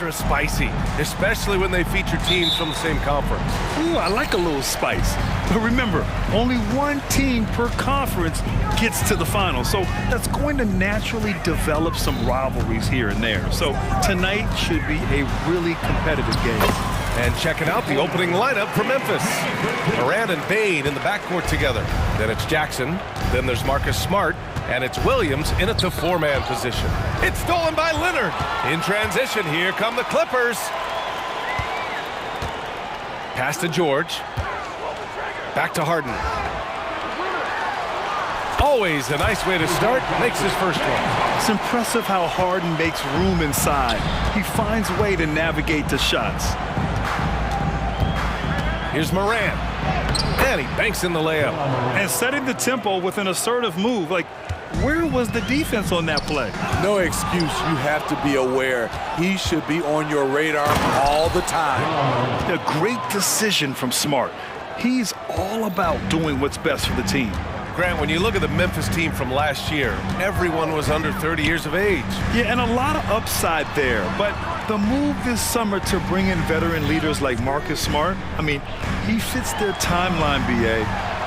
extra spicy, especially when they feature teams from the same conference. Ooh, I like a little spice. But remember, only one team per conference gets to the final. So that's going to naturally develop some rivalries here and there. So tonight should be a really competitive game. And checking out the opening lineup for Memphis. Morant and Bane in the backcourt together. Then it's Jackson. Then there's Marcus Smart. And it's Williams in at the four-man position. It's stolen by Leonard. In transition, here come the Clippers. Pass to George. Back to Harden. Always a nice way to start. Makes his first one. It's impressive how Harden makes room inside. He finds a way to navigate the shots. Here's Morant. And he banks in the layup. And setting the tempo with an assertive move. Like, where was the defense on that play? No excuse. You have to be aware. He should be on your radar all the time. A great decision from Smart. He's all about doing what's best for the team. Grant, when you look at the Memphis team from last year, everyone was under 30 years of age. Yeah, and a lot of upside there. But the move this summer to bring in veteran leaders like Marcus Smart, I mean, he fits their timeline, BA,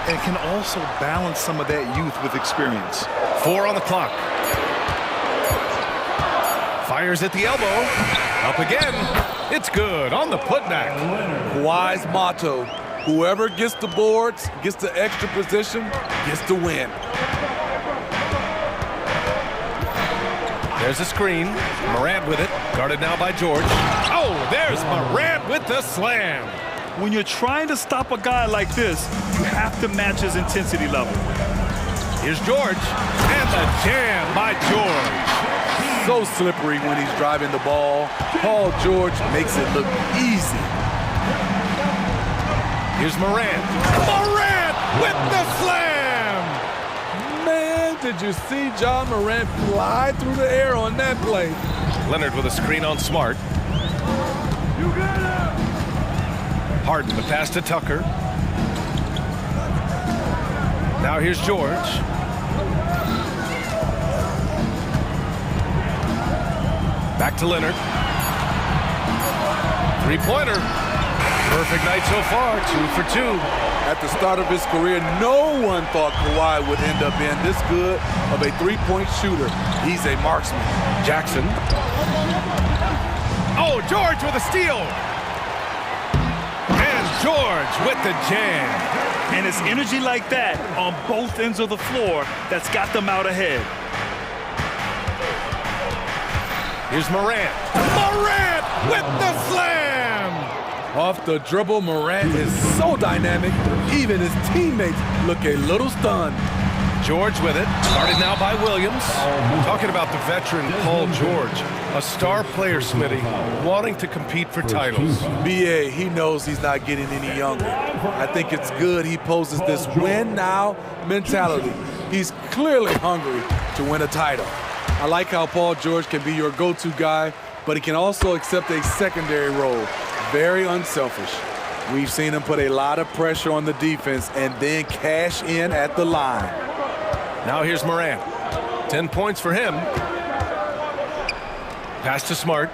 and can also balance some of that youth with experience. 4 on the clock. Fires at the elbow. Up again. It's good on the putback. Kawhi's motto, whoever gets the boards, gets the extra position, gets the win. There's a screen. Morant with it. Guarded now by George. Oh, there's Morant with the slam. When you're trying to stop a guy like this, you have to match his intensity level. Here's George. And the jam by George. So slippery when he's driving the ball. Paul George makes it look easy. Here's Morant. Morant with the slam! Man, did you see John Morant fly through the air on that play? Leonard with a screen on Smart. Harden, the pass to Tucker. Now here's George. Back to Leonard. Three-pointer. Perfect night so far, 2 for 2. At the start of his career, no one thought Kawhi would end up being this good of a three-point shooter. He's a marksman. Jackson. Oh, George with a steal. And George with the jam. And it's energy like that on both ends of the floor that's got them out ahead. Here's Morant. Morant with the slam! Off the dribble, Morant is so dynamic, even his teammates look a little stunned. George with it, started now by Williams. Talking about the veteran Paul George, a star player, Smitty, wanting to compete for titles. BA, he knows he's not getting any younger. I think it's good he poses this win now mentality. He's clearly hungry to win a title. I like how Paul George can be your go-to guy, but he can also accept a secondary role. Very unselfish. We've seen him put a lot of pressure on the defense and then cash in at the line. Now here's Morant. 10 points for him. Pass to Smart.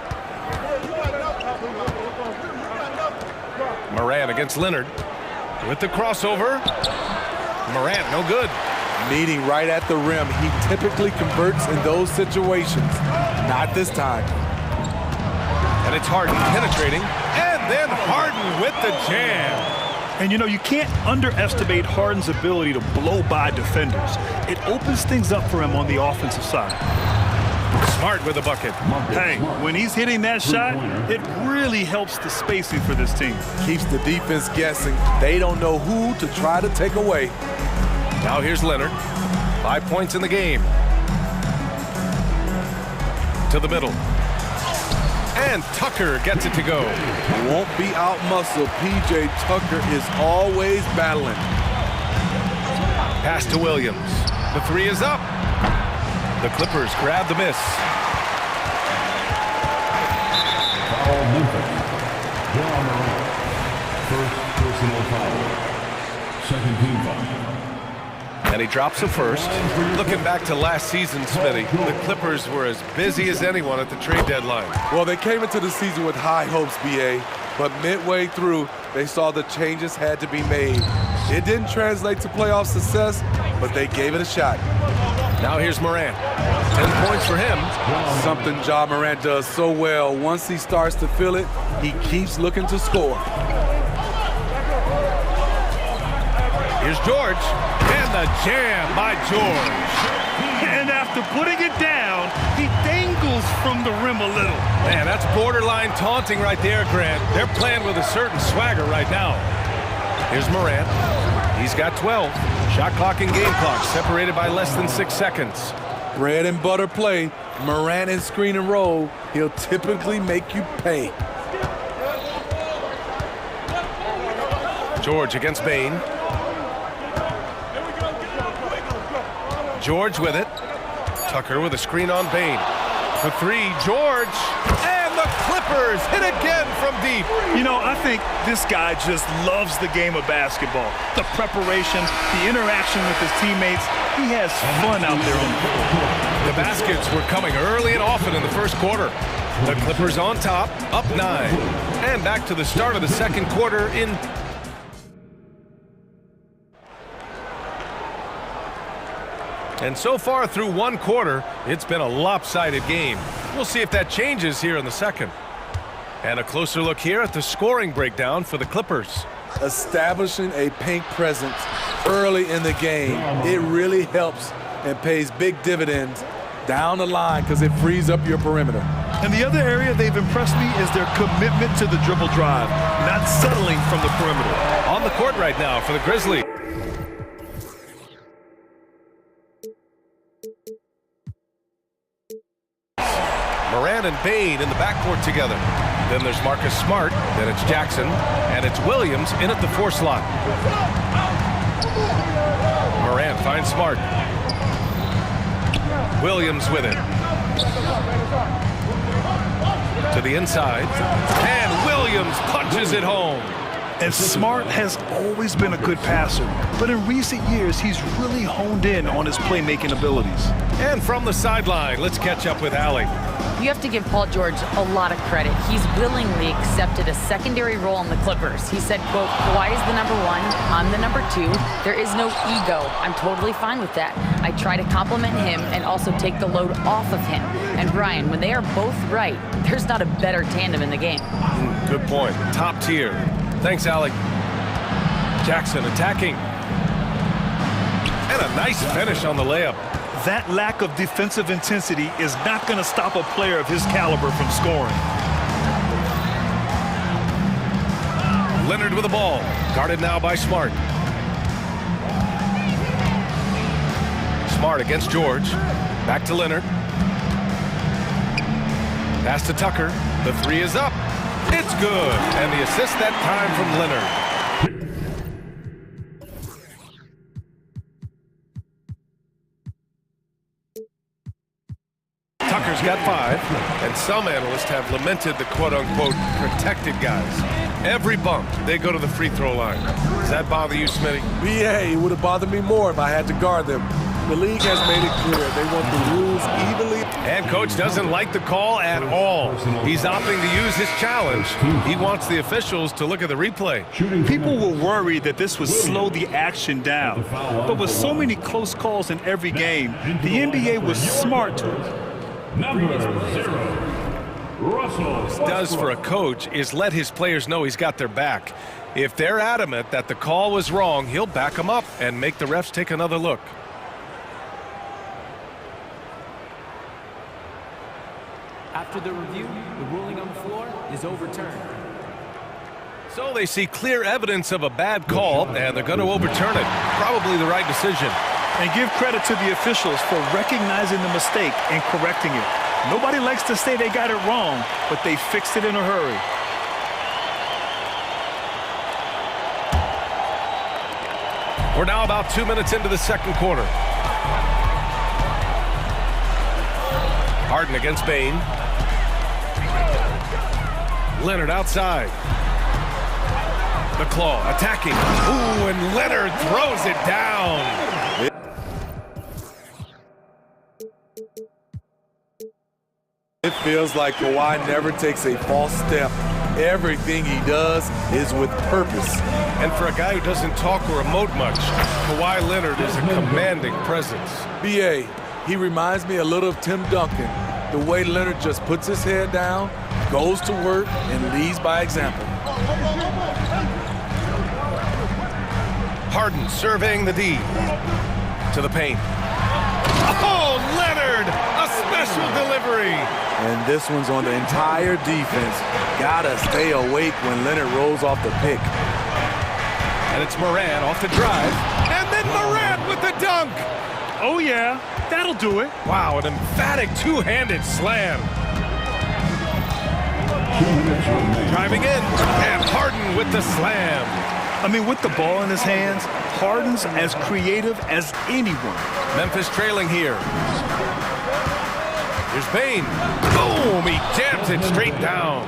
Morant against Leonard. With the crossover. Morant, no good. Meeting right at the rim. He typically converts in those situations. Not this time. And it's Harden penetrating. And then Harden with the jam. And, you know, you can't underestimate Harden's ability to blow by defenders. It opens things up for him on the offensive side. Smart with a bucket. Hey, when he's hitting that shot, it really helps the spacing for this team. Keeps the defense guessing. They don't know who to try to take away. Now here's Leonard. 5 points in the game. To the middle. And Tucker gets it to go. Won't be out-muscled. P.J. Tucker is always battling. Pass to Williams. The three is up. The Clippers grab the miss. Foul Memphis. John Morant. First personal foul. Second team foul. And he drops a first. Looking back to last season, Smitty, the Clippers were as busy as anyone at the trade deadline. Well, they came into the season with high hopes, BA, but midway through, they saw the changes had to be made. It didn't translate to playoff success, but they gave it a shot. Now here's Morant. 10 points for him. Something Ja Morant does so well. Once he starts to feel it, he keeps looking to score. Here's George, and the jam by George. And after putting it down, he dangles from the rim a little. Man, that's borderline taunting right there, Grant. They're playing with a certain swagger right now. Here's Morant. He's got 12. Shot clock and game clock separated by less than 6 seconds. Bread and butter play. Morant in screen and roll. He'll typically make you pay. George against Bain. George with it. Tucker with a screen on Bain. For three, George. And the Clippers hit again from deep. You know, I think this guy just loves the game of basketball. The preparation, the interaction with his teammates. He has fun out there on the court. The baskets were coming early and often in the first quarter. The Clippers on top, up 9. And back to the start of the second quarter in... And so far through one quarter, it's been a lopsided game. We'll see if that changes here in the second. And a closer look here at the scoring breakdown for the Clippers. Establishing a paint presence early in the game, it really helps and pays big dividends down the line because it frees up your perimeter. And the other area they've impressed me is their commitment to the dribble drive, not settling from the perimeter. On the court right now for the Grizzlies. Morant and Bain in the backcourt together. Then there's Marcus Smart, then it's Jackson, and it's Williams in at the 4 slot. Morant finds Smart. Williams with it. To the inside, and Williams punches it home. And Smart has always been a good passer, but in recent years, he's really honed in on his playmaking abilities. And from the sideline, let's catch up with Allie. You have to give Paul George a lot of credit. He's willingly accepted a secondary role in the Clippers. He said, quote, Kawhi is the number 1, I'm the number 2. There is no ego. I'm totally fine with that. I try to compliment him and also take the load off of him. And Brian, when they are both right, there's not a better tandem in the game. Good point. Top tier. Thanks, Alec. Jackson attacking. And a nice finish on the layup. That lack of defensive intensity is not going to stop a player of his caliber from scoring. Leonard with the ball. Guarded now by Smart. Smart against George. Back to Leonard. Pass to Tucker. The 3 is up. It's good. And the assist that time from Leonard. Tucker's got 5, and some analysts have lamented the quote-unquote protected guys. Every bump, they go to the free throw line. Does that bother you, Smitty? BA, it would have bothered me more if I had to guard them. The league has made it clear they want the rules evenly. And coach doesn't like the call at all. He's opting to use his challenge. He wants the officials to look at the replay. People were worried that this would slow the action down. But with so many close calls in every game, the NBA was smart to What he does for a coach is let his players know he's got their back. If they're adamant that the call was wrong, he'll back them up and make the refs take another look. After the review, the ruling on the floor is overturned. So they see clear evidence of a bad call, and they're going to overturn it. Probably the right decision. And give credit to the officials for recognizing the mistake and correcting it. Nobody likes to say they got it wrong, but they fixed it in a hurry. We're now about 2 minutes into the second quarter. Harden against Bain. Leonard outside. The claw attacking. Ooh, and Leonard throws it down. It feels like Kawhi never takes a false step. Everything he does is with purpose. And for a guy who doesn't talk or emote much, Kawhi Leonard is a commanding presence. B.A., he reminds me a little of Tim Duncan. The way Leonard just puts his head down, goes to work, and leads by example. Harden surveying the D. To the paint. Oh, Leonard! A special delivery! And this one's on the entire defense. Gotta stay awake when Leonard rolls off the pick. And it's Moran off the drive. And then Moran with the dunk! Oh, yeah. That'll do it. Wow, an emphatic two-handed slam. 2 minutes remaining. Driving in, and Harden with the slam. I mean, with the ball in his hands, Harden's as creative as anyone. Memphis trailing here. Here's Bane. Boom, he jams it straight down.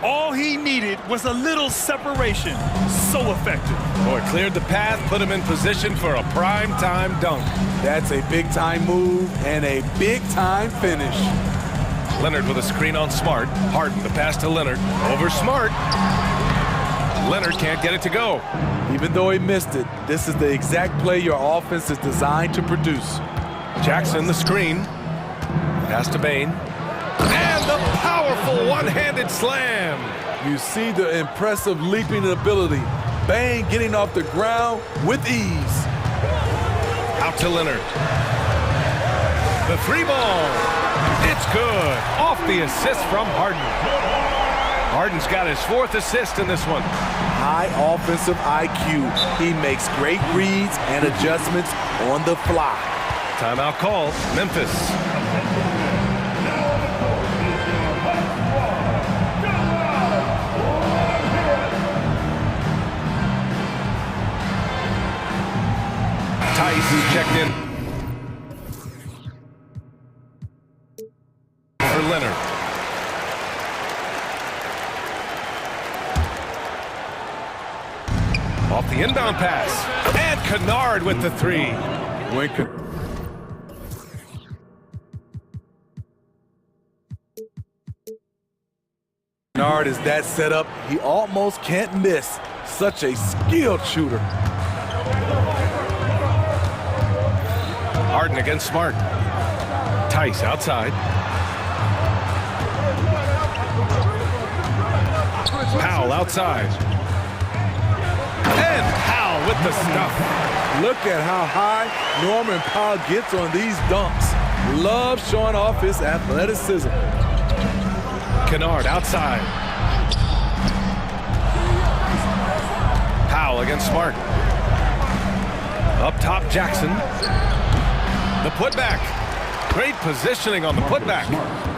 All he needed was a little separation. So effective. Boy, cleared the path, put him in position for a prime-time dunk. That's a big-time move and a big-time finish. Leonard with a screen on Smart. Harden, the pass to Leonard. Over Smart. Leonard can't get it to go. Even though he missed it, this is the exact play your offense is designed to produce. Jackson, the screen. Pass to Bane. And the powerful one-handed slam. You see the impressive leaping ability. Bane getting off the ground with ease. Out to Leonard. The three ball. It's good. Off the assist from Harden. Harden's got his 4th assist in this one. High offensive IQ. He makes great reads and adjustments on the fly. Timeout call, Memphis. Tice is checked in. For Leonard. Off the inbound pass. And Kennard with the three. Kennard is that set up, he almost can't miss. Such a skilled shooter. Harden against Smart. Tice outside. Powell outside. And Powell with the stuff. Look at how high Norman Powell gets on these dunks. Loves showing off his athleticism. Kennard outside. Powell against Smart. Up top, Jackson. The putback. Great positioning on the putback.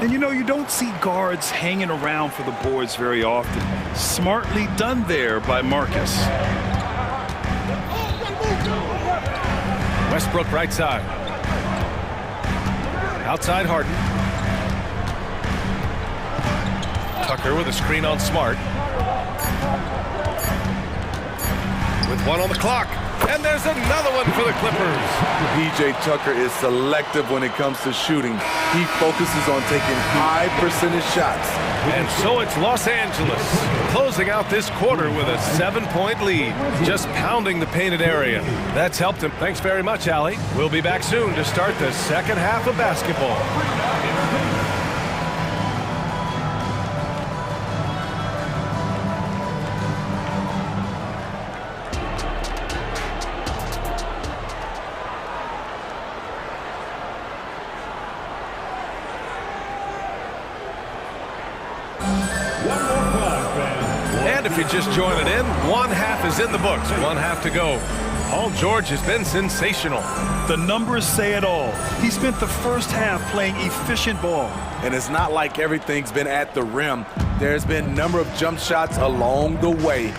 And you know, you don't see guards hanging around for the boards very often. Smartly done there by Marcus. Westbrook right side. Outside Harden. Tucker with a screen on Smart. With 1 on the clock. And there's another one for the Clippers. PJ Tucker is selective when it comes to shooting. He focuses on taking high percentage shots. And so it's Los Angeles closing out this quarter with a 7-point lead. Just pounding the painted area. That's helped him. Thanks very much, Allie. We'll be back soon to start the second half of basketball. If you're just joining in, 1 half is in the books, 1 half to go. Paul George has been sensational. The numbers say it all. He spent the first half playing efficient ball. And it's not like everything's been at the rim. There's been a number of jump shots along the way.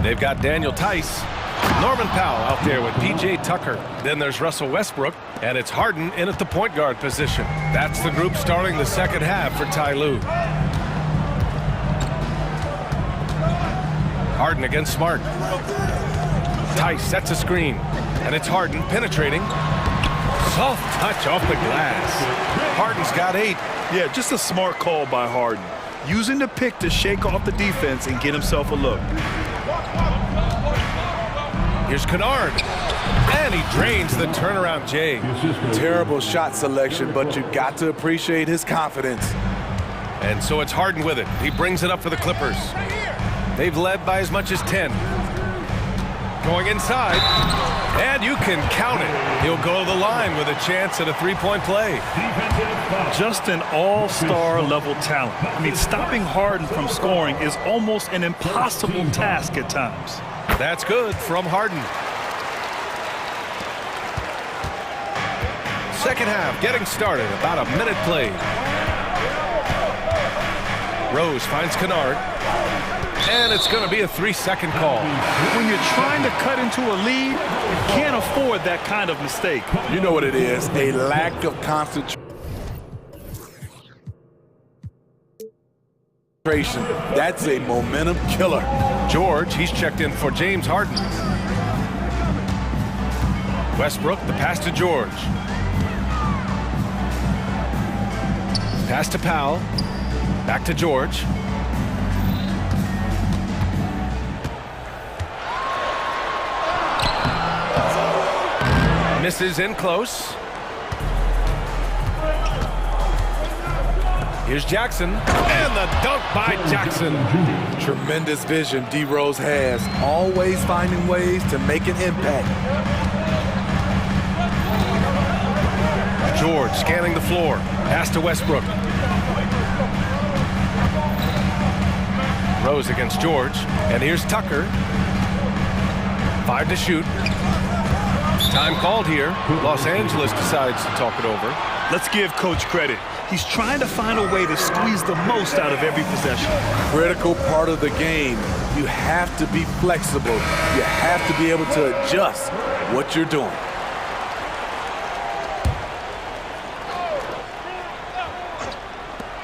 They've got Daniel Tice, Norman Powell out there with PJ Tucker. Then there's Russell Westbrook, and it's Harden in at the point guard position. That's the group starting the second half for Ty Lue. Harden against Smart. Tice sets a screen, and it's Harden penetrating. Soft touch off the glass. Harden's got 8. Yeah, just a smart call by Harden. Using the pick to shake off the defense and get himself a look. Here's Kennard. And he drains the turnaround J. Terrible shot selection, but you got to appreciate his confidence. And so it's Harden with it. He brings it up for the Clippers. They've led by as much as 10. Going inside. And you can count it. He'll go to the line with a chance at a three-point play. Just an all-star level talent. I mean, stopping Harden from scoring is almost an impossible task at times. That's good from Harden. Second half getting started. About a minute played. Rose finds Kennard. And it's going to be a 3-second call. When you're trying to cut into a lead, you can't afford that kind of mistake. You know what it is, a lack of concentration. That's a momentum killer. George, he's checked in for James Harden. Westbrook, the pass to George. Pass to Powell. Back to George. Misses in close. Here's Jackson, and the dunk by Jackson. Tremendous vision D. Rose has, always finding ways to make an impact. George scanning the floor, pass to Westbrook. Rose against George, and here's Tucker. 5 to shoot. Time called here. Los Angeles decides to talk it over. Let's give Coach credit. He's trying to find a way to squeeze the most out of every possession. Critical part of the game. You have to be flexible. You have to be able to adjust what you're doing.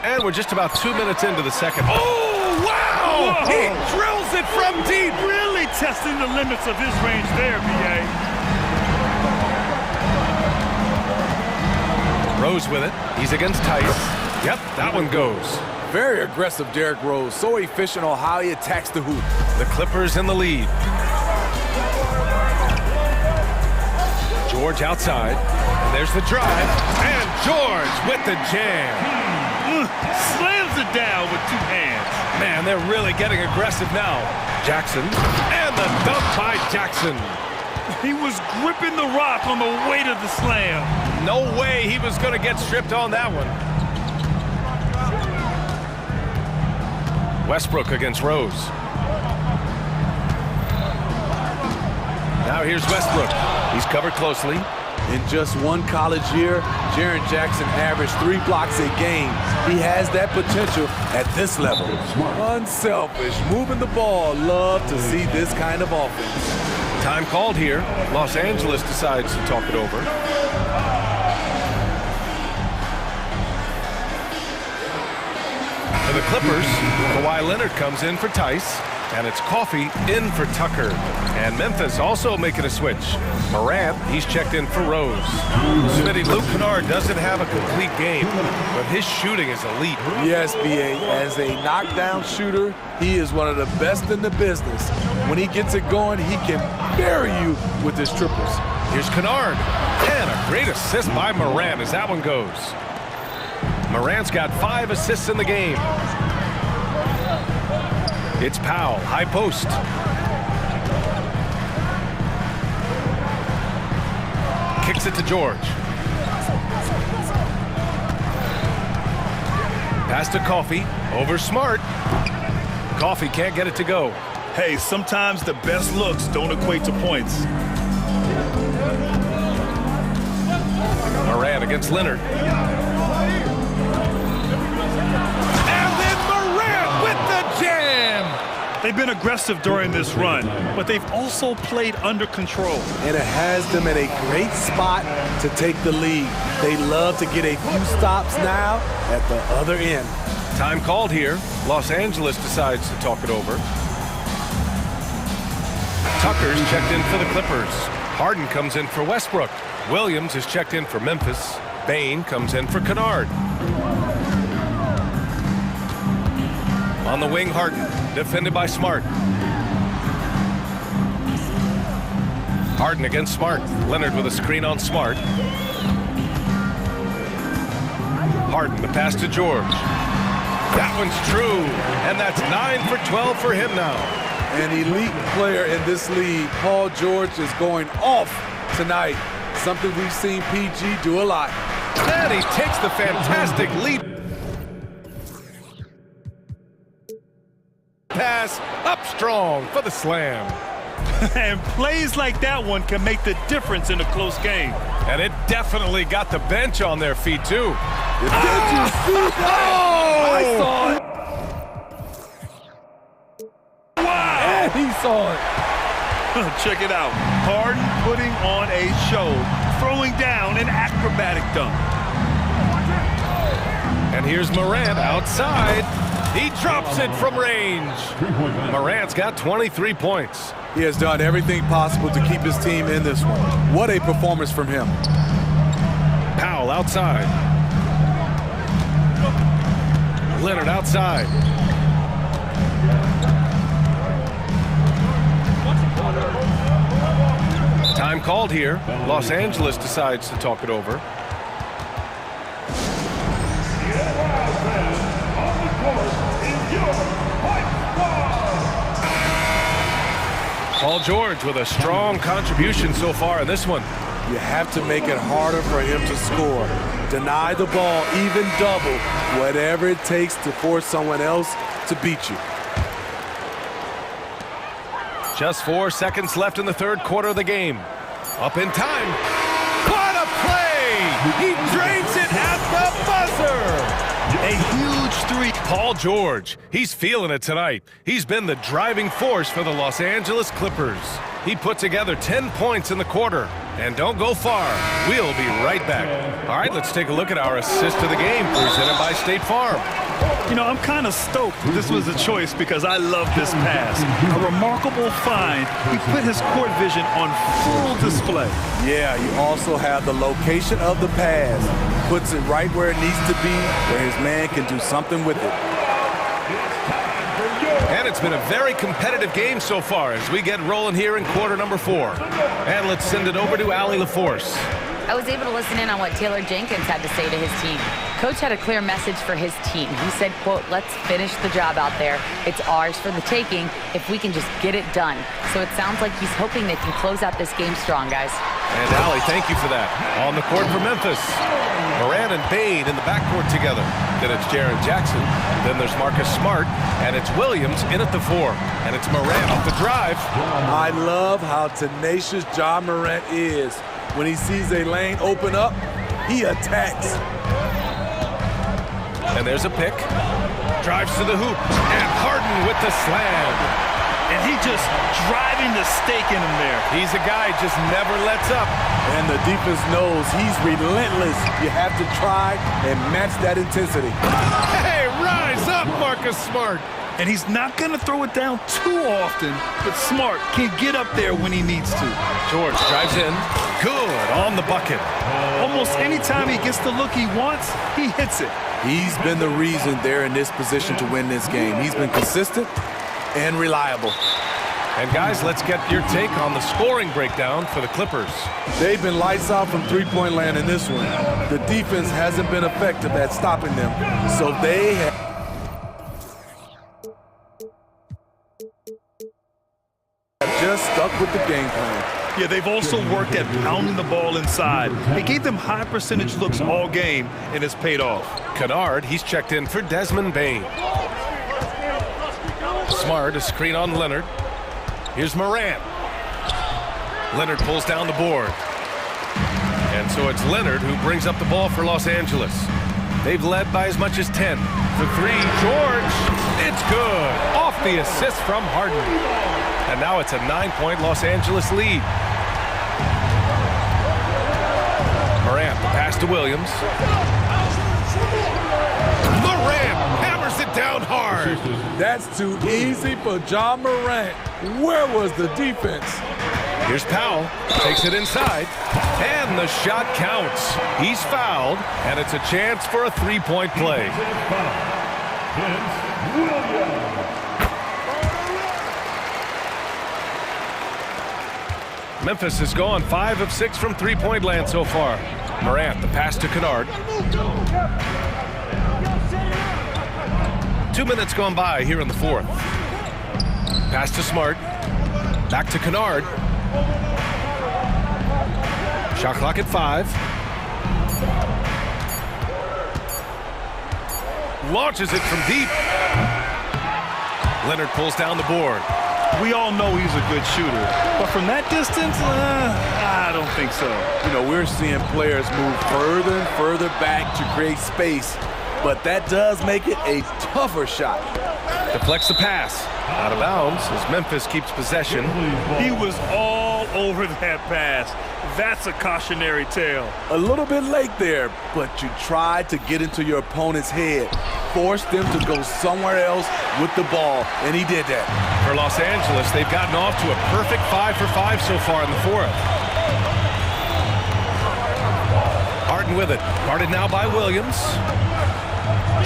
And we're just about 2 minutes into the second. Oh, wow! Whoa. He drills it from deep. Really testing the limits of his range there, B.A. Rose with it. He's against Tice. Yep, that one goes. Very aggressive Derrick Rose. So efficient on how he attacks the hoop. The Clippers in the lead. George outside. And there's the drive. And George with the jam. Slams it down with 2 hands. Man, they're really getting aggressive now. Jackson. And the dunk by Jackson. He was gripping the rock on the weight of the slam. No way he was going to get stripped on that one. Westbrook against Rose. Now here's Westbrook. He's covered closely. In just one college year, Jaren Jackson averaged 3 blocks a game. He has that potential at this level. Unselfish, moving the ball. Love to see this kind of offense. Time called here. Los Angeles decides to talk it over. For the Clippers, Kawhi Leonard comes in for Tice, and it's Coffey in for Tucker. And Memphis also making a switch. Morant, he's checked in for Rose. Smitty, Luke Kennard doesn't have a complete game, but his shooting is elite. Yes, B.A. As a knockdown shooter, he is one of the best in the business. When he gets it going, he can bury you with his triples. Here's Kennard. And a great assist by Morant as that one goes. Morant's got 5 assists in the game. It's Powell, high post. Kicks it to George. Pass to Coffey, over Smart. Coffey can't get it to go. Hey, sometimes the best looks don't equate to points. Morant against Leonard. They've been aggressive during this run, but they've also played under control. And it has them in a great spot to take the lead. They love to get a few stops now at the other end. Time called here. Los Angeles decides to talk it over. Tucker's checked in for the Clippers. Harden comes in for Westbrook. Williams is checked in for Memphis. Bain comes in for Kennard. On the wing, Harden, defended by Smart. Harden against Smart. Leonard with a screen on Smart. Harden, the pass to George. That one's true, and that's 9 for 12 for him now. An elite player in this league. Paul George is going off tonight. Something we've seen PG do a lot. And he takes the fantastic leap. Pass up strong for the slam. And plays like that one can make the difference in a close game. And it definitely got the bench on their feet, too. Did you see that? I saw it. Wow! And he saw it. Check it out. Harden putting on a show, throwing down an acrobatic dunk. And here's Morant outside. He drops it from range. Morant's got 23 points. He has done everything possible to keep his team in this one. What a performance from him. Powell outside. Leonard outside. Time called here. Los Angeles decides to talk it over. Paul George with a strong contribution so far in this one. You have to make it harder for him to score. Deny the ball, even double, whatever it takes to force someone else to beat you. Just 4 seconds left in the third quarter of the game. Up in time. What a play! He drains it at the buzzer! A huge three. Paul George, he's feeling it tonight. He's been the driving force for the Los Angeles Clippers. He put together 10 points in the quarter. And don't go far. We'll be right back. All right, let's take a look at our assist of the game presented by State Farm. You know, I'm kind of stoked this was a choice because I love this pass. A remarkable find. He put his court vision on full display. Yeah, you also have the location of the pass. Puts it right where it needs to be, where his man can do something with it. And it's been a very competitive game so far as we get rolling here in quarter number 4. And let's send it over to Allie LaForce. I was able to listen in on what Taylor Jenkins had to say to his team. Coach had a clear message for his team. He said, quote, let's finish the job out there. It's ours for the taking if we can just get it done. So it sounds like he's hoping they can close out this game strong, guys. And Allie, thank you for that. On the court for Memphis. Morant and Bain in the backcourt together. Then it's Jaren Jackson. Then there's Marcus Smart. And it's Williams in at the 4. And it's Morant off the drive. I love how tenacious John Morant is. When he sees a lane open up, he attacks. And there's a pick. Drives to the hoop. And Harden with the slam. And he just driving the stake in him there. He's a guy just never lets up. And the defense knows he's relentless. You have to try and match that intensity. Hey, rise up, Marcus Smart. And he's not going to throw it down too often, but Smart can get up there when he needs to. George drives in. Good on the bucket. Almost any time he gets the look he wants, he hits it. He's been the reason they're in this position to win this game. He's been consistent and reliable. And guys, let's get your take on the scoring breakdown for the Clippers. They've been lights out from three-point land in this one. The defense hasn't been effective at stopping them, so they have just stuck with the game plan. Yeah, they've also worked at pounding the ball inside. It gave them high percentage looks all game, and it's paid off. Kennard, he's checked in for Desmond Bain. Smart, a screen on Leonard. Here's Morant. Leonard pulls down the board. And so it's Leonard who brings up the ball for Los Angeles. They've led by as much as 10. For 3, George. It's good. Off the assist from Harden. And now it's a 9-point Los Angeles lead. Morant, the pass to Williams. Morant hammers it down hard. That's too easy for John Morant. Where was the defense? Here's Powell, takes it inside, and the shot counts. He's fouled, and it's a chance for a three-point play. Memphis has gone 5 of 6 from three-point land so far. Morant, the pass to Kennard. 2 minutes gone by here in the fourth. Pass to Smart. Back to Kennard. Shot clock at 5. Launches it from deep. Leonard pulls down the board. We all know he's a good shooter, but from that distance, I don't think so. You know, we're seeing players move further and further back to create space, but that does make it a tougher shot. Deflects the pass. Out of bounds as Memphis keeps possession. He was all over that pass. That's a cautionary tale. A little bit late there, but you tried to get into your opponent's head. Force them to go somewhere else with the ball, and he did that. For Los Angeles, they've gotten off to a perfect 5 for 5 so far in the fourth. Harden with it. Guarded now by Williams.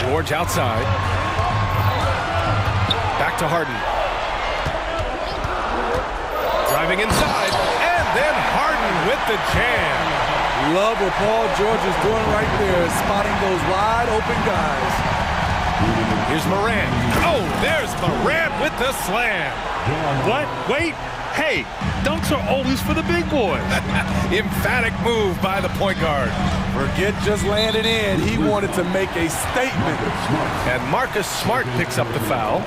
George outside. Back to Harden. Driving inside, and then Harden with the jam. Love what Paul George is doing right there, spotting those wide open guys. Here's Morant. Oh, there's Morant with the slam. What? Wait. Hey, dunks are always for the big boys. Emphatic move by the point guard. Forget just landing in. He wanted to make a statement. And Marcus Smart picks up the foul.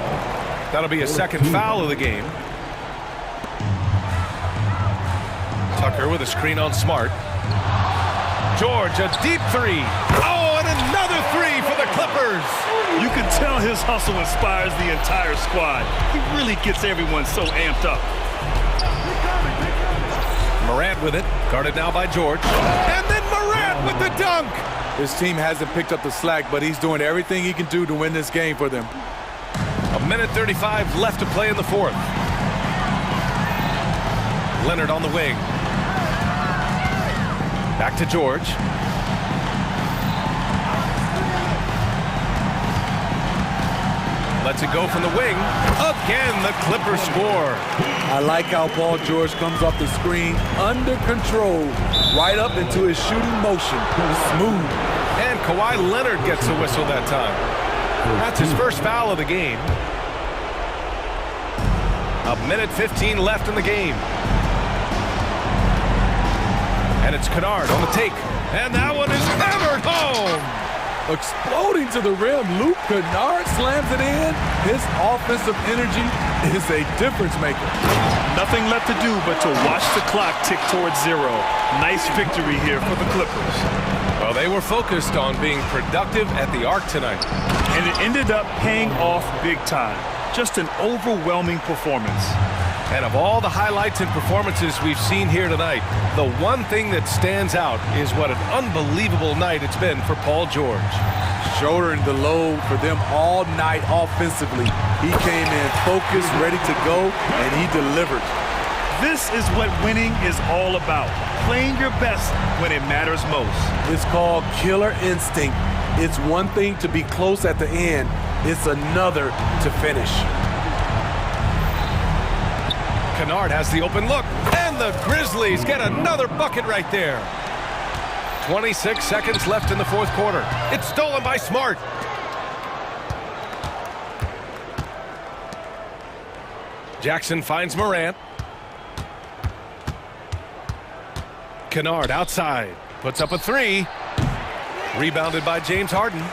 That'll be a second foul of the game. Tucker with a screen on Smart. George, a deep three. Oh, and another three for the Clippers. You can tell his hustle inspires the entire squad. He really gets everyone so amped up. Morant with it, guarded now by George. And then Morant with the dunk. His team hasn't picked up the slack, but he's doing everything he can do to win this game for them. 1:35 left to play in the fourth. Leonard on the wing. Back to George. Lets it go from the wing. Again, the Clippers score. I like how Paul George comes off the screen under control, right up into his shooting motion. Smooth. And Kawhi Leonard gets a whistle that time. That's his first foul of the game. 1:15 left in the game. And it's Kennard on the take. And that one is hammered home. Exploding to the rim, Luke Kennard slams it in. His offensive energy is a difference maker. Nothing left to do but to watch the clock tick towards 0. Nice victory here for the Clippers. Well, they were focused on being productive at the arc tonight. And it ended up paying off big time. Just an overwhelming performance. And of all the highlights and performances we've seen here tonight, the one thing that stands out is what an unbelievable night it's been for Paul George. Shouldering the load for them all night offensively. He came in focused, ready to go, and he delivered. This is what winning is all about. Playing your best when it matters most. It's called killer instinct. It's one thing to be close at the end. It's another to finish. Kennard has the open look, and the Grizzlies get another bucket right there. 26 seconds left in the fourth quarter. It's stolen by Smart. Jackson finds Morant. Kennard outside, puts up a three. Rebounded by James Harden.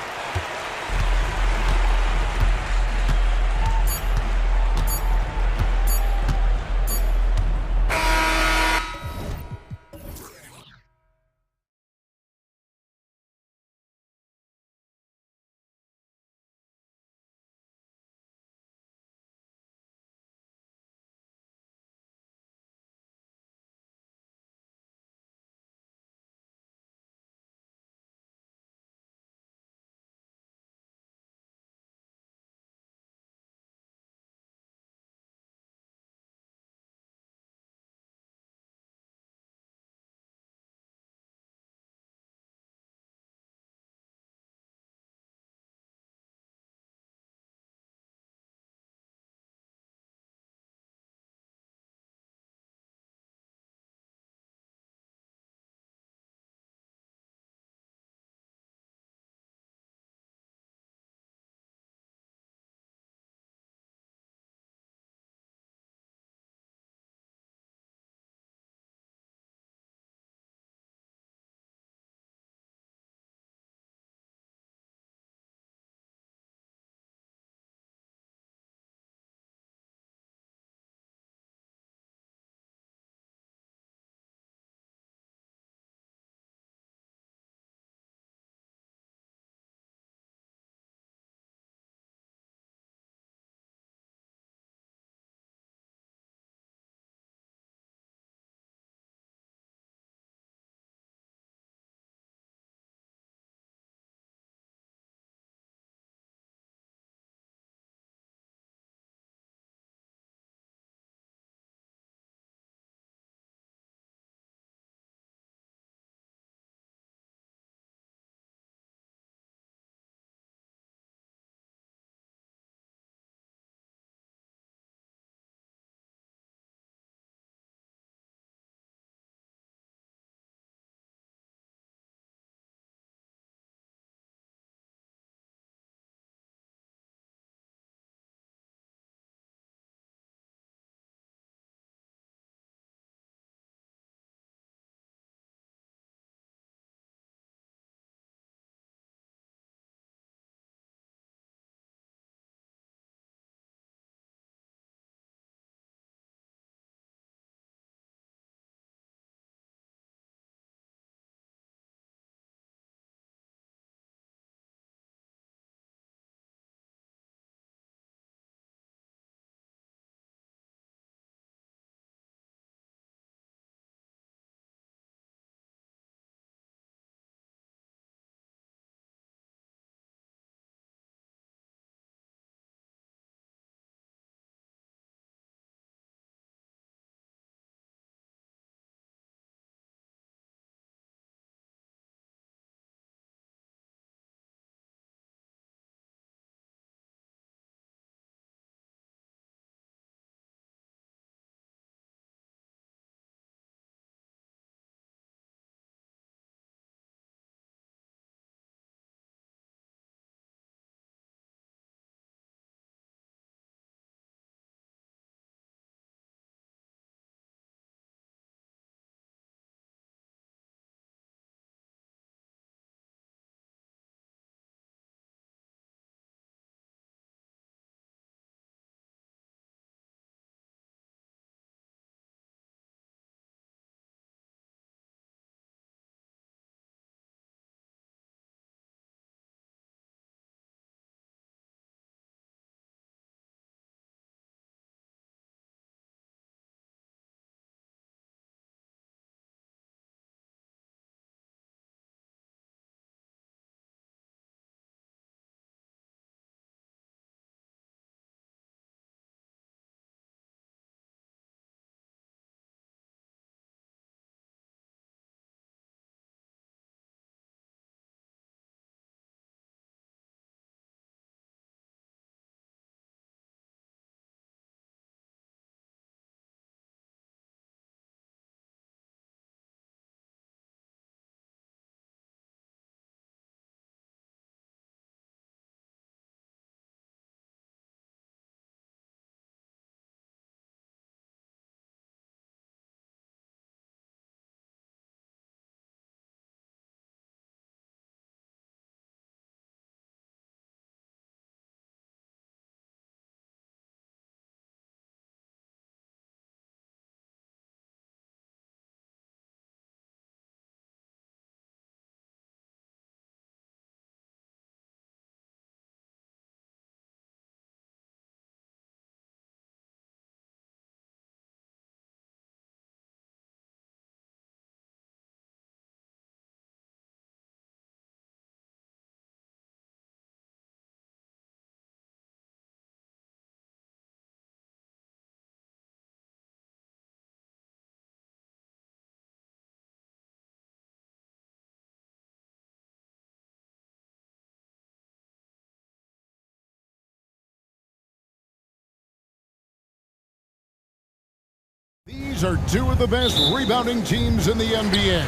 These are two of the best rebounding teams in the NBA.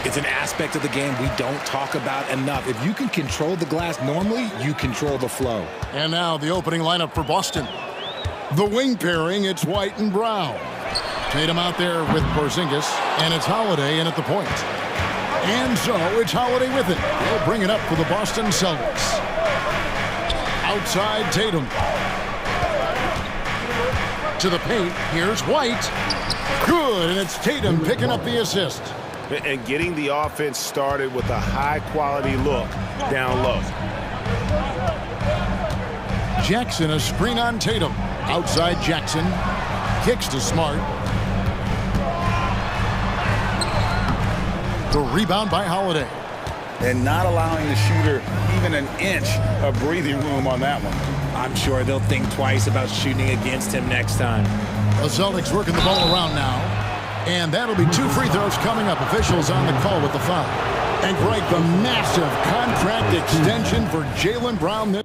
It's an aspect of the game we don't talk about enough. If you can control the glass normally, you control the flow. And now the opening lineup for Boston. The wing pairing, it's White and Brown. Tatum out there with Porzingis, and it's Holiday in at the point. And so it's Holiday with it. They'll bring it up for the Boston Celtics. Outside Tatum. To the paint, here's White. Good, and it's Tatum picking up the assist. And getting the offense started with a high-quality look down low. Jackson, a screen on Tatum. Outside Jackson. Kicks to Smart. The rebound by Holiday. And not allowing the shooter even an inch of breathing room on that one. I'm sure they'll think twice about shooting against him next time. The Celtics working the ball around now. And that'll be 2 free throws coming up. Officials on the call with the foul. And Greg, the massive contract extension for Jaylen Brown this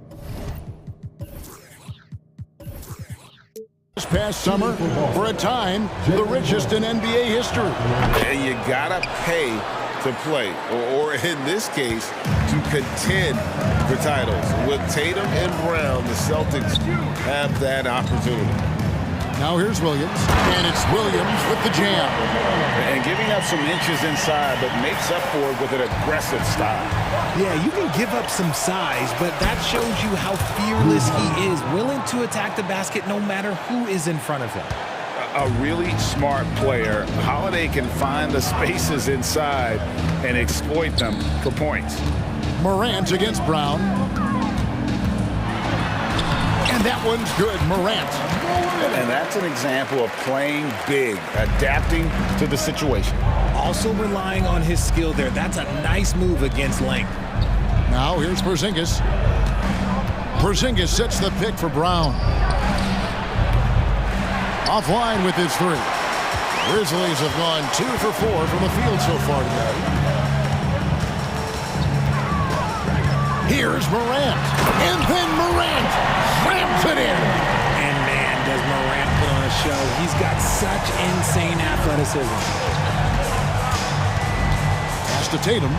past summer. For a time, the richest in NBA history. And you gotta pay to play, or in this case, to contend for titles. With Tatum and Brown, the Celtics have that opportunity. Now here's Williams, and it's Williams with the jam. And giving up some inches inside, but makes up for it with an aggressive style. Yeah, you can give up some size, but that shows you how fearless he is, willing to attack the basket no matter who is in front of him. A really smart player. Holiday can find the spaces inside and exploit them for points. Morant against Brown. And that one's good, Morant. And that's an example of playing big, adapting to the situation. Also relying on his skill there. That's a nice move against length. Now here's Porzingis. Porzingis sets the pick for Brown. Offline with his 3. Grizzlies have gone 2 for 4 from the field so far today. Here's Morant. And then Morant slams it in. And man, does Morant put on a show. He's got such insane athleticism. Pass to Tatum.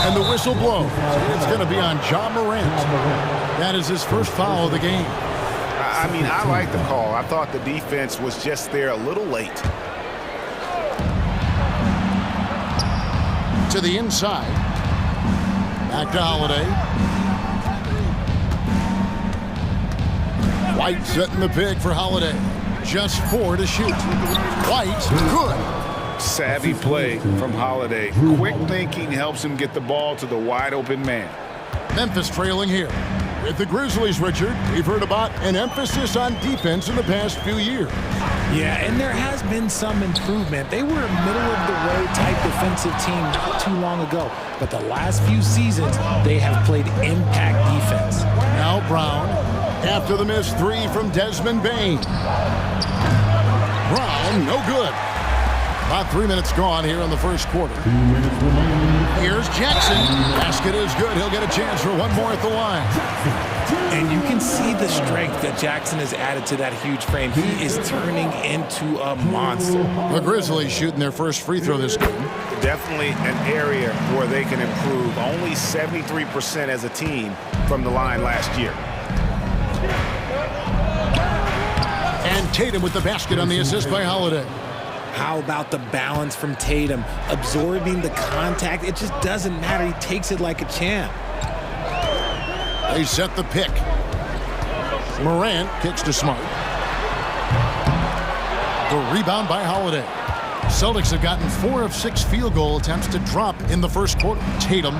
And the whistle blows. It's going to be on Ja Morant. That is his first foul of the game. I mean, I like the call. I thought the defense was just there a little late. To the inside. Back to Holiday. White setting the pick for Holiday. Just 4 to shoot. White, good. Savvy play from Holiday. Quick thinking helps him get the ball to the wide open man. Memphis trailing here. With the Grizzlies, Richard, we've heard about an emphasis on defense in the past few years. Yeah, and there has been some improvement. They were a middle-of-the-road type defensive team not too long ago. But the last few seasons, they have played impact defense. Now Brown, after the missed 3 from Desmond Bain. Brown, no good. About 3 minutes gone here in the first quarter. Here's Jackson. Basket is good. He'll get a chance for one more at the line. And you can see the strength that Jackson has added to that huge frame. He is turning into a monster. The Grizzlies shooting their first free throw this game. Definitely an area where they can improve. Only 73% as a team from the line last year. And Tatum with the basket on the assist by Holiday. How about the balance from Tatum? Absorbing the contact, it just doesn't matter. He takes it like a champ. They set the pick. Morant kicks to Smart. The rebound by Holiday. Celtics have gotten 4 of 6 field goal attempts to drop in the first quarter. Tatum.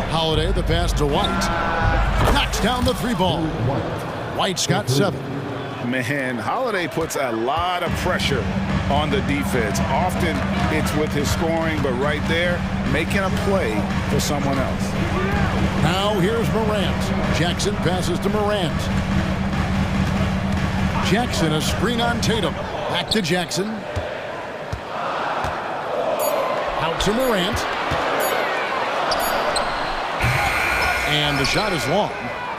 Holiday, the pass to White. Knocks down the 3 ball. White's got 7. Man, Holiday puts a lot of pressure on the defense. Often it's with his scoring, but right there, making a play for someone else. Now here's Morant. Jackson passes to Morant. Jackson, a screen on Tatum. Back to Jackson. Out to Morant. And the shot is long.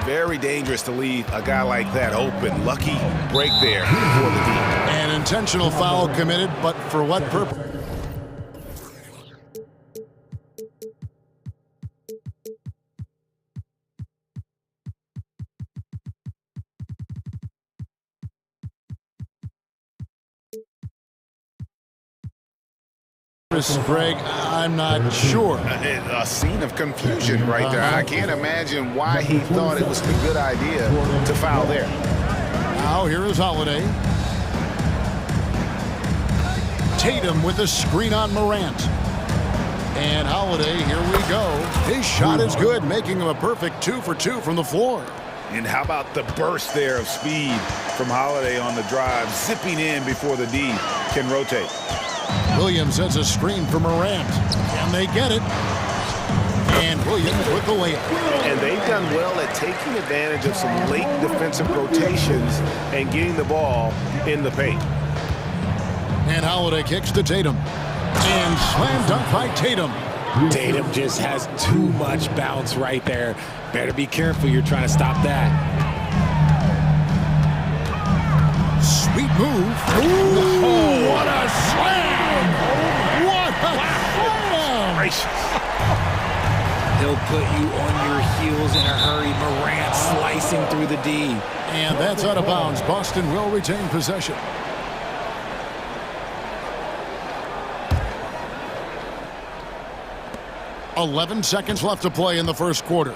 Very dangerous to leave a guy like that open. Lucky break there for the team. An intentional foul committed, but for what purpose? Greg, I'm not sure. A scene of confusion right there. I can't imagine why he thought it was a good idea to foul there. Now here is Holiday. Tatum with a screen on Morant. And Holiday, here we go. His shot is good, making him a perfect 2 for 2 from the floor. And how about the burst there of speed from Holiday on the drive, zipping in before the D can rotate. Williams has a screen for Morant. And they get it. And Williams with the layup. And they've done well at taking advantage of some late defensive rotations and getting the ball in the paint. And Holiday kicks to Tatum. And slam dunk by Tatum. Tatum just has too much bounce right there. Better be careful. You're trying to stop that. Sweet move. Ooh, what a slam! What a slam! Gracious. He'll put you on your heels in a hurry. Morant slicing through the D. And that's out of bounds. Boston will retain possession. .11 seconds left to play in the first quarter.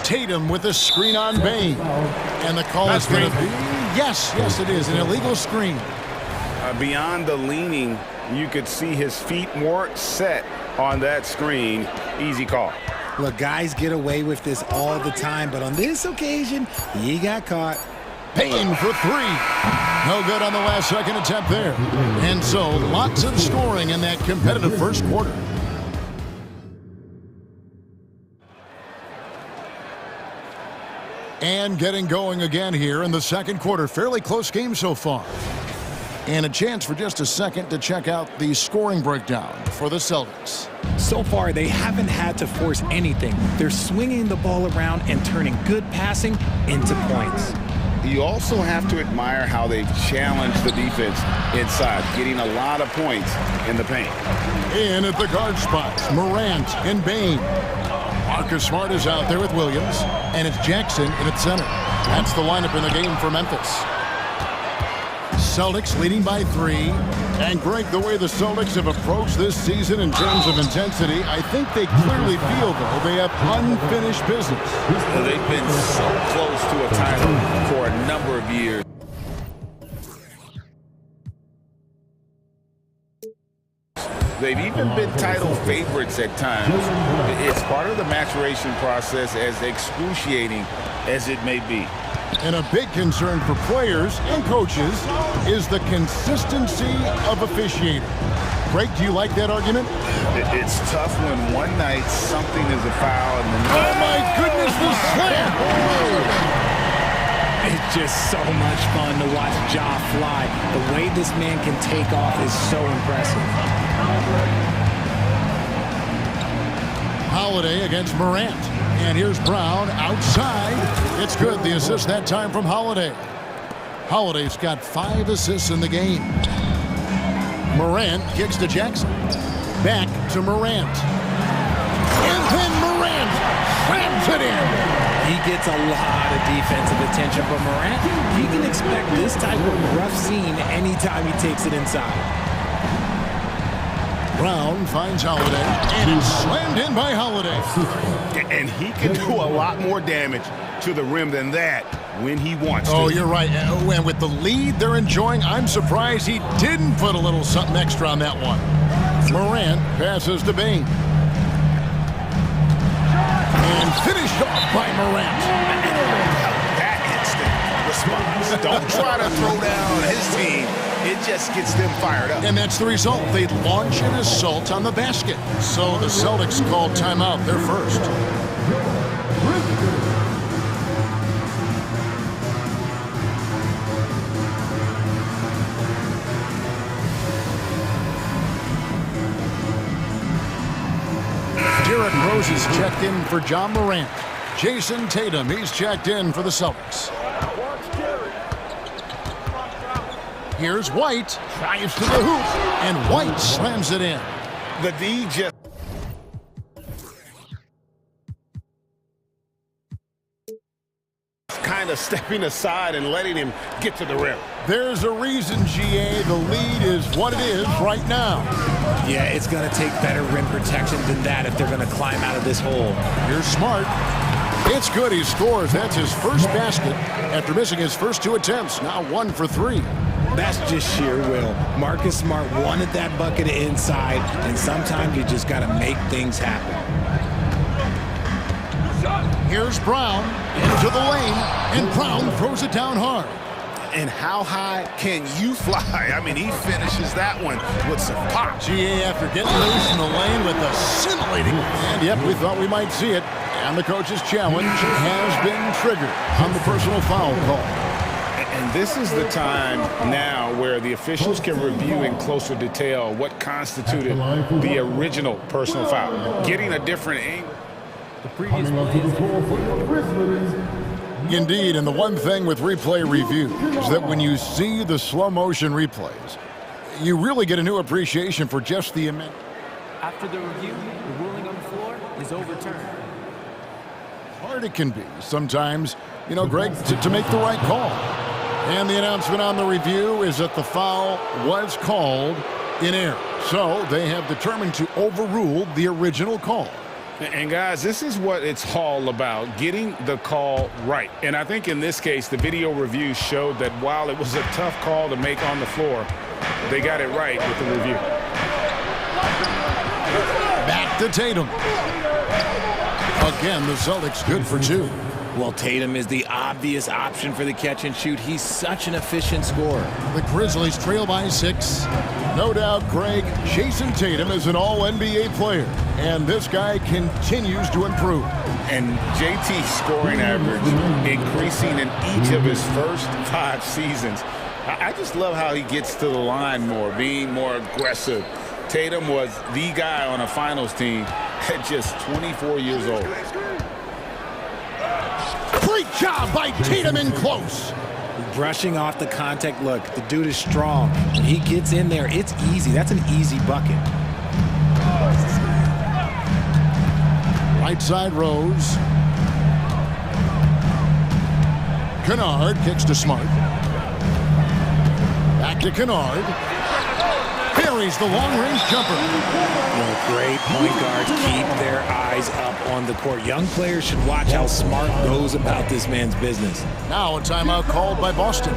Tatum with a screen on Bain. And the call is going to be... Yes, it is. An illegal screen. Beyond the leaning, you could see his feet weren't set on that screen. Easy call. Look, guys get away with this all the time, but on this occasion, he got caught. Bain for 3. No good on the last second attempt there. And so, lots of scoring in that competitive first quarter. And getting going again here in the second quarter. Fairly close game so far. And a chance for just a second to check out the scoring breakdown for the Celtics. So far, they haven't had to force anything. They're swinging the ball around and turning good passing into points. You also have to admire how they've challenged the defense inside, getting a lot of points in the paint. In at the guard spots, Morant and Bain. Marcus Smart is out there with Williams, and it's Jackson in at center. That's the lineup in the game for Memphis. Celtics leading by 3. And Greg, the way the Celtics have approached this season in terms of intensity, I think they clearly feel, though, they have unfinished business. They've been so close to a title for a number of years. They've even been title favorites at times. It's part of the maturation process, as excruciating as it may be. And a big concern for players and coaches is the consistency of officiating. Greg, do you like that argument? It's tough when one night something is a foul and then... Oh my goodness, the slam! It's just so much fun to watch Ja fly. The way this man can take off is so impressive. Holiday against Morant. And here's Brown outside. It's good. The assist that time from Holiday. Holiday's got 5 assists in the game. Morant kicks to Jackson. Back to Morant. And then Morant slams it in. He gets a lot of defensive attention from Morant. He can expect this type of rough scene anytime he takes it inside. Brown finds Holiday, and it's slammed in by Holiday. And he can do a lot more damage to the rim than that when he wants to. Oh, you're right. And with the lead they're enjoying, I'm surprised he didn't put a little something extra on that one. Morant passes to Bain. And finished off by Morant. That instant response. Don't try to throw down his team. It just gets them fired up. And that's the result. They launch an assault on the basket. So the Celtics called timeout. They're first. Derrick Rose is checked in for John Morant. Jason Tatum, he's checked in for the Celtics. Here's White, drives to the hoop, and White slams it in. The D just kind of stepping aside and letting him get to the rim. There's a reason, GA, the lead is what it is right now. Yeah, it's going to take better rim protection than that if they're going to climb out of this hole. Here's Smart. It's good, he scores. That's his first basket after missing his first 2 attempts. Now 1 for 3. That's just sheer will. Marcus Smart wanted that bucket inside, and sometimes you just got to make things happen. Here's Brown into the lane, and Brown throws it down hard. And how high can you fly? I mean, he finishes that one with some pop. GA after getting loose in the lane with a scintillating. And yep, we thought we might see it. And the coach's challenge has been triggered on the personal foul call. And this is the time now where the officials can review in closer detail what constituted the original personal foul. Getting a different angle. The previous play. Indeed, and the one thing with replay review is that when you see the slow motion replays, you really get a new appreciation for just the immense. After the review, the ruling on the floor is overturned. Hard it can be sometimes, you know, Greg, to make the right call. And the announcement on the review is that the foul was called in error. So they have determined to overrule the original call. And guys, this is what it's all about, getting the call right. And I think in this case, the video review showed that while it was a tough call to make on the floor, they got it right with the review. Back to Tatum. Again, the Celtics good for 2. Well, Tatum is the obvious option for the catch and shoot. He's such an efficient scorer. The Grizzlies trail by 6. No doubt, Greg, Jason Tatum is an all-NBA player, and this guy continues to improve. And JT's scoring average increasing in each of his first 5 seasons. I just love how he gets to the line more, being more aggressive. Tatum was the guy on a finals team at just 24 years old. Great job by Tatum in close. Brushing off the contact. Look, the dude is strong. When he gets in there, it's easy. That's an easy bucket. Right side Rose. Kennard kicks to Smart. Back to Kennard. Buries the long-range jumper. Great point guards keep their eyes up on the court. Young players should watch how Smart goes about this man's business. Now a timeout called by Boston.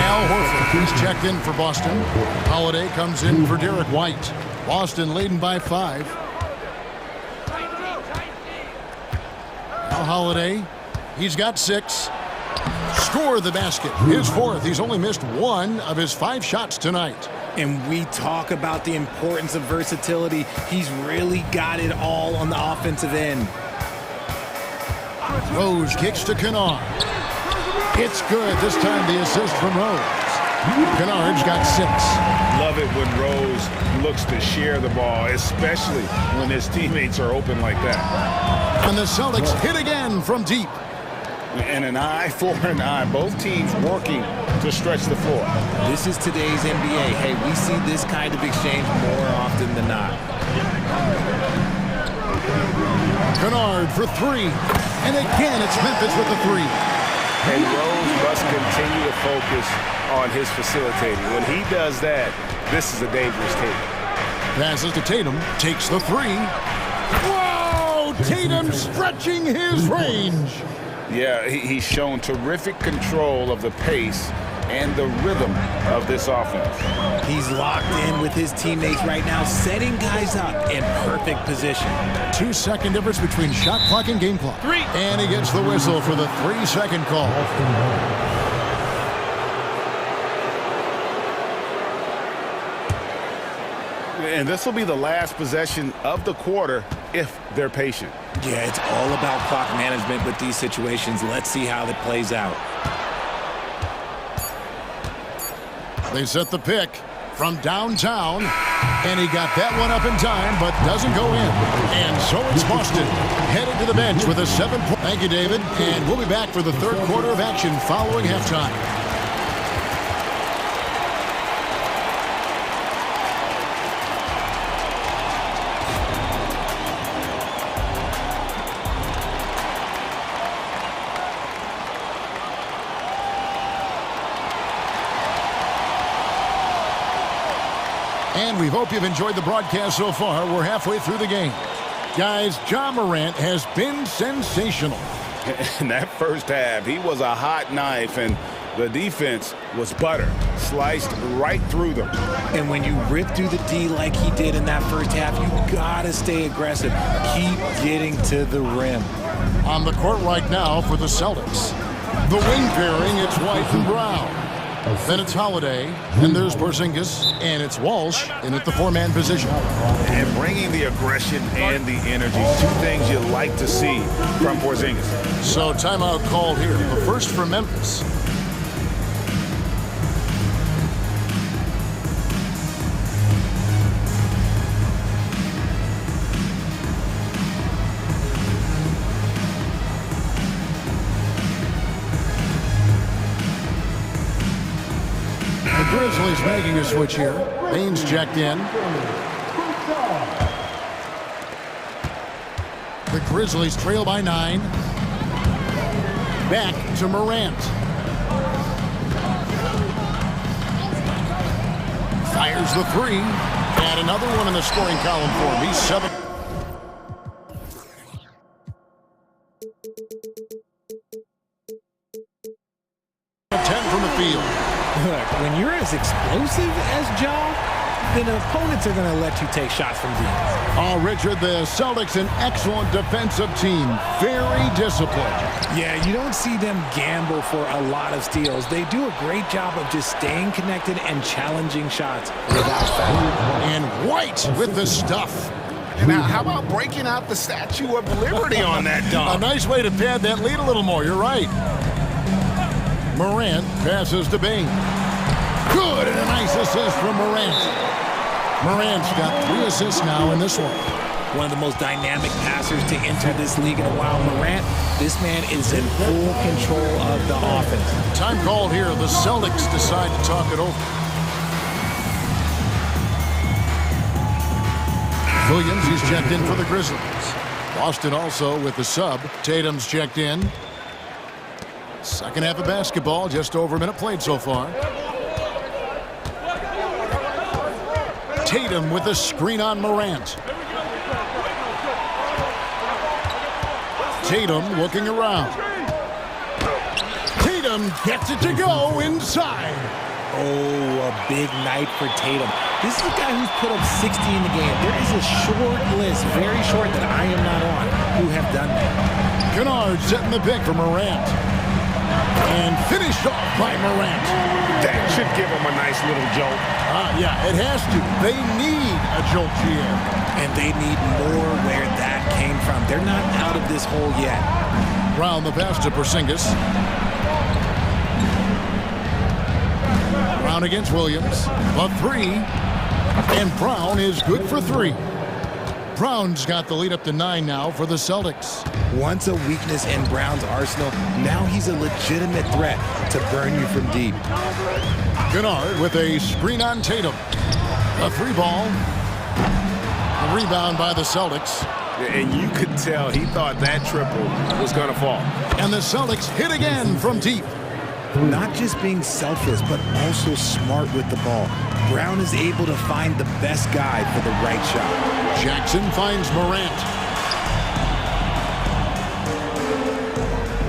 Al Horford is checked in for Boston. Holiday comes in for Derek White. Boston leading by 5. Al Holiday, he's got 6. Score the basket. His 4th. He's only missed 1 of his 5 shots tonight. And we talk about the importance of versatility. He's really got it all on the offensive end. Rose kicks to Kennard. It's good. This time the assist from Rose. Kennard's got 6. Love it when Rose looks to share the ball, especially when his teammates are open like that. And the Celtics hit again from deep. And an eye for an eye. Both teams working to stretch the floor. This is today's NBA. Hey, we see this kind of exchange more often than not. Kennard for 3. And again, it's Memphis with the 3. And Rose must continue to focus on his facilitating. When he does that, this is a dangerous take. Passes to Tatum. Takes the 3. Whoa! Tatum stretching his range. Yeah, he's shown terrific control of the pace and the rhythm of this offense. He's locked in with his teammates right now, setting guys up in perfect position. 2-second difference between shot clock and game clock. 3. And he gets the whistle for the 3-second call. And this will be the last possession of the quarter if they're patient. Yeah, it's all about clock management with these situations. Let's see how that plays out. They set the pick from downtown, and he got that one up in time, but doesn't go in. And so it's Boston headed to the bench with a 7-point. Thank you, David. And we'll be back for the third quarter of action following halftime. And we hope you've enjoyed the broadcast so far. We're halfway through the game. Guys, Ja Morant has been sensational. In that first half, he was a hot knife, and the defense was butter, sliced right through them. And when you rip through the D like he did in that first half, you gotta stay aggressive. Keep getting to the rim. On the court right now for the Celtics. The wing pairing, it's White and Brown. Then it's Holiday, and there's Porzingis, and it's Walsh in at the 4-man position. And bringing the aggression and the energy, two things you like to see from Porzingis. So timeout called here, the first for Memphis. Grizzlies making a switch here. Baines checked in. The Grizzlies trail by 9. Back to Morant. Fires the 3. And another one in the scoring column for him. He's 7. From the field. Look, when you're as explosive as Ja, then opponents are going to let you take shots from deep. Oh, Richard, the Celtics, an excellent defensive team. Very disciplined. Yeah, you don't see them gamble for a lot of steals. They do a great job of just staying connected and challenging shots without foul. And White with the stuff. Now, how about breaking out the Statue of Liberty on that dunk? A nice way to pad that lead a little more. You're right. Morant passes to Baines. Good, and a nice assist from Morant. Morant's got 3 assists now in this one. One of the most dynamic passers to enter this league in a while. Morant, this man is in full control of the offense. Time called here. The Celtics decide to talk it over. Williams, he's checked in for the Grizzlies. Boston also with the sub. Tatum's checked in. Second half of basketball, just over a minute played so far. Tatum with a screen on Morant. Tatum looking around. Tatum gets it to go inside. Oh, a big night for Tatum. This is a guy who's put up 60 in the game. There is a short list, very short, that I am not on, who have done that. Kennard setting the pick for Morant. And finished off by Morant. That should give him a nice little jolt. Yeah, it has to. They need a jolt here. And they need more where that came from. They're not out of this hole yet. Brown the pass to Porzingis. Brown against Williams. A 3. And Brown is good for 3. Brown's got the lead up to 9 now for the Celtics. Once a weakness in Brown's arsenal, now he's a legitimate threat to burn you from deep. Kennard with a screen on Tatum. A 3 ball. A rebound by the Celtics. And you could tell he thought that triple was going to fall. And the Celtics hit again from deep. Not just being selfless, but also smart with the ball. Brown is able to find the best guy for the right shot. Jackson finds Morant.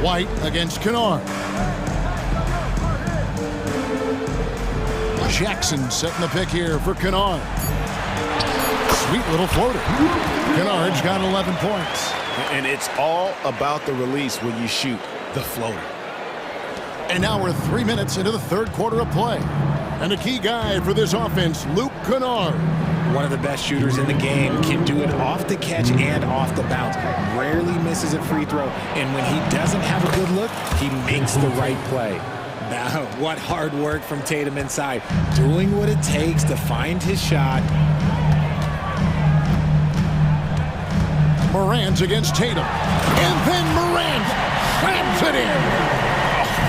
White against Kennard. Jackson setting the pick here for Kennard. Sweet little floater. Kennard's got 11 points. And it's all about the release when you shoot the floater. And now we're 3 minutes into the third quarter of play. And a key guy for this offense, Luke Kennard. One of the best shooters in the game, can do it off the catch and off the bounce. Rarely misses a free throw. And when he doesn't have a good look, he makes the right play. Now, what hard work from Tatum inside. Doing what it takes to find his shot. Morant against Tatum. And then Morant slams it in.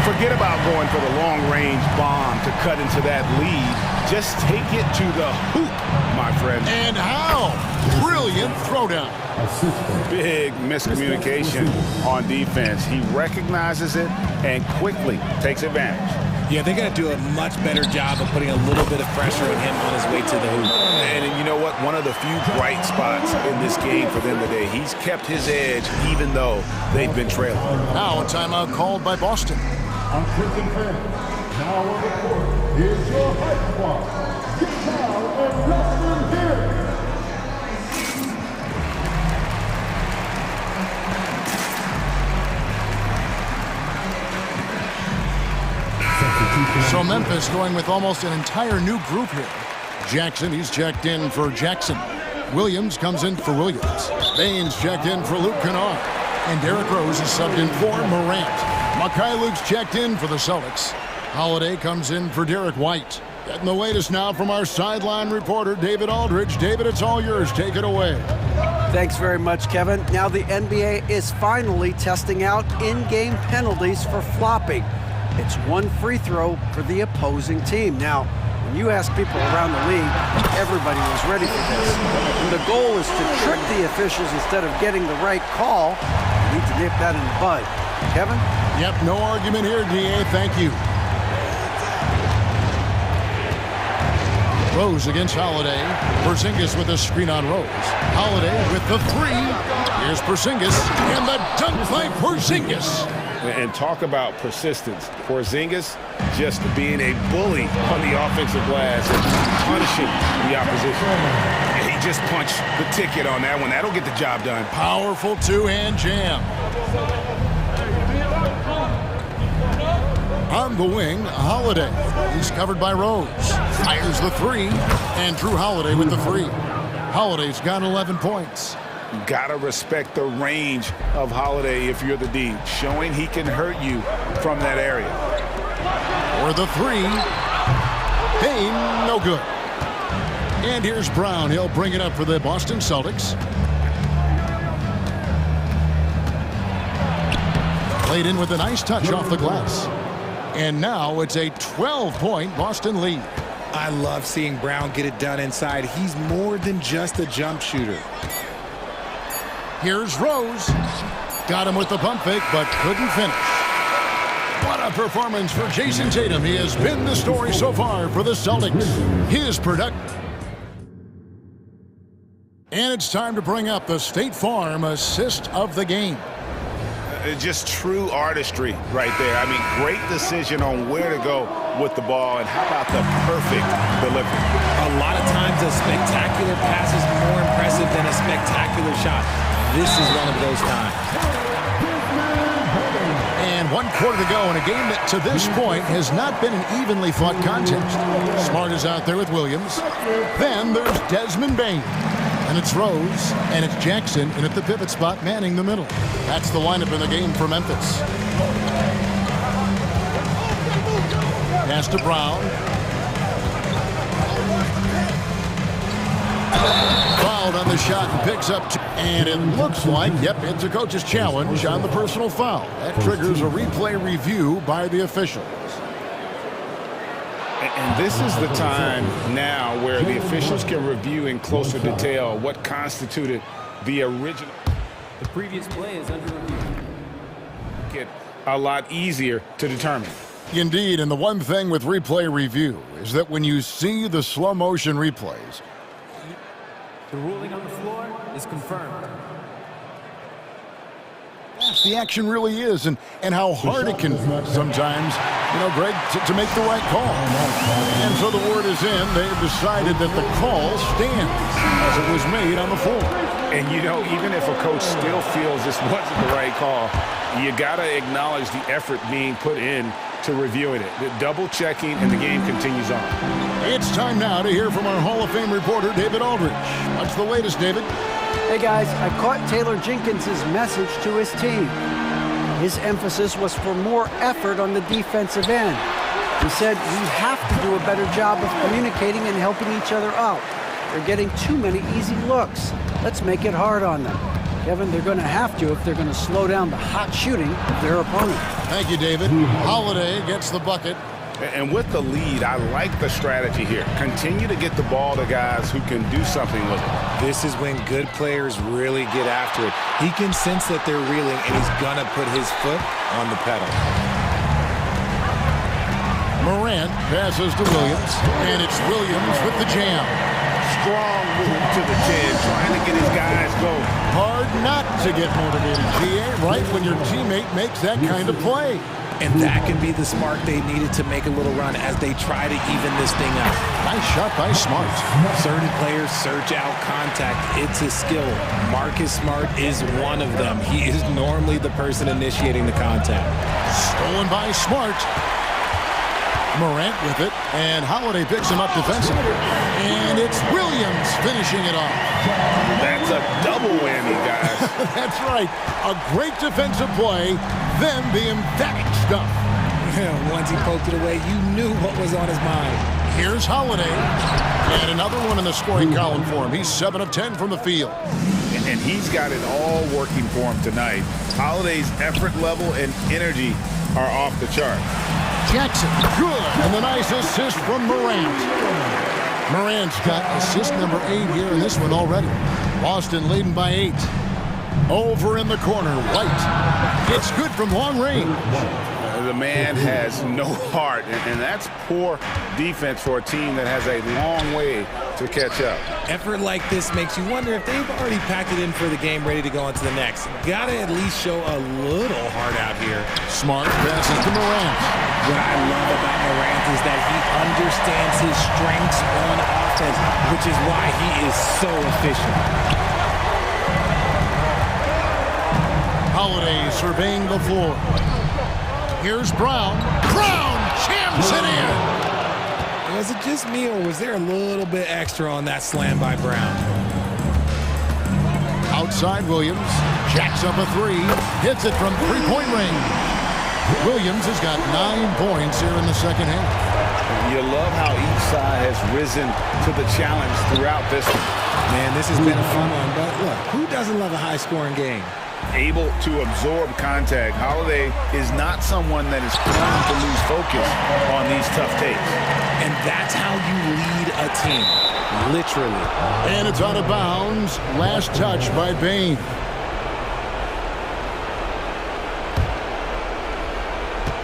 Forget about going for the long-range bomb to cut into that lead. Just take it to the hoop, my friend. And how? Brilliant throwdown. Big miscommunication on defense. He recognizes it and quickly takes advantage. Yeah, they got to do a much better job of putting a little bit of pressure on him on his way to the hoop. And you know what? One of the few bright spots in this game for them today. He's kept his edge even though they've been trailing. Now a timeout called by Boston. On Crimson fans, now on the court, here's your hype squad. Get down and let them hear it. So Memphis going with almost an entire new group here. Jackson, he's checked in for Jackson. Williams comes in for Williams. Baines checked in for Luke Kennard. And Derrick Rose is subbed in for Morant. Luke's checked in for the Celtics. Holiday comes in for Derek White. Getting the latest now from our sideline reporter, David Aldridge. David, it's all yours. Take it away. Thanks very much, Kevin. Now the NBA is finally testing out in-game penalties for flopping. It's one free throw for the opposing team. Now, when you ask people around the league, everybody was ready for this. And the goal is to trick the officials instead of getting the right call. You need to nip that in the bud. Kevin? Yep, no argument here, DA. Thank you. Rose against Holiday. Porzingis with a screen on Rose. Holiday with the three. Here's Porzingis, and the dunk by Porzingis. And talk about persistence. Porzingis just being a bully on the offensive glass and punishing the opposition. And he just punched the ticket on that one. That'll get the job done. Powerful two-hand jam. On the wing, Holiday. He's covered by Rose. Fires the three, and Drew Holiday with the three. Holiday's got 11 points. Gotta respect the range of Holiday if you're the D, showing he can hurt you from that area. For the three. Payne, no good. And here's Brown. He'll bring it up for the Boston Celtics. Played in with a nice touch off the glass. And now it's a 12-point Boston lead. I love seeing Brown get it done inside. He's more than just a jump shooter. Here's Rose. Got him with the pump fake, but couldn't finish. What a performance for Jason Tatum. He has been the story so far for the Celtics. His product. And it's time to bring up the State Farm assist of the game. Just true artistry right there. I mean, great decision on where to go with the ball, and how about the perfect delivery? A lot of times a spectacular pass is more impressive than a spectacular shot. This is one of those times. And 1 quarter to go in a game that to this point has not been an evenly fought contest. Smart is out there with Williams. Then there's Desmond Bain. And it's Rose, and it's Jackson, and at the pivot spot, manning the middle. That's the lineup in the game for Memphis. Pass to Brown. Fouled on the shot and picks up two. And it looks like, yep, it's a coach's challenge on the personal foul. That triggers a replay review by the officials. And this is the time now where the officials can review in closer detail what constituted the original. The previous play is under review. Get a lot easier to determine. Indeed, and the one thing with replay review is that when you see the slow motion replays, the ruling on the floor is confirmed. the action really is and how hard it can sometimes, Greg, to make the right call. And so the word is in. They've decided that the call stands as it was made on the floor. And, even if a coach still feels this wasn't the right call, you got to acknowledge the effort being put in to reviewing it. The double checking, and the game continues on. It's time now to hear from our Hall of Fame reporter, David Aldridge. What's the latest, David? Hey guys, I caught Taylor Jenkins' message to his team. His emphasis was for more effort on the defensive end. He said, we have to do a better job of communicating and helping each other out. They're getting too many easy looks. Let's make it hard on them. Kevin, they're going to have to if they're going to slow down the hot shooting of their opponent. Thank you, David. Holiday gets the bucket. And with the lead, I like the strategy here. Continue to get the ball to guys who can do something with it. This is when good players really get after it. He can sense that they're reeling, and he's going to put his foot on the pedal. Morant passes to Williams, and it's Williams with the jam. Strong move to the 10, trying to get his guys going. Hard not to get motivated, GA, right when your teammate makes that kind of play. And that can be the spark they needed to make a little run as they try to even this thing out. Nice shot by Smart. Certain players search out contact. It's a skill. Marcus Smart is one of them. He is normally the person initiating the contact. Stolen by Smart. Morant with it, and Holiday picks him up defensively. And it's Williams finishing it off. That's a double whammy, guys. That's right. A great defensive play, then the emphatic stuff. Once he poked it away, you knew what was on his mind. Here's Holiday, and another one in the scoring column for him. He's 7 of 10 from the field. And he's got it all working for him tonight. Holiday's effort level and energy are off the chart. Jackson, good, and the nice assist from Morant. Morant's got assist number 8 here in this one already. Boston leading by 8. Over in the corner, White. It's good from long range. The man has no heart, and that's poor defense for a team that has a long way to catch up. Effort like this makes you wonder if they've already packed it in for the game, ready to go on to the next. Gotta at least show a little heart out here. Smart passes to Morant. What I love about Morant is that he understands his strengths on offense, which is why he is so efficient. Holiday surveying the floor. Here's Brown. Brown jams it in. Was it just me, or was there a little bit extra on that slam by Brown? Outside Williams. Jacks up a 3. Hits it from three-point range. Williams has got 9 points here in the second half. You love how each side has risen to the challenge throughout this one. Man, this has been a fun one, but look, who doesn't love a high-scoring game? Able to absorb contact. Holiday is not someone that is prone to lose focus on these tough takes. And that's how you lead a team, literally. And it's out of bounds. Last touch by Bain.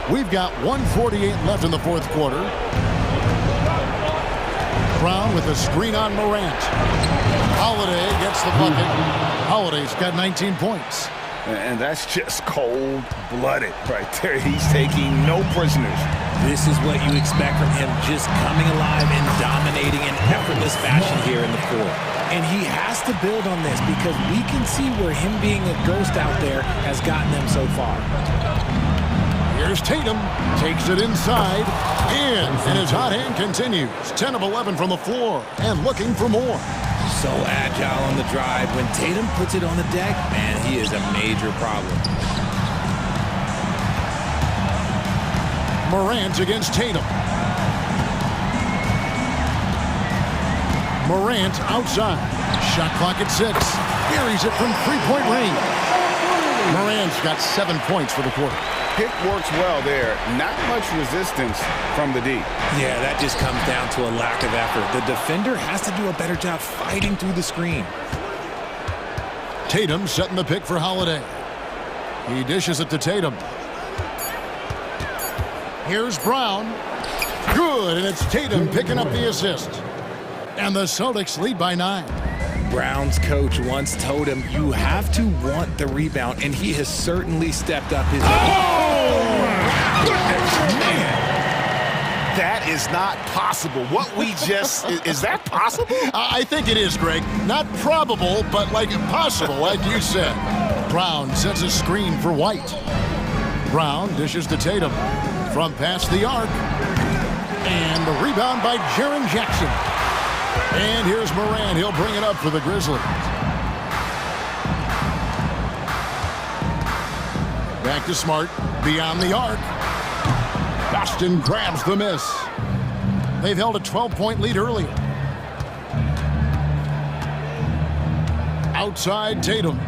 We've got 1:48 left in the fourth quarter. Brown with a screen on Morant. Holiday gets the bucket. Holiday's got 19 points. And that's just cold-blooded right there. He's taking no prisoners. This is what you expect from him, just coming alive and dominating in effortless fashion here in the fourth. And he has to build on this because we can see where him being a ghost out there has gotten them so far. Here's Tatum, takes it inside, and his hot hand continues. 10 of 11 from the floor, and looking for more. So agile on the drive. When Tatum puts it on the deck, man, he is a major problem. Morant against Tatum. Morant outside. Shot clock at 6. Buries it from three-point range. Morant's got 7 points for the quarter. Pick works well there. Not much resistance from the D. Yeah, that just comes down to a lack of effort. The defender has to do a better job fighting through the screen. Tatum setting the pick for Holiday. He dishes it to Tatum. Here's Brown. Good, and it's Tatum picking up the assist. And the Celtics lead by 9. Brown's coach once told him, you have to want the rebound, and he has certainly stepped up his... Man, that is not possible. What we just... is that possible? I think it is, Greg. Not probable, but like possible, like you said. Brown sets a screen for White. Brown dishes to Tatum from past the arc. And the rebound by Jaren Jackson. And here's Morant. He'll bring it up for the Grizzlies. Back to Smart, beyond the arc. Boston grabs the miss. They've held a 12-point lead earlier. Outside Tatum.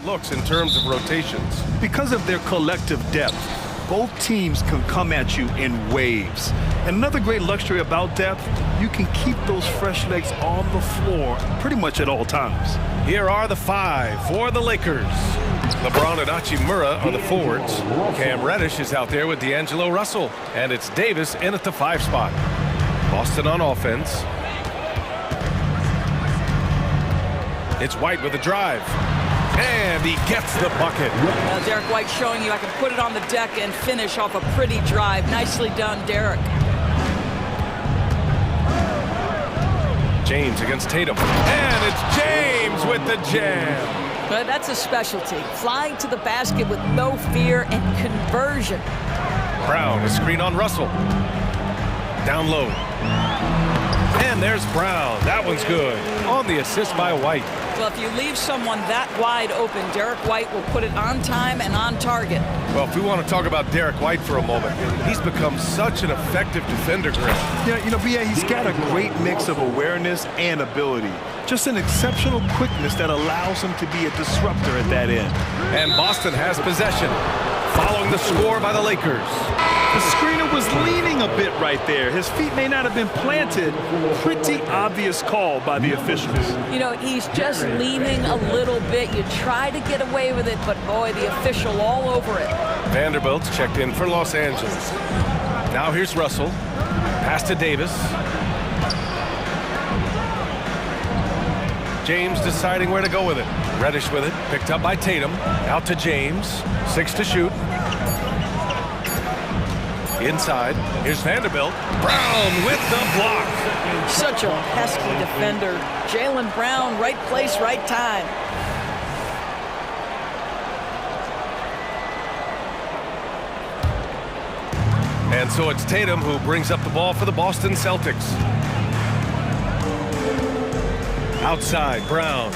Looks in terms of rotations. Because of their collective depth, both teams can come at you in waves. And another great luxury about depth, you can keep those fresh legs on the floor pretty much at all times. Here are the 5 for the Lakers. LeBron and Hachimura are the forwards. Cam Reddish is out there with D'Angelo Russell. And it's Davis in at the 5 spot. Boston on offense. It's White with a drive. And he gets the bucket. Derek White showing you I can put it on the deck and finish off a pretty drive. Nicely done, Derek. James against Tatum. And it's James with the jam. But that's a specialty. Flying to the basket with no fear and conversion. Brown, a screen on Russell. Down low. And there's Brown. That one's good. On the assist by White. Well, if you leave someone that wide open, Derek White will put it on time and on target. Well, if we want to talk about Derek White for a moment, he's become such an effective defender, Grant. Yeah, you know, B.A., he's got a great mix of awareness and ability. Just an exceptional quickness that allows him to be a disruptor at that end. And Boston has possession, following the score by the Lakers. The screener was leaning a bit right there. His feet may not have been planted. Pretty obvious call by the officials. You know, he's just leaning a little bit. You try to get away with it, but boy, the official all over it. Vanderbilt's checked in for Los Angeles. Now here's Russell. Pass to Davis. James deciding where to go with it. Reddish with it. Picked up by Tatum. Out to James. 6 to shoot. Inside, here's Vanderbilt. Brown with the block. Such a pesky defender. Jaylen Brown, right place, right time. And so it's Tatum who brings up the ball for the Boston Celtics. Outside, Brown.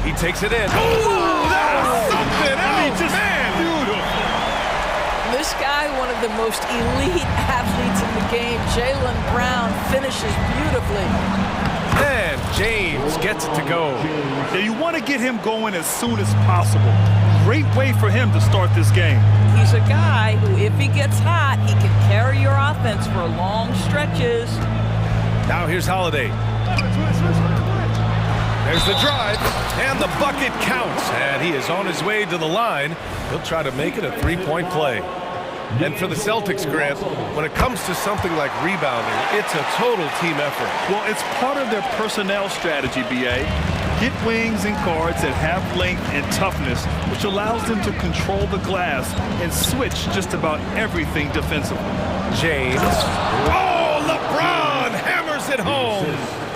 He takes it in. Oh, that was something else, man. Beautiful. This guy, one of the most elite athletes in the game, Jaylen Brown, finishes beautifully. And James gets it to go. Yeah, you want to get him going as soon as possible. Great way for him to start this game. He's a guy who, if he gets hot, he can carry your offense for long stretches. Now here's Holiday. There's the drive, and the bucket counts. And he is on his way to the line. He'll try to make it a three-point play. And for the Celtics, Grant, when it comes to something like rebounding, it's a total team effort. Well, it's part of their personnel strategy, B.A. Get wings and guards that have length and toughness, which allows them to control the glass and switch just about everything defensively. James. Oh, LeBron hammers it home.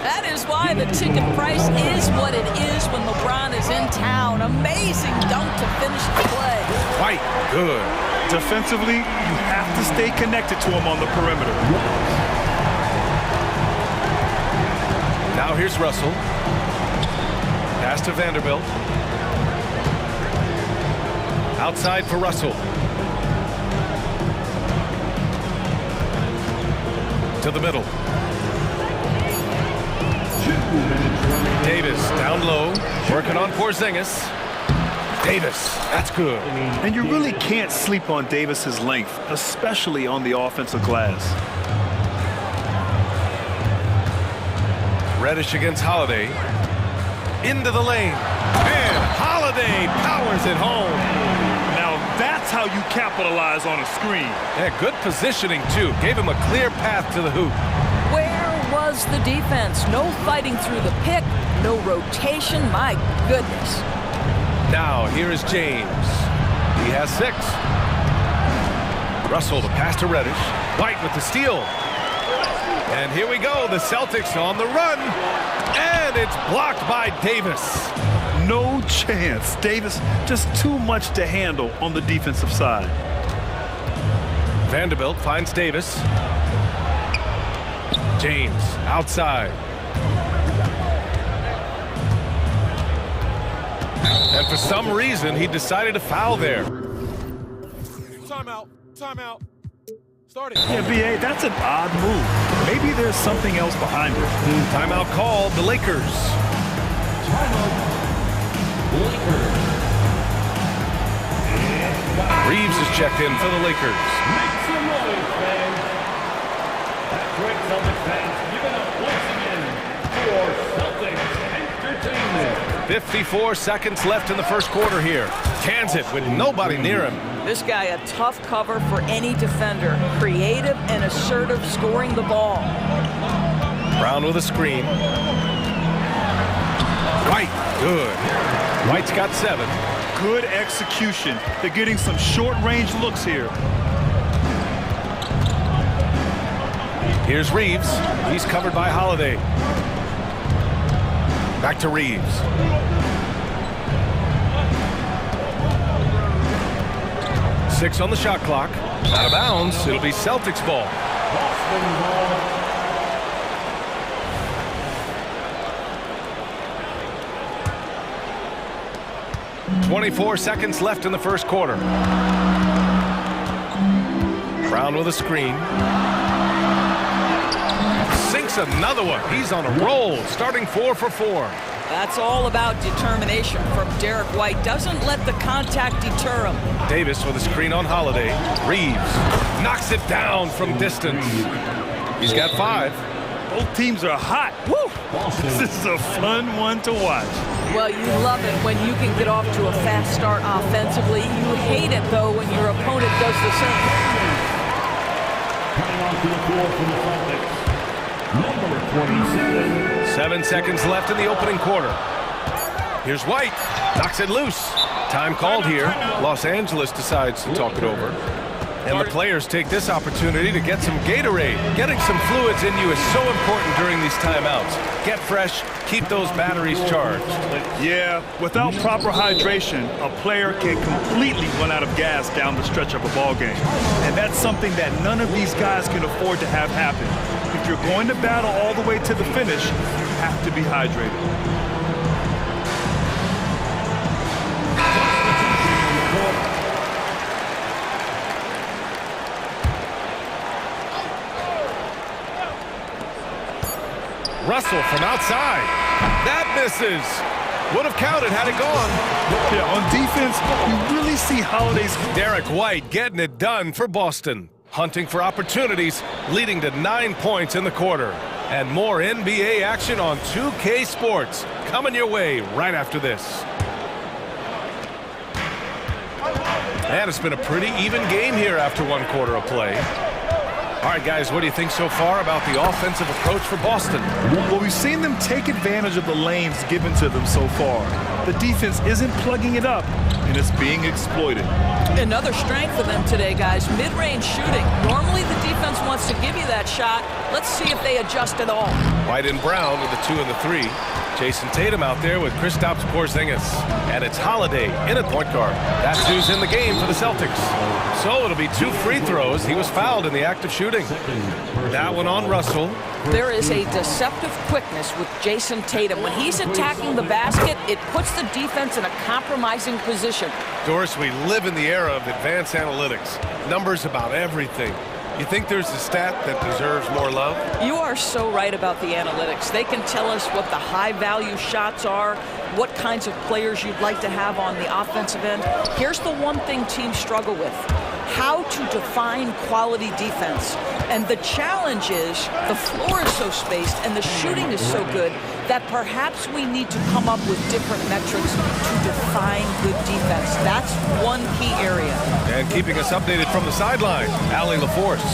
That is why the ticket price is what it is when LeBron is in town. Amazing dunk to finish the play. White, good. Defensively, you have to stay connected to him on the perimeter. Now here's Russell. Pass to Vanderbilt. Outside for Russell. To the middle. Davis down low, working on Porzingis. Davis, that's good. And you really can't sleep on Davis's length, especially on the offensive glass. Reddish against Holiday. Into the lane. And Holiday powers it home. Now that's how you capitalize on a screen. Yeah, good positioning, too. Gave him a clear path to the hoop. Where was the defense? No fighting through the pick, no rotation. My goodness. Now, here is James. He has 6. Russell, the pass to Reddish. White with the steal. And here we go, the Celtics on the run. And it's blocked by Davis. No chance. Davis just too much to handle on the defensive side. Vanderbilt finds Davis. James outside. And for some reason, he decided to foul there. Timeout. Timeout. Starting. Yeah, B.A., that's an odd move. Maybe there's something else behind it. Timeout called, the Lakers. Lakers. Reeves is checked in for the Lakers. Make some noise, fans. That's right, Celtics fans. Give it up once again for Celtics Entertainment. 54 seconds left in the first quarter here. Cans it with nobody near him. This guy, a tough cover for any defender. Creative and assertive scoring the ball. Brown with a screen. White, good. White's got 7. Good execution. They're getting some short-range looks here. Here's Reeves. He's covered by Holiday. Back to Reeves. Six on the shot clock. Out of bounds. It'll be Celtics ball. 24 seconds left in the first quarter. Brown with a screen. Sinks another one. He's on a roll, starting 4 for 4. That's all about determination from Derek White. Doesn't let the contact deter him. Davis with a screen on Holiday. Reeves knocks it down from distance. He's got 5. Both teams are hot. Woo! This is a fun one to watch. Well, you love it when you can get off to a fast start offensively. You hate it, though, when your opponent does the same. Coming onto the floor for the Celtics, number 27. 7 seconds left in the opening quarter. Here's White. Knocks it loose. Time called here. Los Angeles decides to talk it over. And the players take this opportunity to get some Gatorade. Getting some fluids in you is so important during these timeouts. Get fresh, keep those batteries charged. Yeah, without proper hydration, a player can completely run out of gas down the stretch of a ball game. And that's something that none of these guys can afford to have happen. If you're going to battle all the way to the finish, you have to be hydrated. Russell from outside. That misses. Would have counted had it gone. Yeah, on defense, you really see Holiday's... Derek White getting it done for Boston. Hunting for opportunities, leading to 9 points in the quarter. And more NBA action on 2K Sports. Coming your way right after this. And it's been a pretty even game here after 1 quarter of play. All right, guys, what do you think so far about the offensive approach for Boston? Well, we've seen them take advantage of the lanes given to them so far. The defense isn't plugging it up, and it's being exploited. Another strength for them today, guys, mid-range shooting. Normally the defense wants to give you that shot. Let's see if they adjust at all. White and Brown with the 2 and the 3. Jason Tatum out there with Kristaps Porzingis. And it's Holiday in at point guard. That's who's in the game for the Celtics. So it'll be 2 free throws. He was fouled in the act of shooting. That one on Russell. There is a deceptive quickness with Jason Tatum. When he's attacking the basket, it puts the defense in a compromising position. Doris, we live in the era of advanced analytics. Numbers about everything. You think there's a stat that deserves more love? You are so right about the analytics. They can tell us what the high-value shots are, what kinds of players you'd like to have on the offensive end. Here's the one thing teams struggle with: how to define quality defense. And the challenge is the floor is so spaced and the shooting is so good that perhaps we need to come up with different metrics to define good defense. That's one key area. And keeping us updated from the sideline, Allie LaForce.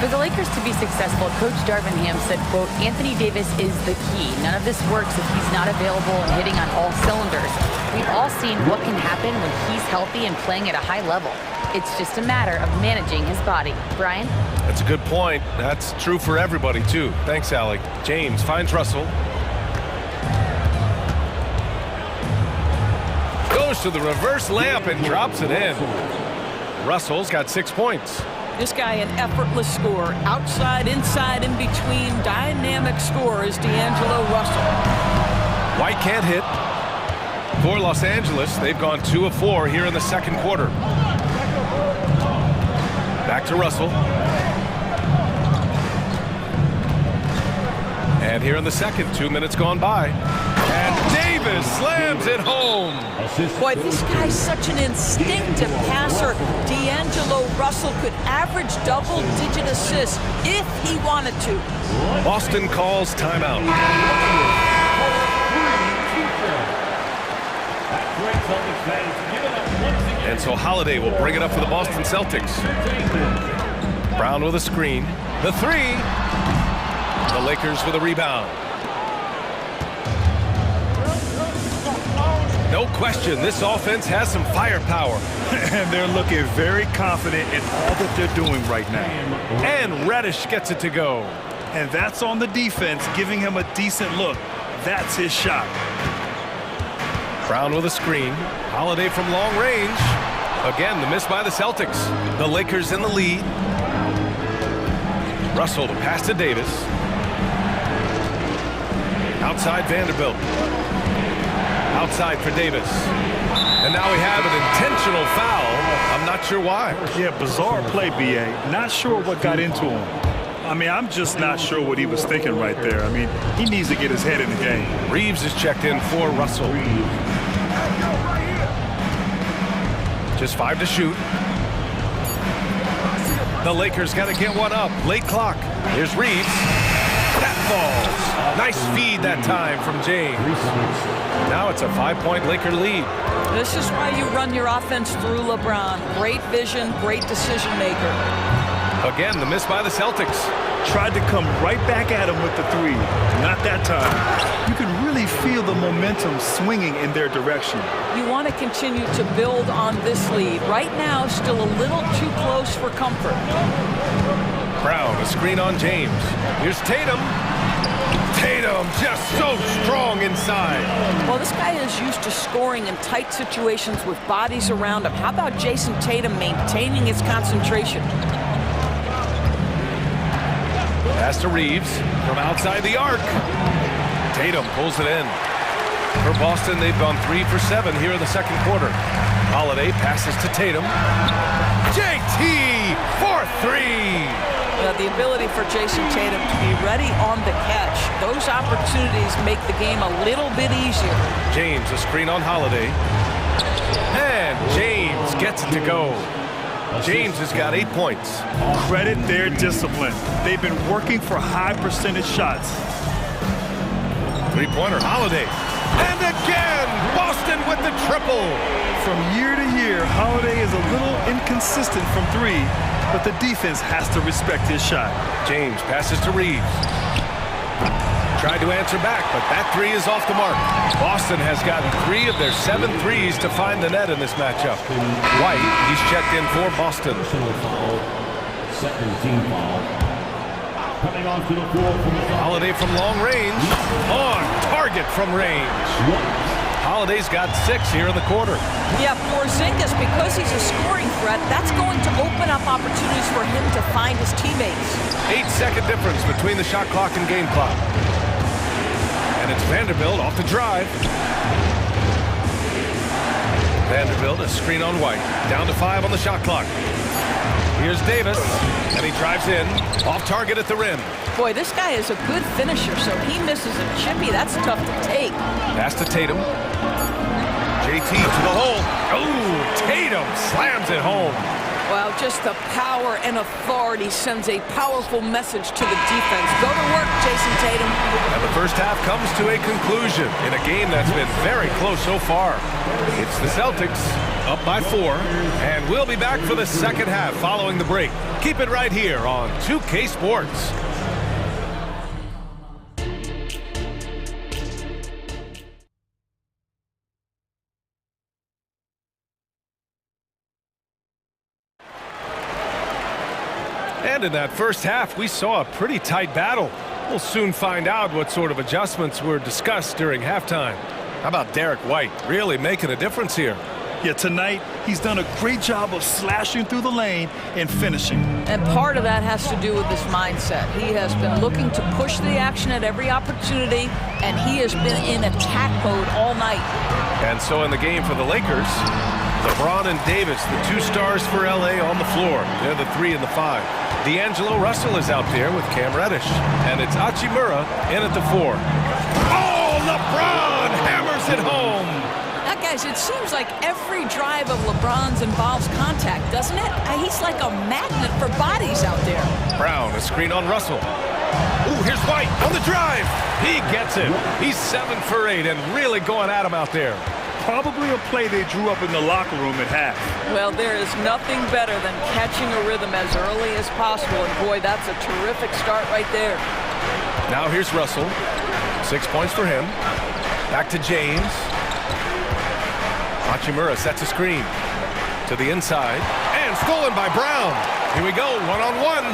For the Lakers to be successful, Coach Darvin Ham said, quote, Anthony Davis is the key. None of this works if he's not available and hitting on all cylinders. We've all seen what can happen when he's healthy and playing at a high level. It's just a matter of managing his body. Brian? That's a good point. That's true for everybody, too. Thanks, Allie. James finds Russell. Goes to the reverse layup and drops it in. Russell's got 6 points. This guy, an effortless scorer. Outside, inside, in between. Dynamic scorer is D'Angelo Russell. White can't hit. For Los Angeles, they've gone 2 of 4 here in the second quarter. Back to Russell. And here in the second, 2 minutes gone by. And Davis Davis slams it home. Boy, this guy's such an instinctive passer. D'Angelo Russell could average double-digit assists if he wanted to. Boston calls timeout. And so Holiday will bring it up for the Boston Celtics. Brown with a screen. The three. The Lakers with a rebound. No question, this offense has some firepower. And they're looking very confident in all that they're doing right now. And Reddish gets it to go. And that's on the defense, giving him a decent look. That's his shot. Brown with a screen. Holiday from long range. Again, the miss by the Celtics. The Lakers in the lead. Russell to pass to Davis. Outside Vanderbilt. Outside for Davis. And now we have an intentional foul. I'm not sure why. Yeah, bizarre play, B.A. Not sure what got into him. I mean, I'm just not sure what he was thinking right there. I mean, he needs to get his head in the game. Reeves is checked in for Russell. Just 5 to shoot. The Lakers got to get one up. Late clock. Here's Reeves. That falls. Nice feed that time from James. Now it's a 5-point Laker lead. This is why you run your offense through LeBron. Great vision, great decision maker. Again, the miss by the Celtics. Tried to come right back at him with the three. Not that time. You can really feel the momentum swinging in their direction. You want to continue to build on this lead. Right now, still a little too close for comfort. Brown, a screen on James. Here's Tatum. Tatum just so strong inside. Well, this guy is used to scoring in tight situations with bodies around him. How about Jason Tatum maintaining his concentration? Pass to Reeves from outside the arc. Tatum pulls it in. For Boston, they've gone 3 for 7 here in the second quarter. Holiday passes to Tatum. JT for 3. The ability for Jason Tatum to be ready on the catch. Those opportunities make the game a little bit easier. James, a screen on Holiday. And James gets it to go. James has got 8 points. Credit their discipline. They've been working for high percentage shots. Three-pointer Holiday. And again, Boston with the triple. From year to year, Holiday is a little inconsistent from three, but the defense has to respect his shot. James passes to Reeves. Tried to answer back, but that three is off the mark. Boston has gotten 3 of their 7 threes to find the net in this matchup. White, he's checked in for Boston. Second team foul. Coming onto the floor from the Holiday from long range. On target from range. Holiday's got 6 here in the quarter. Yeah, Porzingis, because he's a scoring threat, that's going to open up opportunities for him to find his teammates. 8-second difference between the shot clock and game clock. And it's Vanderbilt off the drive. Vanderbilt, a screen on White. Down to 5 on the shot clock. Here's Davis, and he drives in. Off target at the rim. Boy, this guy is a good finisher, so he misses a chippy. That's tough to take. Pass to Tatum. JT to the hole. Oh, Tatum slams it home. Well, just the power and authority sends a powerful message to the defense. Go to work, Jason Tatum. And the first half comes to a conclusion in a game that's been very close so far. It's the Celtics up by 4, and we'll be back for the second half following the break. Keep it right here on 2K Sports. And in that first half, we saw a pretty tight battle. We'll soon find out what sort of adjustments were discussed during halftime. How about Derek White really making a difference here? Yeah, tonight, he's done a great job of slashing through the lane and finishing. And part of that has to do with his mindset. He has been looking to push the action at every opportunity, and he has been in attack mode all night. And so in the game for the Lakers, LeBron and Davis, the 2 stars for LA on the floor. They're the 3 and the 5. D'Angelo Russell is out there with Cam Reddish. And it's Hachimura in at the 4. Oh, LeBron hammers takes it home. Now, guys, it seems like every drive of LeBron's involves contact, doesn't it? He's like a magnet for bodies out there. Brown, a screen on Russell. Ooh, here's White on the drive. He gets it. He's 7 for 8 and really going at him out there. Probably a play they drew up in the locker room at half. Well, there is nothing better than catching a rhythm as early as possible, and boy, that's a terrific start right there. Now here's Russell. 6 points for him. Back to James. Hachimura sets a screen to the inside and stolen by Brown. Here we go, one-on-one.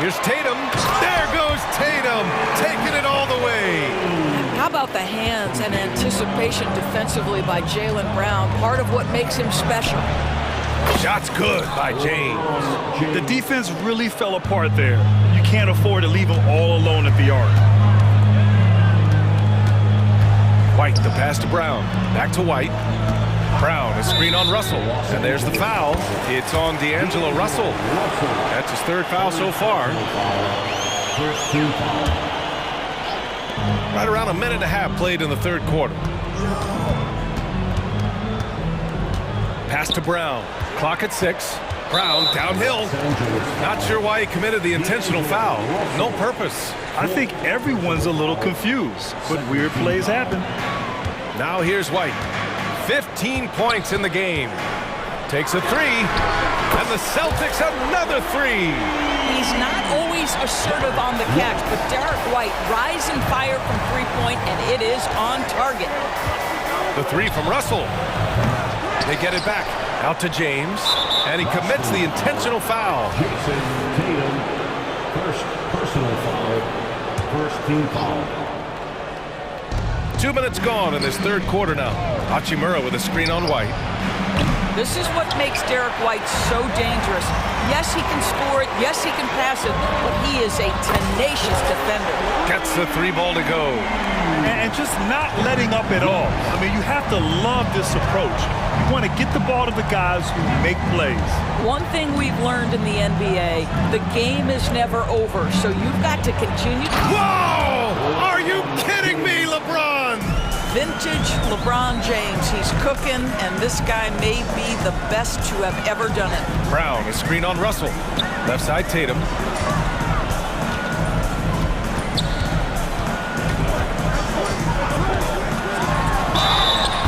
Here's Tatum. There goes Tatum, taking it all the way. How about the hands and anticipation defensively by Jaylen Brown, part of what makes him special. Shot's good by James. The defense really fell apart there. You can't afford to leave him all alone at the arc. White, the pass to Brown. Back to White. Brown, a screen on Russell. And there's the foul. It's on D'Angelo Russell. That's his 3rd foul so far. Right around a minute and a half played in the 3rd quarter. Pass to Brown. Clock at 6. Brown downhill. Not sure why he committed the intentional foul. No purpose. I think everyone's a little confused, but weird plays happen. Now here's White. 15 points in the game. Takes a 3. And the Celtics another 3. He's not always assertive on the catch, but Derek White rise and fire from 3-point, and it is on target. The 3 from Russell. They get it back. Out to James. And he commits the intentional foul. Jason Tatum, first personal foul, first team foul. 2 minutes gone in this 3rd quarter now. Hachimura with a screen on White. This is what makes Derek White so dangerous. Yes, he can score it. Yes, he can pass it. But he is a tenacious defender. Gets the 3 ball to go. And just not letting up at all. I mean, you have to love this approach. You want to get the ball to the guys who make plays. One thing we've learned in the NBA, the game is never over. So you've got to continue. Whoa! Are you kidding me, LeBron? Vintage LeBron James. He's cooking, and this guy may be the best to have ever done it. Brown, a screen on Russell. Left side, Tatum.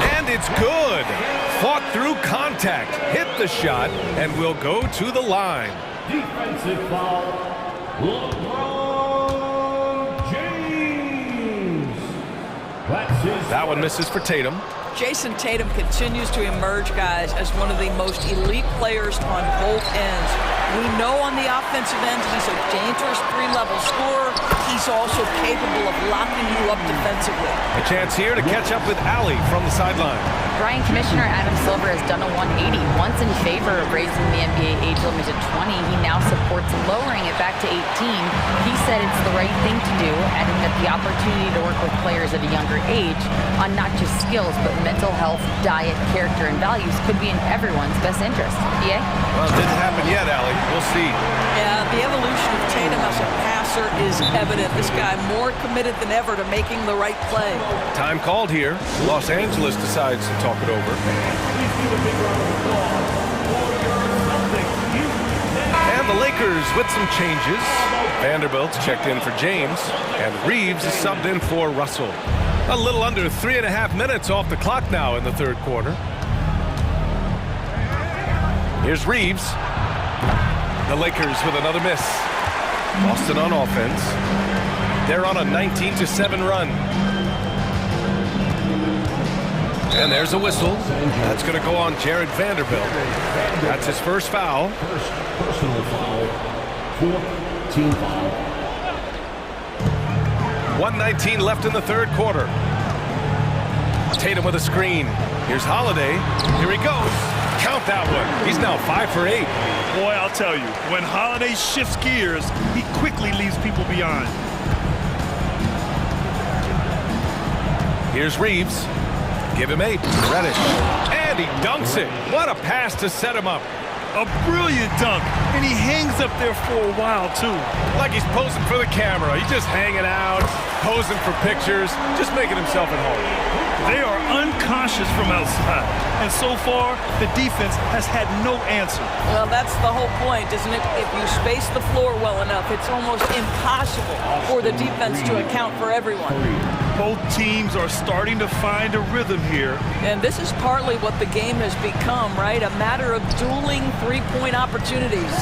And it's good. Fought through contact, hit the shot, and will go to the line. Defensive foul, LeBron James. That's his That one misses for Tatum. Jason Tatum continues to emerge, guys, as one of the most elite players on both ends. We know on the offensive end he's a dangerous 3-level scorer. He's also capable of locking you up defensively. A chance here to catch up with Allie from the sideline. Brian Commissioner Adam Silver has done a 180, once in favor of raising the NBA age limit to 20. He now supports lowering it back to 18. He said it's the right thing to do, adding that the opportunity to work with players at a younger age on not just skills, but mental health, diet, character, and values could be in everyone's best interest. Yeah? Well, it didn't happen yet, Allie. We'll see. Yeah, the evolution of Tatum as a passer is evident. This guy more committed than ever to making the right play. Time called here. Los Angeles decides to talk it over. And the Lakers with some changes. Vanderbilt's checked in for James, and Reeves is subbed in for Russell. A little under 3.5 minutes off the clock now in the 3rd quarter. Here's Reeves. The Lakers with another miss. Boston on offense. They're on a 19-7 run. And there's a whistle. That's going to go on Jared Vanderbilt. That's his first foul. first personal foul, 4th team foul. 1:19 left in the 3rd quarter. Tatum with a screen. Here's Holiday. Here he goes. Count that one. He's now 5 for 8. Boy, I'll tell you, when Holiday shifts gears, he quickly leaves people behind. Here's Reeves. Give him 8. Reddish. And he dunks it. What a pass to set him up. A brilliant dunk, and he hangs up there for a while, too. Like he's posing for the camera. He's just hanging out, posing for pictures, just making himself at home. They are unconscious from outside, and so far, the defense has had no answer. Well, that's the whole point, isn't it? If you space the floor well enough, it's almost impossible for the defense to account for everyone. Both teams are starting to find a rhythm here. And this is partly what the game has become, right? A matter of dueling three-point opportunities.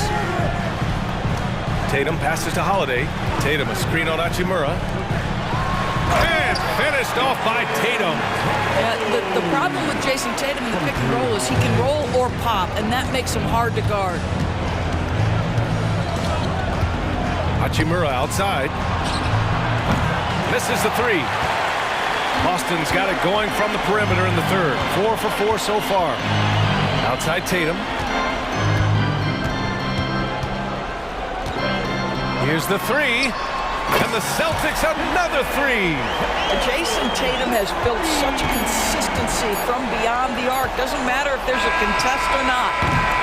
Tatum passes to Holiday. Tatum, a screen on Hachimura. And finished off by Tatum. The problem with Jason Tatum in the pick and roll is he can roll or pop, and that makes him hard to guard. Hachimura outside. Misses the three. Boston's got it going from the perimeter in the third. 4 for 4 so far. Outside Tatum. Here's the three. And the Celtics another three. Jason Tatum has built such consistency from beyond the arc. Doesn't matter if there's a contest or not.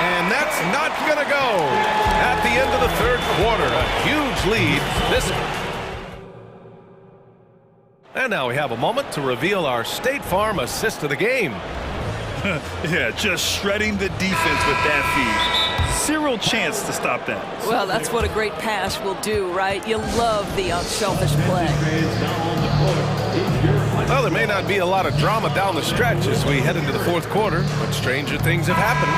And that's not going to go. At the end of the third quarter, a huge lead. And now we have a moment to reveal our State Farm assist of the game. Yeah, just shredding the defense with that feed. Zero chance to stop that. Well, that's what a great pass will do, right? You love the unselfish play. Well, there may not be a lot of drama down the stretch as we head into the fourth quarter, but stranger things have happened.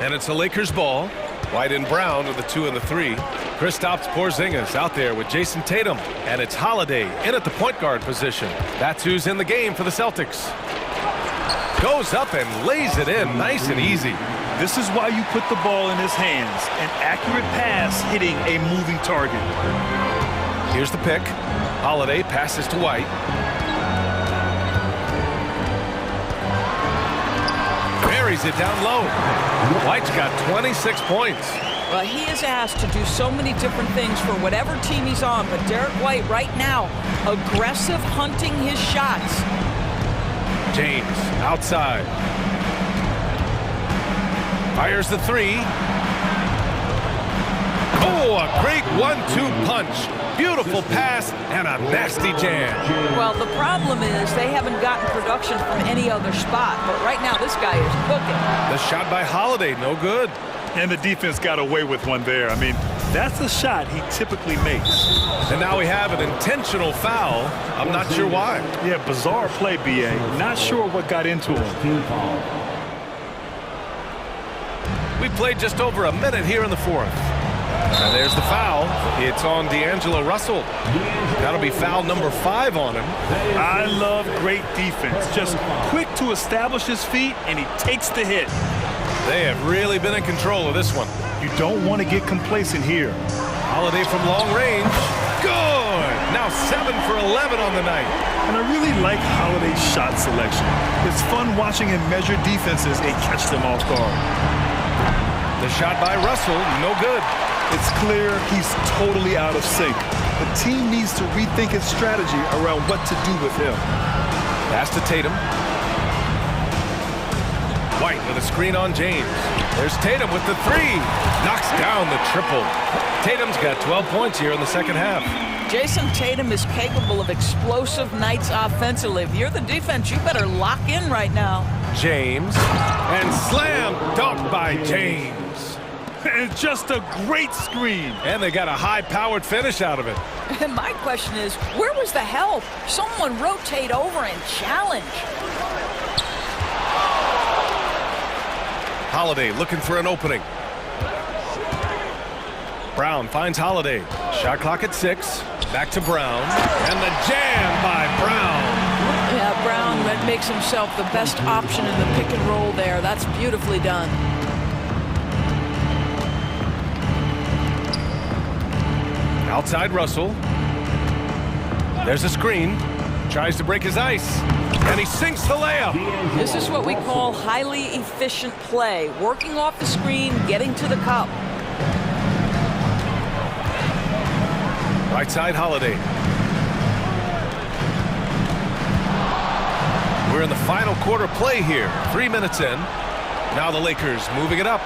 And it's the Lakers ball. White and Brown are the 2 and the 3. Kristaps Porzingis out there with Jason Tatum. And it's Holiday in at the point guard position. That's who's in the game for the Celtics. Goes up and lays it in nice and easy. This is why you put the ball in his hands. An accurate pass hitting a moving target. Here's the pick. Holiday passes to White. Buries it down low. White's got 26 points. Well, he is asked to do so many different things for whatever team he's on, but Derek White right now, aggressive hunting his shots. James outside. Fires the three. Oh, a great 1-2 punch. Beautiful pass and a nasty jam. Well, the problem is they haven't gotten production from any other spot, but right now this guy is cooking. The shot by Holiday, no good. And the defense got away with one there. I mean, that's a shot he typically makes. And now we have an intentional foul. I'm not sure why. Yeah, bizarre play, B.A. Not sure what got into him. We played just over a minute here in the fourth. And there's the foul. It's on D'Angelo Russell. That'll be foul number 5 on him. I love great defense. Just quick to establish his feet, and he takes the hit. They have really been in control of this one. You don't want to get complacent here. Holiday from long range. Good! Now 7 for 11 on the night. And I really like Holiday's shot selection. It's fun watching him measure defenses and catch them off guard. The shot by Russell, no good. It's clear he's totally out of sync. The team needs to rethink its strategy around what to do with him. Pass to Tatum. White with a screen on James. There's Tatum with the three. Knocks down the triple. Tatum's got 12 points here in the second half. Jason Tatum is capable of explosive nights offensively. If you're the defense, you better lock in right now. James. And slam dunk by James. And just a great screen. And they got a high-powered finish out of it. And my question is, where was the help? Someone rotate over and challenge. Holiday looking for an opening. Brown finds Holiday. Shot clock at 6. Back to Brown. And the jam by Brown. Yeah, Brown makes himself the best option in the pick and roll there. That's beautifully done. Outside Russell. There's a screen. Tries to break his ice. And he sinks the layup. This is what we call highly efficient play. Working off the screen, getting to the cup. Right side Holiday. We're in the final quarter play here. 3 minutes in. Now the Lakers moving it up.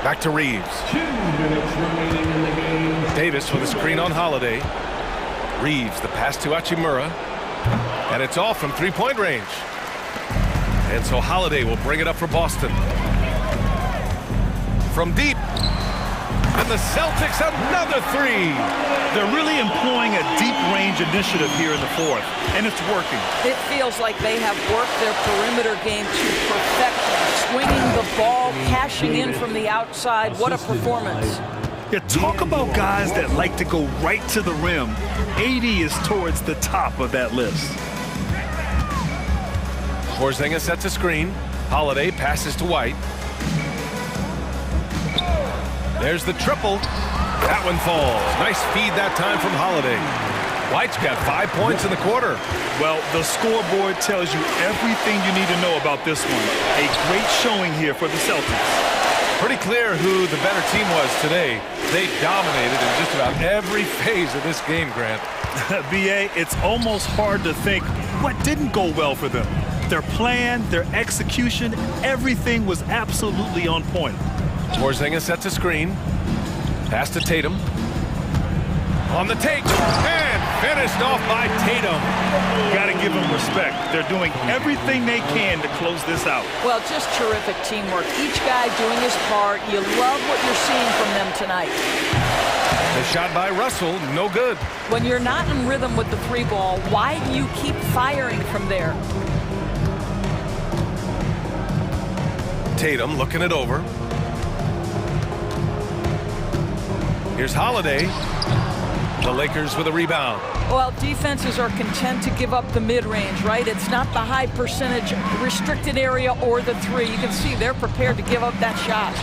Back to Reeves. 2 minutes remaining in the game. Davis with a screen on Holiday. Reeves, the pass to Hachimura. And it's all from three-point range. And so Holiday will bring it up for Boston. From deep. And the Celtics another three. They're really employing a deep range initiative here in the fourth, and it's working. It feels like they have worked their perimeter game to perfection. Swinging the ball, cashing in from the outside. What a performance. Yeah, talk about guys that like to go right to the rim. 80 is towards the top of that list. Porzingis sets a screen. Holiday passes to White. There's the triple. That one falls. Nice feed that time from Holiday. White's got 5 points in the quarter. Well, the scoreboard tells you everything you need to know about this one. A great showing here for the Celtics. Pretty clear who the better team was today. They dominated in just about every phase of this game, Grant. BA, it's almost hard to think what didn't go well for them. Their plan, their execution, everything was absolutely on point. Porzingis sets a screen. Pass to Tatum. On the take. And finished off by Tatum. Got to give them respect. They're doing everything they can to close this out. Well, just terrific teamwork. Each guy doing his part. You love what you're seeing from them tonight. The shot by Russell, no good. When you're not in rhythm with the three ball, why do you keep firing from there? Tatum looking it over. Here's Holiday. The Lakers with a rebound. Well, defenses are content to give up the mid-range, right? It's not the high percentage restricted area or the three. You can see they're prepared to give up that shot.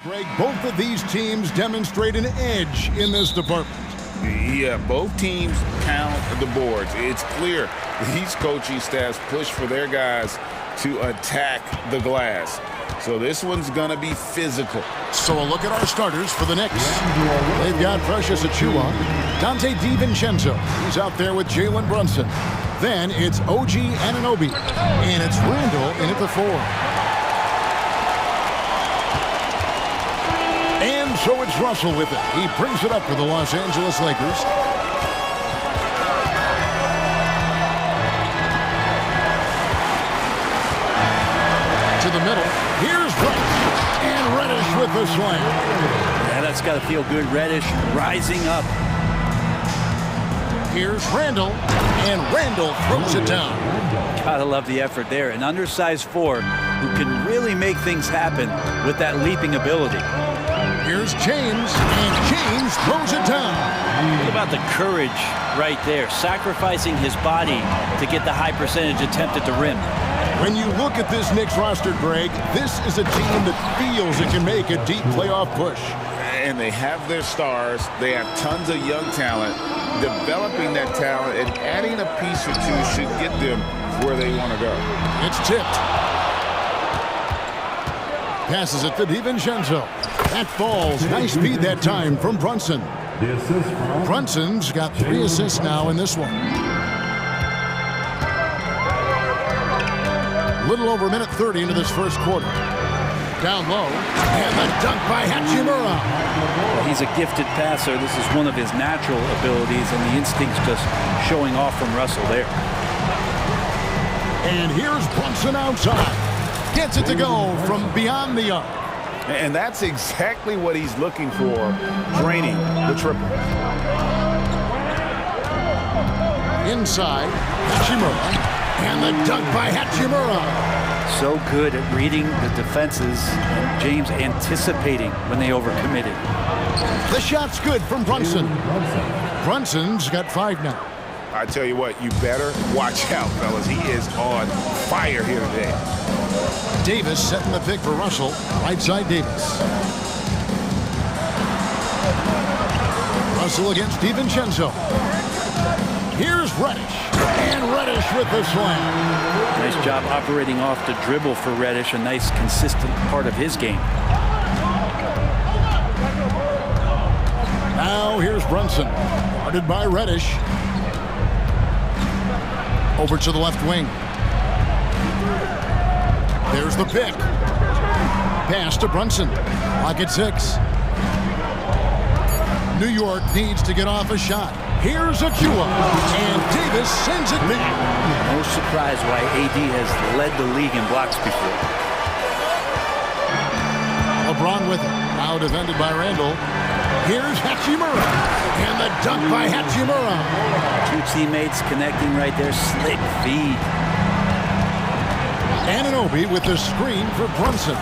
Greg, both of these teams demonstrate an edge in this department. Yeah, both teams count the boards. It's clear these coaching staffs push for their guys to attack the glass. So this one's going to be physical. So a look at our starters for the Knicks. They've got Precious Achiuwa, Dante DiVincenzo. He's out there with Jalen Brunson. Then it's OG Anunoby, and it's Randall in at the 4. And so it's Russell with it. He brings it up for the Los Angeles Lakers. To the middle. Here's Reddish. And Reddish with the slam. Yeah, that's got to feel good. Reddish rising up. Here's Randall. And Randall throws it down. Gotta love the effort there. An undersized 4 who can really make things happen with that leaping ability. Here's James, and James throws it down. What about the courage right there, sacrificing his body to get the high percentage attempt at the rim? When you look at this Knicks roster, Greg, this is a team that feels it can make a deep playoff push. And they have their stars. They have tons of young talent. Developing that talent and adding a piece or two should get them where they want to go. It's tipped. Passes it to DiVincenzo. That falls. Nice feed that time from Brunson. Brunson's got 3 assists now in this one. Little over a minute 30 into this first quarter. Down low, and the dunk by Hachimura. Well, he's a gifted passer. This is one of his natural abilities, and the instinct's just showing off from Russell there. And here's Brunson outside. Gets it to go from beyond the arc. And that's exactly what he's looking for, draining the triple. Inside, Hachimura. And the dunk by Hachimura. So good at reading the defenses, and James anticipating when they overcommitted. The shot's good from Brunson. Brunson's got 5 now. I tell you what, you better watch out, fellas. He is on fire here today. Davis setting the pick for Russell. Right side Davis. Russell against DiVincenzo. Here's Reddish. And Reddish with the slam. Nice job operating off the dribble for Reddish. A nice, consistent part of his game. Now here's Brunson. Guarded by Reddish. Over to the left wing. There's the pick. Pass to Brunson. Clock at 6. New York needs to get off a shot. Here's Achiuwa. And Davis sends it back. No surprise why AD has led the league in blocks before. LeBron with it. Now defended by Randall. Here's Hachimura. And the dunk by Hachimura. 2 teammates connecting right there. Slick feed. Anunoby with the screen for Brunson.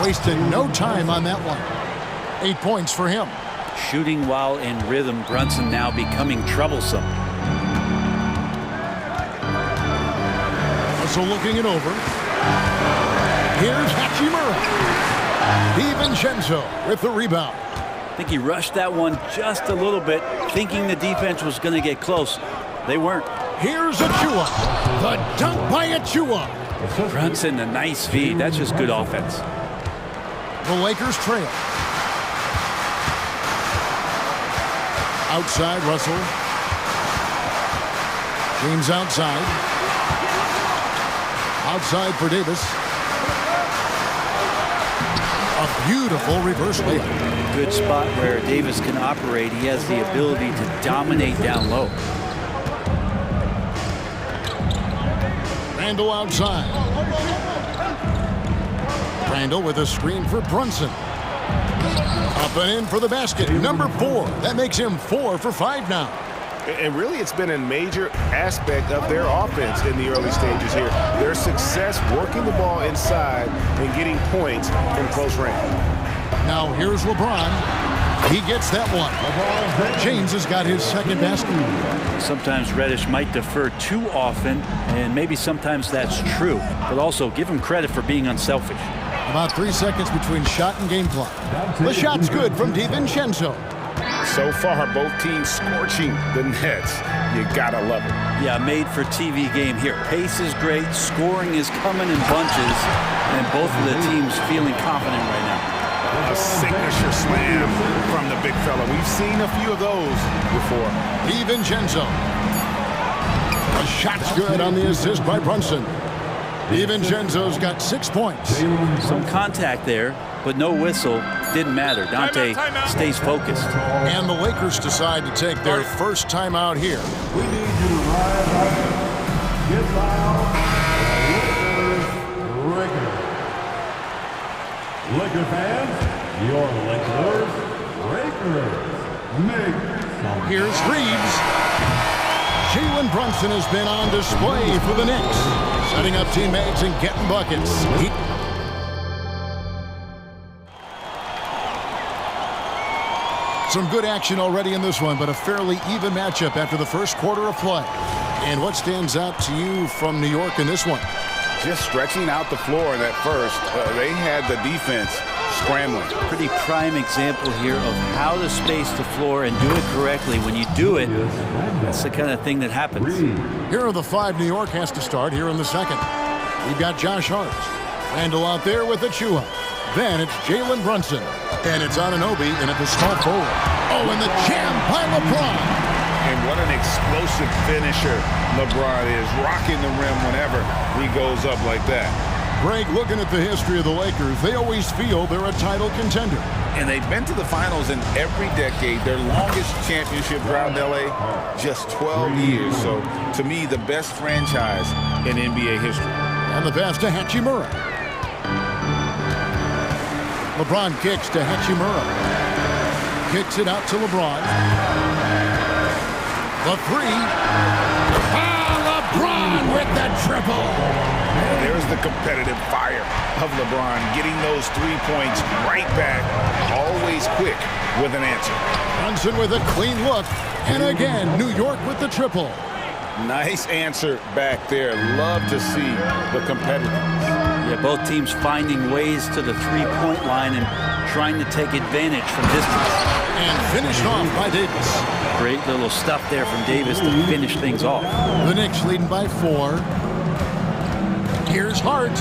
Wasted no time on that one. 8 points for him. Shooting while in rhythm. Brunson now becoming troublesome. So looking it over. Here's Hachimura. DiVincenzo with the rebound. I think he rushed that one just a little bit, thinking the defense was going to get close. They weren't. Here's Achiuwa. The dunk by Achiuwa. Brunson, a nice feed. That's just good offense. The Lakers trail. Outside, Russell. James outside. Outside for Davis. A beautiful reverse layup. Good spot where Davis can operate. He has the ability to dominate down low. Randall outside. Randall with a screen for Brunson. Up and in for the basket. Number 4. That makes him 4 for 5 now. And really, it's been a major aspect of their offense in the early stages here. Their success working the ball inside and getting points from close range. Now here's LeBron. He gets that one. James has got his second basket. Sometimes Reddish might defer too often, and maybe sometimes that's true. But also give him credit for being unselfish. About 3 seconds between shot and game clock. The shot's good from DiVincenzo. So far, both teams scorching the nets. You gotta love it. Yeah, made for TV game here. Pace is great, scoring is coming in bunches, and both of the teams feeling confident right now. A signature slam from the big fella. We've seen a few of those before. DiVincenzo. The shot's good on the assist by Brunson. DiVincenzo's got 6 points. Some contact there, but no whistle. Didn't matter. Dante stays focused. And the Lakers decide to take their first timeout here. We need you to rise up, get loud, Lakers. Laker fans, your Lakers, make some. Here's Reeves. Jalen Brunson has been on display for the Knicks, setting up teammates and getting buckets. Some good action already in this one, but a fairly even matchup after the first quarter of play. And what stands out to you from New York in this one? Just stretching out the floor in that first. They had the defense scrambling. Pretty prime example here of how to space the floor and do it correctly. When you do it, that's the kind of thing that happens. Here are the 5 New York has to start here in the second. We've got Josh Hart. Randall out there with Achua. Then it's Jalen Brunson. And it's Anunoby in at the small forward. Oh, and the jam by LeBron. And what an explosive finisher LeBron is, rocking the rim whenever he goes up like that. Greg, looking at the history of the Lakers, they always feel they're a title contender. And they've been to the finals in every decade. Their longest championship drought in LA, just 12 years. So, to me, the best franchise in NBA history. And the pass to Hachimura. LeBron kicks to Hachimura. Kicks it out to LeBron. The 3. LeBron with the triple. And there's the competitive fire of LeBron, getting those 3 points right back, always quick with an answer. Brunson with a clean look. And again, New York with the triple. Nice answer back there. Love to see the competitiveness. Yeah, both teams finding ways to the three-point line and trying to take advantage from distance. And finished off by Davis. Great little stuff there from Davis to finish things off. The Knicks leading by 4. Here's Hart.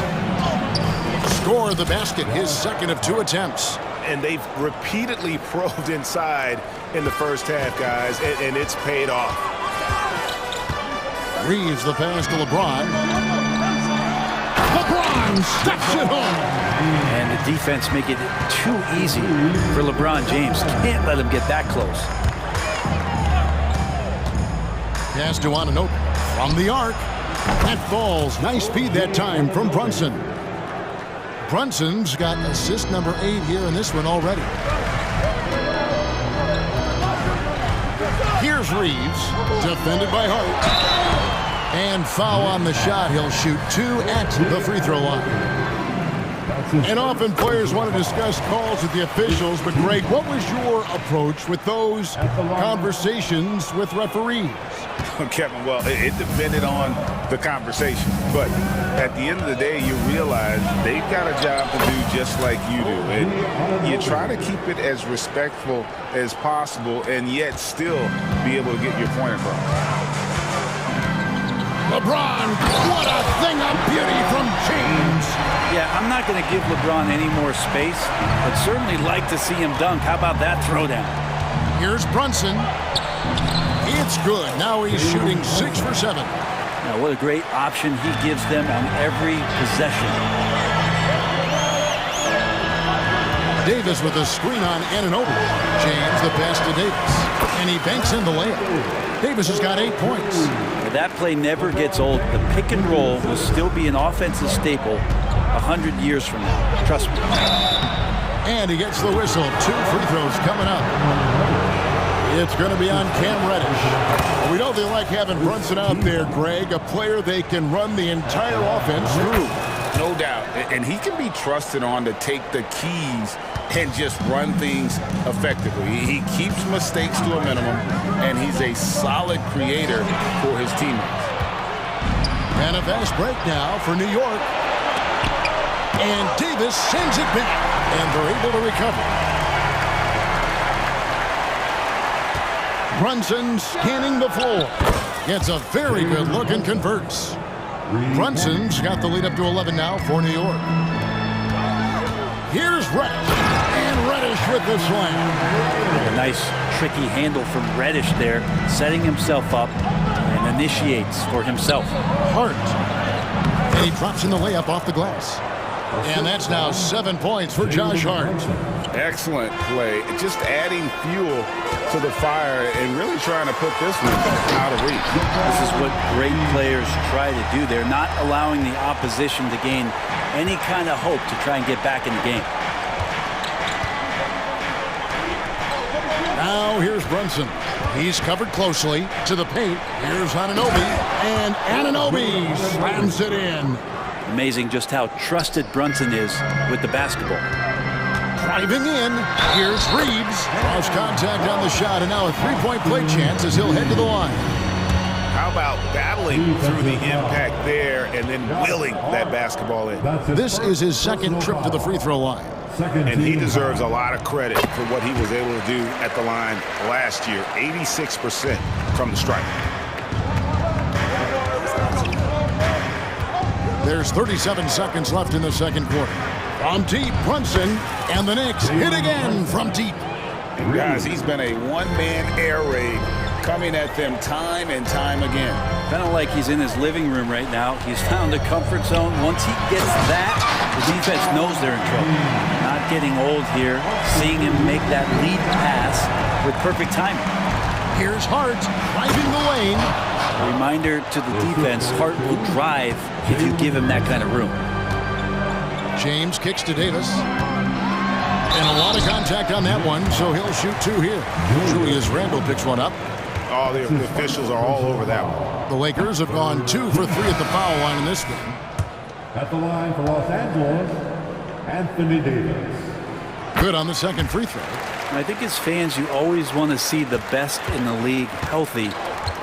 Score the basket, his second of 2 attempts. And they've repeatedly probed inside in the first half, guys, and it's paid off. Reeves the pass to LeBron. LeBron steps it home. And the defense make it too easy for LeBron James. Can't let him get that close. Pass to Anunoby from the arc. That falls. Nice speed that time from Brunson. Brunson's got assist number 8 here in this one already. Here's Reeves, defended by Hart. And foul on the shot. He'll shoot 2 at the free throw line. And often players want to discuss calls with the officials, but Greg, what was your approach with those conversations with referees? Kevin, well, it depended on the conversation. But at the end of the day, you realize they've got a job to do just like you do. And you try to keep it as respectful as possible and yet still be able to get your point across. LeBron, what a thing of beauty from James. Yeah, I'm not going to give LeBron any more space, but certainly like to see him dunk. How about that throwdown? Here's Brunson. It's good. Now he's shooting 6 for 7. Now, what a great option he gives them on every possession. Davis with a screen on Anunoby. James the pass to Davis. And he banks in the layup. Davis has got 8 points. That play never gets old. The pick and roll will still be an offensive staple 100 years from now. Trust me. And he gets the whistle. 2 free throws coming up. It's going to be on Cam Reddish. We know they like having Brunson out there, Greg, a player they can run the entire offense through. No doubt. And he can be trusted on to take the keys and just run things effectively. He keeps mistakes to a minimum, and he's a solid creator for his teammates. And a fast break now for New York. And Davis sends it back, and they're able to recover. Brunson scanning the floor. Gets a very good look and converts. Brunson's got the lead up to 11 now for New York. Here's Reddish, and Reddish with the slam. A nice, tricky handle from Reddish there, setting himself up and initiates for himself. Hart. And he drops in the layup off the glass. And that's now 7 points for Josh Hart. Excellent play. Just adding fuel to the fire and really trying to put this one out of reach. This is what great players try to do. They're not allowing the opposition to gain any kind of hope to try and get back in the game. Now here's Brunson. He's covered closely to the paint. Here's Anunoby, and Anunoby slams it in. Amazing just how trusted Brunson is with the basketball. Driving in, here's Reeves. Cross contact on the shot, and now a three-point play chance as he'll head to the line. How about battling through the impact there and then willing that basketball in? This is his second trip to the free throw line. And he deserves a lot of credit for what he was able to do at the line last year. 86% from the stripe. There's 37 seconds left in the second quarter. From deep, Brunson, and the Knicks hit again from deep. And guys, he's been a one-man air raid coming at them time and time again. Kind of like he's in his living room right now. He's found a comfort zone. Once he gets that, the defense knows they're in trouble. Not getting old here. Seeing him make that lead pass with perfect timing. Here's Hart driving the lane. A reminder to the defense, Hart will drive if you give him that kind of room. James kicks to Davis. And a lot of contact on that one, so he'll shoot two here. Julius Randle picks one up. Oh, the officials are all over that one. The Lakers have gone 2 for 3 at the foul line in this game. At the line for Los Angeles, Anthony Davis. Good on the second free throw. I think as fans, you always want to see the best in the league healthy.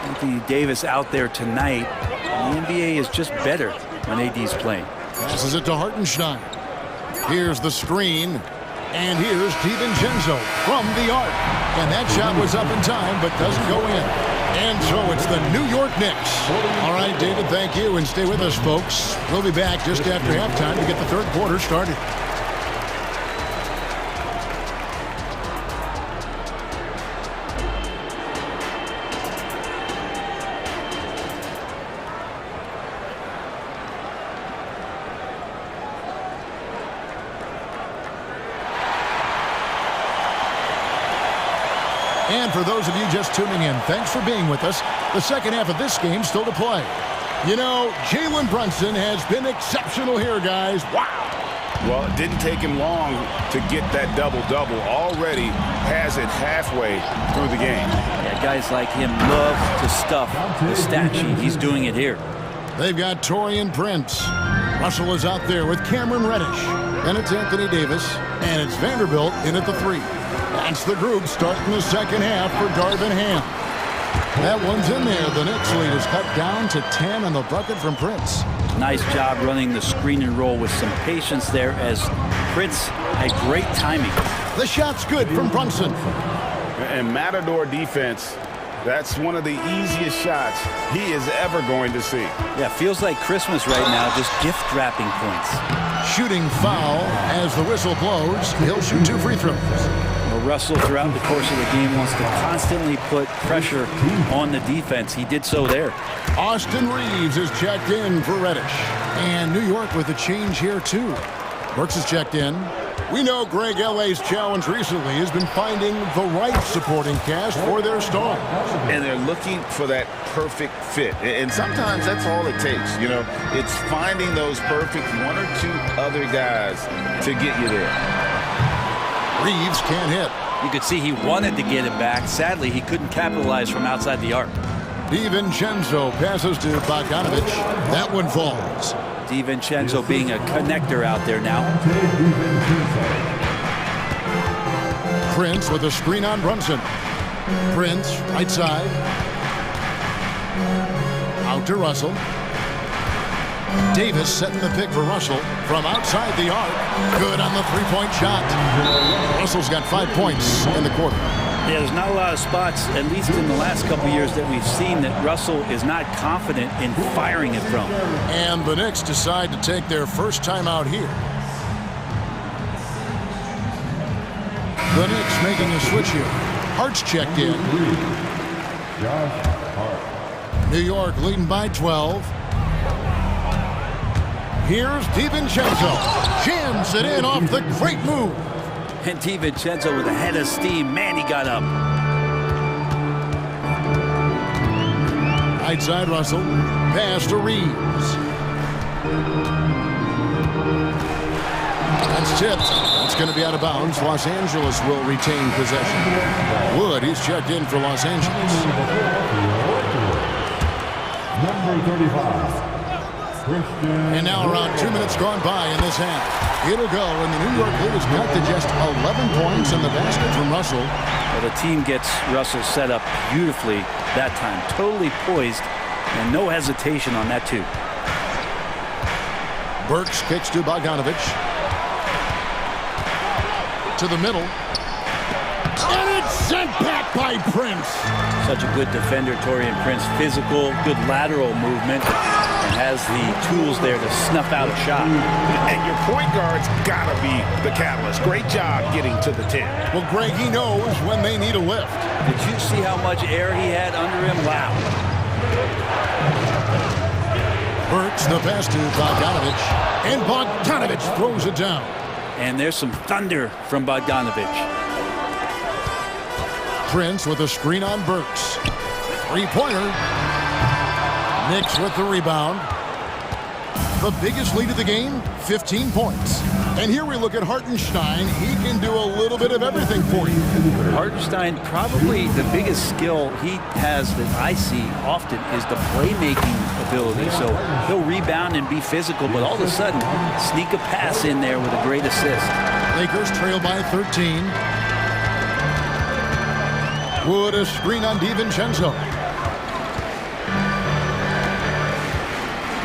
Anthony Davis out there tonight. The NBA is just better when AD's playing. Passes it to Hartenstein. Here's the screen. And here's DiVincenzo from the arc. And that shot was up in time, but doesn't go in. And so it's the New York Knicks. All right, David, thank you. And stay with us, folks. We'll be back just after halftime to get the third quarter started. And for those of you just tuning in, thanks for being with us. The second half of this game still to play. You know, Jalen Brunson has been exceptional here, guys. Wow. Well, it didn't take him long to get that double-double. Already has it halfway through the game. Yeah, guys like him love to stuff the stat sheet. He's doing it here. They've got Taurean Prince. Russell is out there with Cameron Reddish. And it's Anthony Davis. And it's Vanderbilt in at the 3. That's the group starting the second half for Darvin Ham. That one's in there. The Knicks lead is cut down to 10 on the bucket from Prince. Nice job running the screen and roll with some patience there as Prince had great timing. The shot's good from Brunson. And Matador defense, that's one of the easiest shots he is ever going to see. Yeah, feels like Christmas right now, just gift wrapping points. Shooting foul as the whistle blows. He'll shoot 2 free throws. Well, Russell, throughout the course of the game, wants to constantly put pressure on the defense. He did so there. Austin Reeves is checked in for Reddish. And New York with a change here, too. Burks is checked in. We know Greg L.A.'s challenge recently has been finding the right supporting cast for their stars. And they're looking for that perfect fit. And sometimes that's all it takes. You know, it's finding those perfect 1 or 2 other guys to get you there. Reeves can't hit. You could see he wanted to get it back. Sadly, he couldn't capitalize from outside the arc. DiVincenzo passes to Bogdanovic. That one falls. DiVincenzo being a connector out there now. Prince with a screen on Brunson. Prince, right side. Out to Russell. Davis setting the pick for Russell from outside the arc. Good on the three-point shot. Russell's got 5 points in the quarter. Yeah, there's not a lot of spots, at least in the last couple years, that we've seen that Russell is not confident in firing it from. And the Knicks decide to take their first time out here. The Knicks making a switch here. Hart's checked in. New York leading by 12. Here's DiVincenzo. Jams it in off the great move. And DiVincenzo with a head of steam. Man, he got up. Right side Russell. Pass to Reeves. That's tipped. It's going to be out of bounds. Los Angeles will retain possession. Wood, he's checked in for Los Angeles. Number 35. And now around 2 minutes gone by in this half. It'll go, and the New York lead is cut to just 11 points in the basket from Russell. Well, the team gets Russell set up beautifully that time. Totally poised, and no hesitation on that, too. Burks kicks to Bogdanovich. To the middle. And it's sent back by Prince. Such a good defender, Taurean Prince. Physical, good lateral movement. Has the tools there to snuff out a shot. And your point guard's got to be the catalyst. Great job getting to the 10. Well, Greg, he knows when they need a lift. Did you see how much air he had under him? Wow. Burks the pass to Bogdanovich. And Bogdanovich throws it down. And there's some thunder from Bogdanovich. Prince with a screen on Burks. Three-pointer. Knicks with the rebound. The biggest lead of the game, 15 points. And here we look at Hartenstein. He can do a little bit of everything for you. Hartenstein, probably the biggest skill he has that I see often is the playmaking ability. So he'll rebound and be physical, but all of a sudden, sneak a pass in there with a great assist. Lakers trail by 13. Wood a screen on DiVincenzo.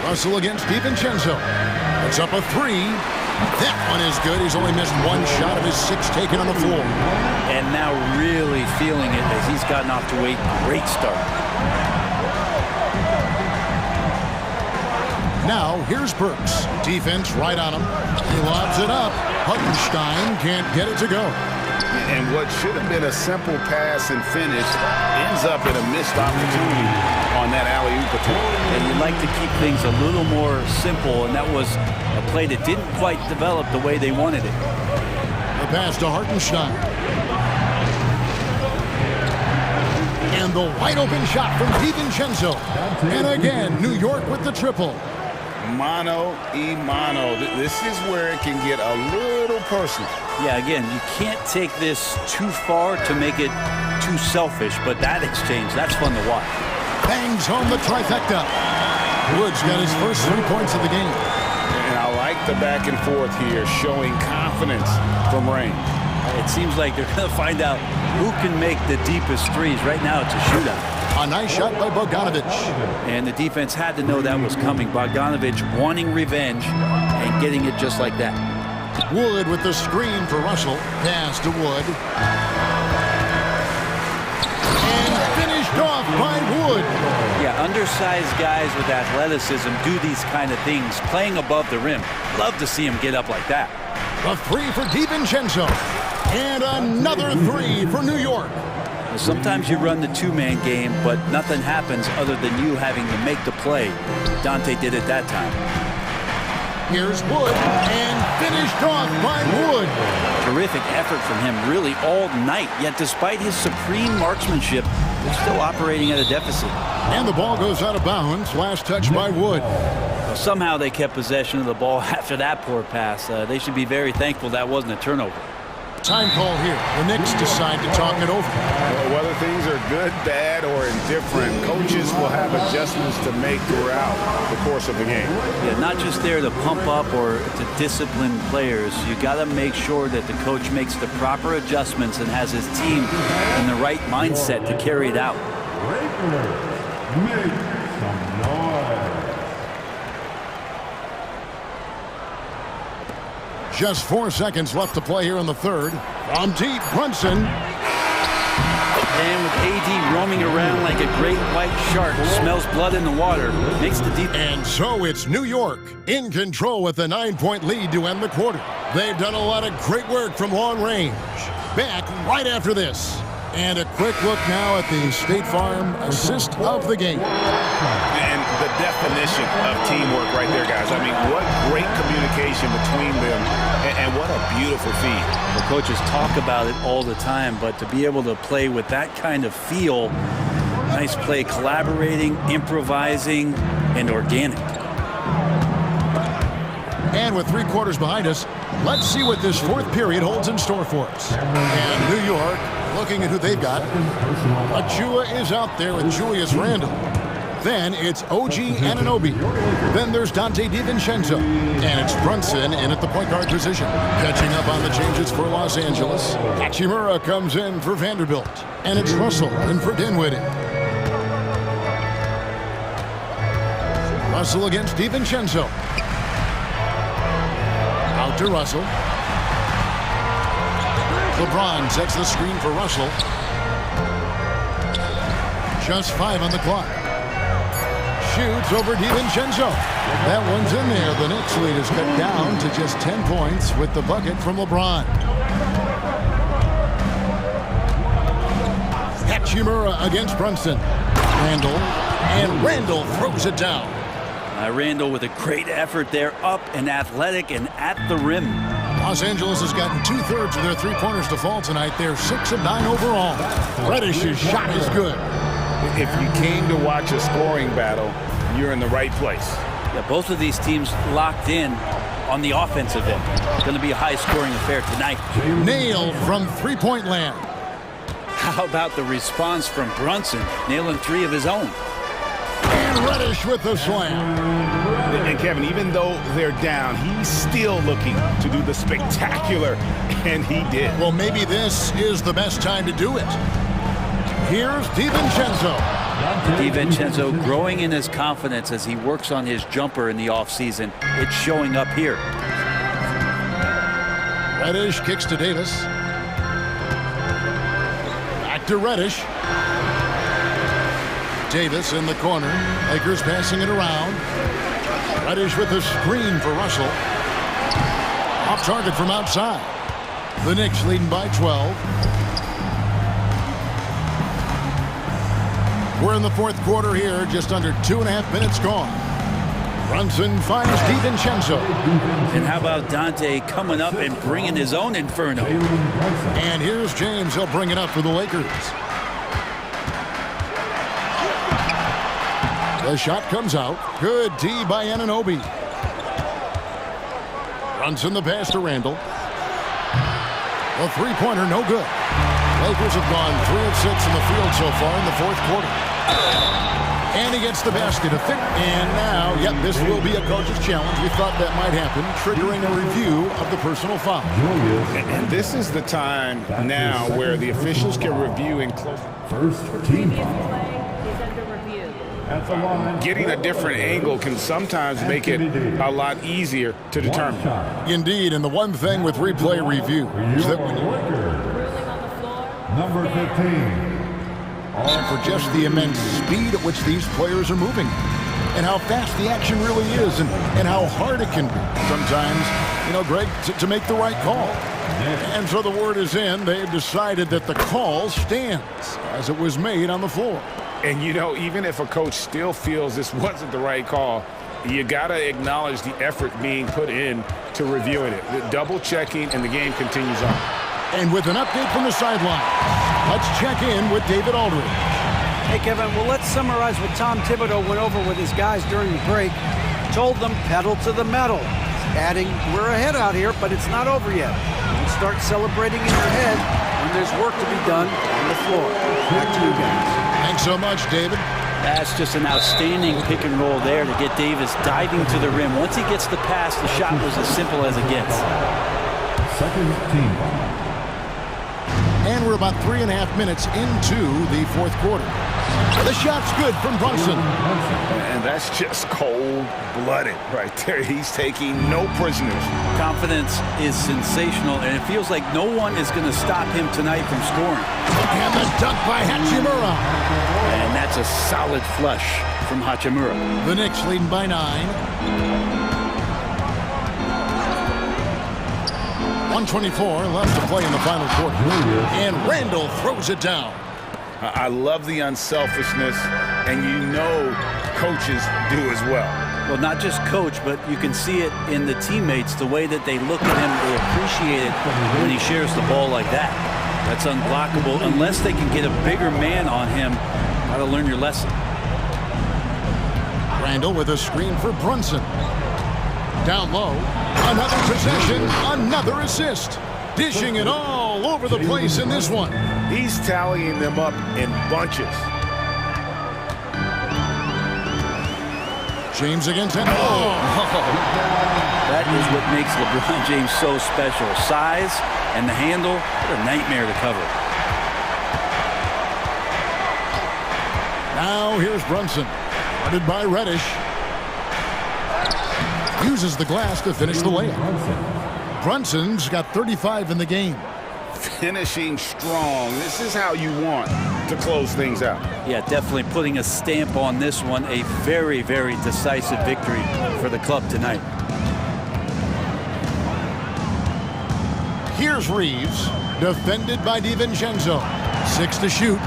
Russell against DiVincenzo. It's up a three. That one is good. He's only missed one shot of his 6 taken on the floor. And now really feeling it as he's gotten off to a great start. Now here's Burks. Defense right on him. He lobs it up. Hartenstein can't get it to go. And what should have been a simple pass and finish ends up in a missed opportunity on that alley-oop attempt. And you'd like to keep things a little more simple, and that was a play that didn't quite develop the way they wanted it. The pass to Hartenstein. And the wide-open shot from DiVincenzo. And again, New York with the triple. Mano y mano. This is where it can get a little personal. Yeah, again, you can't take this too far to make it too selfish, but that exchange, that's fun to watch. Bangs home the trifecta. Wood's got his first 3 points of the game. And I like the back and forth here, showing confidence from Rain. It seems like they're going to find out who can make the deepest threes. Right now, it's a shootout. A nice shot by Bogdanovich. And the defense had to know that was coming. Bogdanovich wanting revenge and getting it just like that. Wood with the screen for Russell. Pass to Wood. And finished off by Wood. Yeah, undersized guys with athleticism do these kind of things, playing above the rim. Love to see him get up like that. A three for DiVincenzo. And another three for New York. Well, sometimes you run the two-man game, but nothing happens other than you having to make the play. Dante did it that time. Here's Wood, and finished off by Wood. Terrific effort from him really all night, yet despite his supreme marksmanship, they're still operating at a deficit. And the ball goes out of bounds. Last touch by Wood. Well, somehow they kept possession of the ball after that poor pass. They should be very thankful that wasn't a turnover. Time call here. The Knicks decide to talk it over. Well, whether things are good, bad, or indifferent, coaches will have adjustments to make throughout the course of the game. Yeah, not just there to pump up or to discipline players. You got to make sure that the coach makes the proper adjustments and has his team in the right mindset to carry it out. Make some noise. Just 4 seconds left to play here in the third. From deep, Brunson. And with AD roaming around like a great white shark, smells blood in the water, makes the deep. And so it's New York in control with a 9-point lead to end the quarter. They've done a lot of great work from long range. Back right after this. And a quick look now at the State Farm assist of the game. And the definition of teamwork right there, guys. I mean, what great communication between them, and what a beautiful feed. The coaches talk about it all the time, but to be able to play with that kind of feel, nice play, collaborating, improvising, and organic. And with 3 quarters behind us, let's see what this fourth period holds in store for us. And New York, looking at who they've got. Achua is out there with Julius Randle. Then it's OG Anunoby. Then there's Dante DiVincenzo. And it's Brunson in at the point guard position. Catching up on the changes for Los Angeles. Hachimura comes in for Vanderbilt. And it's Russell in for Dinwiddie. Russell against DiVincenzo. Out to Russell. LeBron sets the screen for Russell. Just 5 on the clock. Shoots over DiVincenzo. That one's in there. The Knicks lead is cut down to just 10 points with the bucket from LeBron. Hachimura against Brunson. Randle. And Randle throws it down. Randle with a great effort there, up and athletic and at the rim. Los Angeles has gotten 2/3 of their three-pointers to fall tonight. They're 6 of 9 overall. Reddish's shot is good. If you came to watch a scoring battle, you're in the right place. Yeah, both of these teams locked in on the offensive end. It's going to be a high-scoring affair tonight. Nailed from three-point land. How about the response from Brunson, nailing 3 of his own? And Reddish with the slam. And Kevin, even though they're down, he's still looking to do the spectacular, and he did. Well, maybe this is the best time to do it. Here's DiVincenzo. DiVincenzo growing in his confidence as he works on his jumper in the offseason. It's showing up here. Reddish kicks to Davis. Back to Reddish. Davis in the corner. Lakers passing it around. Reddish with the screen for Russell. Off target from outside. The Knicks leading by 12. We're in the fourth quarter here, just under 2.5 minutes gone. Brunson finds DiVincenzo. And how about Dante coming up and bringing his own inferno? And here's James. He'll bring it up for the Lakers. The shot comes out. Good D by Anunoby. Brunson the pass to Randle. The three-pointer, no good. Lakers have gone 3 of 6 in the field so far in the fourth quarter. And he gets the basket. And now, yep, this will be a coach's challenge. We thought that might happen, triggering a review of the personal foul. And this is the time now where the officials can review and close. First team foul. Getting a different angle can sometimes make it a lot easier to determine. Indeed, and the one thing with replay review is that when number 15. And for just the immense speed at which these players are moving and how fast the action really is and how hard it can be sometimes, you know, Greg, to make the right call. And so the word is in. They've decided that the call stands as it was made on the floor. And, you know, even if a coach still feels this wasn't the right call, you got to acknowledge the effort being put in to reviewing it. The double checking, and the game continues on. And with an update from the sideline, let's check in with David Aldridge. Hey, Kevin, well, let's summarize what Tom Thibodeau went over with his guys during the break. Told them pedal to the metal. Adding, we're ahead out here, but it's not over yet. You start celebrating in your head when there's work to be done on the floor. Back to you guys. Thanks so much, David. That's just an outstanding pick and roll there to get Davis diving to the rim. Once he gets the pass, the shot was as simple as it gets. Second team foul. And we're about 3.5 minutes into the fourth quarter. The shot's good from Brunson. And that's just cold-blooded right there. He's taking no prisoners. Confidence is sensational, and it feels like no one is going to stop him tonight from scoring. And the dunk by Hachimura. And that's a solid flush from Hachimura. The Knicks leading by 9. 1:24 left to play in the final quarter. And Randall throws it down. I love the unselfishness, and you know coaches do as well. Well, not just coach, but you can see it in the teammates, the way that they look at him, they appreciate it when he shares the ball like that. That's unblockable unless they can get a bigger man on him. Gotta learn your lesson. Randall with a screen for Brunson. Down low, another possession, another assist. Dishing it all over the place in this one. He's tallying them up in bunches. James against him. Oh. That is what makes LeBron James so special. Size and the handle, what a nightmare to cover. Now here's Brunson, guarded by Reddish. Uses the glass to finish the layup. Brunson's got 35 in the game. Finishing strong. This is how you want to close things out. Yeah, definitely putting a stamp on this one. A very, very decisive victory for the club tonight. Here's Reeves, defended by DiVincenzo. 6 to shoot.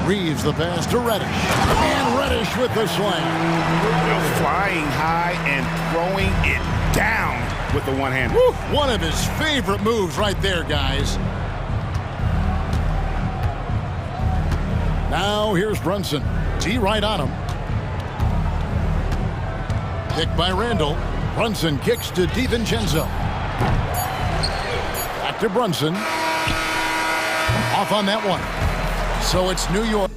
Reeves the pass to Reddish. And Reddish with the slam. Flying high and throwing it down with the one hand. One of his favorite moves right there, guys. Now here's Brunson. T right on him. Picked by Randall. Brunson kicks to DiVincenzo. Back to Brunson. Off on that one. So it's New York.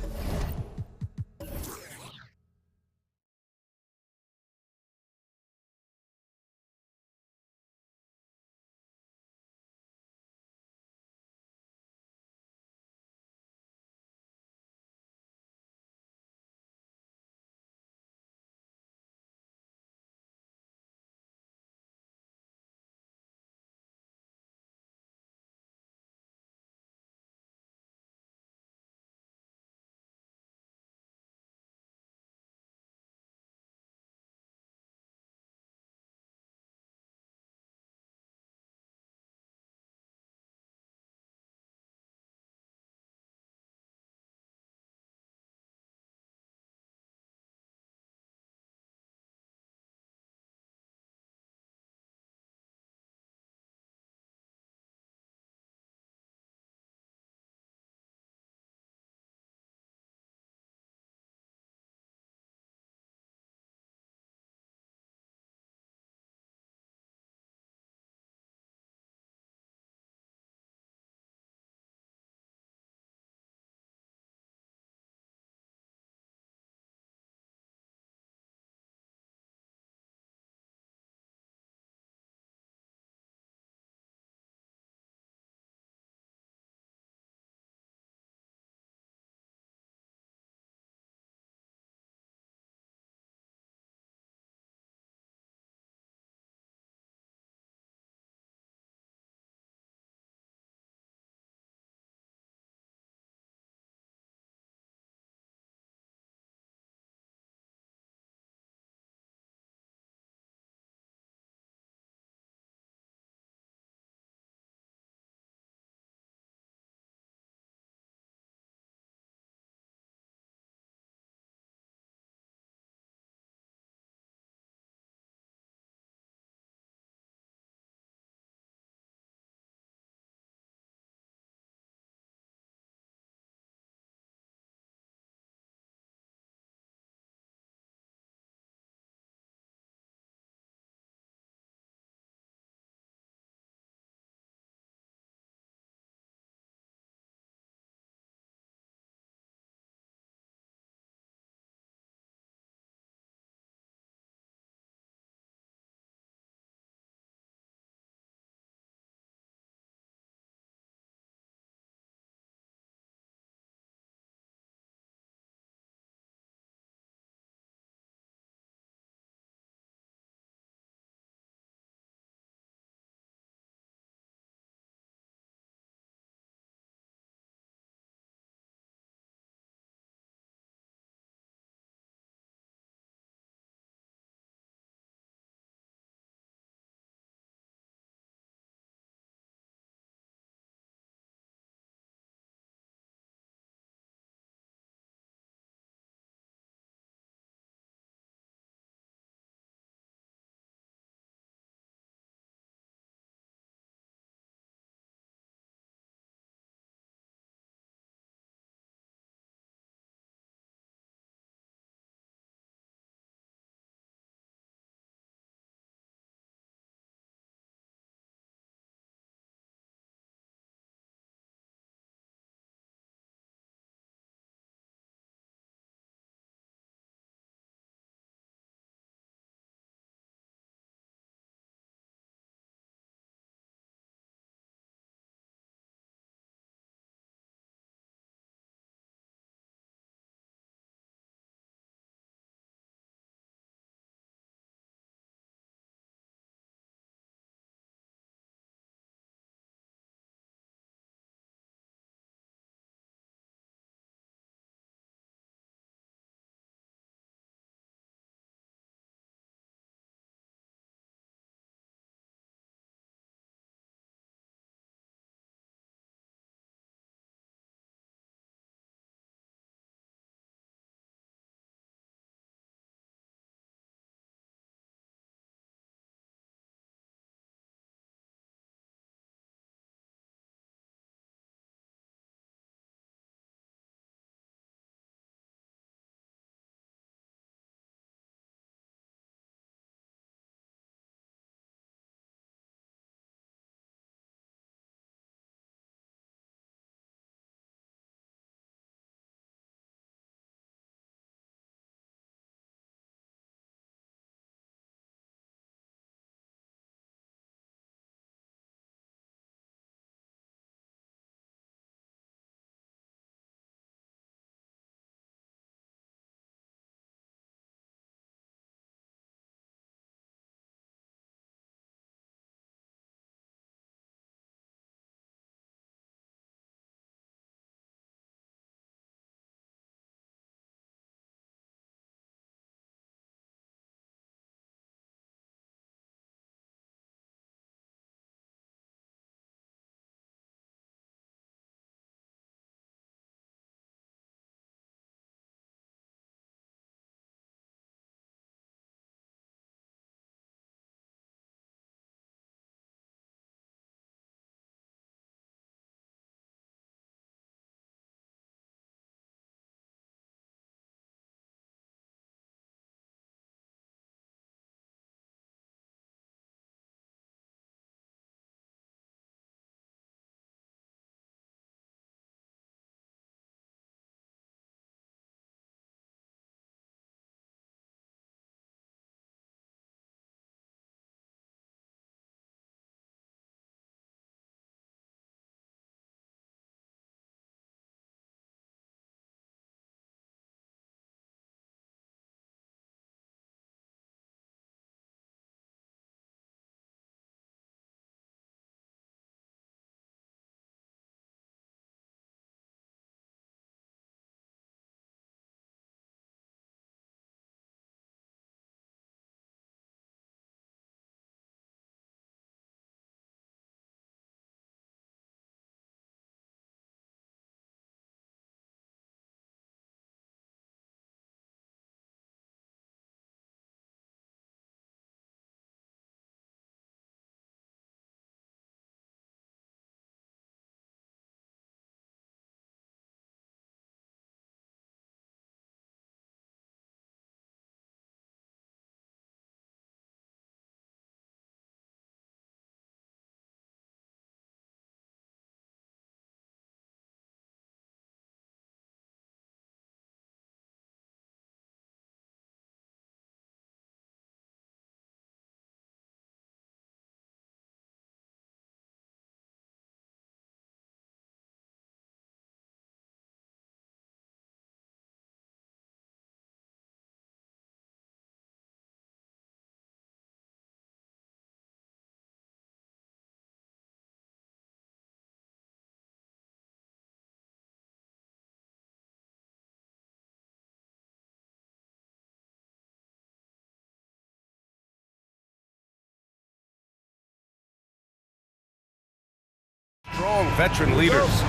strong veteran leaders.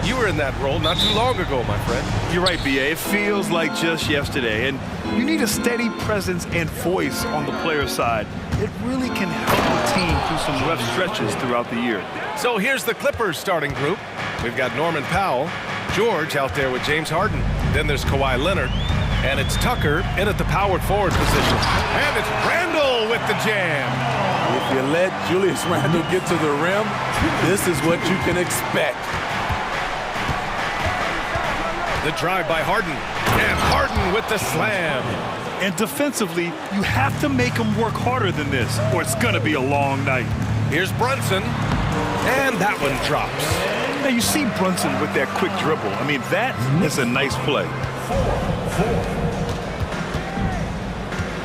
You were in that role not too long ago, my friend. You're right, B.A. It feels like just yesterday. And you need a steady presence and voice on the player side. It really can help the team through some rough stretches throughout the year. So here's the Clippers starting group. We've got Norman Powell, George out there with James Harden. Then there's Kawhi Leonard. And it's Tucker in at the powered forward position. And it's Randle with the jam. If you let Julius Randle get to the rim, this is what you can expect. The drive by Harden. And Harden with the slam. And defensively, you have to make them work harder than this, or it's going to be a long night. Here's Brunson. And that one drops. Now, you see Brunson with that quick dribble. I mean, that is a nice play.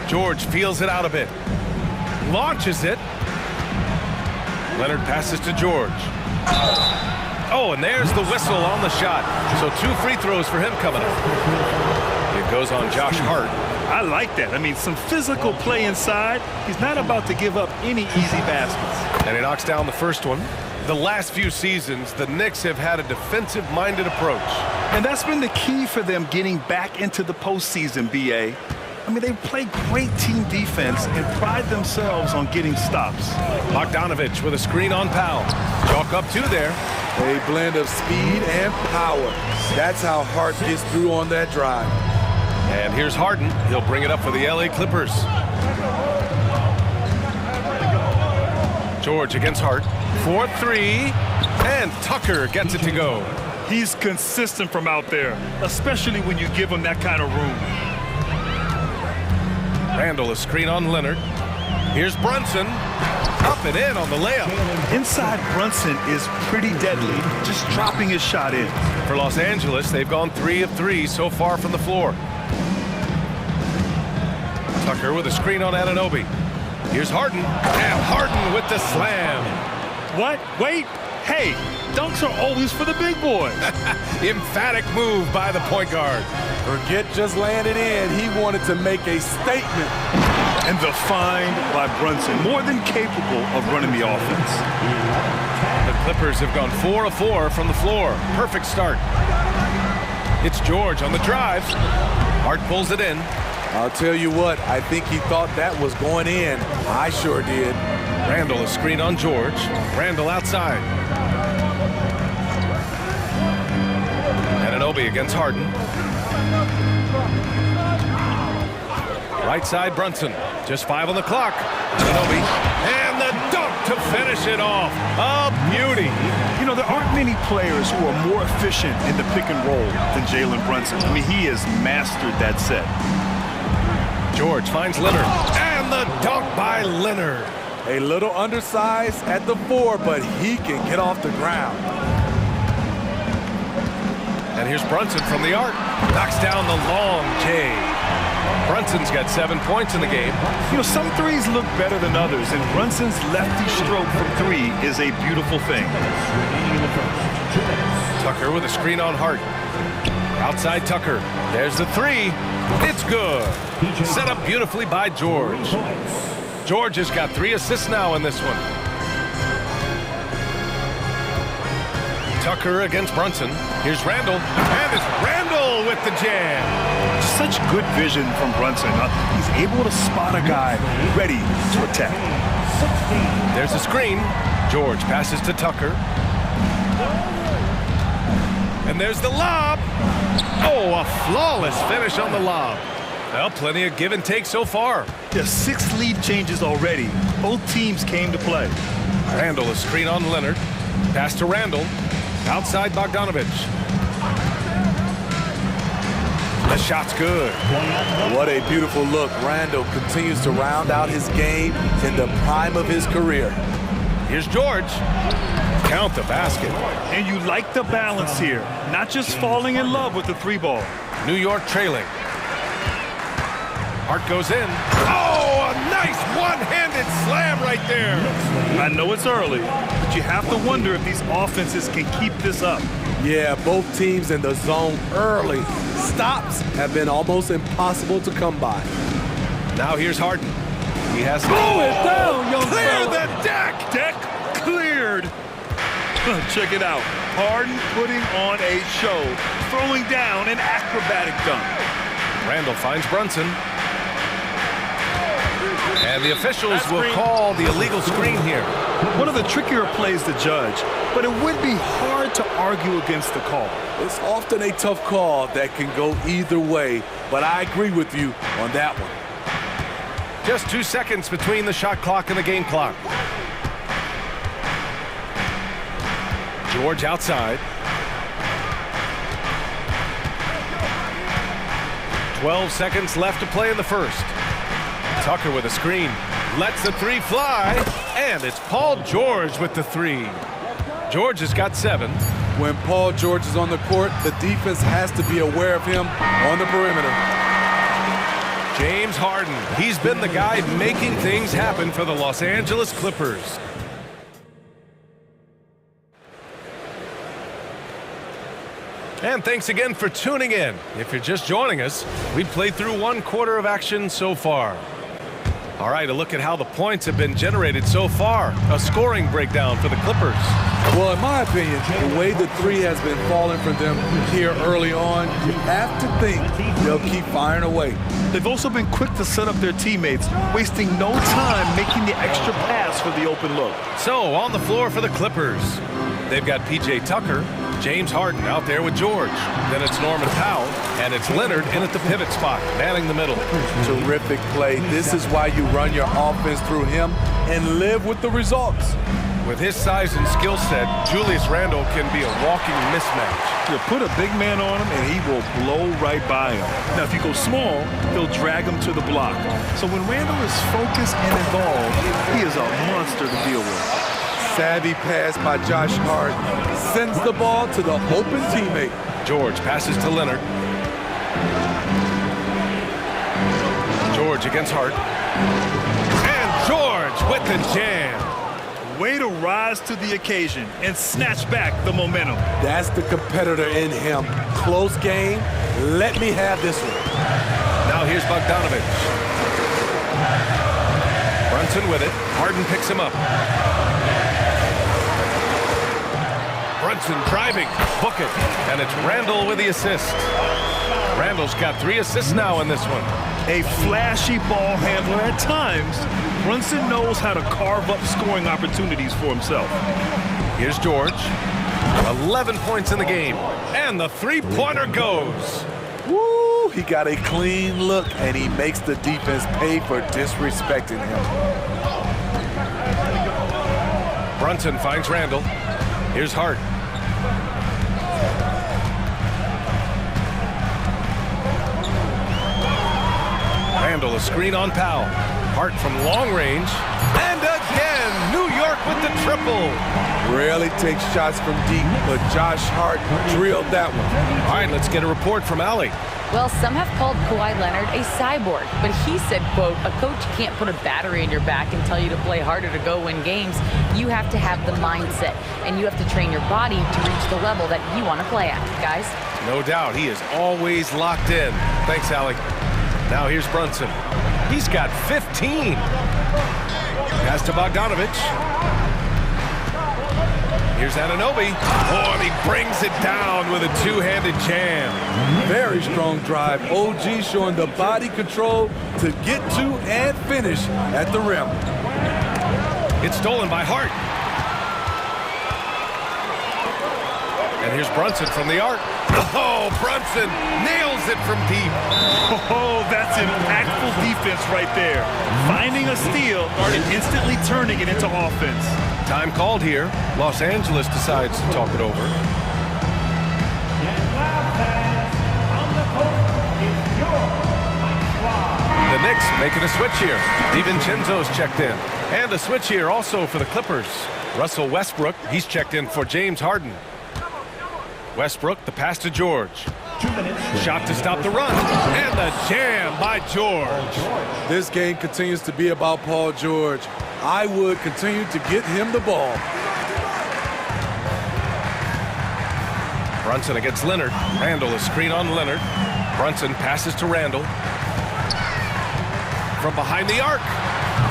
George feels it out a bit. Launches it. Leonard passes to George. Oh, and there's the whistle on the shot. So 2 free throws for him coming up. It goes on Josh Hart. I like that. I mean, some physical play inside. He's not about to give up any easy baskets. And he knocks down the first one. The last few seasons, the Knicks have had a defensive-minded approach. And that's been the key for them getting back into the postseason, B.A. I mean, they play great team defense and pride themselves on getting stops. Bogdanovich with a screen on Powell. Chalk up 2 there. A blend of speed and power. That's how Hart gets through on that drive. And here's Harden. He'll bring it up for the LA Clippers. George against Hart. 4-3. And Tucker gets it to go. He's consistent from out there, especially when you give him that kind of room. Randle a screen on Leonard. Here's Brunson. Up and in on the layup. Inside Brunson is pretty deadly, just dropping his shot in. For Los Angeles, they've gone 3 of 3 so far from the floor. Tucker with a screen on Anunoby. Here's Harden. And Harden with the slam. What? Wait. Hey, dunks are always for the big boys. Emphatic move by the point guard. Forget just laying it in. He wanted to make a statement. And the find by Brunson, more than capable of running the offense. The Clippers have gone 4 of 4 from the floor. Perfect start. It's George on the drive. Hart pulls it in. I'll tell you what, I think he thought that was going in. I sure did. Randle a screen on George. Randle outside. Anunoby against Harden. Right side Brunson. Just 5 on the clock. Anunoby. And the dunk to finish it off. A beauty. You know, there aren't many players who are more efficient in the pick and roll than Jalen Brunson. I mean, he has mastered that set. George finds Leonard. And the dunk by Leonard. A little undersized at the 4, but he can get off the ground. And here's Brunson from the arc. Knocks down the long J. Brunson's got 7 points in the game. You know, some threes look better than others, and Brunson's lefty stroke from 3 is a beautiful thing. Tucker with a screen on Hart. Outside Tucker. There's the 3. It's good. Set up beautifully by George. George has got 3 assists now in this one. Tucker against Brunson. Here's Randle. And it's Randle with the jam. Such good vision from Brunson. He's able to spot a guy ready to attack. There's a screen. George passes to Tucker. And there's the lob. Oh, a flawless finish on the lob. Well, plenty of give and take so far. There's 6 lead changes already. Both teams came to play. Randle a screen on Leonard. Pass to Randle. Outside Bogdanovich. The shot's good. What a beautiful look. Randle continues to round out his game in the prime of his career. Here's George. Count the basket. And you like the balance here. Not just falling in love with the 3 ball. New York trailing. Hart goes in. Oh, a nice one-handed slam right there. I know it's early, but you have to wonder if these offenses can keep this up. Yeah, both teams in the zone early. Stops have been almost impossible to come by. Now here's Harden. He has to it down, young clear fella. the deck. Deck cleared. Check it out. Harden putting on a show, throwing down an acrobatic dunk. Randall finds Brunson. And the officials will call the illegal screen here. One of the trickier plays to judge, but it would be hard to argue against the call. It's often a tough call that can go either way, but I agree with you on that one. Just 2 seconds between the shot clock and the game clock. George outside. 12 seconds left to play in the first. Tucker with a screen. Lets the three fly. And it's Paul George with the three. George has got 7. When Paul George is on the court, the defense has to be aware of him on the perimeter. James Harden. He's been the guy making things happen for the Los Angeles Clippers. And thanks again for tuning in. If you're just joining us, we've played through 1 quarter of action so far. All right, a look at how the points have been generated so far. A scoring breakdown for the Clippers. Well, in my opinion, the way the three has been falling for them here early on, you have to think they'll keep firing away. They've also been quick to set up their teammates, wasting no time making the extra pass for the open look. So, on the floor for the Clippers, they've got P.J. Tucker, James Harden out there with George. Then it's Norman Powell, and it's Leonard in at the pivot spot, manning the middle. Terrific play. This is why you run your offense through him and live with the results. With his size and skill set, Julius Randle can be a walking mismatch. You put a big man on him, and he will blow right by him. Now, if you go small, he'll drag him to the block. So when Randle is focused and involved, he is a monster to deal with. Savvy pass by Josh Hart sends the ball to the open teammate. George passes to Leonard. George against Hart. And George with the jam. Way to rise to the occasion and snatch back the momentum. That's the competitor in him. Close game. Let me have this one. Now here's Bogdanovich. Brunson with it. Harden picks him up. Brunson driving, book it, and it's Randall with the assist. Randall's got 3 assists now in this one. A flashy ball handler at times. Brunson knows how to carve up scoring opportunities for himself. Here's George. 11 points in the game, and the three-pointer goes. Woo! He got a clean look, and he makes the defense pay for disrespecting him. Brunson finds Randall. Here's Hart. Randall, a screen on Powell. Hart from long range. And again, New York with the triple. Rarely takes shots from deep, but Josh Hart drilled that one. All right, let's get a report from Allie. Well, some have called Kawhi Leonard a cyborg, but he said, quote, a coach can't put a battery in your back and tell you to play harder to go win games. You have to have the mindset, and you have to train your body to reach the level that you want to play at, guys. No doubt, he is always locked in. Thanks, Allie. Now here's Brunson. He's got 15. Pass to Bogdanovich. Here's Anunoby. Oh, and he brings it down with a two-handed jam. Very strong drive. OG showing the body control to get to and finish at the rim. It's stolen by Hart. And here's Brunson from the arc. Oh, Brunson nails it from deep. Oh, that's impactful defense right there. Finding a steal and instantly turning it into offense. Time called here. Los Angeles decides to talk it over. The Knicks making a switch here. DiVincenzo's checked in. And a switch here also for the Clippers. Russell Westbrook, he's checked in for James Harden. Westbrook, the pass to George. Shot to stop the run. And the jam by George. This game continues to be about Paul George. I would continue to get him the ball. Brunson against Leonard. Randall, a screen on Leonard. Brunson passes to Randall. From behind the arc.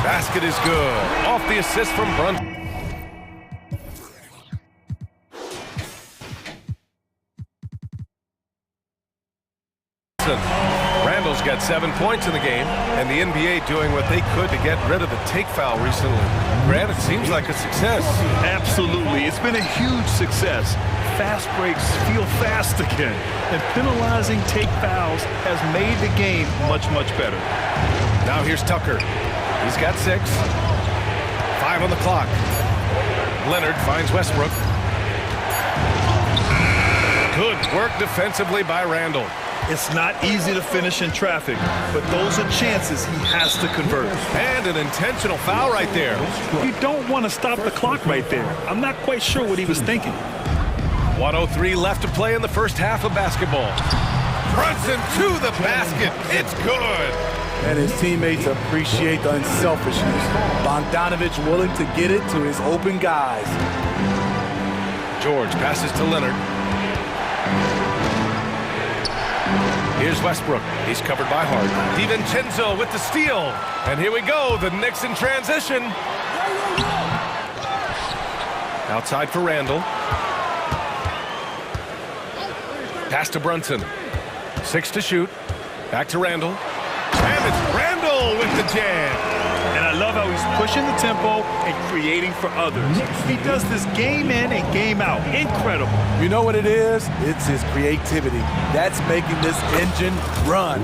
Basket is good. Off the assist from Brunson. Randall's got 7 points in the game, and the NBA doing what they could to get rid of the take foul recently. Grant, it seems like a success. Absolutely. It's been a huge success. Fast breaks feel fast again, and penalizing take fouls has made the game much, much better. Now here's Tucker. He's got 6. 5 on the clock. Leonard finds Westbrook. Good work defensively by Randall. It's not easy to finish in traffic, but those are chances he has to convert. And an intentional foul right there. You don't want to stop the clock right there. I'm not quite sure what he was thinking. 1:03 left to play in the first half of basketball. Brunson to the basket. It's good. And his teammates appreciate the unselfishness. Bogdanovich willing to get it to his open guys. George passes to Leonard. Here's Westbrook. He's covered by Hart. DiVincenzo with the steal. And here we go. The Knicks in transition. Outside for Randall. Pass to Brunson. 6 to shoot. Back to Randall. And it's Randall with the jam. And I love how he's pushing the tempo and creating for others. He does this game in and game out. Incredible. You know what it is? It's his creativity. That's making this engine run.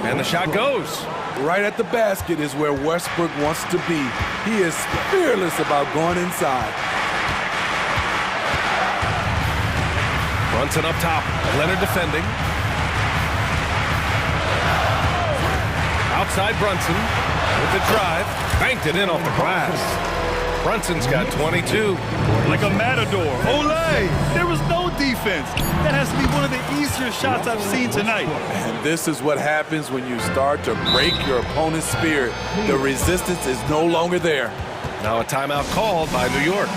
And the shot goes. Right at the basket is where Westbrook wants to be. He is fearless about going inside. Brunson up top. Leonard defending. Outside Brunson with the drive. Banked it in off the glass. Brunson's got 22. Like a matador. Olay! There was no defense. That has to be one of the easier shots I've seen tonight. And this is what happens when you start to break your opponent's spirit. The resistance is no longer there. Now a timeout called by New York.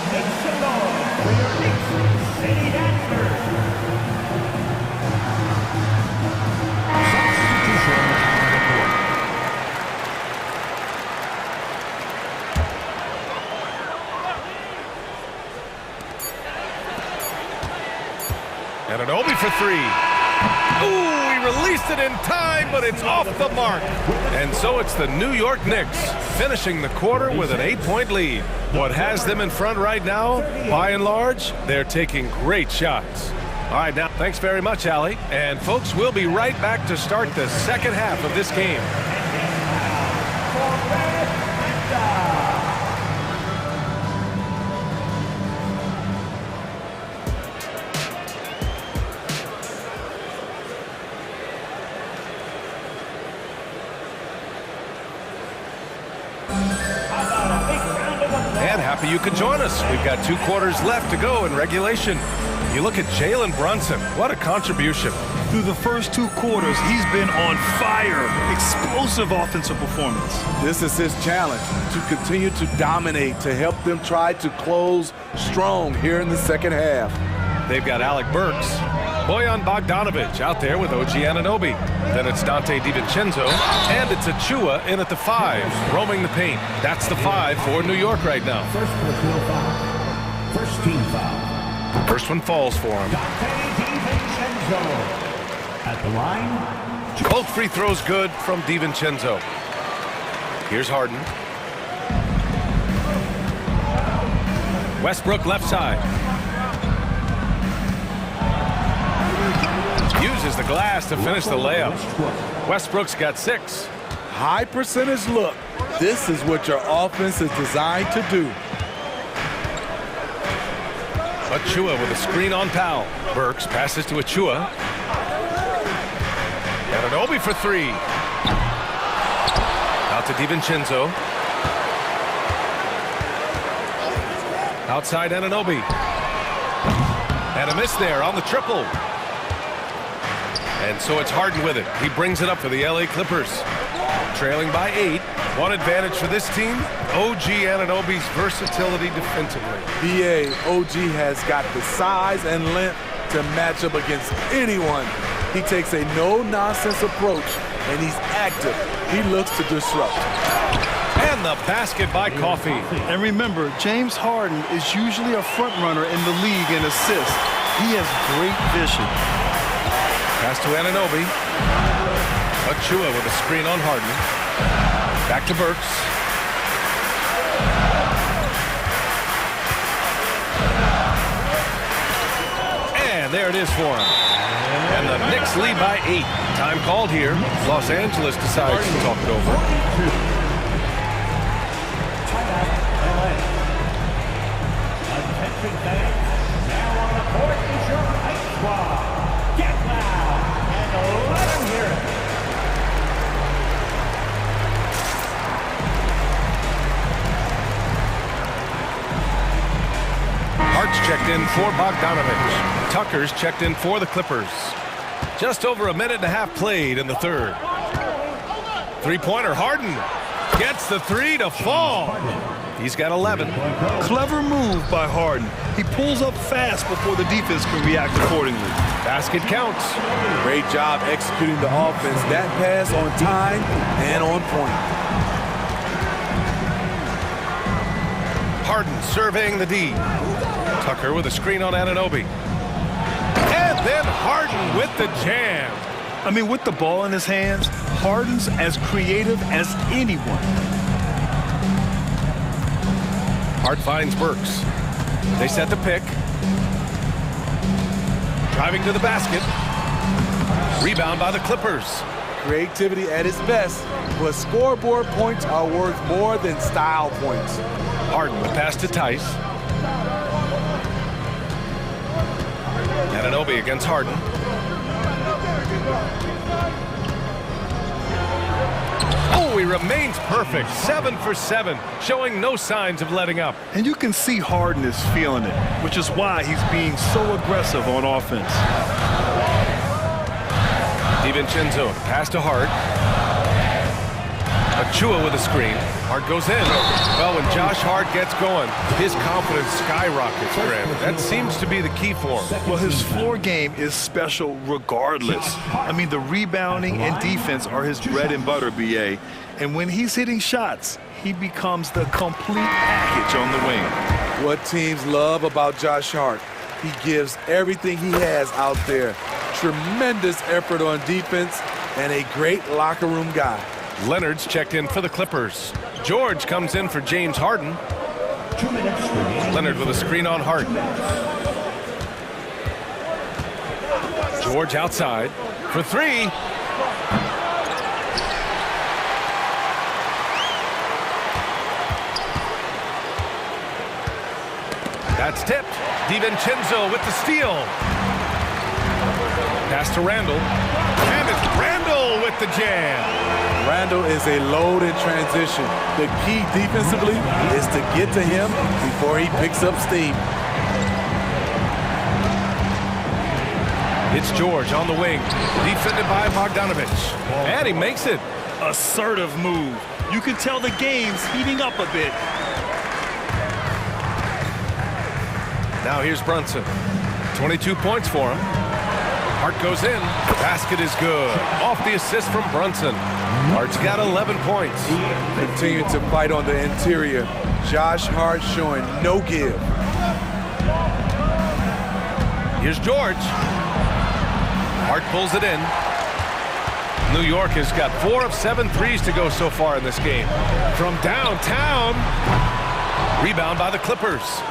And an Obi for 3. Ooh, he released it in time, but it's off the mark. And so it's the New York Knicks finishing the quarter with an 8-point lead. What has them in front right now, by and large, they're taking great shots. All right, now, thanks very much, Allie. And folks, we'll be right back to start the second half of this game. And happy you could join us. We've got 2 quarters left to go in regulation. You look at Jalen Brunson. What a contribution. Through the first 2 quarters, he's been on fire. Explosive offensive performance. This is his challenge, to continue to dominate, to help them try to close strong here in the second half. They've got Alec Burks, Bojan Bogdanovich out there with OG Anunoby. Then it's Dante DiVincenzo, and it's Achua in at the 5, roaming the paint. That's the 5 for New York right now. First personal foul. First team foul. First one falls for him. Dante DiVincenzo at the line. Both free throws good from DiVincenzo. Here's Harden. Westbrook left side. Uses the glass to finish the layup. Westbrook's got 6. High percentage look. This is what your offense is designed to do. Achua with a screen on Powell. Burks passes to Achua. And an Obi for 3. Out to DiVincenzo. Outside Anunoby. And a miss there on the triple. And so it's Harden with it. He brings it up for the LA Clippers. Trailing by 8. One advantage for this team, OG Anunoby's versatility defensively. BA, OG has got the size and length to match up against anyone. He takes a no-nonsense approach, and he's active. He looks to disrupt. And the basket by Coffey. And remember, James Harden is usually a front runner in the league in assists. He has great vision. Pass to Anunoby. Achua with a screen on Harden. Back to Burks. And there it is for him. And the Knicks lead by 8. Time called here. Los Angeles decides to talk it over. Attention fans, now on the court is your ice squad. Get loud and let them hear it. Hart's checked in for Bogdanovich. Tucker's checked in for the Clippers. Just over a minute and a half played in the third. Three-pointer, Harden gets the three to fall. He's got 11. Clever move by Harden. He pulls up fast before the defense can react accordingly. Basket counts. Great job executing the offense. That pass on time and on point. Harden surveying the D. Tucker with a screen on Anunoby. And then Harden with the jam. I mean, with the ball in his hands, Harden's as creative as anyone. Hart finds Burks. They set the pick. Driving to the basket. Rebound by the Clippers. Creativity at its best, but scoreboard points are worth more than style points. Harden the pass to Tice. Anunoby against Harden. Oh, he remains perfect. 7 for 7, showing no signs of letting up. And you can see Harden is feeling it, which is why he's being so aggressive on offense. DiVincenzo, pass to Hart. Achua with a screen. Hart goes in. Well, when Josh Hart gets going, his confidence skyrockets, Graham. That seems to be the key for him. Well, his floor game is special regardless. I mean, the rebounding and defense are his bread and butter, BA. And when he's hitting shots, he becomes the complete package on the wing. What teams love about Josh Hart, he gives everything he has out there. Tremendous effort on defense and a great locker room guy. Leonard's checked in for the Clippers. George comes in for James Harden. Leonard with a screen on Hart. George outside for three. That's tipped. DiVincenzo with the steal. Pass to Randall. And it's Randall with the jam. Randall is a load in transition. The key defensively is to get to him before he picks up steam. It's George on the wing, defended by Bogdanovich. And he makes it. Assertive move. You can tell the game's heating up a bit. Now here's Brunson. 22 points for him. Hart goes in. Basket is good. Off the assist from Brunson. Hart's got 11 points. Continuing to fight on the interior. Josh Hart showing no give. Here's George. Hart pulls it in. New York has got 4 of 7 threes to go so far in this game. From downtown. Rebound by the Clippers.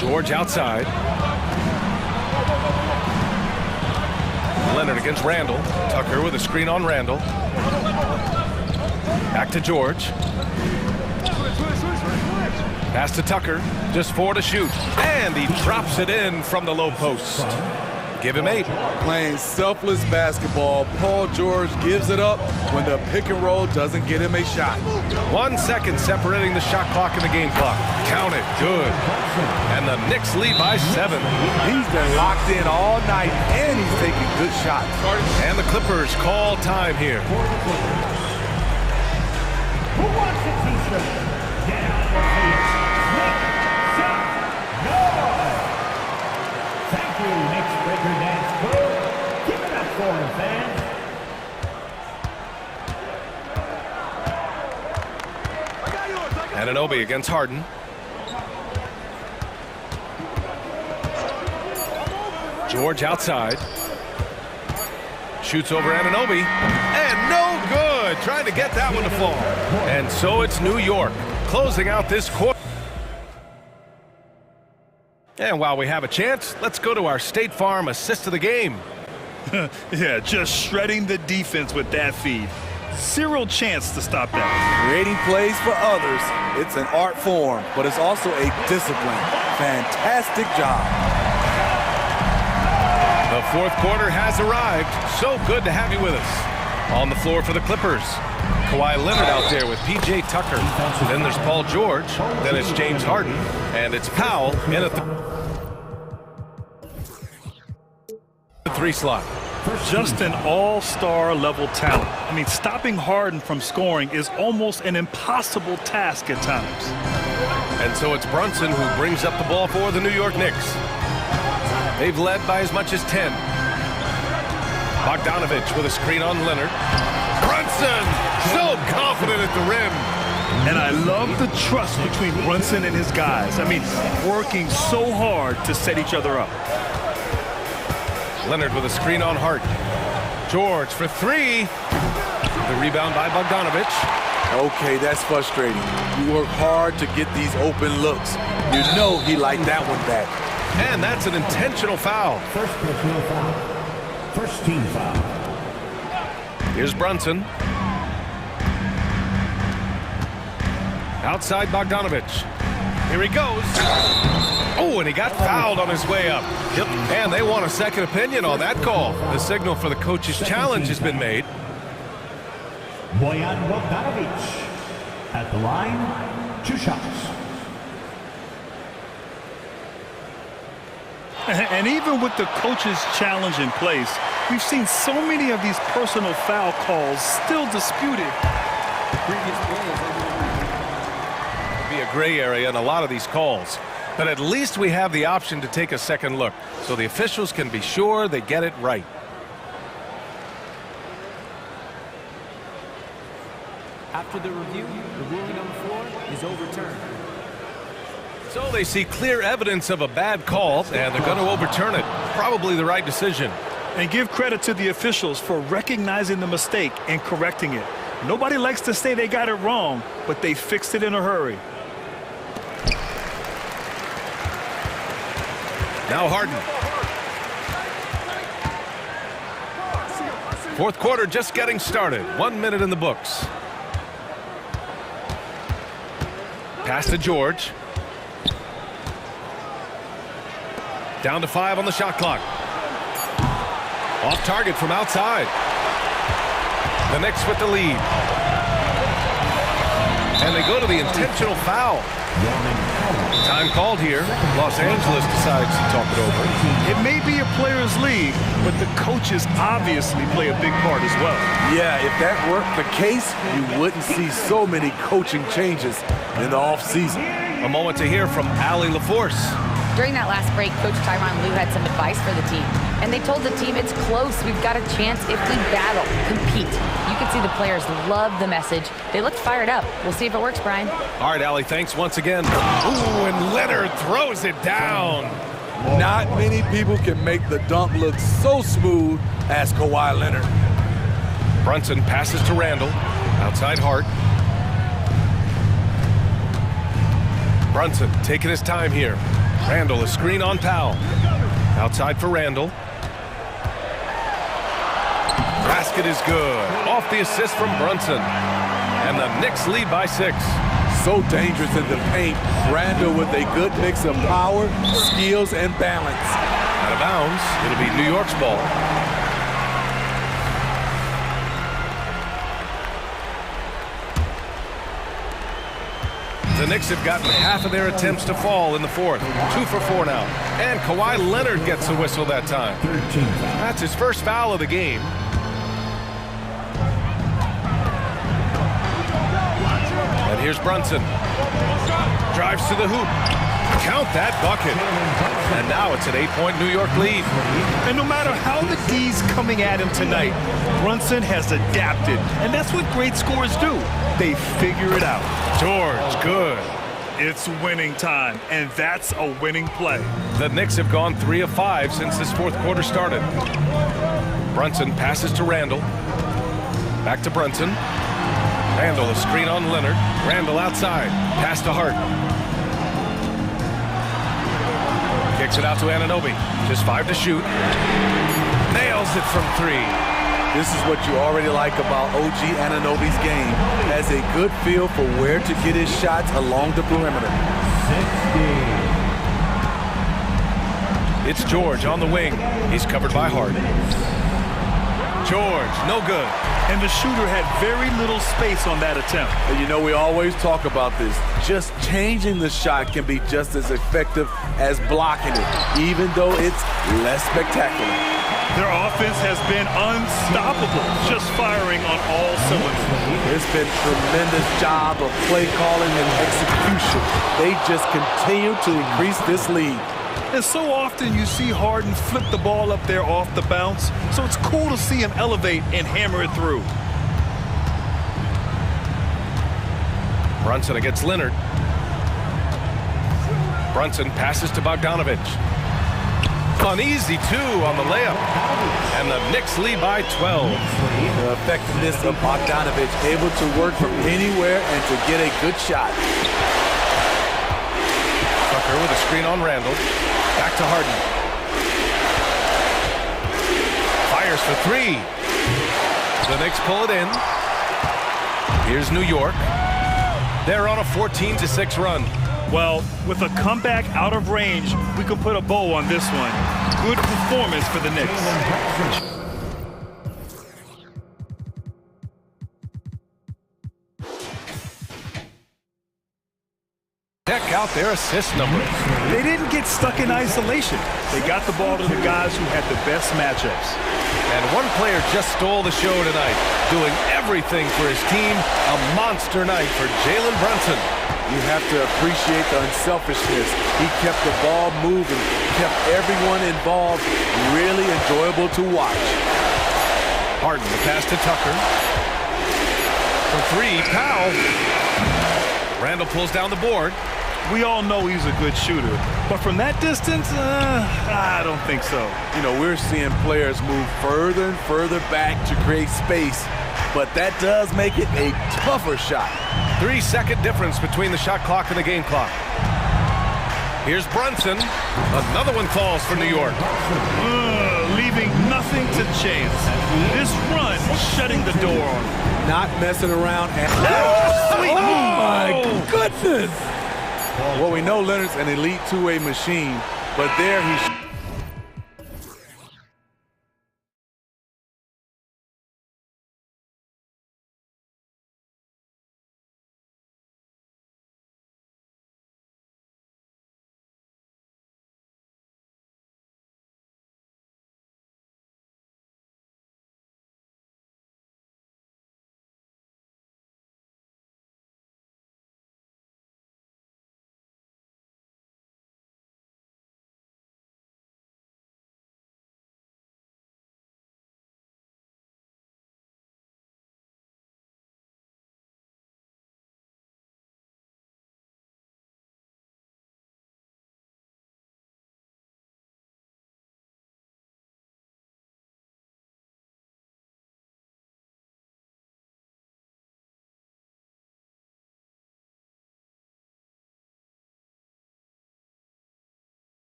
George outside. Leonard against Randall. Tucker with a screen on Randall. Back to George. Pass to Tucker. Just 4 to shoot. And he drops it in from the low post. Give him 8. Playing selfless basketball, Paul George gives it up when the pick and roll doesn't get him a shot. 1 second separating the shot clock and the game clock. Count it. Good. And the Knicks lead by 7. He's been locked in all night, and he's taking good shots. And the Clippers call time here. Who wants a t-shirt? Get out of here. Knicks, shot, no. Thank you, Knicks Breaker Dance crew. Give it up for him, fans. Anunoby against Harden. George outside. shoots over Anunoby, and no good. Trying to get that one to fall. And so it's New York closing out this quarter. And while we have a chance, let's go to our State Farm assist of the game. Yeah, just shredding the defense with that feed. Zero chance to stop that. Creating plays for others, it's an art form, but it's also a discipline. Fantastic job. The fourth quarter has arrived. So good to have you with us. On the floor for the Clippers, Kawhi Leonard out there with P.J. Tucker. Then there's Paul George. Then it's James Harden. And it's Powell in a three slot. Just an all-star level talent. I mean, stopping Harden from scoring is almost an impossible task at times. And so it's Brunson who brings up the ball for the New York Knicks. They've led by as much as 10. Bogdanovich with a screen on Leonard. Brunson, so confident at the rim. And I love the trust between Brunson and his guys. I mean, working so hard to set each other up. Leonard with a screen on Hart. George for three. The rebound by Bogdanovich. Okay, that's frustrating. You work hard to get these open looks. You know he liked that one back. And that's an intentional foul. First personal foul. First team foul. Here's Brunson. Outside Bogdanovich. Here he goes. Oh, and he got fouled on his way up. Yep. And they want a second opinion on that call. The signal for the coach's challenge has been made. Bojan Bogdanovic at the line, 2 shots. And even with the coach's challenge in place, we've seen so many of these personal foul calls still disputed. Be a gray area in a lot of these calls, but at least we have the option to take a second look, so the officials can be sure they get it right. After the review, the ruling on the floor is overturned. So they see clear evidence of a bad call, and they're going to overturn it. Probably the right decision. And give credit to the officials for recognizing the mistake and correcting it. Nobody likes to say they got it wrong, but they fixed it in a hurry. Now Harden. Fourth quarter just getting started. 1 minute in the books. Pass to George. Down to 5 on the shot clock. Off target from outside. The Knicks with the lead. And they go to the intentional foul. Time called here. Los Angeles decides to talk it over. It may be a players' league, but the coaches obviously play a big part as well. Yeah, if that were the case, you wouldn't see so many coaching changes in the offseason. A moment to hear from Allie LaForce. During that last break, Coach Tyronn Lue had some advice for the team. And they told the team it's close. We've got a chance if we battle, compete. You can see the players love the message. They looked fired up. We'll see if it works, Brian. All right, Allie, thanks once again. Ooh, and Leonard throws it down. Not many people can make the dunk look so smooth as Kawhi Leonard. Brunson passes to Randall. Outside Hart. Brunson taking his time here. Randall, a screen on Powell. Outside for Randall. Basket is good. Off the assist from Brunson. And the Knicks lead by 6. So dangerous in the paint. Randall with a good mix of power, skills, and balance. Out of bounds. It'll be New York's ball. The Knicks have gotten half of their attempts to fall in the fourth. 2 for 4 now. And Kawhi Leonard gets a whistle that time. That's his first foul of the game. And here's Brunson. Drives to the hoop. Count that bucket. And now it's an 8-point New York lead. And no matter how the D's coming at him tonight, Brunson has adapted. And that's what great scorers do. They figure it out. George, good. It's winning time, and that's a winning play. The Knicks have gone 3 of 5 since this fourth quarter started. Brunson passes to Randall. Back to Brunson. Randall, a screen on Leonard. Randall outside. Pass to Hart. Kicks it out to Anunoby. Just 5 to shoot. Nails it from 3. This is what you already like about OG Anunoby's game. Has a good feel for where to get his shots along the perimeter. It's George on the wing. He's covered by Hart. George, no good. And the shooter had very little space on that attempt. And you know, we always talk about this. Just changing the shot can be just as effective as blocking it, even though it's less spectacular. Their offense has been unstoppable, just firing on all cylinders. It's been a tremendous job of play calling and execution. They just continue to increase this lead. And so often you see Harden flip the ball up there off the bounce, so it's cool to see him elevate and hammer it through. Brunson against Leonard. Brunson passes to Bogdanovich. Uneasy 2 on the layup. And the Knicks lead by 12. The effectiveness of Bogdanovich, able to work from anywhere and to get a good shot. Tucker with a screen on Randall. Back to Harden. Fires for 3. The Knicks pull it in. Here's New York. They're on a 14-6 run. Well, with a comeback out of range, we can put a bow on this one. Good performance for the Knicks. Check out their assist numbers. They didn't get stuck in isolation. They got the ball to the guys who had the best matchups. And one player just stole the show tonight, doing everything for his team. A monster night for Jalen Brunson. You have to appreciate the unselfishness. He kept the ball moving, kept everyone involved. Really enjoyable to watch. Harden, the pass to Tucker. For 3, Powell. Randall pulls down the board. We all know he's a good shooter, but from that distance, I don't think so. You know, we're seeing players move further and further back to create space, but that does make it a tougher shot. 3-second difference between the shot clock and the game clock. Here's Brunson. Another one falls for New York. Leaving nothing to chance. This run shutting the door on him. Not messing around. And Sweet move. My goodness. Well, we know Leonard's an elite two-way machine, but there he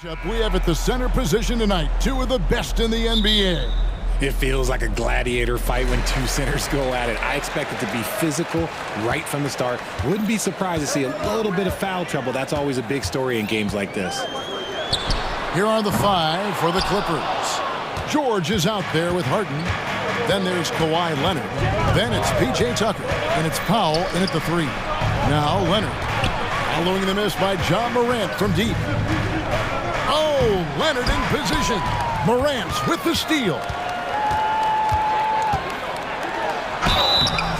We have at the center position tonight, two of the best in the NBA. It feels like a gladiator fight when two centers go at it. I expect it to be physical right from the start. Wouldn't be surprised to see a little bit of foul trouble. That's always a big story in games like this. Here are the five for the Clippers. George is out there with Harden. Then there's Kawhi Leonard. Then it's P.J. Tucker. And it's Powell in at the three. Now Leonard. Following the miss by Ja Morant from deep. Oh, Leonard in position. Morant with the steal.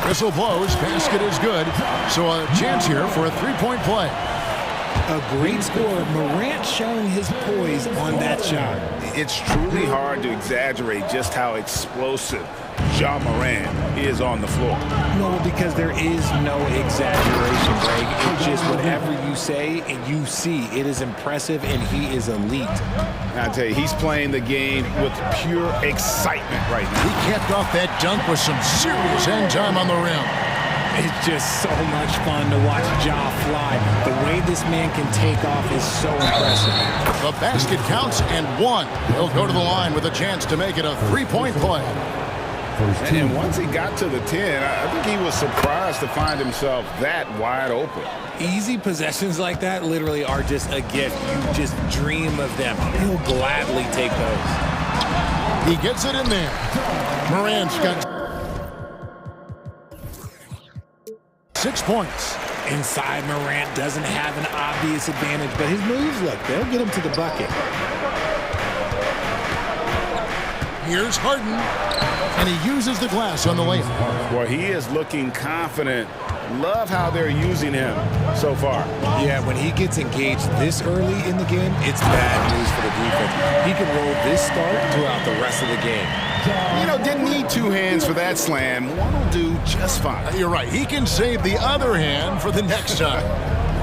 Whistle blows. Basket is good. So a chance here for a three-point play. A great score. Morant showing his poise on that shot. It's truly hard to exaggerate just how explosive Ja Morant is on the floor. No, because there is no exaggeration, Greg. It's just whatever you say and you see. It is impressive, and he is elite. I tell you, he's playing the game with pure excitement right now. He kept off that dunk with some serious end time on the rim. It's just so much fun to watch Ja fly. The way this man can take off is so impressive. The basket counts and one. He'll go to the line with a chance to make it a three-point play. And once he got to the 10, I think he was surprised to find himself that wide open. Easy possessions like that literally are just a gift. You just dream of them. He'll gladly take those. He gets it in there. Morant's got 6 points. Inside, Morant doesn't have an obvious advantage, but his moves, look, they'll get him to the bucket. Here's Harden, and he uses the glass on the layup. Well, he is looking confident. Love how they're using him so far. Yeah, when he gets engaged this early in the game, it's bad news for the defense. He can roll this start throughout the rest of the game. You know, didn't need two hands for that slam. One will do just fine. You're right. He can save the other hand for the next time.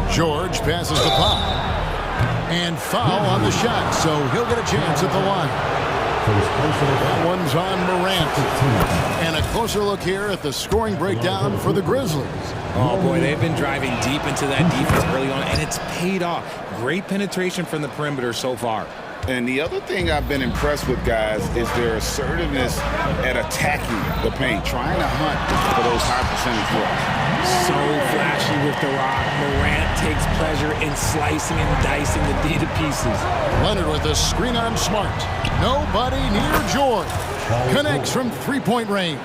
George passes the pop. And foul on the shot, so he'll get a chance at the line. That one's on Morant. And a closer look here at the scoring breakdown for the Grizzlies. Oh, boy, they've been driving deep into that defense early on, and it's paid off. Great penetration from the perimeter so far. And the other thing I've been impressed with, guys, is their assertiveness at attacking the paint, trying to hunt for those high percentage looks. So flashy with the rock. Morant takes pleasure in slicing and dicing the D to pieces. Leonard with a screen on Smart. Nobody near George. Connects from three-point range.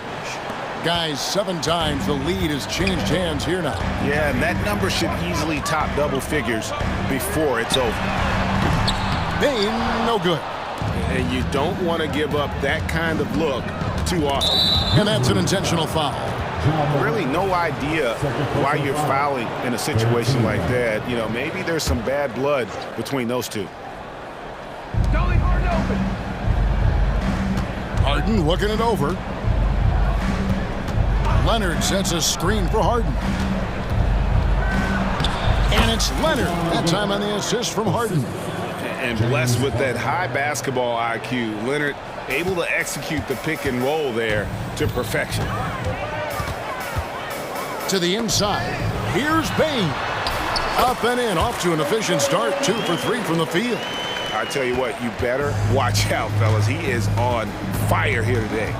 Guys, 7 times the lead has changed hands here now. Yeah, and that number should easily top double figures before it's over. Bain, no good. And you don't want to give up that kind of look too often. And that's an intentional foul. Really no idea why you're fouling in a situation like that. You know, maybe there's some bad blood between those two. Harden looking it over. Leonard sets a screen for Harden. And it's Leonard. That time on the assist from Harden. And blessed with that high basketball IQ, Leonard able to execute the pick and roll there to perfection. To the inside. Here's Bain. Up and in, off to an efficient start. 2 for 3 from the field. I tell you what, you better watch out, fellas. He is on fire here today.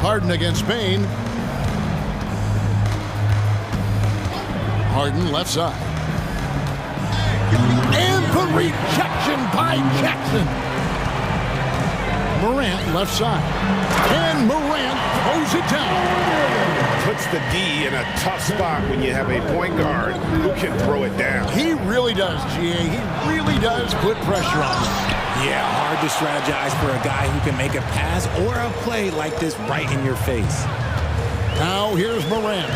Harden against Bain. Harden left side. And the rejection by Jackson. Morant left side. And Morant throws it down. Puts the D in a tough spot when you have a point guard who can throw it down. He really does, GA. He really does put pressure on him. Yeah, hard to strategize for a guy who can make a pass or a play like this right in your face. Now here's Morant.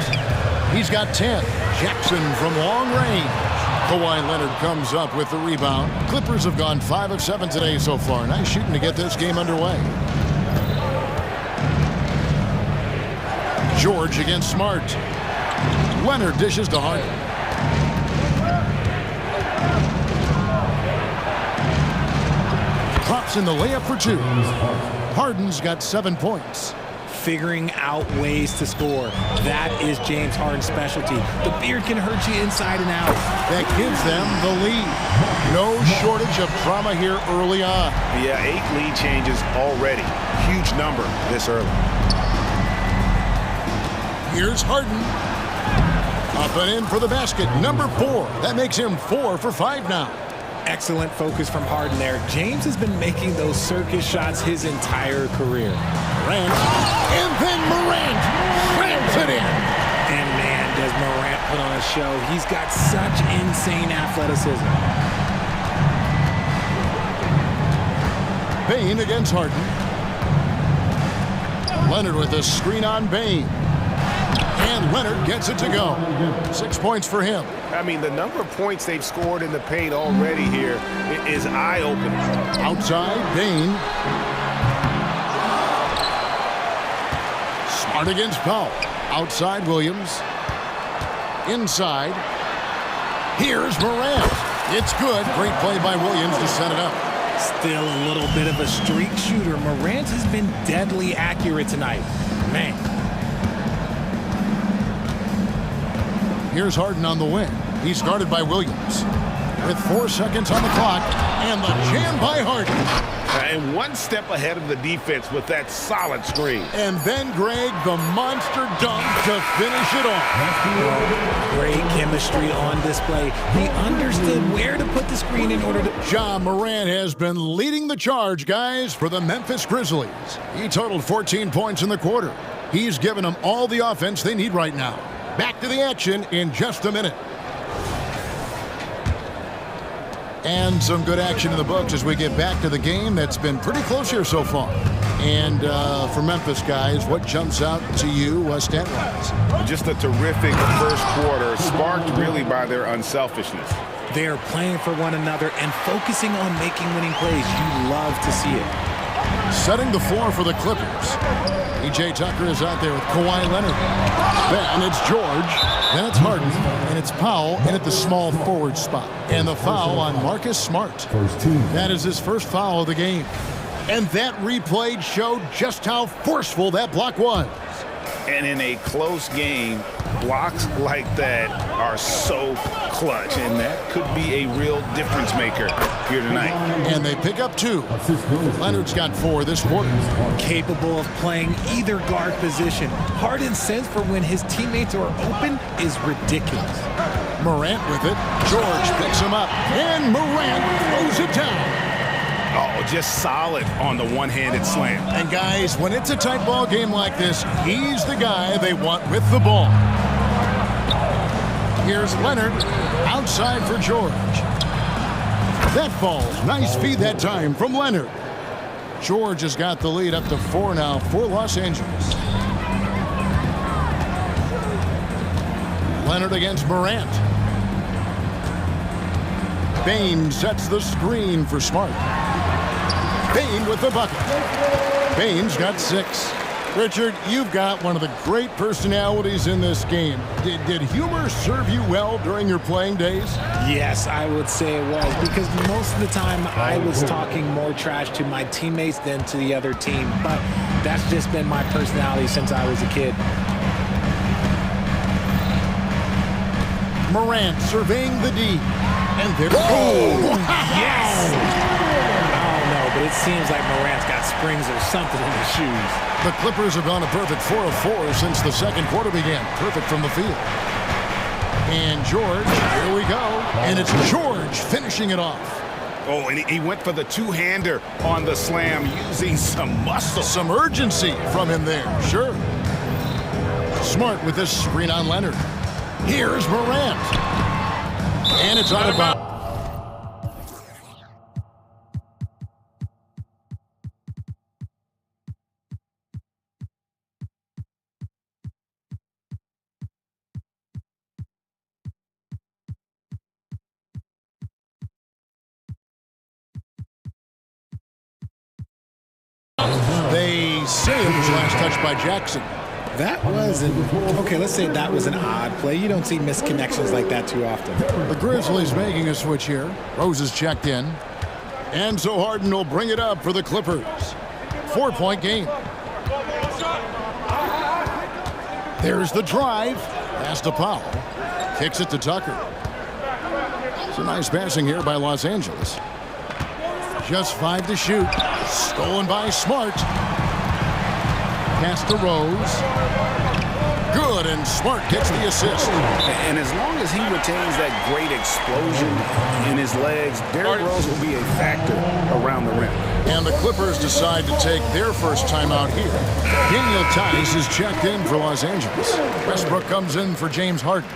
He's got 10. Jackson from long range. Kawhi Leonard comes up with the rebound. Clippers have gone 5 of 7 today so far. Nice shooting to get this game underway. George against Smart. Leonard dishes to Harden. Drops in the layup for 2. Harden's got 7 points. figuring out ways to score. That is James Harden's specialty. The beard can hurt you inside and out. That gives them the lead. No shortage of drama here early on. Yeah, 8 lead changes already. Huge number this early. Here's Harden. Up and in for the basket. Number 4. That makes him 4 for 5 now. Excellent focus from Harden there. James has been making those circus shots his entire career. Morant. And then Morant slams it in. And man, does Morant put on a show. He's got such insane athleticism. Bane against Harden. Leonard with a screen on Bane. And Leonard gets it to go. 6 points for him. I mean, the number of points they've scored in the paint already here is eye-opening. Outside, Bane. Smart against Powell. Outside, Williams. Inside. Here's Morant. It's good. Great play by Williams to set it up. Still a little bit of a streak shooter. Morant has been deadly accurate tonight. Man. Here's Harden on the wing. He's guarded by Williams. With 4 seconds on the clock, and the jam by Harden. And one step ahead of the defense with that solid screen. And then, Greg, the monster dunk to finish it off. Great chemistry on display. He understood where to put the screen in order to... Ja Morant has been leading the charge, guys, for the Memphis Grizzlies. He totaled 14 points in the quarter. He's given them all the offense they need right now. Back to the action in just a minute. And some good action in the books as we get back to the game that's been pretty close here so far. And for Memphis, guys, what jumps out to you stat-wise? Just a terrific first quarter, sparked really by their unselfishness. They are playing for one another and focusing on making winning plays. You love to see it. Setting the floor for the Clippers. P.J. Tucker is out there with Kawhi Leonard. Then it's George. Then it's Harden. And it's Powell in at the small forward spot. And the foul on Marcus Smart. That is his first foul of the game. And that replay showed just how forceful that block was. And in a close game, blocks like that are so clutch, and that could be a real difference maker here tonight. And they pick up 2. Leonard's got 4 this quarter. Capable of playing either guard position. Harden's sense for when his teammates are open is ridiculous. Morant with it. George picks him up, and Morant throws it down. Oh, just solid on the one-handed slam. And guys, when it's a tight ball game like this, he's the guy they want with the ball. Here's Leonard outside for George. That falls. Nice feed that time from Leonard. George has got the lead up to 4 now for Los Angeles. Leonard against Morant. Bane sets the screen for Smart. Bane with the bucket. Bane's got 6. Richard, you've got one of the great personalities in this game. Did humor serve you well during your playing days? Yes, I would say it was, because most of the time I was talking more trash to my teammates than to the other team. But that's just been my personality since I was a kid. Morant surveying the D. And there... Oh! Yes! But it seems like Morant's got springs or something in his shoes. The Clippers have gone a perfect 4 of 4 since the second quarter began. Perfect from the field. And George, here we go. And it's George finishing it off. Oh, and he went for the two-hander on the slam using some muscle. Some urgency from him there, sure. Smart with this screen on Leonard. Here's Morant. And it's out of bounds. They say it was last touched by Jackson. That was okay, let's say that was an odd play. You don't see misconnections like that too often. The Grizzlies making a switch here. Rose is checked in. And so Harden will bring it up for the Clippers. 4-point game. There's the drive. Pass to Powell. Kicks it to Tucker. It's a nice passing here by Los Angeles. Just 5 to shoot. Stolen by Smart. Pass to Rose. Good, and Smart gets the assist. And as long as he retains that great explosion in his legs, Derrick Rose will be a factor around the rim. And the Clippers decide to take their first timeout here. Daniel Tice is checked in for Los Angeles. Westbrook comes in for James Harden.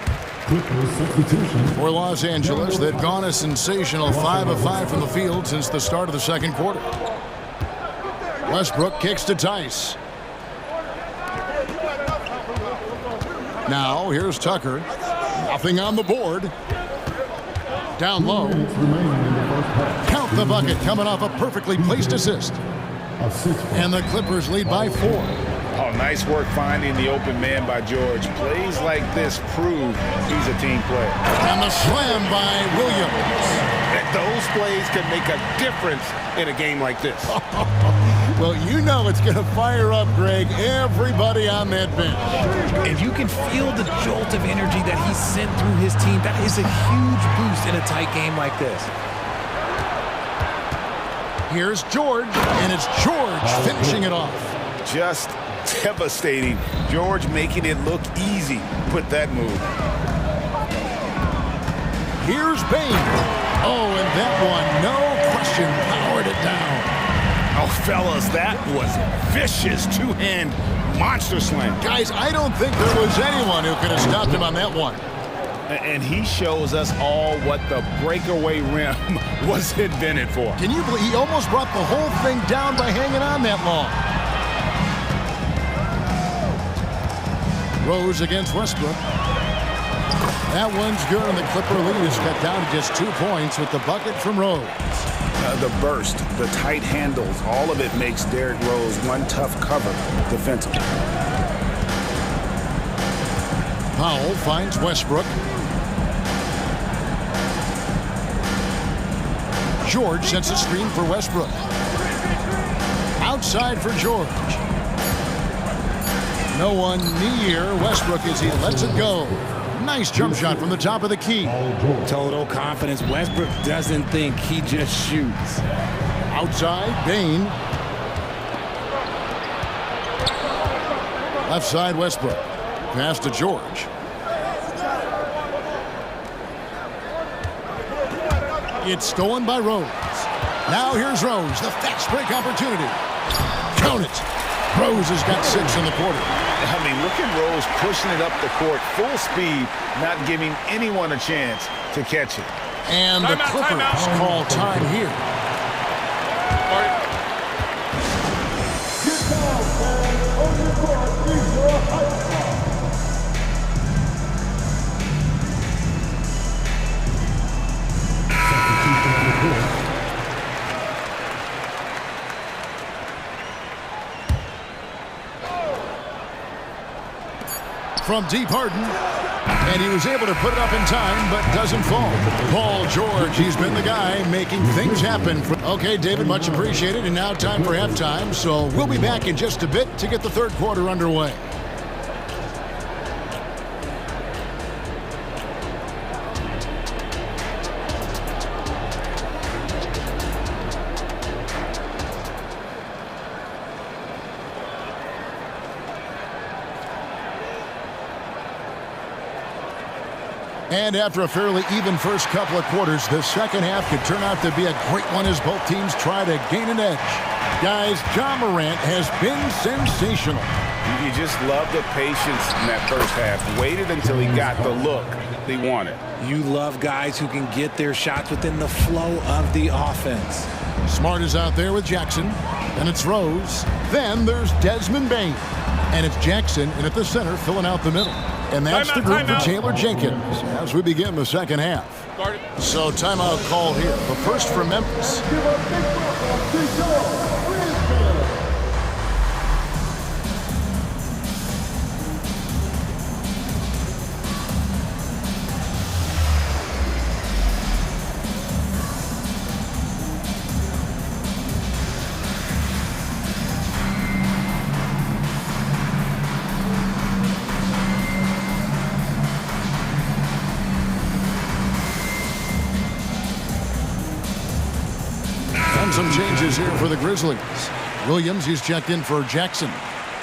For Los Angeles, they've gone a sensational 5 of 5 from the field since the start of the second quarter. Westbrook kicks to Tice. Now, here's Tucker. Nothing on the board. Down low. Count the bucket, coming off a perfectly placed assist. And the Clippers lead by 4. Oh, nice work finding the open man by George. Plays like this prove he's a team player. And the slam by Williams. Those plays can make a difference in a game like this. Well, you know it's going to fire up, Greg, everybody on that bench. And you can feel the jolt of energy that he sent through his team. That is a huge boost in a tight game like this. Here's George, and it's George finishing it off. Just devastating. George making it look easy. Put that move. Here's Bain. Oh, and that one, no question, powered it down. Oh, fellas, that was vicious two-hand monster slam. Guys, I don't think there was anyone who could have stopped him on that one. And he shows us all what the breakaway rim was invented for. Can you believe he almost brought the whole thing down by hanging on that long? Rose against Westbrook. That one's good, and the Clipper lead is cut down to just 2 points with the bucket from Rose. The burst, the tight handles, all of it makes Derrick Rose one tough cover defensively. Powell finds Westbrook. George sets a screen for Westbrook. Outside for George. No one near Westbrook as he lets it go. Nice jump shot from the top of the key. Total confidence. Westbrook doesn't think, he just shoots. Outside, Bain. Left side, Westbrook. Pass to George. It's stolen by Rose. Now here's Rose, the fast break opportunity. Count it. Rose has got 6 in the quarter. I mean, look at Rose pushing it up the court, full speed, not giving anyone a chance to catch it. And the Clippers call time here. From deep Harden, and he was able to put it up in time, but doesn't fall. Paul George, he's been the guy making things happen. Okay, David, much appreciated, and now time for halftime, so we'll be back in just a bit to get the third quarter underway. And after a fairly even first couple of quarters, the second half could turn out to be a great one as both teams try to gain an edge. Guys, Ja Morant has been sensational. You just love the patience in that first half. Waited until he got the look he wanted. You love guys who can get their shots within the flow of the offense. Smart is out there with Jackson, and it's Rose. Then there's Desmond Bain, and it's Jackson, and at the center, filling out the middle. And that's the group for Taylor Jenkins as we begin the second half. So timeout call here. But first for Memphis. Some changes here for the Grizzlies. Williams, he's checked in for Jackson.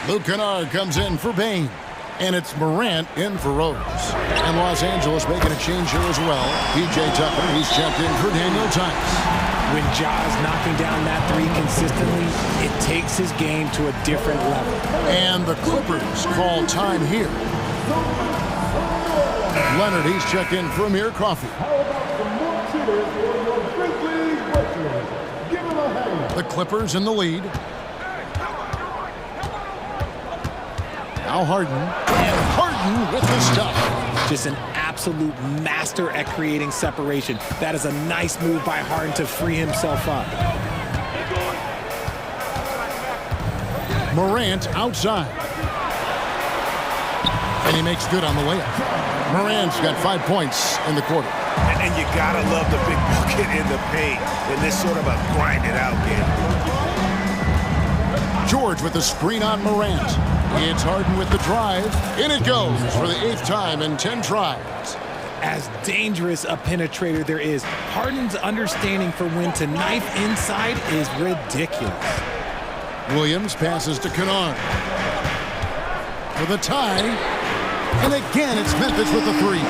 Luke Kennard comes in for Bain. And it's Morant in for Rose. And Los Angeles making a change here as well. P.J. Tucker, he's checked in for Daniel Tice. When Ja's knocking down that three consistently, it takes his game to a different level. And the Clippers call time here. Leonard, he's checked in for Amir Coffey. The Clippers in the lead. Now Harden. And Harden with the stuff. Just an absolute master at creating separation. That is a nice move by Harden to free himself up. Morant outside. And he makes good on the layup. Morant's got 5 points in the quarter. And you gotta love the big bucket in the paint in this sort of a grind-it-out game. George with the screen on Morant. It's Harden with the drive. In it goes for the 8th time in 10 tries. As dangerous a penetrator there is, Harden's understanding for when to knife inside is ridiculous. Williams passes to Kennard. For the tie. And again, it's Memphis with the three.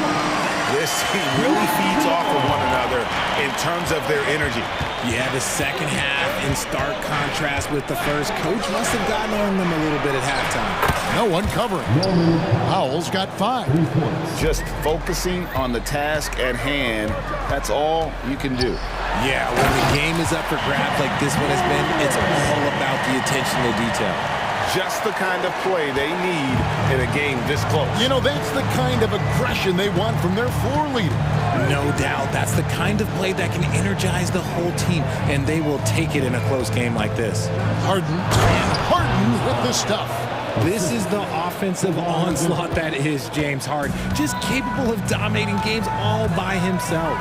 This team really feeds off of one another in terms of their energy. Yeah, the second half in stark contrast with the first. Coach must have gotten on them a little bit at halftime. No one covering. Powell's got 5. Just focusing on the task at hand, that's all you can do. Yeah, when the game is up for grabs like this one has been, it's all about the attention to detail. Just the kind of play they need in a game this close. You know, that's the kind of aggression they want from their floor leader. No doubt. That's the kind of play that can energize the whole team, and they will take it in a close game like this. Harden, and Harden with the stuff. This is the offensive onslaught that is James Harden. Just capable of dominating games all by himself.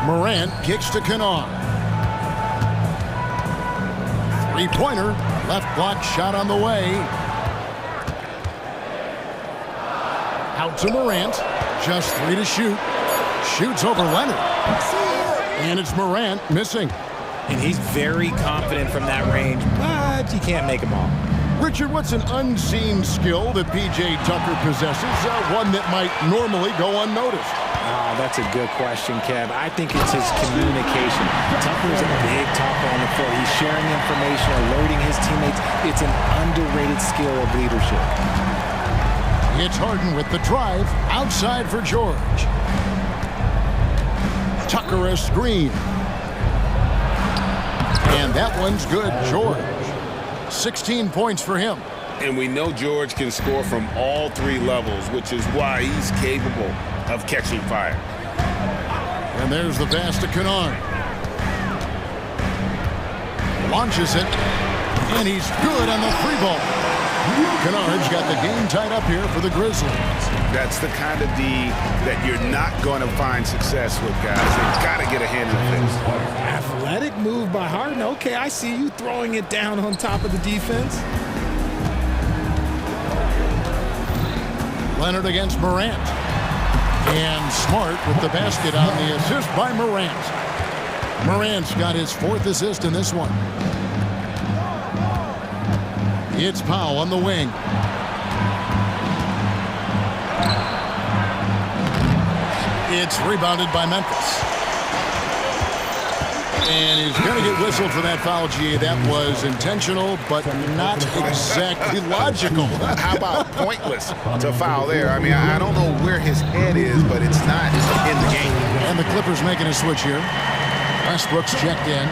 Morant kicks to Kennard. Three-pointer, left block shot on the way. Out to Morant, just 3 to shoot. Shoots over Leonard. And it's Morant missing. And he's very confident from that range, but you can't make them all. Richard, what's an unseen skill that P.J. Tucker possesses, one that might normally go unnoticed? Oh, that's a good question, Kev. I think it's his communication. Tucker's a big talker on the floor. He's sharing information, alerting his teammates. It's an underrated skill of leadership. It's Harden with the drive, outside for George. Tucker a screen. And that one's good, George. 16 points for him. And we know George can score from all 3 levels, which is why he's capable of catching fire. And there's the pass to Kennard. Launches it. And he's good on the 3-ball. Kennard's got the game tied up here for the Grizzlies. That's the kind of D that you're not going to find success with, guys. They've got to get a hand in the face. Athletic move by Harden. Okay, I see you throwing it down on top of the defense. Leonard against Morant. And Smart with the basket on the assist by Morant. Morant's got his 4th assist in this one. It's Powell on the wing. It's rebounded by Memphis. And he's going to get whistled for that foul, G. That was intentional, but not exactly logical. How about pointless to foul there? I mean, I don't know where his head is, but it's not in the game. And the Clippers making a switch here. Westbrook's checked in.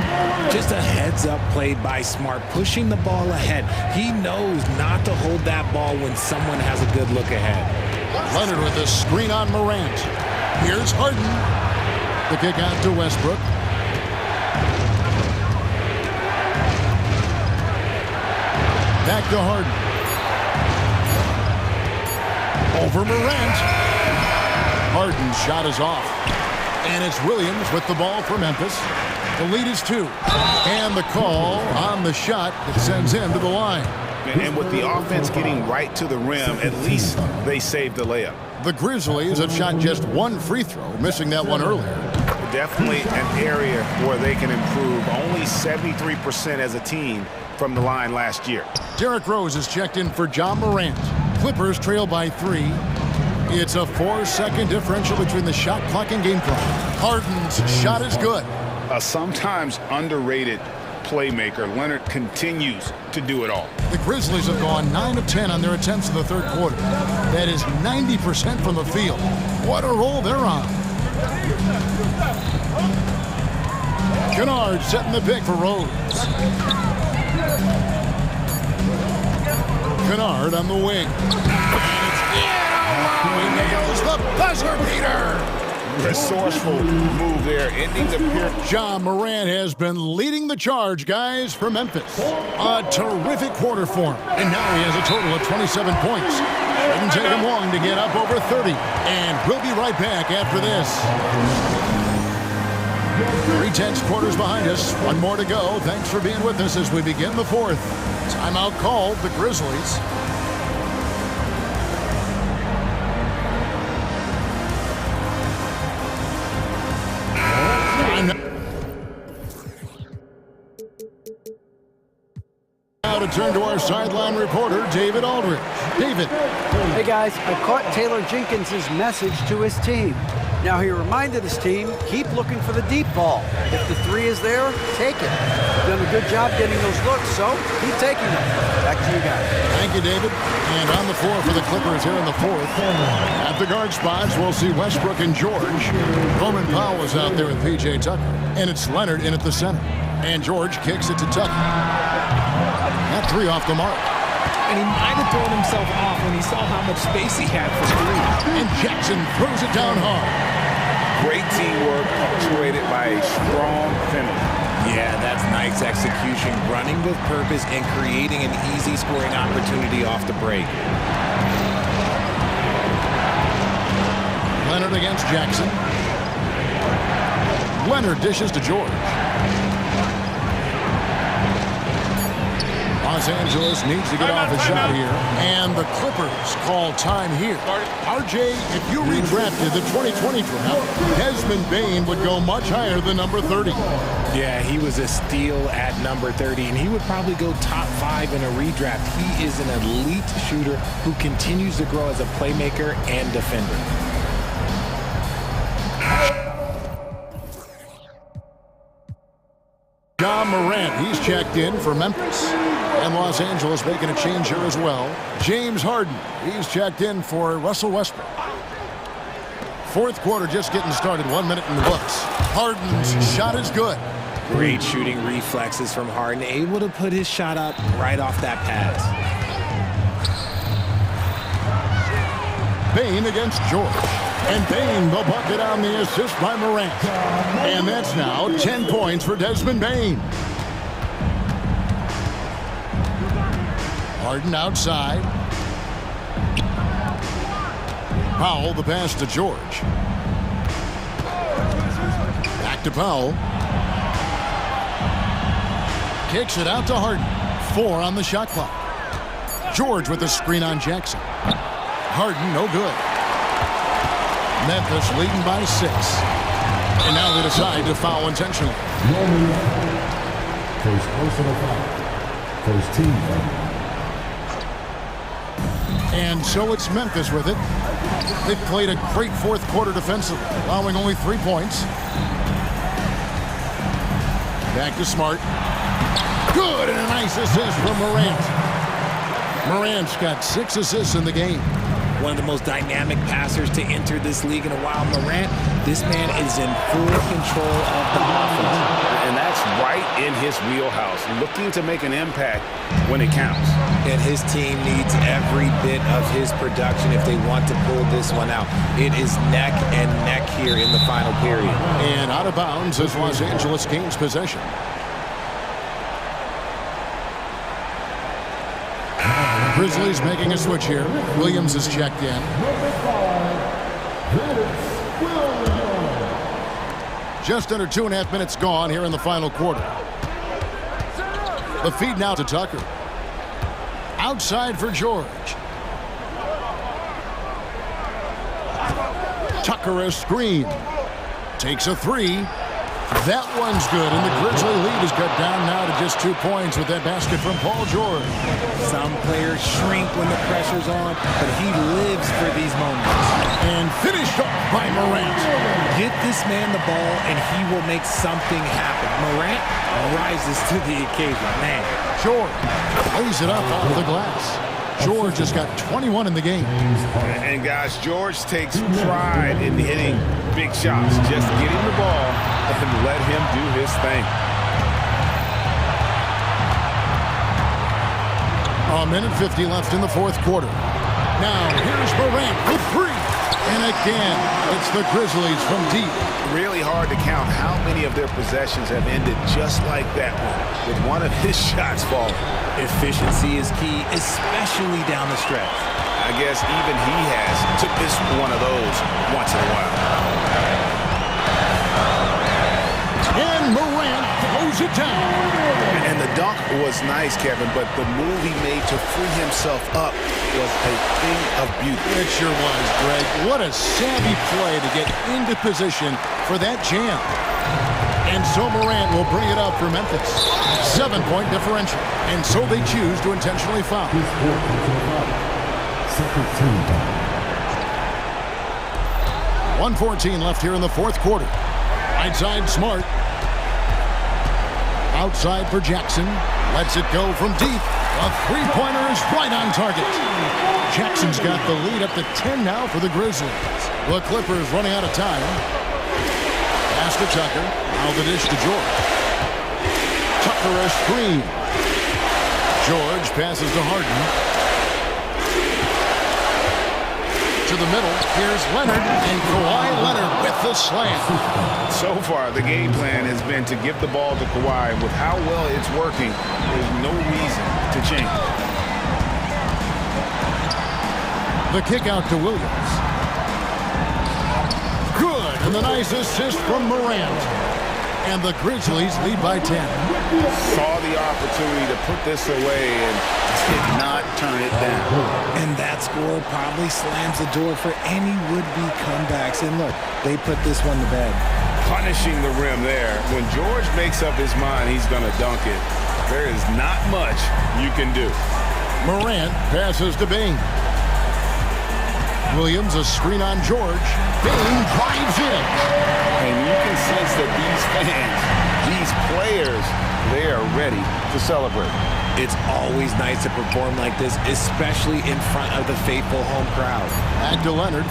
Just a heads-up played by Smart, pushing the ball ahead. He knows not to hold that ball when someone has a good look ahead. Leonard with the screen on Morant. Here's Harden. The kick out to Westbrook. Back to Harden. Over Morant. Harden's shot is off. And it's Williams with the ball for Memphis. The lead is 2. And the call on the shot that sends him to the line. And with the offense getting right to the rim, at least they saved the layup. The Grizzlies have shot just 1 free throw, missing that one earlier. definitely an area where they can improve. Only 73% as a team from the line last year. Derrick Rose is checked in for John Morant. Clippers trail by 3. It's a 4-second differential between the shot clock and game clock. Harden's shot is good. A sometimes underrated playmaker. Leonard continues to do it all. The Grizzlies have gone 9 of 10 on their attempts in the third quarter. That is 90% from the field. What a roll they're on. Kennard setting the pick for Rose. Kennard on the wing. He nails the buzzer beater. Resourceful move there, ending the period. John Morant has been leading the charge, guys, for Memphis. A terrific quarter for him. And now he has a total of 27 points. Didn't take him long to get up over 30. And we'll be right back after this. 3/10 quarters behind us. One more to go. Thanks for being with us as we begin the fourth. Timeout called the Grizzlies. Now to turn to our sideline reporter, David Aldridge. David. Hey guys, I caught Taylor Jenkins' message to his team. Now he reminded his team, keep looking for the deep ball. If the 3 is there, take it. You've done a good job getting those looks, so keep taking them. Back to you guys. Thank you, David. And on the floor for the Clippers here in the fourth. At the guard spots, we'll see Westbrook and George. Norman Powell is out there with P.J. Tucker. And it's Leonard in at the center. And George kicks it to Tucker. That 3 off the mark. And he might have thrown himself off when he saw how much space he had for 3. And Jackson throws it down hard. Great teamwork punctuated by a strong finish. Yeah, that's nice execution, running with purpose and creating an easy scoring opportunity off the break. Leonard against Jackson. Leonard dishes to George. Los Angeles needs to get off a shot here. And the Clippers call time here. RJ, if you redrafted the 2020 draft, Desmond Bane would go much higher than number 30. Yeah, he was a steal at number 30, and he would probably go top 5 in a redraft. He is an elite shooter who continues to grow as a playmaker and defender. John Morant, he's checked in for Memphis. And Los Angeles making a change here as well. James Harden, he's checked in for Russell Westbrook. Fourth quarter just getting started, 1 minute in the books. Harden's shot is good. Great shooting reflexes from Harden, able to put his shot up right off that pass. Bane against George. And Bane, the bucket on the assist by Morant. And that's now 10 points for Desmond Bane. Harden outside. Powell, the pass to George. Back to Powell. Kicks it out to Harden. 4 on the shot clock. George with the screen on Jackson. Harden, no good. Memphis leading by 6. And now they decide to foul intentionally. First personal foul. First team foul. And so it's Memphis with it. They've played a great fourth quarter defensively, allowing only 3 points. Back to Smart. Good, and a nice assist from Morant. Morant's got 6 assists in the game. One of the most dynamic passers to enter this league in a while. Morant, this man is in full control of the offense. And that's right in his wheelhouse, looking to make an impact when it counts. And his team needs every bit of his production if they want to pull this one out. It is neck and neck here in the final period. And out of bounds as Los Angeles gains possession. Grizzlies making a switch here. Williams is checked in. Just under 2.5 minutes gone here in the final quarter. The feed now to Tucker. Outside for George. Tucker a screen. Takes a three. That one's good, and the Grizzly lead is cut down now to just 2 points with that basket from Paul George. Some players shrink when the pressure's on, but he lives for these moments. And finished off by Morant. Get this man the ball, and he will make something happen. Morant rises to the occasion. Man. George lays it up off the glass. George has got 21 in the game. And guys, George takes pride in hitting big shots. Just get him the ball and let him do his thing. A minute 50 left in the fourth quarter. Now here's Morant with three. And again, it's the Grizzlies from deep. Really hard to count how many of their possessions have ended just like that one, with one of his shots falling. Efficiency is key, especially down the stretch. I guess even he has to miss one of those once in a while. And Morant throws it down. And the dunk was nice, Kevin, but the move he made to free himself up was a thing of beauty. It sure was, Greg. What a savvy play to get into position for that jam. And so Morant will bring it up for Memphis. 7-point differential. And so they choose to intentionally foul. 1:14 left here in the fourth quarter. Right side, Smart. Outside for Jackson. Lets it go from deep. A three-pointer is right on target. Jackson's got the lead up to 10 now for the Grizzlies. The Clippers running out of time. Pass to Tucker. Now the dish to George. Tucker a screen. George passes to Harden. To the middle. Here's Leonard. And Kawhi Leonard with the slam. So far, the game plan has been to give the ball to Kawhi. With how well it's working, there's no reason to change. The kick out to Williams. Good. And the nice assist from Morant. And the Grizzlies lead by 10. Saw the opportunity to put this away and did not turn it down. And that score probably slams the door for any would-be comebacks. And look, they put this one to bed. Punishing the rim there. When George makes up his mind he's going to dunk it, there is not much you can do. Morant passes to Bing. Williams a screen on George. Bing drives in. And you can sense that these fans, these players, they are ready to celebrate. It's always nice to perform like this, especially in front of the faithful home crowd. Back to Leonard.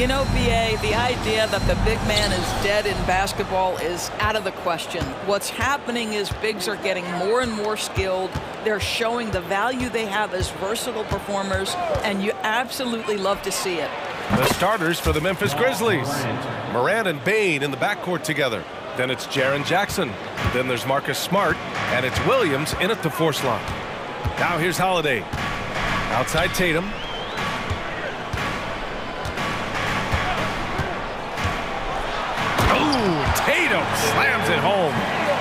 You know, BA, the idea that the big man is dead in basketball is out of the question. What's happening is bigs are getting more and more skilled. They're showing the value they have as versatile performers, and you absolutely love to see it. The starters for the Memphis Grizzlies. Morant and Bane in the backcourt together. Then it's Jaren Jackson. Then there's Marcus Smart, and it's Williams in at the force line. Now here's Holiday. Outside Tatum. Tatum slams it home.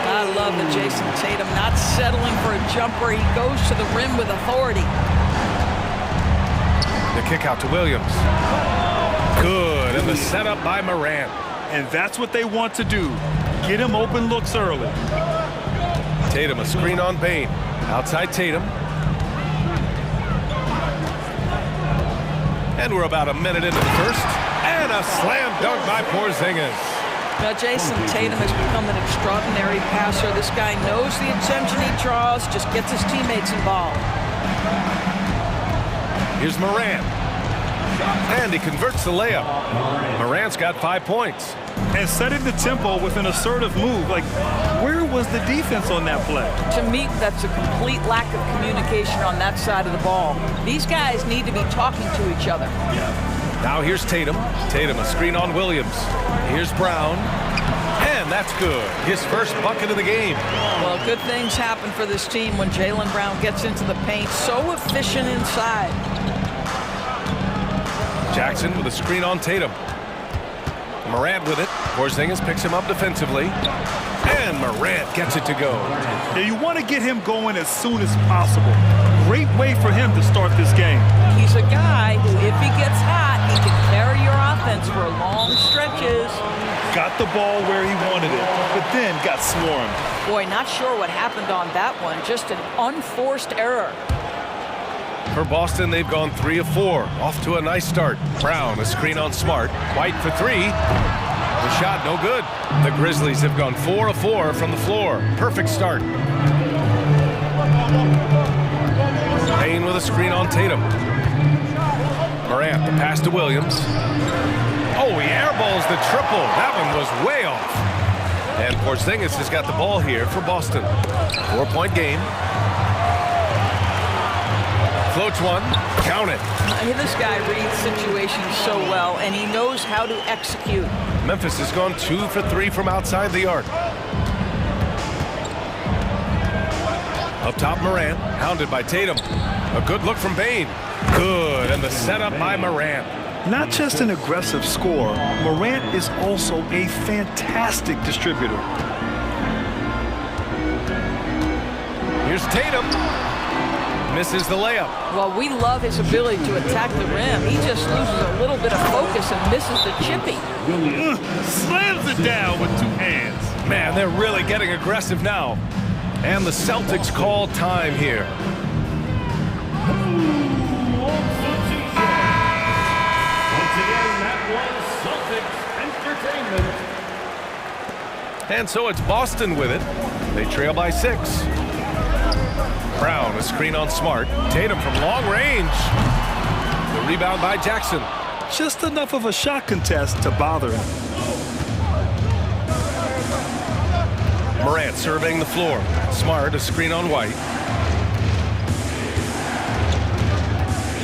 I love it, Jason Tatum not settling for a jumper. He goes to the rim with authority. The kick out to Williams. Good, and the setup by Morant. And that's what they want to do. Get him open looks early. Tatum, a screen on Bane. Outside Tatum. And we're about a minute into the first. And a slam dunk by Porzingis. Now, Jason Tatum has become an extraordinary passer. This guy knows the attention he draws, just gets his teammates involved. Here's Morant. And he converts the layup. Morant's got 5 points. And setting the tempo with an assertive move. Like, where was the defense on that play? To me, that's a complete lack of communication on that side of the ball. These guys need to be talking to each other. Now here's Tatum. Tatum, a screen on Williams. Here's Brown. And that's good. His first bucket of the game. Well, good things happen for this team when Jaylen Brown gets into the paint. So efficient inside. Jackson with a screen on Tatum. Morant with it. Porzingis picks him up defensively. And Morant gets it to go. Yeah, you want to get him going as soon as possible. Great way for him to start this game. He's a guy who, if he gets hot, he can carry your offense for long stretches. Got the ball where he wanted it, but then got swarmed. Boy, not sure what happened on that one. Just an unforced error. For Boston, they've gone 3 of 4. Off to a nice start. Brown, a screen on Smart. White for 3. The shot, no good. The Grizzlies have gone 4 of 4 from the floor. Perfect start. Payne with a screen on Tatum. Morant, the pass to Williams. Oh, he airballs the triple. That one was way off. And Porzingis has got the ball here for Boston. 4-point game. Floats one. Count it. This guy reads situations so well, and he knows how to execute. Memphis has gone 2 for 3 from outside the arc. Up top, Morant, hounded by Tatum. A good look from Bane. Good, and the setup by Morant. Not just an aggressive scorer, Morant is also a fantastic distributor. Here's Tatum. Misses the layup. Well, we love his ability to attack the rim. He just loses a little bit of focus and misses the chippy. Slams it down with 2 hands. Man, they're really getting aggressive now. And the Celtics call time here. Once again, that was Celtics entertainment. And so it's Boston with it. They trail by 6. Brown, a screen on Smart. Tatum from long range. The rebound by Jackson. Just enough of a shot contest to bother him. Morant surveying the floor. Smart, a screen on White.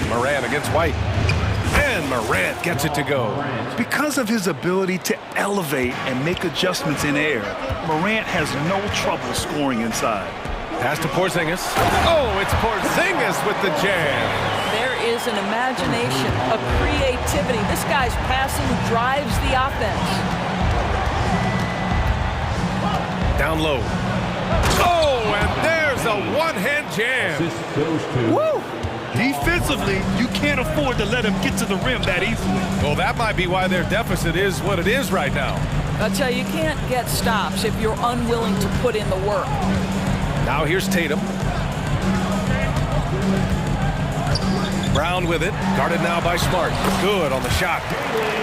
Morant against White. And Morant gets it to go. Because of his ability to elevate and make adjustments in air, Morant has no trouble scoring inside. Pass to Porzingis. Oh, it's Porzingis with the jam. There is an imagination, a creativity. This guy's passing drives the offense. Down low. Oh, and there's a one-hand jam. Woo! Defensively, you can't afford to let him get to the rim that easily. Well, that might be why their deficit is what it is right now. I'll tell you, you can't get stops if you're unwilling to put in the work. Now here's Tatum. Brown with it. Guarded now by Smart. Good on the shot.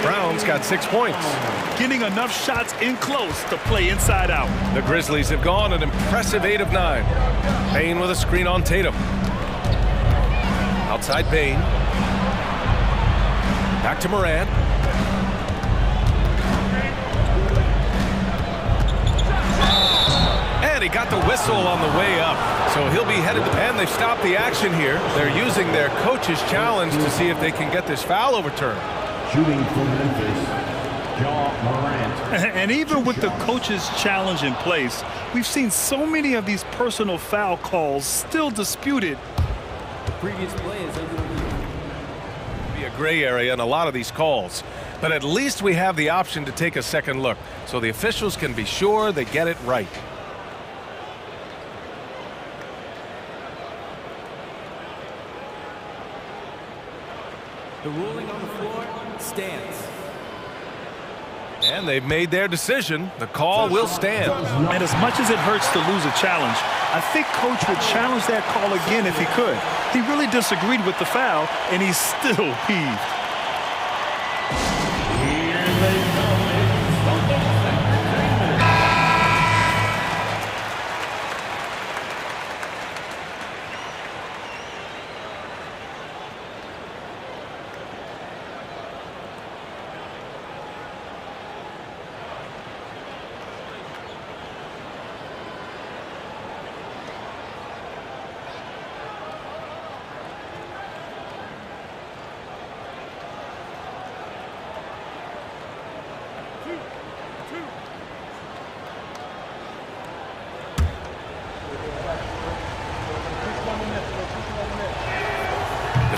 Brown's got 6 points. Getting enough shots in close to play inside out. The Grizzlies have gone an impressive 8 of 9. Payne with a screen on Tatum. Outside Payne. Back to Morant. So he'll be headed, and they've stopped the action here. They're using their coach's challenge to see if they can get this foul overturned. Shooting for Memphis, Ja Morant. And even with the coach's challenge in place, we've seen so many of these personal foul calls still disputed. The previous play is under review. Be a gray area in a lot of these calls, but at least we have the option to take a second look, so the officials can be sure they get it right. The ruling on the floor stands. And they've made their decision. The call will stand. And as much as it hurts to lose a challenge, I think Coach would challenge that call again if he could. He really disagreed with the foul, and he's still peeved. Here they come.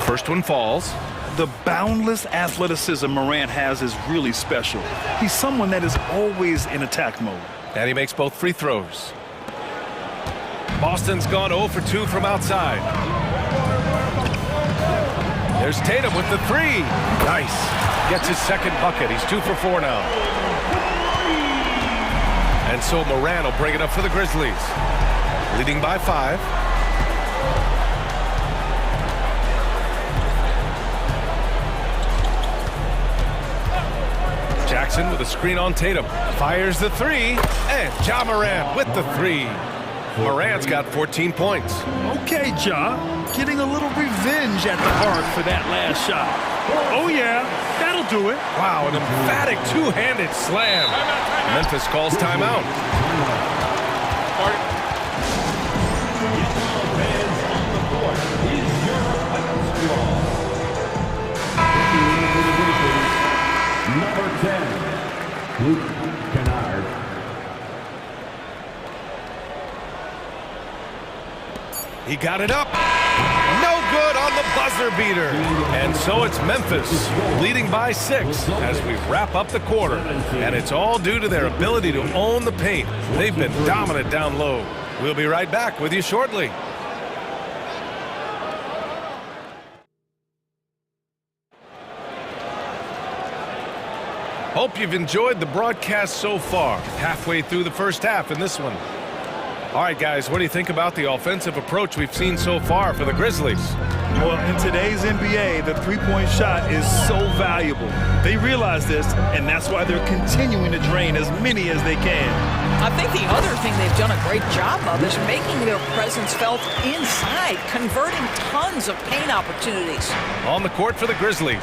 First one falls. The boundless athleticism Morant has is really special. He's someone that is always in attack mode. And he makes both free throws. Boston's gone 0 for 2 from outside. There's Tatum with the three. Nice. Gets his second bucket. He's 2 for 4 now. And so Morant will bring it up for the Grizzlies. Leading by 5. Jackson with a screen on Tatum. Fires the three. And Ja Morant with the three. Morant's got 14 points. Okay, Ja. Getting a little revenge at the arc for that last shot. Oh, yeah. That'll do it. Wow, an emphatic two-handed slam. Memphis calls timeout. Number 10, Luke Kennard. He got it up. No good on the buzzer beater. And so it's Memphis leading by 6 as we wrap up the quarter. And it's all due to their ability to own the paint. They've been dominant down low. We'll be right back with you shortly. Hope you've enjoyed the broadcast so far. Halfway through the first half in this one. All right, guys, what do you think about the offensive approach we've seen so far for the Grizzlies? Well, in today's NBA, the three-point shot is so valuable. They realize this, and that's why they're continuing to drain as many as they can. I think the other thing they've done a great job of is making their presence felt inside, converting tons of paint opportunities. On the court for the Grizzlies,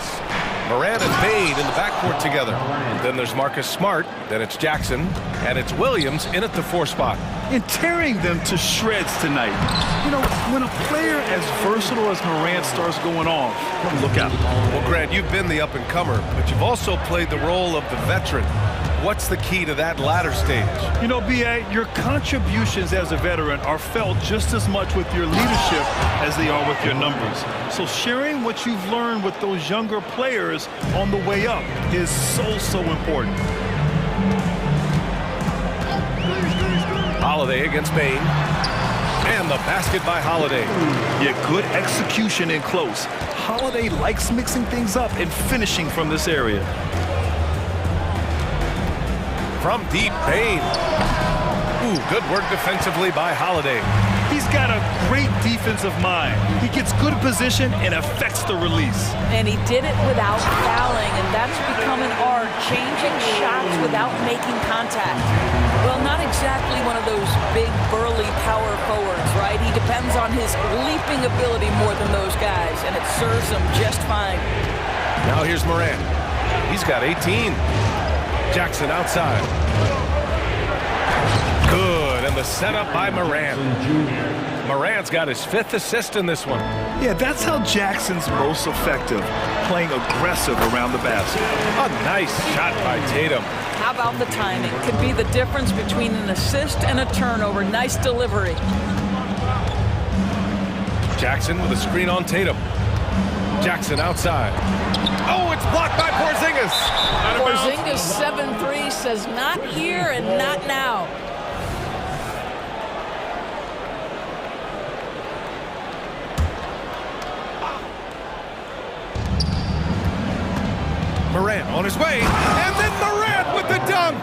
Morant and Bane in the backcourt together. Then there's Marcus Smart, then it's Jackson, and it's Williams in at the 4 spot. And tearing them to shreds tonight. You know, when a player as versatile as Morant starts going off, look out. Well, Grant, you've been the up-and-comer, but you've also played the role of the veteran. What's the key to that latter stage? You know, B.A., your contributions as a veteran are felt just as much with your leadership as they are with your numbers. So sharing what you've learned with those younger players on the way up is so important. Holiday against Bane. And the basket by Holiday. Yeah, good execution in close. Holiday likes mixing things up and finishing from this area. From deep, Bane. Ooh, good work defensively by Holiday. He's got a great defensive mind. He gets good position and affects the release. And he did it without fouling, and that's become an art, changing shots without making contact. Well, not exactly one of those big, burly power forwards, right? He depends on his leaping ability more than those guys, and it serves him just fine. Now here's Morant. He's got 18. Jackson outside. Good, and the setup by Morant. Morant's got his 5th assist in this one. Yeah, that's how Jackson's most effective, playing aggressive around the basket. A nice shot by Tatum. How about the timing? Could be the difference between an assist and a turnover. Nice delivery. Jackson with a screen on Tatum. Jackson outside. Oh, it's blocked by Porzingis. Porzingis 7-3 says not here and not now. Morant on his way, and then Morant with the dunk.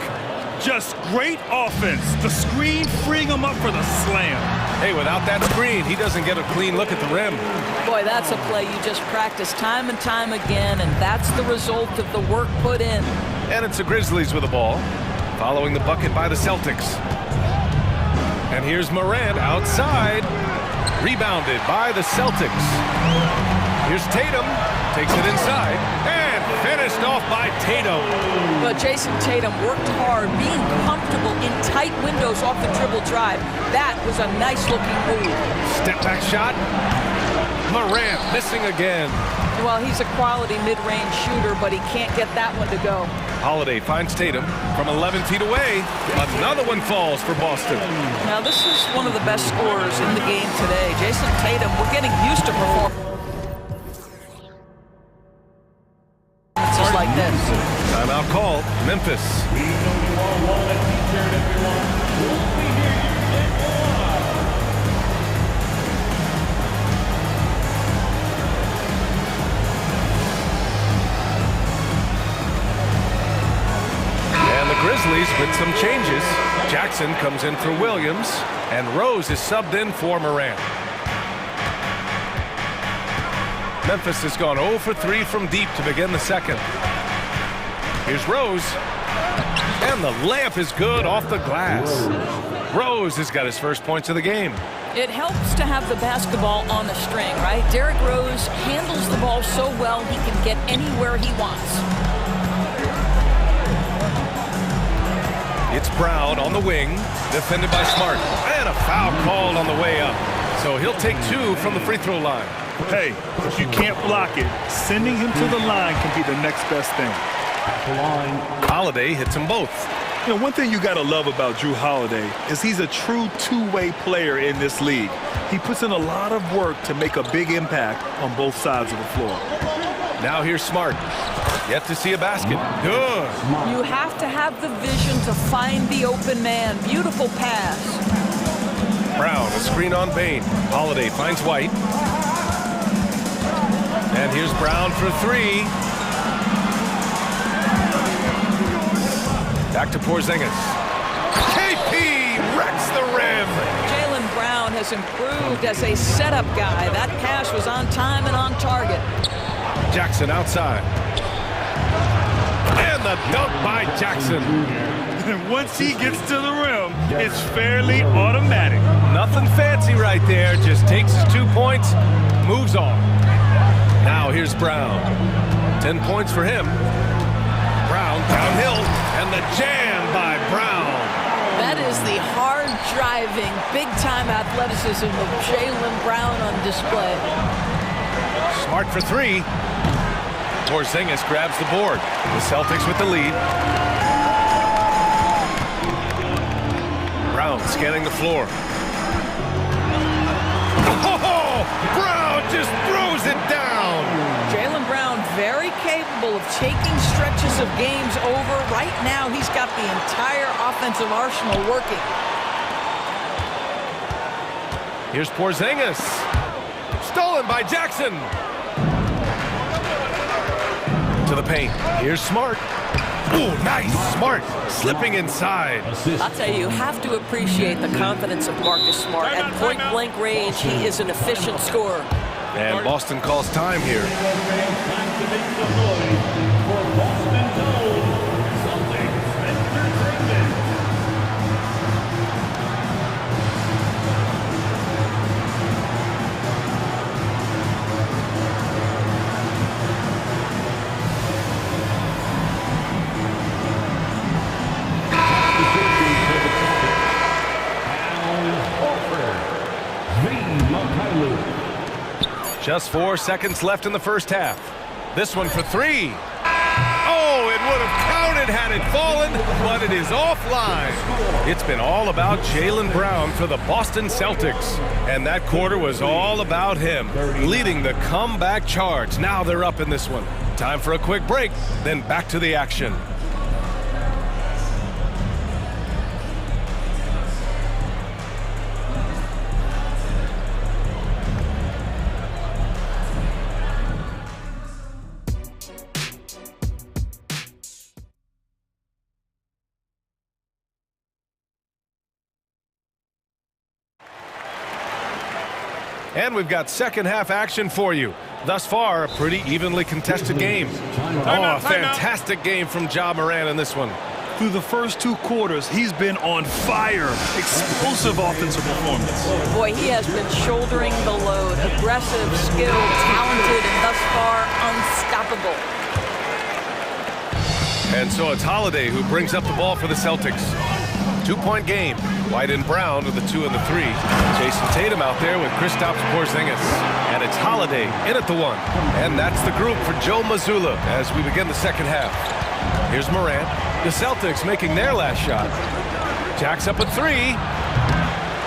Just great offense. The screen freeing him up for the slam. Hey, without that screen, he doesn't get a clean look at the rim. Boy, that's a play you just practice time and time again, and that's the result of the work put in. And it's the Grizzlies with the ball, following the bucket by the Celtics. And here's Morant outside, rebounded by the Celtics. Here's Tatum, takes it inside, and finished off by Tatum. But Jason Tatum worked hard, being comfortable in tight windows off the dribble drive. That was a nice-looking move. Step back shot. Morant missing again. Well, he's a quality mid-range shooter, but he can't get that one to go. Holiday finds Tatum from 11 feet away. Another one falls for Boston. Now, this is one of the best scorers in the game today. Jason Tatum, we're getting used to performing like this. Timeout call, Memphis. And the Grizzlies with some changes. Jackson comes in for Williams, and Rose is subbed in for Morant. Memphis has gone 0 for 3 from deep to begin the second. Here's Rose. And the layup is good off the glass. Rose has got his first points of the game. It helps to have the basketball on the string, right? Derrick Rose handles the ball so well he can get anywhere he wants. It's Brown on the wing, defended by Smart. And a foul called on the way up. So he'll take 2 from the free throw line. Hey, if you can't block it, sending him to the line can be the next best thing. Holiday hits them both. You know, one thing you got to love about Drew Holiday is he's a true two-way player in this league. He puts in a lot of work to make a big impact on both sides of the floor. Now here's Smart. Yet to see a basket. Good. You have to have the vision to find the open man. Beautiful pass. Brown, a screen on Bain. Holiday finds White. And here's Brown for 3. Back to Porzingis. KP wrecks the rim. Jaylen Brown has improved as a setup guy. That pass was on time and on target. Jackson outside. And the dunk by Jackson. Once he gets to the rim, it's fairly automatic. Nothing fancy right there. Just takes his 2 points, moves on. Now here's Brown. 10 points for him. Brown downhill, and the jam by Brown. That is the hard-driving, big-time athleticism of Jaylen Brown on display. Smart for 3. Porzingis grabs the board. The Celtics with the lead. Brown scanning the floor. Oh, Brown just throws it down. Jaylen Brown very capable of taking stretches of games over. Right now, he's got the entire offensive arsenal working. Here's Porzingis. Stolen by Jackson. To the paint. Here's Smart. Ooh, nice. Smart slipping inside. I'll tell you have to appreciate the confidence of Marcus Smart. At point-blank range, he is an efficient scorer. And Boston calls time here. Just 4 seconds left in the first half. This one for 3. Oh, it would have counted had it fallen, but it is offline. It's been all about Jaylen Brown for the Boston Celtics. And that quarter was all about him, leading the comeback charge. Now they're up in this one. Time for a quick break, then back to the action. And we've got second half action for you. Thus far, a pretty evenly contested game. Oh, a fantastic game from Ja Morant in this one. Through the first 2 quarters, he's been on fire. Explosive offensive performance. Boy, he has been shouldering the load. Aggressive, skilled, talented, and thus far, unstoppable. And so it's Holiday who brings up the ball for the Celtics. 2-point game. White and Brown with the 2 and the 3. Jason Tatum out there with Kristaps Porzingis. And it's Holiday in at the 1. And that's the group for Joe Mazzulla as we begin the second half. Here's Morant. The Celtics making their last shot. Jacks up a 3.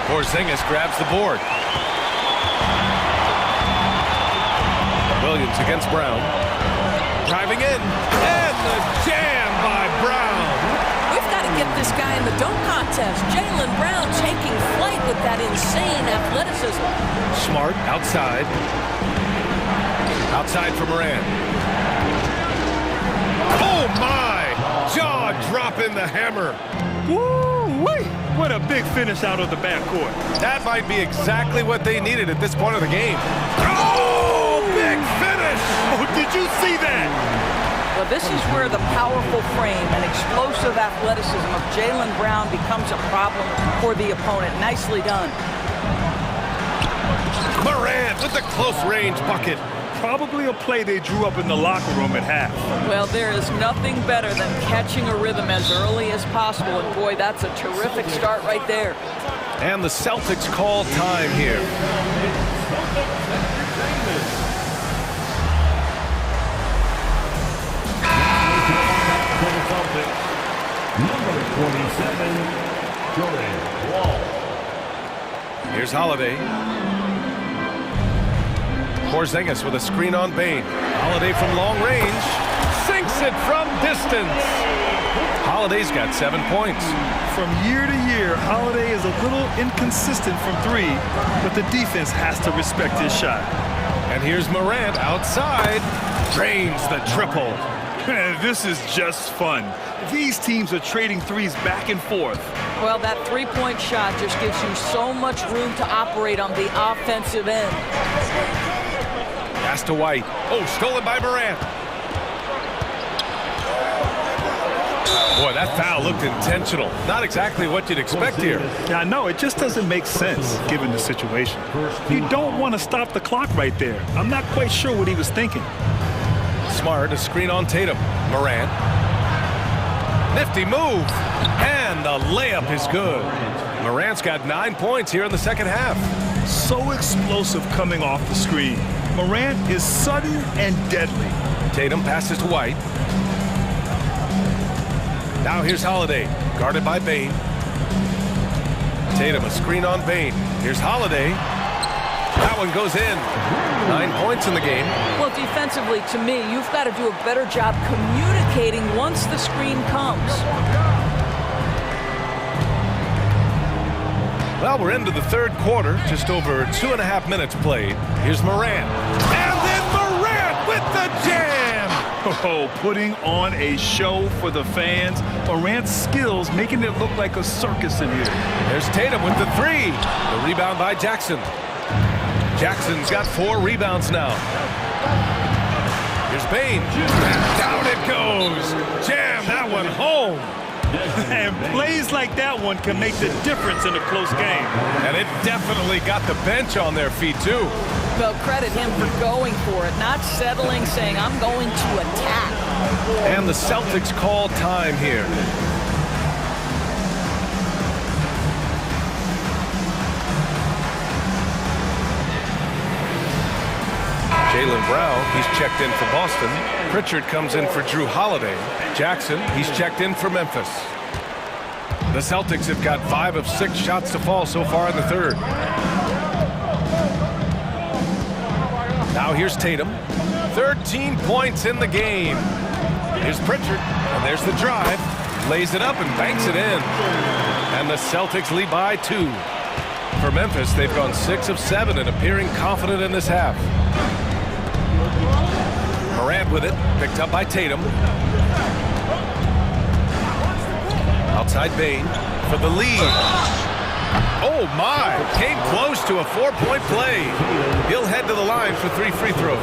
Porzingis grabs the board. Williams against Brown. Driving in. And the jam by Brown. We've got to get this guy in the dunk contest. Jaylen Brown taking flight with that insane athleticism. Smart outside. Outside for Morant. Oh my! Jaw dropping the hammer. Woo-wee! What a big finish out of the backcourt. That might be exactly what they needed at this point of the game. Oh, big finish! Oh, did you see that? Well, this is where the powerful frame and explosive athleticism of Jaylen Brown becomes a problem for the opponent. Nicely done. Morant with the close-range bucket. Probably a play they drew up in the locker room at half. Well, there is nothing better than catching a rhythm as early as possible. And boy, that's a terrific start right there. And the Celtics call time here. Number 27, Jordan Wall. Here's Holiday. Porzingis with a screen on Bane. Holiday from long range. Sinks it from distance. Holiday's got 7 points. From year to year, Holiday is a little inconsistent from 3, but the defense has to respect his shot. And here's Morant outside. Drains the triple. This is just fun. These teams are trading threes back and forth. Well, that three-point shot just gives you so much room to operate on the offensive end. Pass to White. Oh, stolen by Morant. Boy, that foul looked intentional. Not exactly what you'd expect here. Yeah, I know. It just doesn't make sense given the situation. You don't want to stop the clock right there. I'm not quite sure what he was thinking. Smart, a screen on Tatum. Morant. Nifty move. And the layup is good. Morant's got 9 points here in the second half. So explosive coming off the screen. Morant is sudden and deadly. Tatum passes to White. Now here's Holiday, guarded by Bane. Tatum, a screen on Bane. Here's Holiday. That one goes in. 9 points in the game. Well, defensively, to me, you've got to do a better job communicating once the screen comes. Well, we're into the third quarter, just over 2.5 minutes played. Here's Morant. And then Morant with the jam! Oh, putting on a show for the fans. Morant's skills making it look like a circus in here. There's Tatum with the 3. The rebound by Jackson. Jackson's got 4 rebounds now. Here's Bane. And down it goes. Jam that one home. And plays like that one can make the difference in a close game. And it definitely got the bench on their feet, too. Well, credit him for going for it, not settling, saying, I'm going to attack. And the Celtics call time here. Jaylen Brown, he's checked in for Boston. Pritchard comes in for Drew Holiday. Jackson, he's checked in for Memphis. The Celtics have got 5 of 6 shots to fall so far in the third. Now here's Tatum. 13 points in the game. Here's Pritchard, and there's the drive. Lays it up and banks it in. And the Celtics lead by 2. For Memphis, they've gone 6 of 7 and appearing confident in this half. Morant with it, picked up by Tatum. Outside Bane for the lead. Oh my, came close to a 4-point play. He'll head to the line for 3 free throws.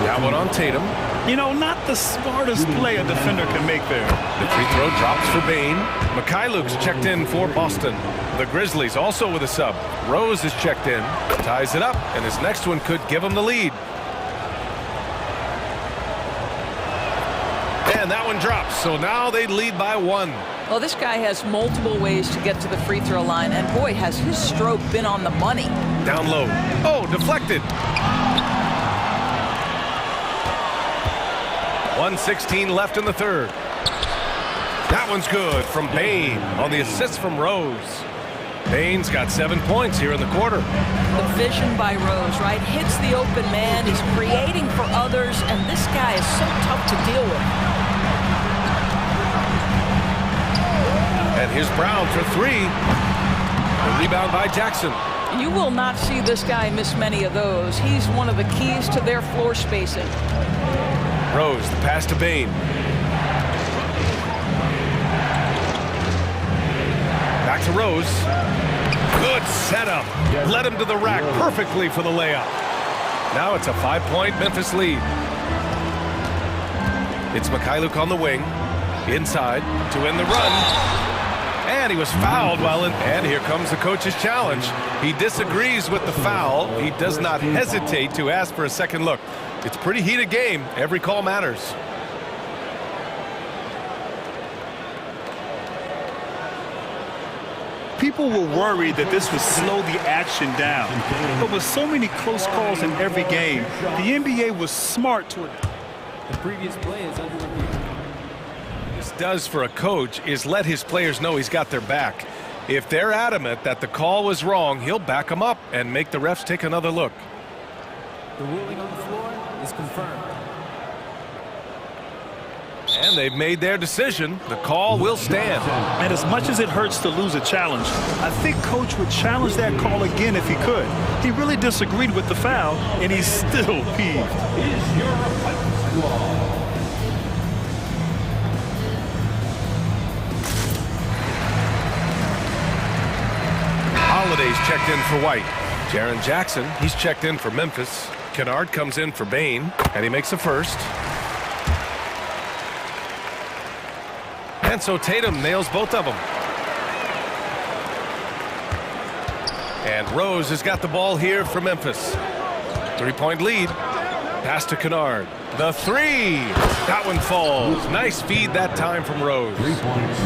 That one on Tatum. You know, not the smartest play a defender can make there. The free throw drops for Bane. Mikhailuk's checked in for Boston. The Grizzlies also with a sub. Rose is checked in, ties it up, and his next one could give him the lead. And that one drops, so now they lead by 1. Well, this guy has multiple ways to get to the free throw line, and boy, has his stroke been on the money. Down low. Oh, deflected. 1:16 left in the third. That one's good from Bane on the assist from Rose. Bane's got 7 points here in the quarter. The vision by Rose, right? Hits the open man. He's creating for others, and this guy is so tough to deal with. And here's Brown for 3. The rebound by Jackson. You will not see this guy miss many of those. He's one of the keys to their floor spacing. Rose, the pass to Bane. Back to Rose. Good setup. Led him to the rack perfectly for the layup. Now it's a 5-point Memphis lead. It's Mikhailuk on the wing. Inside to end the run. And he was fouled while in. And here comes the coach's challenge. He disagrees with the foul. He does not hesitate to ask for a second look. It's a pretty heated game. Every call matters. People were worried that this would slow the action down. But with so many close calls in every game, the NBA was smart to it. The previous play is under review. This does for a coach is let his players know he's got their back. If they're adamant that the call was wrong, he'll back them up and make the refs take another look. The ruling on the floor is confirmed. And they've made their decision. The call will stand. And as much as it hurts to lose a challenge, I think Coach would challenge that call again if he could. He really disagreed with the foul, and he's still peeved. Holiday's checked in for White. Jaren Jackson, he's checked in for Memphis. Kennard comes in for Bane, and he makes the first. And so Tatum nails both of them. And Rose has got the ball here for Memphis. 3-point lead. Pass to Kennard. The 3. That one falls. Nice feed that time from Rose. 3 points.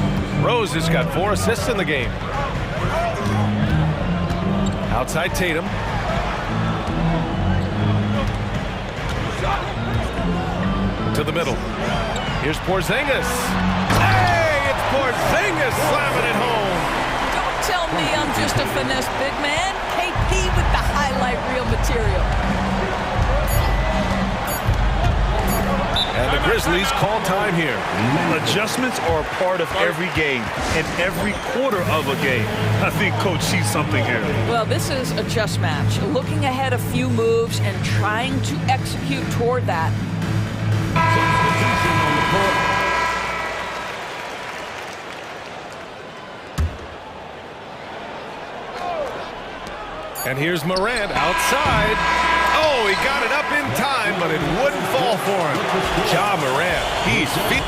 Rose has got 4 assists in the game. Outside Tatum. To the middle. Here's Porzingis. Hey, it's Porzingis slamming it home. Don't tell me I'm just a finesse big man. KP with the highlight reel material. And the Grizzlies call time here. Adjustments are a part of every game and every quarter of a game. I think Coach sees something here. Well, this is a chess match. Looking ahead a few moves and trying to execute toward that. And here's Morant outside. Oh, he got it up in time, but it wouldn't fall for him. Ja Morant, he's beat.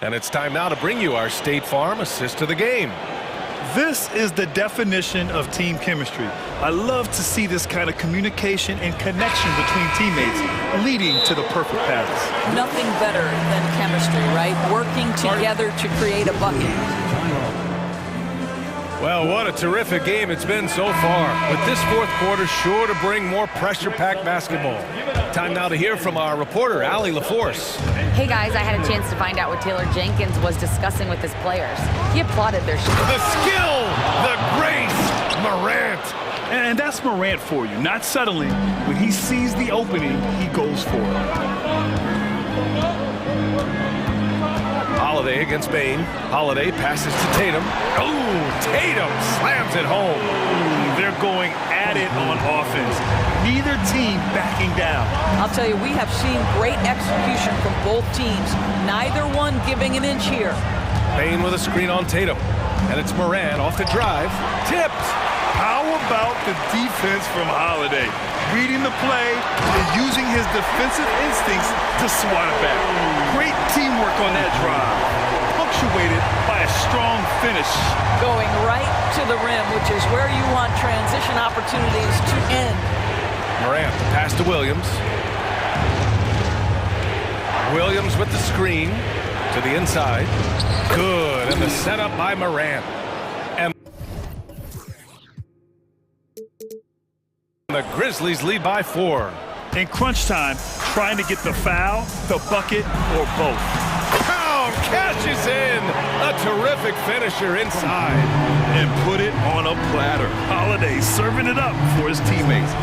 And it's time now to bring you our State Farm assist of the game. This is the definition of team chemistry. I love to see this kind of communication and connection between teammates leading to the perfect pass. Nothing better than chemistry, right? Working together to create a bucket. Well, what a terrific game it's been so far. With this fourth quarter sure to bring more pressure-packed basketball. Time now to hear from our reporter, Allie LaForce. Hey guys, I had a chance to find out what Taylor Jenkins was discussing with his players. He applauded their shot. The skill, the grace, Morant. And that's Morant for you. Not suddenly. When he sees the opening, he goes for it. Holiday against Bain. Holiday passes to Tatum. Oh, Tatum slams it home. They're going at it on offense. Neither team backing down. I'll tell you, we have seen great execution from both teams. Neither one giving an inch here. Bain with a screen on Tatum. And it's Morant off the drive. Tipped. How about the defense from Holiday? Reading the play and using his defensive instincts to swat it back. Great teamwork on that drive, punctuated by a strong finish. Going right to the rim, which is where you want transition opportunities to end. Morant, the pass to Williams. Williams with the screen to the inside. Good, and the setup by Morant. And the Grizzlies lead by 4. In crunch time, trying to get the foul, the bucket, or both. Pound cashes in. A terrific finisher inside. And put it on a platter. Holiday serving it up for his teammates.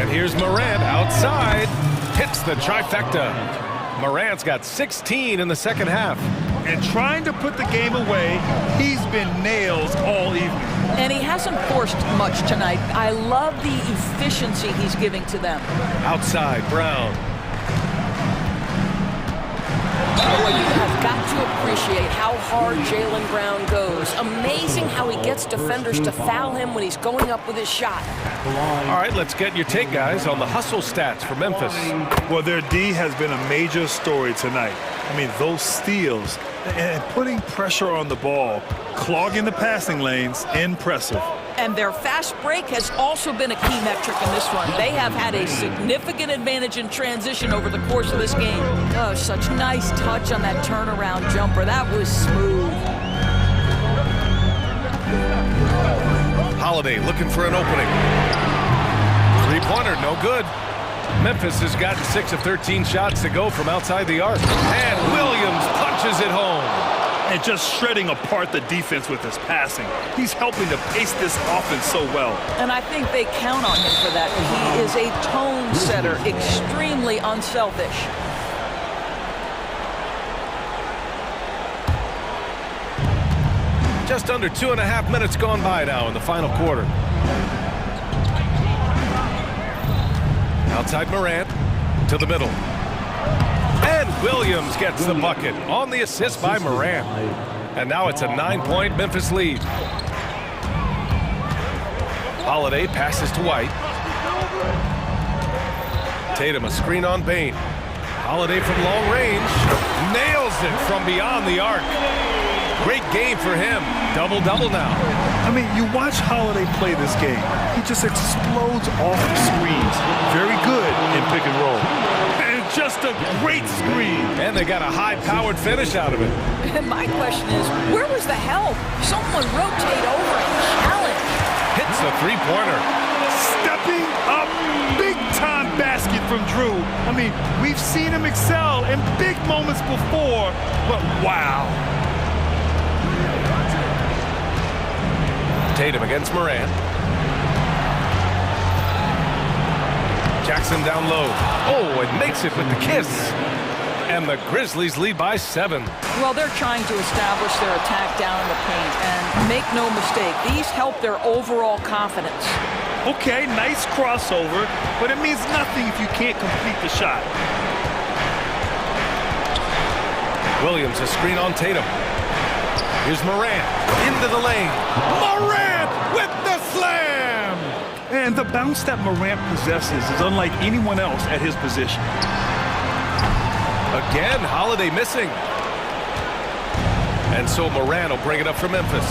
And here's Morant outside. Hits the trifecta. Morant's got 16 in the second half. And trying to put the game away, he's been nails all evening. And he hasn't forced much tonight. I love the efficiency he's giving to them. Outside, Brown. Well, you have got to appreciate how hard Jaylen Brown goes. Amazing how he gets defenders to foul him when he's going up with his shot. All right, let's get your take, guys, on the hustle stats for Memphis. Well, their D has been a major story tonight. I mean, those steals and putting pressure on the ball, clogging the passing lanes, impressive. And their fast break has also been a key metric in this one. They have had a significant advantage in transition over the course of this game. Oh, such nice touch on that turnaround jumper. That was smooth. Holiday looking for an opening. Three-pointer, no good. Memphis has got 6 of 13 shots to go from outside the arc. And Williams punches it home. And just shredding apart the defense with his passing. He's helping to pace this offense so well. And I think they count on him for that. He is a tone setter, extremely unselfish. Just under 2.5 minutes gone by now in the final quarter. Outside Morant to the middle. And Williams gets the bucket on the assist by Morant. And now it's a 9-point Memphis lead. Holiday passes to White. Tatum a screen on Bain. Holiday from long range. Nails it from beyond the arc. Great game for him. Double-double now. I mean, you watch Holiday play this game. He just explodes off the screens. Very good in pick and roll. And just a great screen. And they got a high-powered finish out of it. And my question is, where was the help? Someone rotate over and challenge. Hits a three-pointer. Stepping up, big-time basket from Drew. I mean, we've seen him excel in big moments before, but wow. Tatum against Morant. Jackson down low. Oh, and makes it with the kiss. And the Grizzlies lead by 7. Well, they're trying to establish their attack down in the paint. And make no mistake, these help their overall confidence. Okay, nice crossover, but it means nothing if you can't complete the shot. Williams a screen on Tatum. Here's Morant into the lane. Morant with the slam! And the bounce that Morant possesses is unlike anyone else at his position. Again, Holiday missing. And so Morant will bring it up for Memphis.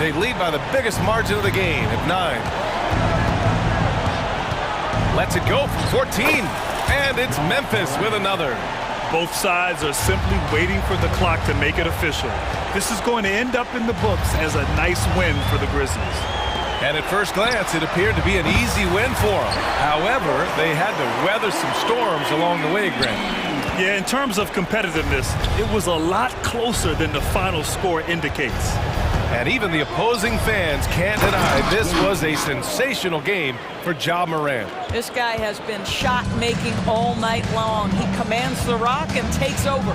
They lead by the biggest margin of the game at 9. Lets it go from 14. And it's Memphis with another. Both sides are simply waiting for the clock to make it official. This is going to end up in the books as a nice win for the Grizzlies. And at first glance, it appeared to be an easy win for them. However, they had to weather some storms along the way, Grant. Yeah, in terms of competitiveness, it was a lot closer than the final score indicates. And even the opposing fans can't deny this was a sensational game for Ja Morant. This guy has been shot-making all night long. He commands the rock and takes over.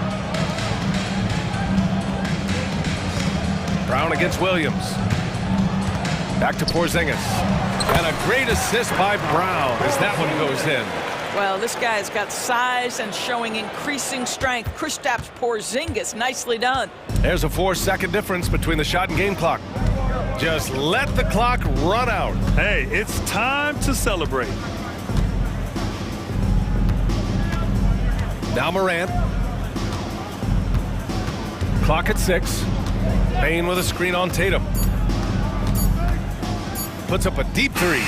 Brown against Williams. Back to Porzingis. And a great assist by Brown as that one goes in. Well, this guy's got size and showing increasing strength. Kristaps Porzingis, nicely done. There's a 4-second difference between the shot and game clock. Just let the clock run out. Hey, it's time to celebrate. Now Morant. Clock at 6. Payne with a screen on Tatum. Puts up a deep three.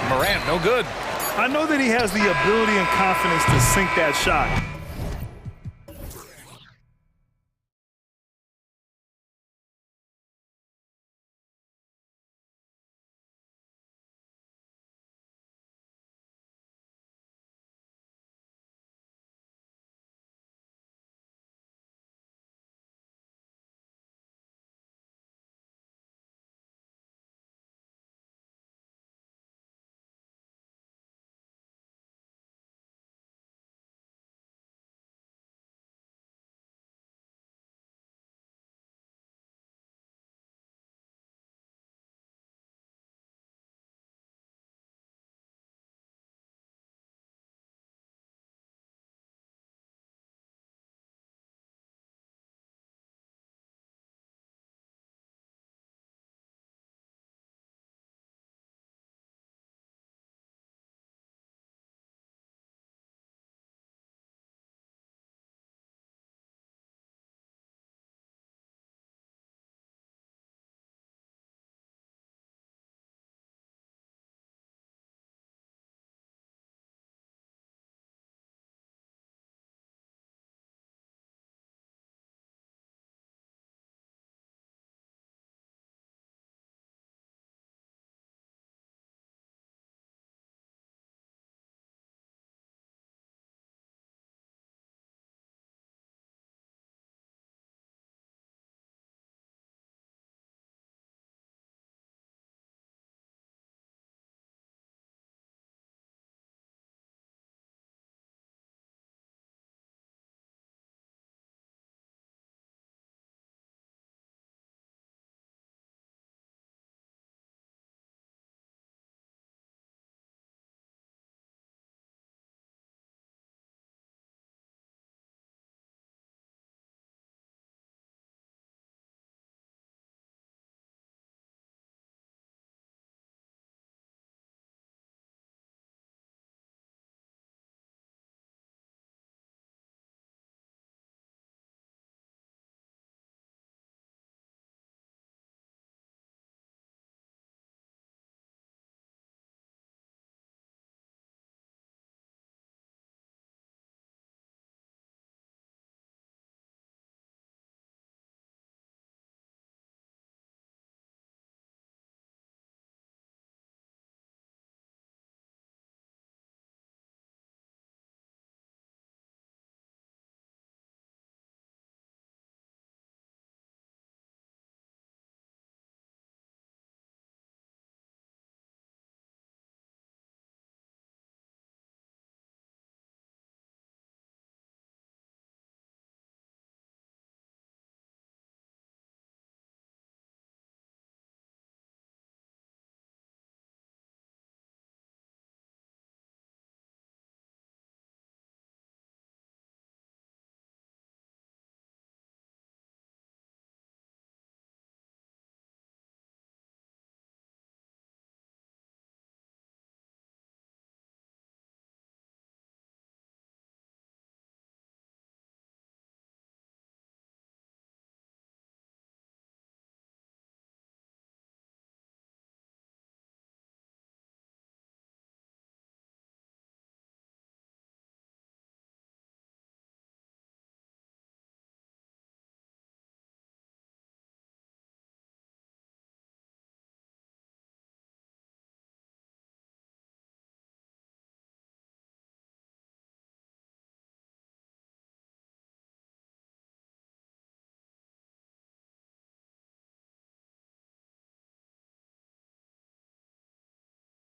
Morant, no good. I know that he has the ability and confidence to sink that shot.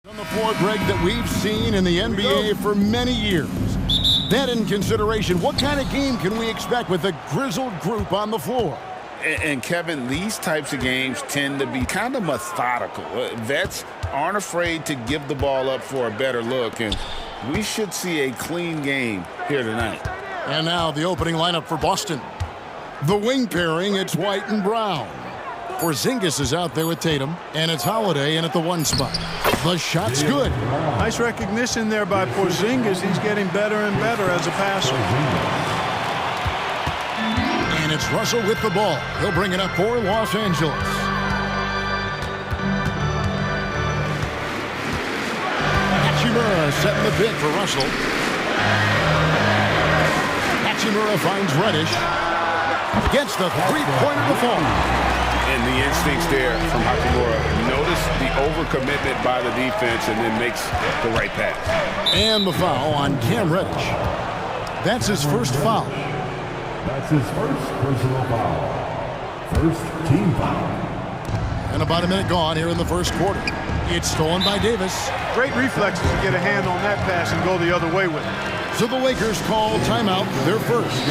On the floor, Greg, that we've seen in the NBA for many years. That in consideration, what kind of game can we expect with a grizzled group on the floor? And Kevin, these types of games tend to be kind of methodical. Vets aren't afraid to give the ball up for a better look, and we should see a clean game here tonight. And now the opening lineup for Boston. The wing pairing, it's White and Brown. Porzingis is out there with Tatum, and it's Holiday in at the 1 spot. The shot's good. Nice recognition there by Porzingis. He's getting better and better as a passer. And it's Russell with the ball. He'll bring it up for Los Angeles. Hachimura setting the bid for Russell. Hachimura finds Reddish. Gets the three-pointer to fall. And the instincts there from Hachimura. Notice the overcommitment by the defense and then makes the right pass. And the foul on Cam Reddish. That's his first foul. That's his first personal foul. First team foul. And about a minute gone here in the first quarter. It's stolen by Davis. Great reflexes to get a hand on that pass and go the other way with it. So the Lakers call timeout, their first.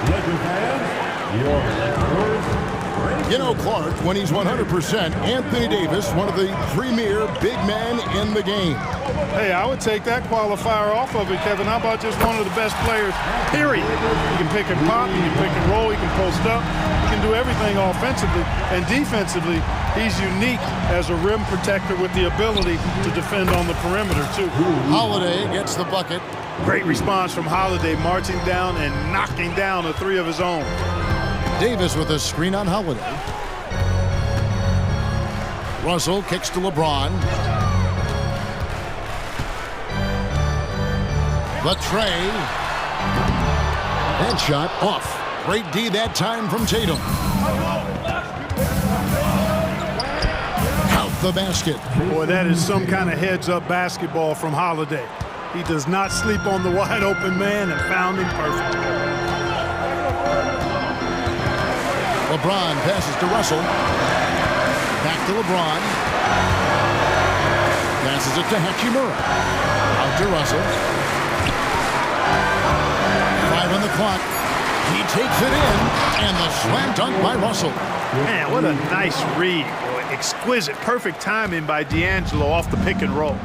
Laker fans, your first. You know, Clark, when he's 100%, Anthony Davis, one of the premier big men in the game. Hey, I would take that qualifier off of it, Kevin. How about just one of the best players, period? He can pick and pop, he can pick and roll, he can post up, he can do everything offensively. And defensively, he's unique as a rim protector with the ability to defend on the perimeter, too. Holiday gets the bucket. Great response from Holiday, marching down and knocking down a 3 of his own. Davis with a screen on Holiday. Russell kicks to LeBron. The tray. That shot off. Great D that time from Tatum. Out the basket. Boy, that is some kind of heads-up basketball from Holiday. He does not sleep on the wide-open man and found him perfect. LeBron passes to Russell. Back to LeBron. Passes it to Hachimura. Out to Russell. 5 on the clock. He takes it in, and the slam dunk by Russell. Man, what a nice read. Exquisite, perfect timing by D'Angelo off the pick and roll.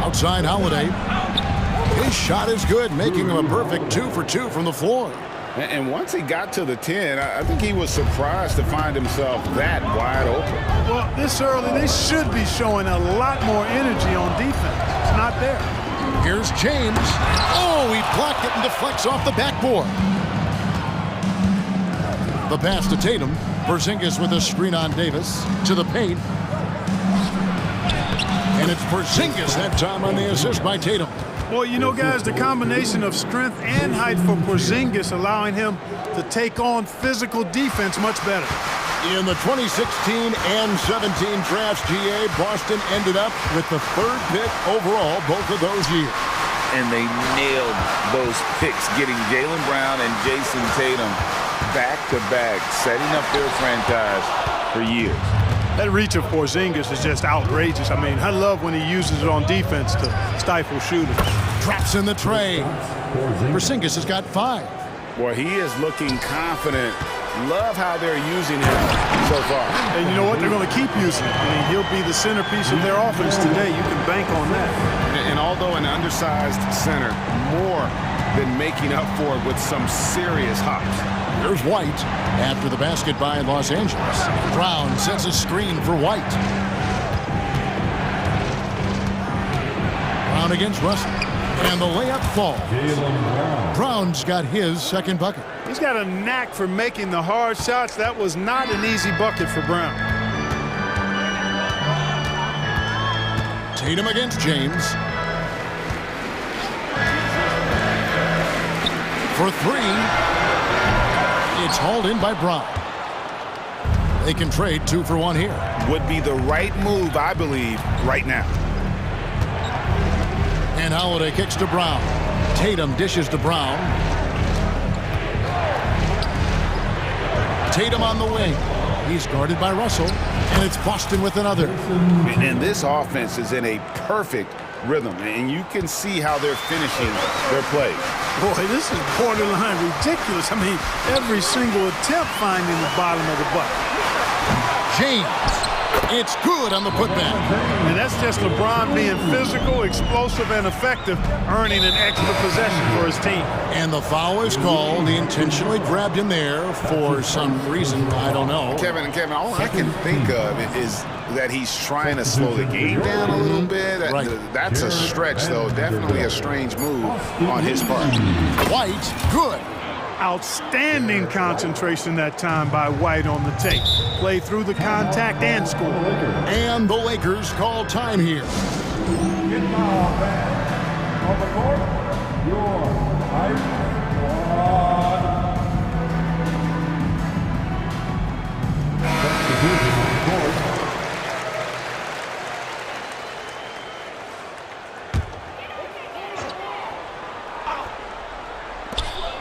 Outside Holiday. His shot is good, making him a perfect 2 for 2 from the floor. And once he got to the 10, I think he was surprised to find himself that wide open. Well, this early, they should be showing a lot more energy on defense. It's not there. Here's James. Oh, he blocked it and deflects off the backboard. The pass to Tatum. Porzingis with a screen on Davis. To the paint. And it's Porzingis that time on the assist by Tatum. Well, you know, guys, the combination of strength and height for Porzingis allowing him to take on physical defense much better. In the 2016 and 17 drafts, GA, Boston ended up with the 3rd pick overall both of those years. And they nailed those picks, getting Jaylen Brown and Jason Tatum back-to-back, setting up their franchise for years. That reach of Porzingis is just outrageous. I mean, I love when he uses it on defense to stifle shooters. Drops in the tray. Porzingis has got 5. Boy, he is looking confident. Love how they're using him so far. And you know what? They're going to keep using him. I mean, he'll be the centerpiece of their offense today. You can bank on that. And although an undersized center, more than making up for it with some serious hops. Here's White after the basket by Los Angeles. Brown sets a screen for White. Brown against Russell. And the layup falls. Brown's got his 2nd bucket. He's got a knack for making the hard shots. That was not an easy bucket for Brown. Tatum against James. For 3. It's hauled in by Brown. They can trade 2 for 1 here. Would be the right move, I believe, right now. And Holiday kicks to Brown. Tatum dishes to Brown. Tatum on the wing. He's guarded by Russell, and it's Boston with another. And this offense is in a perfect rhythm, and you can see how they're finishing their play. Boy, this is borderline ridiculous. I mean, every single attempt finding the bottom of the bucket. James. It's good on the putback. And that's just LeBron being physical, explosive, and effective, earning an extra possession for his team. And the foul is called. He intentionally grabbed him there for some reason. I don't know. Kevin, all I can think of is that he's trying to slow the game down a little bit. Right. That's a stretch, though. Definitely a strange move on his part. White, good. Outstanding concentration that time by White on the tape. Play through the contact and score. And the Lakers call time here. On the court, your ice squad. Substitution on the court.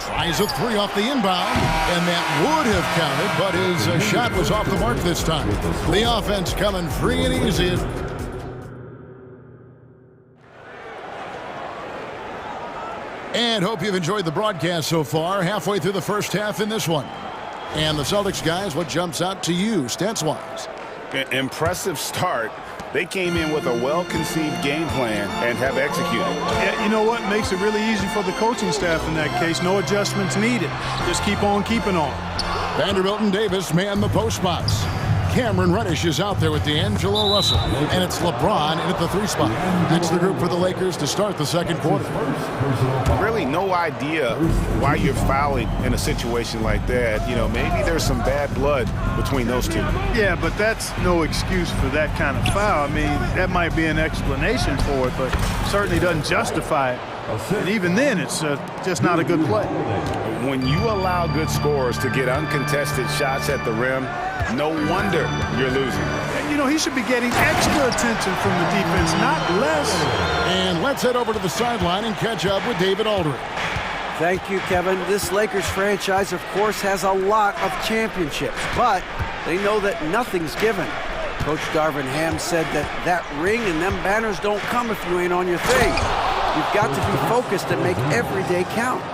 Tries a three off the inbound, and that would have counted, but his shot was off the mark this time. The offense coming free and easy. And hope you've enjoyed the broadcast so far. Halfway through the first half in this one. And the Celtics guys, what jumps out to you, stats-wise? Impressive start. They came in with a well-conceived game plan and have executed. Yeah, you know what? Makes it really easy for the coaching staff in that case. No adjustments needed. Just keep on keeping on. Vanderbilt and Davis man the post spots. Cameron Reddish is out there with D'Angelo Russell. And it's LeBron in at the 3 spot. That's the group for the Lakers to start the second quarter. Really no idea why you're fouling in a situation like that. You know, maybe there's some bad blood between those two. Yeah, but that's no excuse for that kind of foul. I mean, that might be an explanation for it, but certainly doesn't justify it. And even then, it's just not a good play. When you allow good scorers to get uncontested shots at the rim, no wonder you're losing. You know, he should be getting extra attention from the defense, not less. And let's head over to the sideline and catch up with David Aldridge. Thank you, Kevin. This Lakers franchise, of course, has a lot of championships, but they know that nothing's given. Coach Darvin Ham said that ring and them banners don't come if you ain't on your thing. You've got to be focused and make every day count.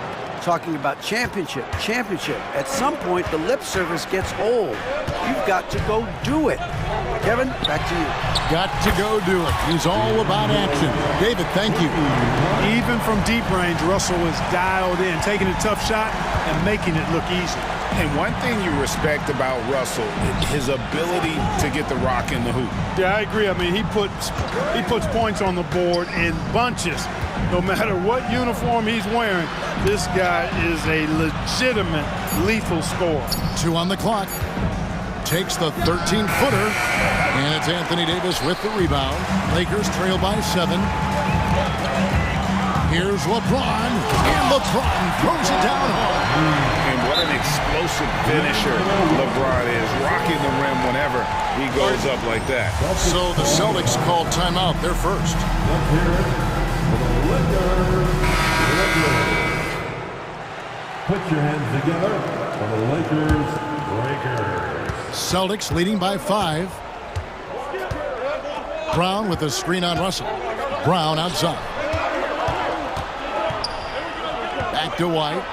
Talking about championship. At some point, the lip service gets old. You've got to go do it. Kevin, back to you. Got to go do it. He's all about action. David, thank you. Even from deep range, Russell is dialed in, taking a tough shot and making it look easy. And one thing you respect about Russell is his ability to get the rock in the hoop. Yeah, I agree. I mean, he puts points on the board in bunches. No matter what uniform he's wearing, this guy is a legitimate lethal scorer. 2 on the clock. Takes the 13-footer, and it's Anthony Davis with the rebound. Lakers trail by 7. Here's LeBron, and LeBron throws it down hard. And what an explosive finisher LeBron is, rocking the rim whenever he goes up like that. So the Celtics called timeout. They're first. Put your hands together for the Lakers. Celtics leading by 5. Brown with a screen on Russell. Brown outside. Back to White.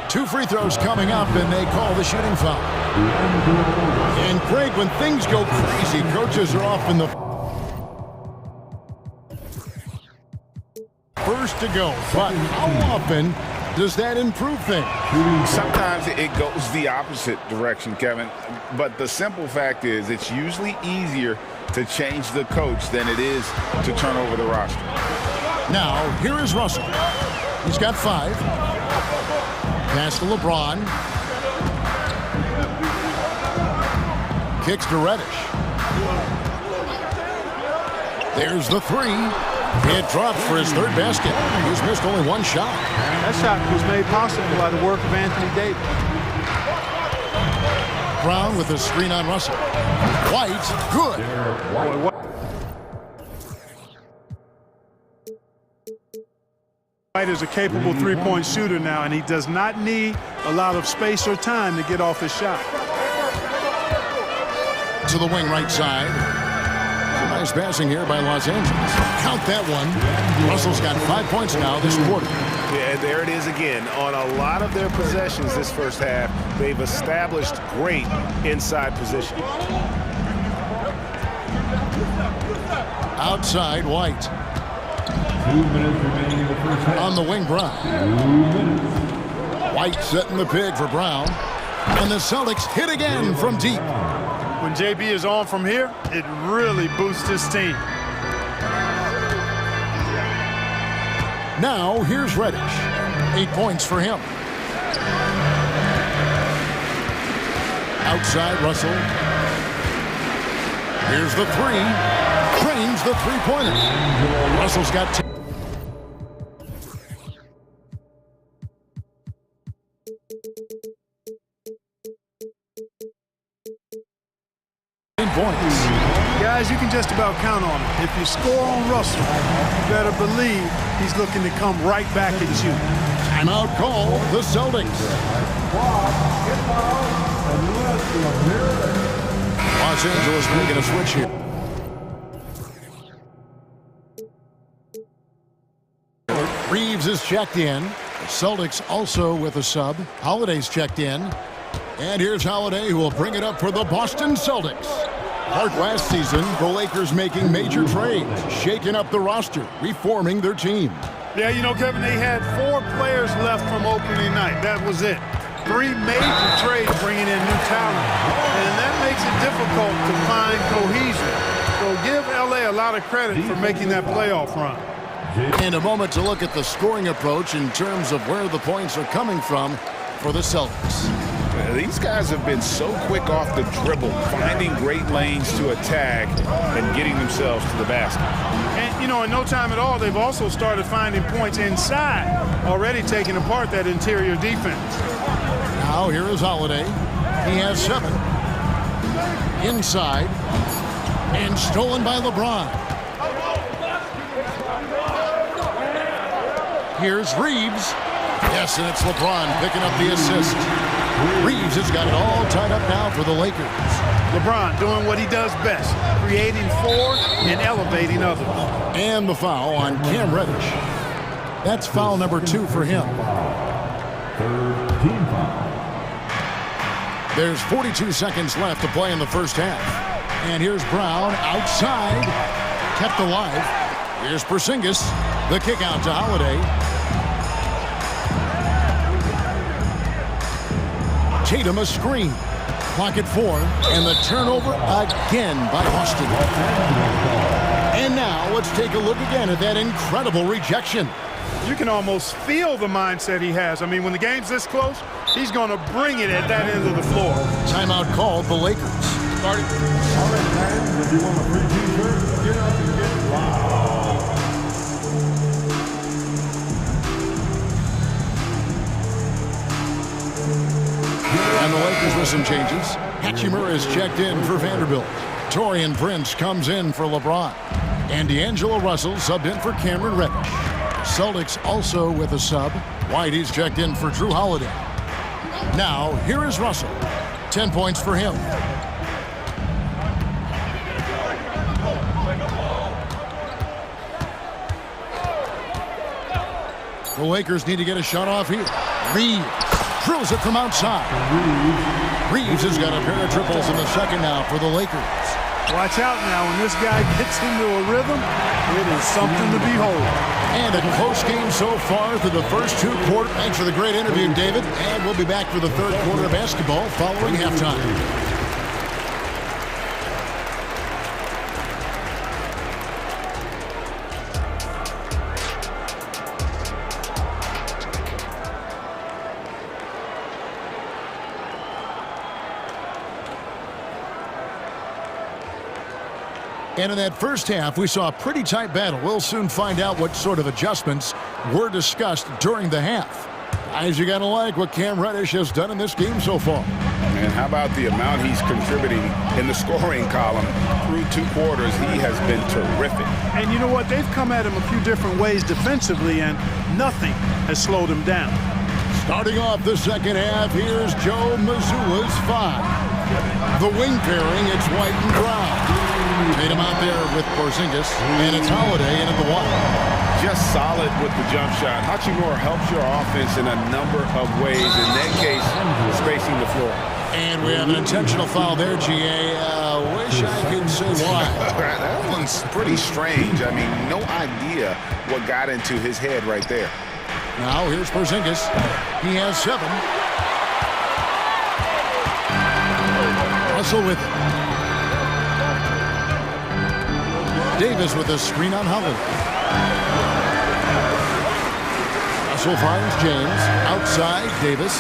2 free throws coming up, and they call the shooting foul. And Craig, when things go crazy, coaches are off in the first to go. But how often does that improve things? Sometimes it goes the opposite direction, Kevin. But the simple fact is it's usually easier to change the coach than it is to turn over the roster. Now, here is Russell. He's got 5. Pass to LeBron. Kicks to Reddish. There's the 3. It drops for his 3rd basket. He's missed only 1 shot. That shot was made possible by the work of Anthony Davis. Brown with a screen on Russell. White, good. White White is a capable three-point shooter now, and he does not need a lot of space or time to get off his shot. To the wing right side. Nice passing here by Los Angeles. Count that one. Russell's got 5 points now this quarter. Yeah, there it is again. On a lot of their possessions this first half, they've established great inside position. Outside, White. 2 minutes remaining in the first half. On the wing, Brown. 2 minutes. White setting the pig for Brown. And the Celtics hit again from deep. When JB is on from here, it really boosts his team. Now, here's Reddish. 8 points for him. Outside, Russell. Here's the three. Drains the three-pointer. Russell's got 10 points. Guys, you can just about count on it. If you score on Russell, you better believe he's looking to come right back at you. Timeout call, the Celtics. Los Angeles making a switch here. Reeves is checked in. The Celtics also with a sub. Holiday's checked in. And here's Holiday, who will bring it up for the Boston Celtics. Like last season, the Lakers making major trades, shaking up the roster, reforming their team. Yeah, you know, Kevin, they had 4 players left from opening night. That was it. 3 major trades bringing in new talent. And that makes it difficult to find cohesion. So give LA a lot of credit for making that playoff run. And a moment to look at the scoring approach in terms of where the points are coming from for the Celtics. These guys have been so quick off the dribble, finding great lanes to attack and getting themselves to the basket. And, you know, in no time at all, they've also started finding points inside, already taking apart that interior defense. Now here is Holiday. He has 7. Inside. And stolen by LeBron. Here's Reeves. Yes, and it's LeBron picking up the assist. Reeves has got it all tied up now for the Lakers. LeBron doing what he does best, creating for and elevating others. And the foul on Cam Reddish. That's foul number 2 for him. There's 42 seconds left to play in the first half. And here's Brown outside. Kept alive. Here's Porzingis. The kick out to Holiday. Tatum a screen. Clock at 4. And the turnover again by Boston. And now let's take a look again at that incredible rejection. You can almost feel the mindset he has. I mean, when the game's this close, he's going to bring it at that end of the floor. Timeout called the Lakers. Starting. All right, fans, if you want a free t-shirt, get up and get loud. And the Lakers with some changes. Hatchimer is checked in for Vanderbilt. Taurean Prince comes in for LeBron. And D'Angelo Russell subbed in for Cameron Reddish. Celtics also with a sub. White is checked in for Drew Holiday. Now, here is Russell. 10 points for him. The Lakers need to get a shot off here. Reeves drills it from outside. Reeves has got a pair of triples in the second now for the Lakers. Watch out now. When this guy gets into a rhythm, it is something to behold. And a close game so far through the first 2 quarters. Thanks for the great interview, David. And we'll be back for the third quarter of basketball following halftime. And in that first half, we saw a pretty tight battle. We'll soon find out what sort of adjustments were discussed during the half. Guys, you got to like what Cam Reddish has done in this game so far. And how about the amount he's contributing in the scoring column through 2 quarters? He has been terrific. And you know what? They've come at him a few different ways defensively, and nothing has slowed him down. Starting off the second half, here's Joe Mazzulla's 5. The wing pairing, it's White and Brown. Tatum out there with Porzingis, and it's Holiday in at the 1. Just solid with the jump shot. Hachimura helps your offense in a number of ways. In that case, spacing the floor. And we have an intentional foul there, GA. Wish I could say why. That one's pretty strange. I mean, no idea what got into his head right there. Now here's Porzingis. He has 7. Russell with it. Davis with a screen on Holiday. Russell finds James. Outside, Davis.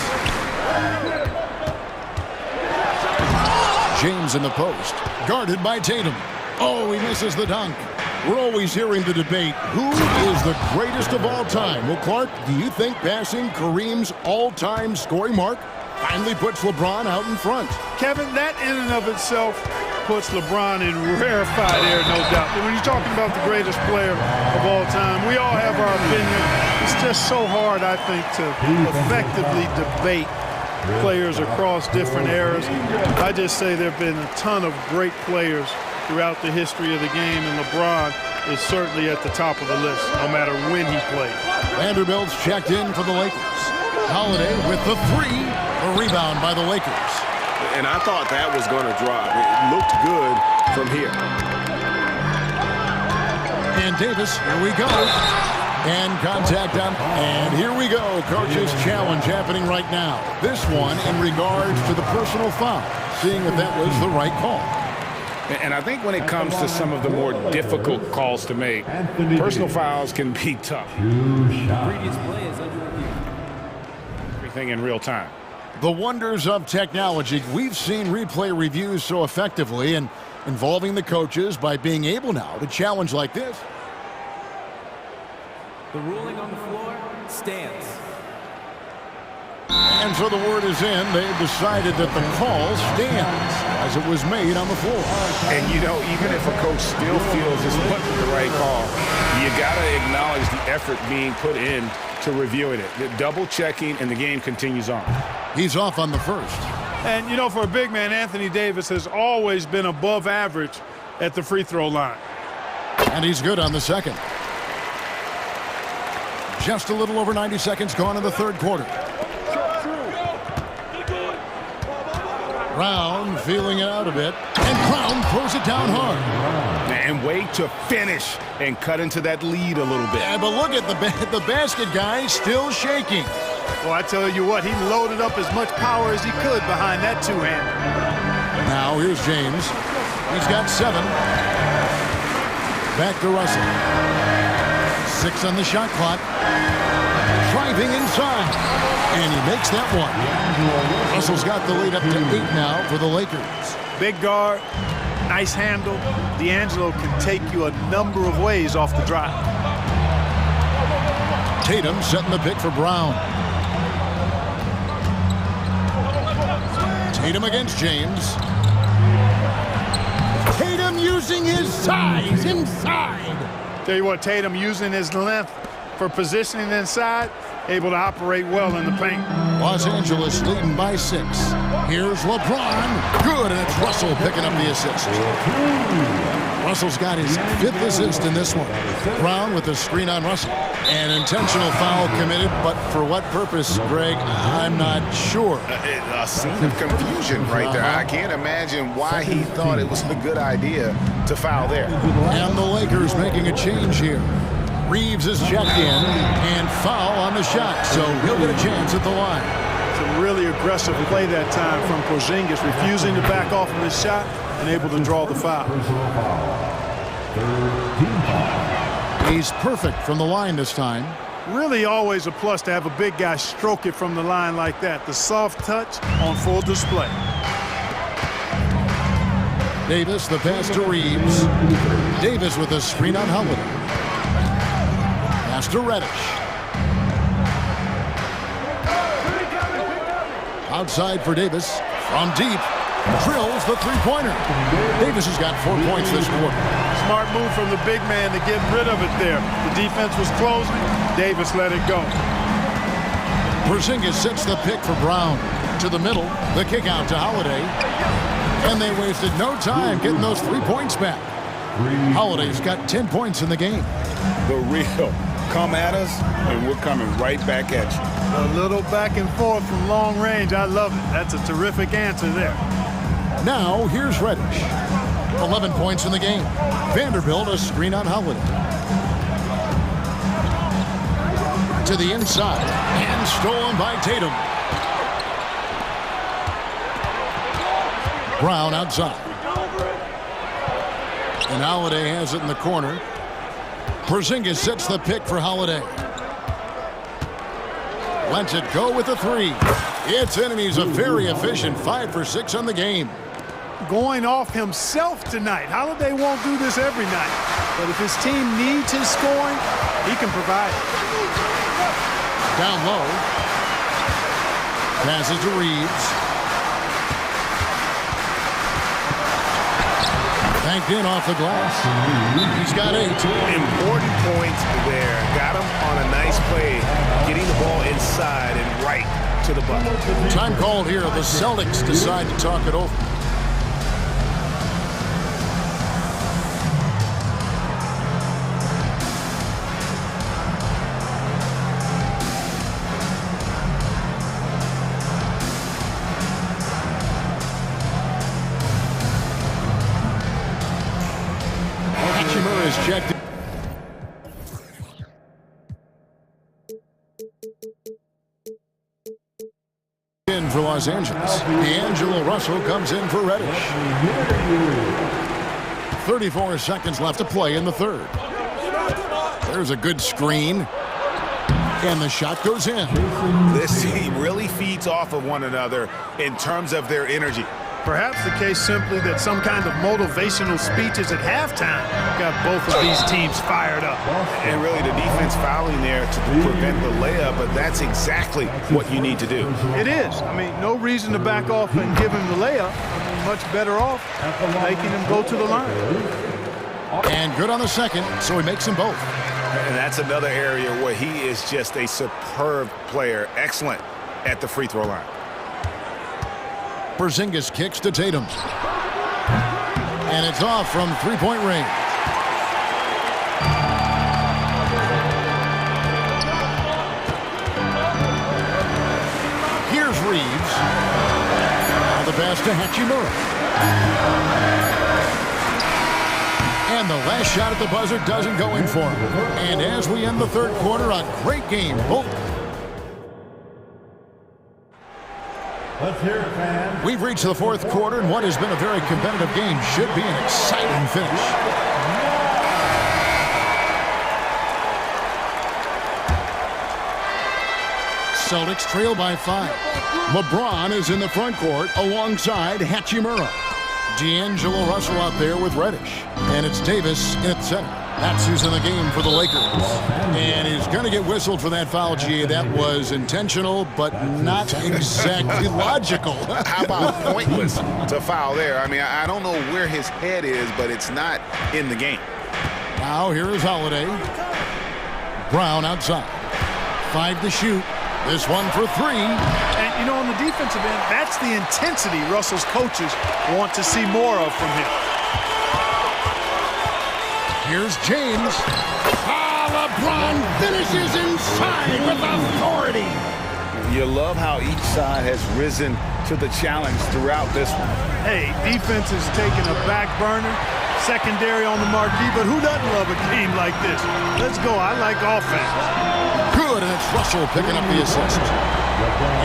James in the post. Guarded by Tatum. Oh, he misses the dunk. We're always hearing the debate, who is the greatest of all time? Well, Clark, do you think passing Kareem's all-time scoring mark finally puts LeBron out in front? Kevin, that in and of itself puts LeBron in rarefied air, no doubt. But when you're talking about the greatest player of all time, we all have our opinion. It's just so hard, I think, to effectively debate players across different eras. I just say there have been a ton of great players throughout the history of the game, and LeBron is certainly at the top of the list, no matter when he played. Vanderbilt's checked in for the Lakers. Holiday with the 3, a rebound by the Lakers. And I thought that was going to drop. It looked good from here. And Davis, here we go. And contact on, and here we go. Coach's challenge happening right now. This one in regards to the personal foul, seeing if that was the right call. And I think when it comes to some of the more difficult calls to make, personal fouls can be tough. Everything in real time. The wonders of technology. We've seen replay reviews so effectively and involving the coaches by being able now to challenge like this. The ruling on the floor stands. And so the word is in. They've decided that the call stands as it was made on the floor. And, you know, even if a coach still feels this wasn't the right call, you got to acknowledge the effort being put in to reviewing it. The double checking, and the game continues on. He's off on the first. And, you know, for a big man, Anthony Davis has always been above average at the free throw line. And he's good on the second. Just a little over 90 seconds gone in the third quarter. Brown feeling it out a bit. And Brown throws it down hard. And way to finish and cut into that lead a little bit. Yeah, but look at the basket guy still shaking. Well, I tell you what, he loaded up as much power as he could behind that two-hander. Now here's James. He's got 7. Back to Russell. 6 on the shot clock. Driving inside. And he makes that one. Russell's got the lead up to 8 now for the Lakers. Big guard, nice handle. D'Angelo can take you a number of ways off the drive. Tatum setting the pick for Brown. Tatum against James. Tatum using his size inside. Tell you what, Tatum using his length for positioning inside, able to operate well in the paint. Los Angeles leading by 6. Here's LeBron. Good, and it's Russell picking up the assist. Russell's got his 5th assist in this one. Brown with a screen on Russell. An intentional foul committed, but for what purpose, Greg? I'm not sure. A scene of confusion right there. I can't imagine why he thought it was a good idea to foul there. And the Lakers making a change here. Reeves is checked in, and foul on the shot, so he'll get a chance at the line. It's a really aggressive play that time from Porzingis, refusing to back off of his shot and able to draw the foul. He's perfect from the line this time. Really always a plus to have a big guy stroke it from the line like that. The soft touch on full display. Davis, the pass to Reeves. Davis with a screen on Holiday. Pass to Reddish. Outside for Davis. From deep. Drills the three-pointer. Davis has got 4 points this quarter. Smart move from the big man to get rid of it there. The defense was closing. Davis let it go. Porzingis sets the pick for Brown. To the middle. The kick out to Holiday. And they wasted no time getting those 3 points back. Holiday's got 10 points in the game. The real. Come at us, and we're coming right back at you. A little back and forth from long range. I love it. That's a terrific answer there. Now, here's Reddish. 11 points in the game. Vanderbilt a screen on Holiday. To the inside. And stolen by Tatum. Brown outside. And Holiday has it in the corner. Porzingis sets the pick for Holiday. Lets it go with a three. It's in, and he's a very efficient 5 for 6 on the game. Going off himself tonight. Holiday won't do this every night. But if his team needs his scoring, he can provide it. Down low. Passes to Reeves. Banked in off the glass. He's got 8. Important points there. Got him on a nice play, getting the ball inside and right to the bucket. Time called here. The Celtics decide to talk it over. Checked in for Los Angeles. D'Angelo Russell comes in for Reddish. 34 seconds left to play in the third. There's a good screen. And the shot goes in. This team really feeds off of one another in terms of their energy. Perhaps the case simply that some kind of motivational speeches at halftime got both of these teams fired up. And really the defense fouling there to prevent the layup, but that's exactly what you need to do. It is. I mean, no reason to back off and give him the layup. I mean, much better off making him go to the line. And good on the second, so he makes them both. And that's another area where he is just a superb player. Excellent at the free throw line. Porzingis kicks to Tatum. And it's off from three-point range. Here's Reeves. Now the pass to Hachimura. And the last shot at the buzzer doesn't go in for him. And as we end the third quarter, a great game. Let's hear it, fans. We've reached the fourth quarter, and what has been a very competitive game should be an exciting finish. Celtics trail by 5. LeBron is in the front court alongside Hachimura. D'Angelo Russell out there with Reddish. And it's Davis in at the center. That's who's in the game for the Lakers. And he's going to get whistled for that foul, G. That was intentional, but not exactly logical. How about pointless to foul there? I mean, I don't know where his head is, but it's not in the game. Now here is Holiday. Brown outside. 5 to shoot. This one for 3. And, you know, on the defensive end, that's the intensity Russell's coaches want to see more of from him. Here's James. LeBron finishes inside with authority. You love how each side has risen to the challenge throughout this one. Hey, defense is taking a back burner, secondary on the marquee, but who doesn't love a game like this? Let's go. I like offense. Good, and it's Russell picking up the assist.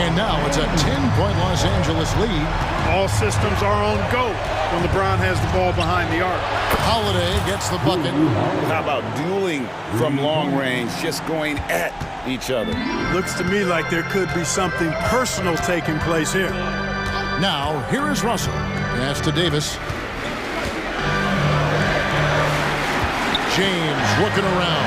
And now it's a 10-point Los Angeles lead. All systems are on go when LeBron has the ball behind the arc. Holiday gets the bucket. How about dueling from long range, just going at each other? Looks to me like there could be something personal taking place here. Now, here is Russell. Pass to Davis. James looking around.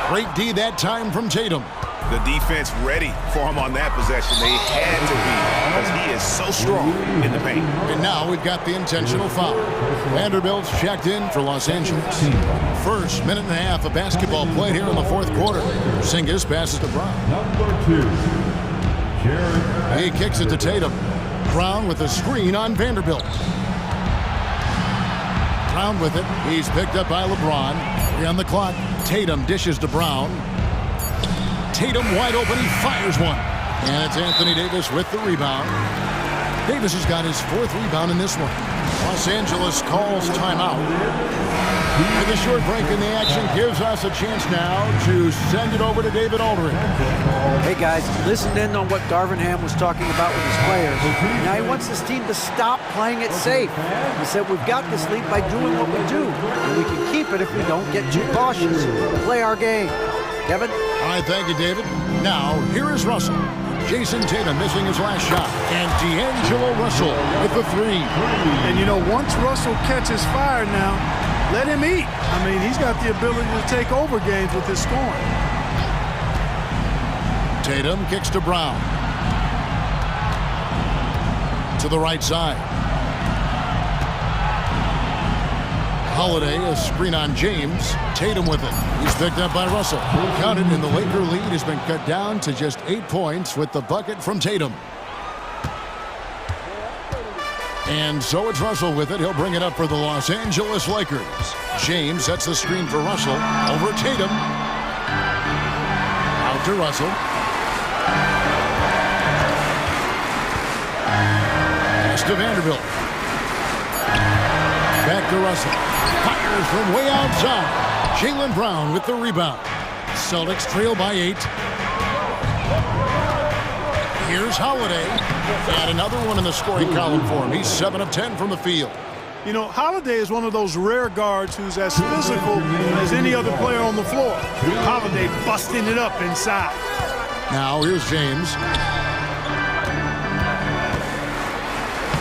Great D that time from Tatum. The defense ready for him on that possession. They had to be because he is so strong in the paint. And now we've got the intentional foul. Vanderbilt's checked in for Los Angeles. First minute and a half of basketball played here in the fourth quarter. Porzingis passes to Brown. He kicks it to Tatum. Brown with a screen on Vanderbilt. Brown with it. He's picked up by LeBron. 3 on the clock. Tatum dishes to Brown. Tatum wide open. He fires one. And it's Anthony Davis with the rebound. Davis has got his 4th rebound in this one. Los Angeles calls timeout. With a short break in the action gives us a chance now to send it over to David Aldridge. Hey guys, listen in on what Darvin Ham was talking about with his players. Now he wants this team to stop playing it safe. He said we've got this lead by doing what we do, and we can keep it if we don't get too cautious. Play our game. Kevin? All right, thank you, David. Now, here is Russell. Jason Tatum missing his last shot. And D'Angelo Russell with the 3. And you know, once Russell catches fire now, let him eat. I mean, he's got the ability to take over games with his scoring. Tatum kicks to Brown. To the right side. Holiday, a screen on James. Tatum with it. He's picked up by Russell. Counted, and the Laker lead has been cut down to just 8 points with the bucket from Tatum. And so it's Russell with it. He'll bring it up for the Los Angeles Lakers. James sets the screen for Russell. Over Tatum. Out to Russell. Pass to Vanderbilt. Back to Russell. Fires from way outside. Jaylen Brown with the rebound. Celtics trail by 8. Here's Holiday. And another one in the scoring column for him. He's 7 of 10 from the field. You know, Holiday is one of those rare guards who's as physical as any other player on the floor. Holiday busting it up inside. Now here's James.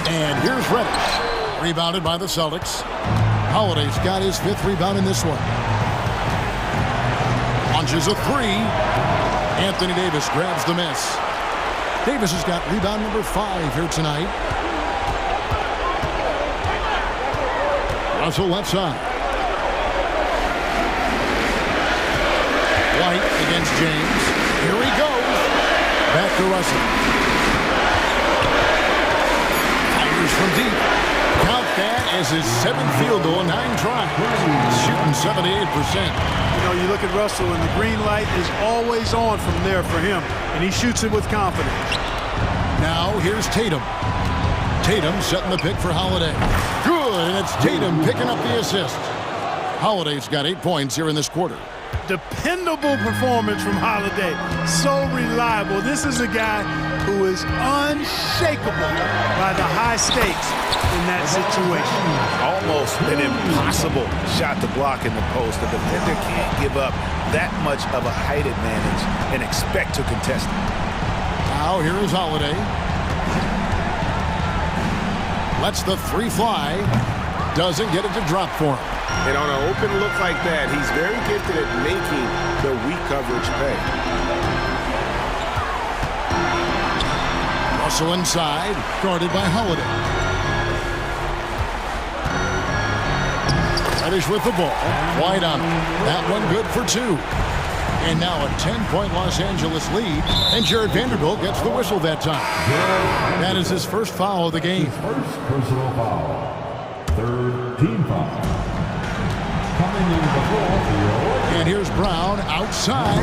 And here's Reddish. Rebounded by the Celtics. Holiday's got his 5th rebound in this one. Launches a 3. Anthony Davis grabs the miss. Davis has got rebound number 5 here tonight. Russell left side. White against James. Here he goes. Back to Russell. Fires from deep. Count that as his 7th field goal in 9 tries. Shooting 78%. You know, you look at Russell, and the green light is always on from there for him, and he shoots it with confidence. Now here's Tatum. Tatum setting the pick for Holiday. Good, and it's Tatum picking up the assist. Holiday's got 8 points here in this quarter. Dependable performance from Holiday. So reliable. This is a guy who is unshakable by the high stakes in that situation. Almost an impossible shot to block in the post. The defender can't give up that much of a height advantage and expect to contest it. Now here is Holiday. Lets the 3 fly. Doesn't get it to drop for him. And on an open look like that, he's very gifted at making the weak coverage pay. Russell inside, guarded by Holiday. Reddish with the ball. White on him. That one good for 2. And now a 10-point Los Angeles lead. And Jared Vanderbilt gets the whistle that time. That is his first foul of the game. First personal foul. 3rd team foul. Coming in the floor for your... And here's Brown outside.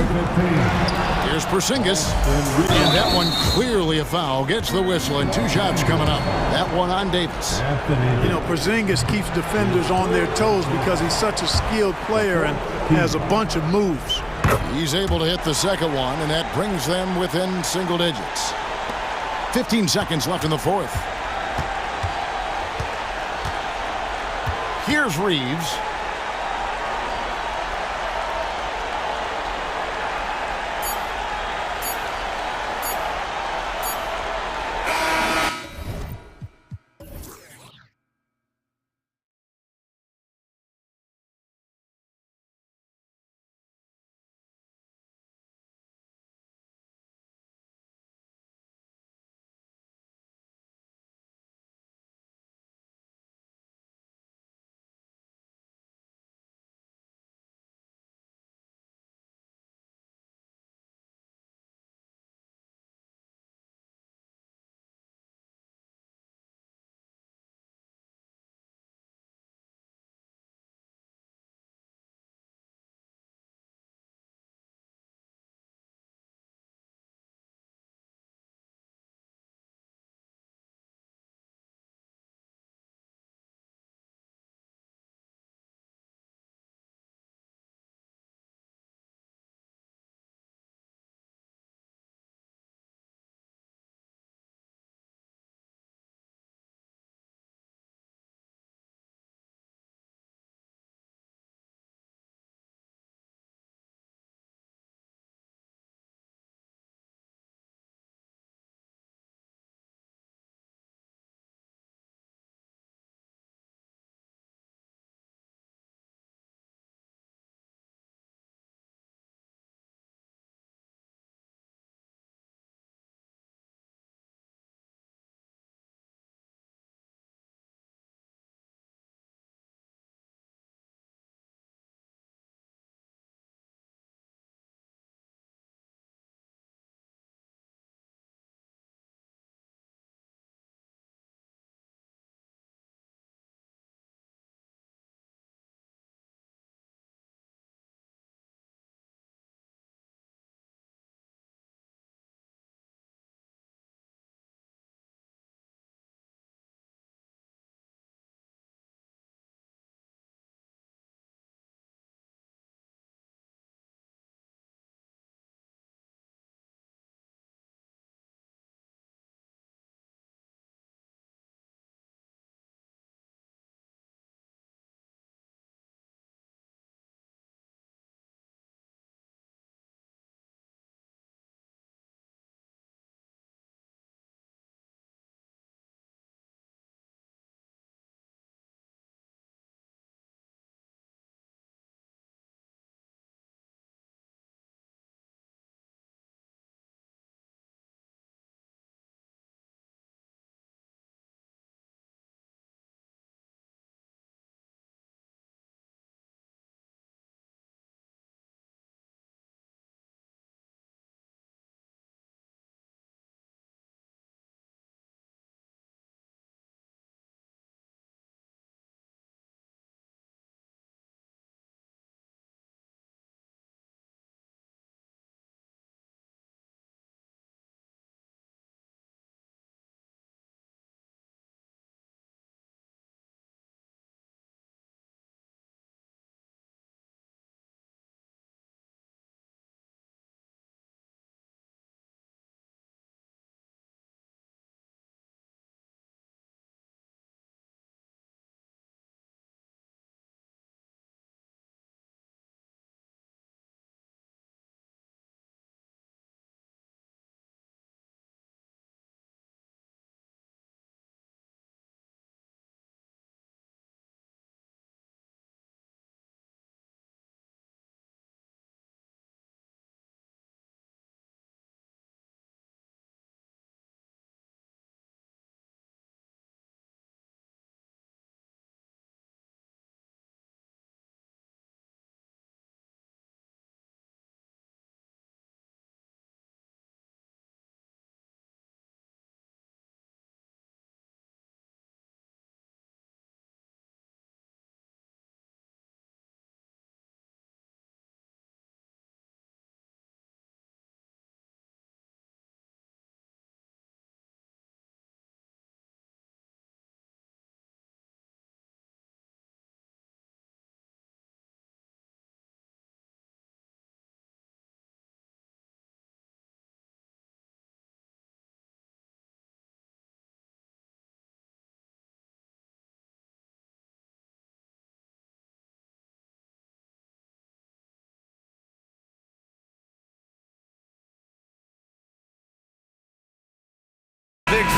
Here's Porzingis. And that one clearly a foul. Gets the whistle, and 2 shots coming up. That one on Davis. You know, Porzingis keeps defenders on their toes because he's such a skilled player and has a bunch of moves. He's able to hit the second one, and that brings them within single digits. 15 seconds left in the 4th. Here's Reeves.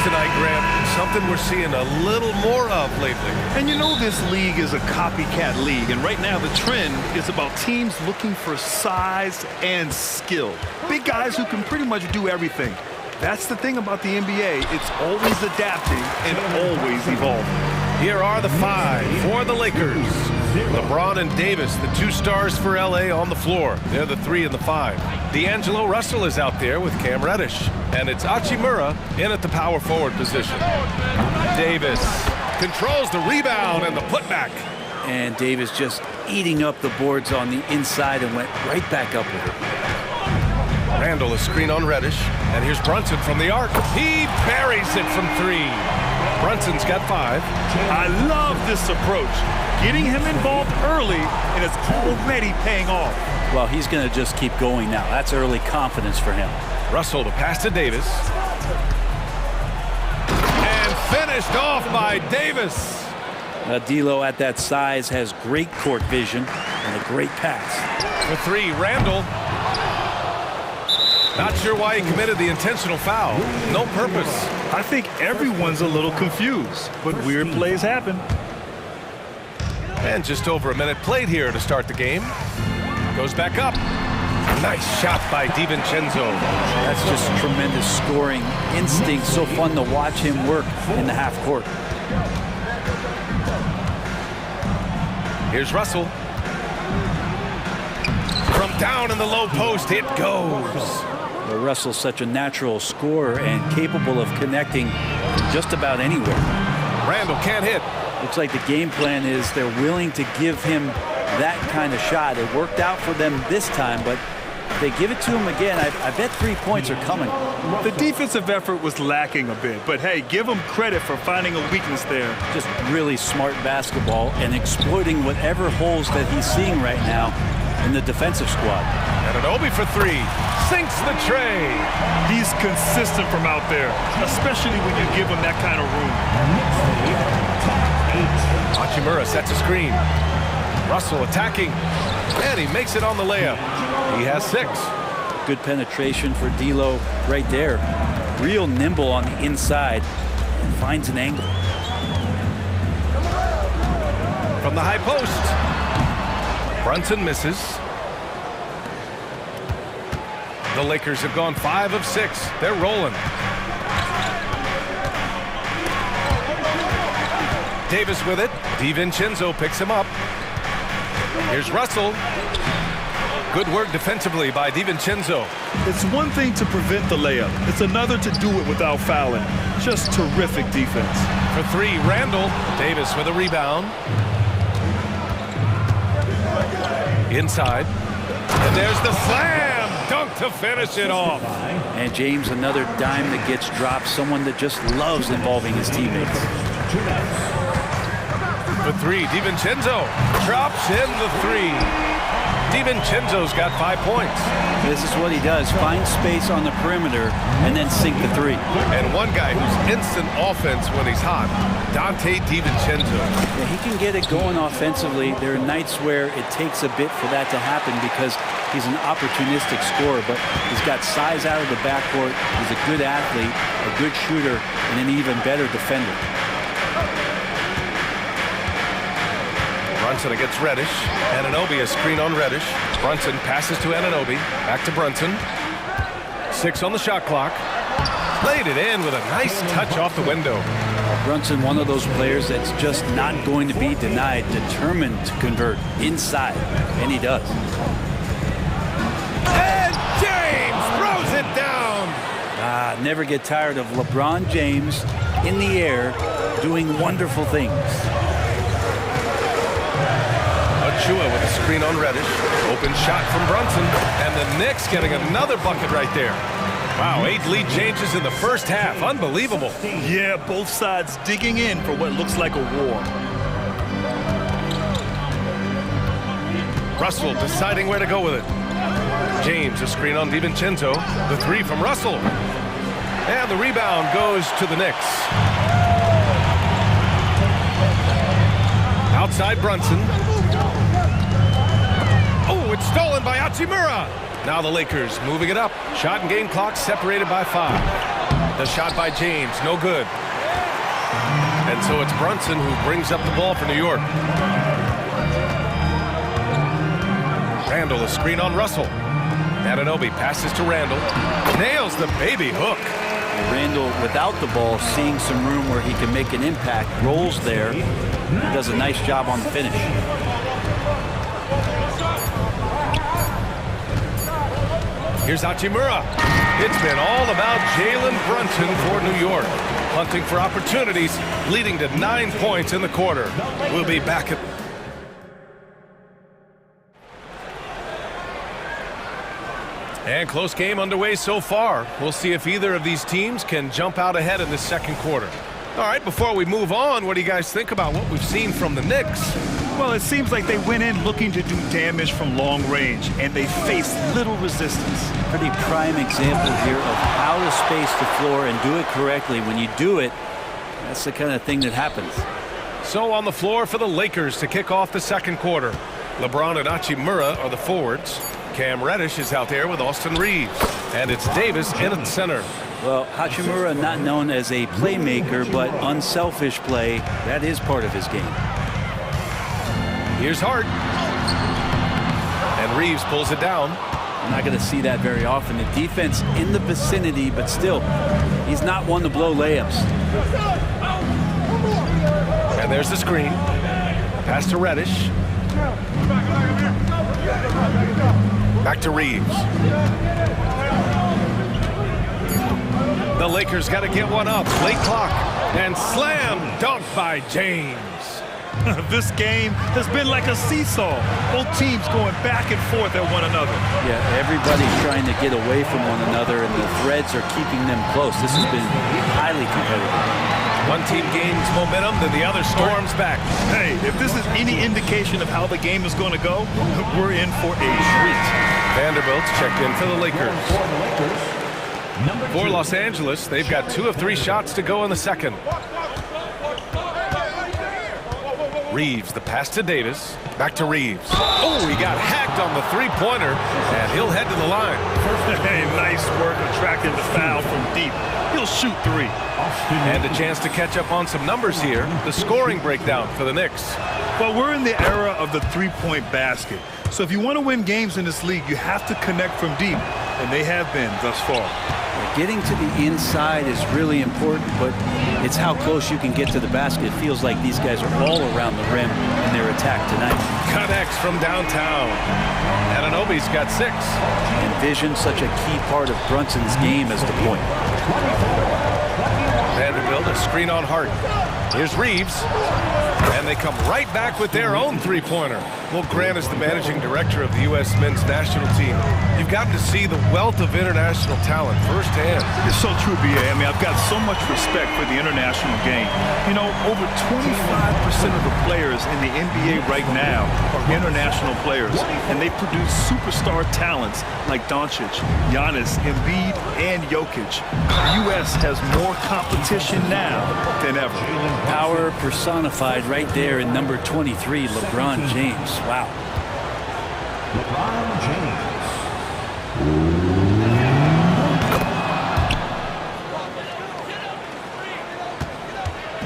tonight, Graham. Something we're seeing a little more of lately. And you know this league is a copycat league, and right now the trend is about teams looking for size and skill. Big guys who can pretty much do everything. That's the thing about the NBA. It's always adapting and always evolving. Here are the 5 for the Lakers. LeBron and Davis, the 2 stars for LA on the floor. They're the 3 and the 5. D'Angelo Russell is out there with Cam Reddish. And it's Hachimura in at the power forward position. Davis controls the rebound and the putback. And Davis just eating up the boards on the inside and went right back up with it. Randall, a screen on Reddish. And here's Brunson from the arc. He buries it from 3. Brunson's got 5. I love this approach. Getting him involved early, and it's already paying off. Well, he's going to just keep going now. That's early confidence for him. Russell to pass to Davis. And finished off by Davis. D'Lo at that size has great court vision and a great pass. For 3, Randall. Not sure why he committed the intentional foul. No purpose. I think everyone's a little confused, but weird plays happen. And just over a minute played here to start the game. Goes back up. Nice shot by DiVincenzo. That's just tremendous scoring instinct. So fun to watch him work in the half court. Here's Russell. From down in the low post, it goes. Well, Russell's such a natural scorer and capable of connecting just about anywhere. Randall can't hit. Looks like the game plan is they're willing to give him that kind of shot. It worked out for them this time, but if they give it to him again, I bet 3 points are coming. The defensive effort was lacking a bit, but hey, give him credit for finding a weakness there. Just really smart basketball and exploiting whatever holes that he's seeing right now in the defensive squad. And an Obi for 3. Sinks the tray. He's consistent from out there, especially when you give him that kind of room. Hachimura sets a screen. Russell attacking. And he makes it on the layup. He has 6. Good penetration for D'Lo right there. Real nimble on the inside. And finds an angle. From the high post. Brunson misses. The Lakers have gone 5 of 6. They're rolling. Davis with it. DiVincenzo picks him up. Here's Russell. Good work defensively by DiVincenzo. It's one thing to prevent the layup. It's another to do it without fouling. Just terrific defense. For 3, Randall. Davis with a rebound. Inside. And there's the slam dunk to finish it off. And James, another dime that gets dropped. Someone that just loves involving his teammates. For 3, DiVincenzo drops in the 3. DiVincenzo's got 5 points. This is what he does. Find space on the perimeter and then sink the 3. And one guy who's instant offense when he's hot, Dante DiVincenzo. Yeah, he can get it going offensively. There are nights where it takes a bit for that to happen because he's an opportunistic scorer, but he's got size out of the backcourt. He's a good athlete, a good shooter, and an even better defender. Brunson against Reddish. Anunoby a screen on Reddish. Brunson passes to Anunoby. Back to Brunson. 6 on the shot clock. Played it in with a nice touch off the window. Brunson, one of those players that's just not going to be denied, determined to convert inside, and he does. And James throws it down. Never get tired of LeBron James in the air doing wonderful things. Chua with a screen on Reddish. Open shot from Brunson. And the Knicks getting another bucket right there. Wow, 8 lead changes in the first half. Unbelievable. Yeah, both sides digging in for what looks like a war. Russell deciding where to go with it. James a screen on DiVincenzo. The 3 from Russell. And the rebound goes to the Knicks. Outside Brunson. Oh, it's stolen by Hachimura. Now the Lakers moving it up. Shot and game clock separated by 5. The shot by James, no good. And so it's Brunson who brings up the ball for New York. Randall, a screen on Russell. Anunoby passes to Randall. Nails the baby hook. Randall, without the ball, seeing some room where he can make an impact, rolls there. He does a nice job on the finish. Here's Hachimura. It's been all about Jalen Brunson for New York. Hunting for opportunities, leading to 9 points in the quarter. We'll be back at... And close game underway so far. We'll see if either of these teams can jump out ahead in this second quarter. All right, before we move on, what do you guys think about what we've seen from the Knicks? Well, it seems like they went in looking to do damage from long range, and they faced little resistance. Pretty prime example here of how to space the floor and do it correctly. When you do it, that's the kind of thing that happens. So on the floor for the Lakers to kick off the second quarter. LeBron and Hachimura are the forwards. Cam Reddish is out there with Austin Reeves. And it's Davis in at center. Well, Hachimura not known as a playmaker, but unselfish play. That is part of his game. Here's Hart. And Reeves pulls it down. We're not going to see that very often. The defense in the vicinity, but still, he's not one to blow layups. And there's the screen. Pass to Reddish. Back to Reeves. The Lakers got to get one up. Late clock. And slam dunk by James. This game has been like a seesaw. Both teams going back and forth at one another. Yeah, everybody's trying to get away from one another, and the threads are keeping them close. This has been highly competitive. One team gains momentum, then the other storms back. Hey, if this is any indication of how the game is going to go, we're in for a treat. Vanderbilt's checked in for the Lakers. For Los Angeles, they've got 2 of 3 shots to go in the second. Reeves, the pass to Davis. Back to Reeves. Oh, he got hacked on the three-pointer, and he'll head to the line. Hey, nice work attracting the foul from deep. He'll shoot 3. And a chance to catch up on some numbers here. The scoring breakdown for the Knicks. Well, we're in the era of the three-point basket. So if you want to win games in this league, you have to connect from deep, and they have been thus far. Getting to the inside is really important, but it's how close you can get to the basket. It feels like these guys are all around the rim in their attack tonight. Connects from downtown. Anunoby's got 6. And vision, such a key part of Brunson's game as the point. Vanderbilt, a screen on Hart. Here's Reeves. And they come right back with their own three-pointer. Well, Grant is the managing director of the U.S. men's national team. You've gotten to see the wealth of international talent firsthand. It's so true, B.A. I mean, I've got so much respect for the international game. You know, over 25% of the players in the NBA right now are international players, and they produce superstar talents like Doncic, Giannis, Embiid, and Jokic. The U.S. has more competition now than ever. Power personified right there in number 23, LeBron James. Wow. LeBron James.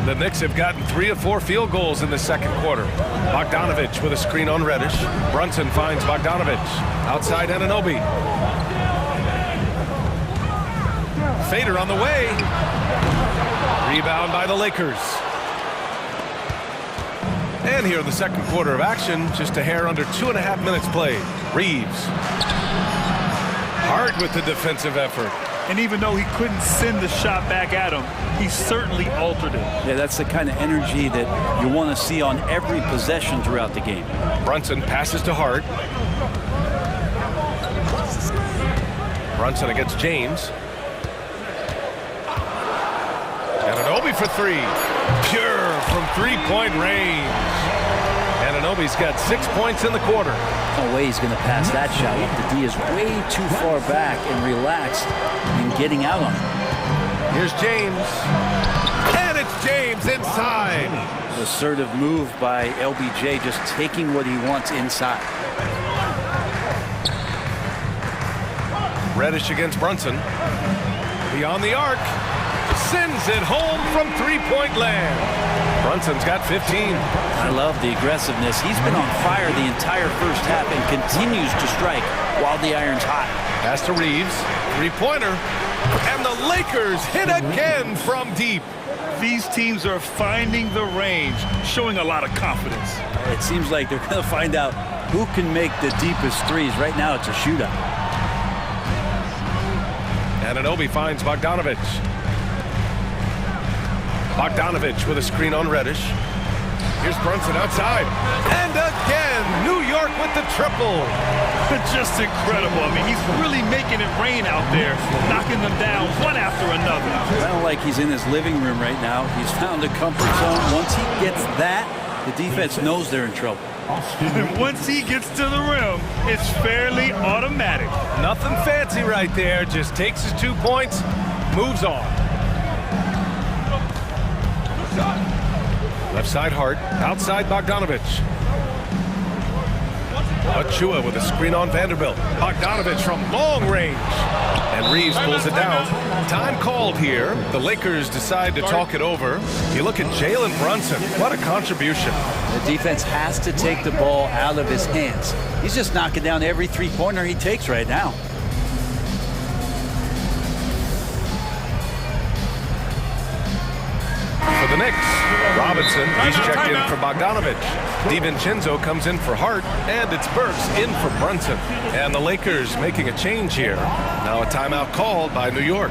The Knicks have gotten 3 of 4 field goals in the second quarter. Bogdanovich with a screen on Reddish. Brunson finds Bogdanovich. Outside Anunoby. Fader on the way. Rebound by the Lakers. And here in the second quarter of action, just a hair under 2.5 minutes played. Reeves. Hard with the defensive effort. And even though he couldn't send the shot back at him, he certainly altered it. Yeah, that's the kind of energy that you want to see on every possession throughout the game. Brunson passes to Hart. Brunson against James. Anunoby for 3. Pure from three-point range. Anunoby's got 6 points in the quarter. No way he's going to pass that shot. The D is way too far back and relaxed in getting out on it. Here's James. And it's James inside. Assertive move by LBJ, just taking what he wants inside. Reddish against Brunson. Beyond the arc. sends it home from three-point land. Brunson's got 15. I love the aggressiveness. He's been on fire the entire first half and continues to strike while the iron's hot. Pass to Reeves, three-pointer, and the Lakers hit again from deep. These teams are finding the range, showing a lot of confidence. It seems like they're going to find out who can make the deepest threes. Right now, it's a shootout. Anunoby finds Bogdanovic. Bogdanovic with a screen on Reddish. Here's Brunson outside. And again, New York with the triple. Just incredible. I mean, he's really making it rain out there, knocking them down one after another. Kind of like he's in his living room right now. He's found a comfort zone. Once he gets that, the defense knows they're in trouble. And once he gets to the rim, it's fairly automatic. Nothing fancy right there. Just takes his 2 points, moves on. Left side Hart, outside Bogdanovic. Achua with a screen on Vanderbilt. Bogdanovic from long range. And Reeves pulls it down. Time called here. The Lakers decide to talk it over. You look at Jalen Brunson. What a contribution. The defense has to take the ball out of his hands. He's just knocking down every three-pointer he takes right now. For the Knicks, Robinson, he's checked in for Bogdanovic. DiVincenzo comes in for Hart, and it's Burks in for Brunson. And the Lakers making a change here. Now a timeout called by New York.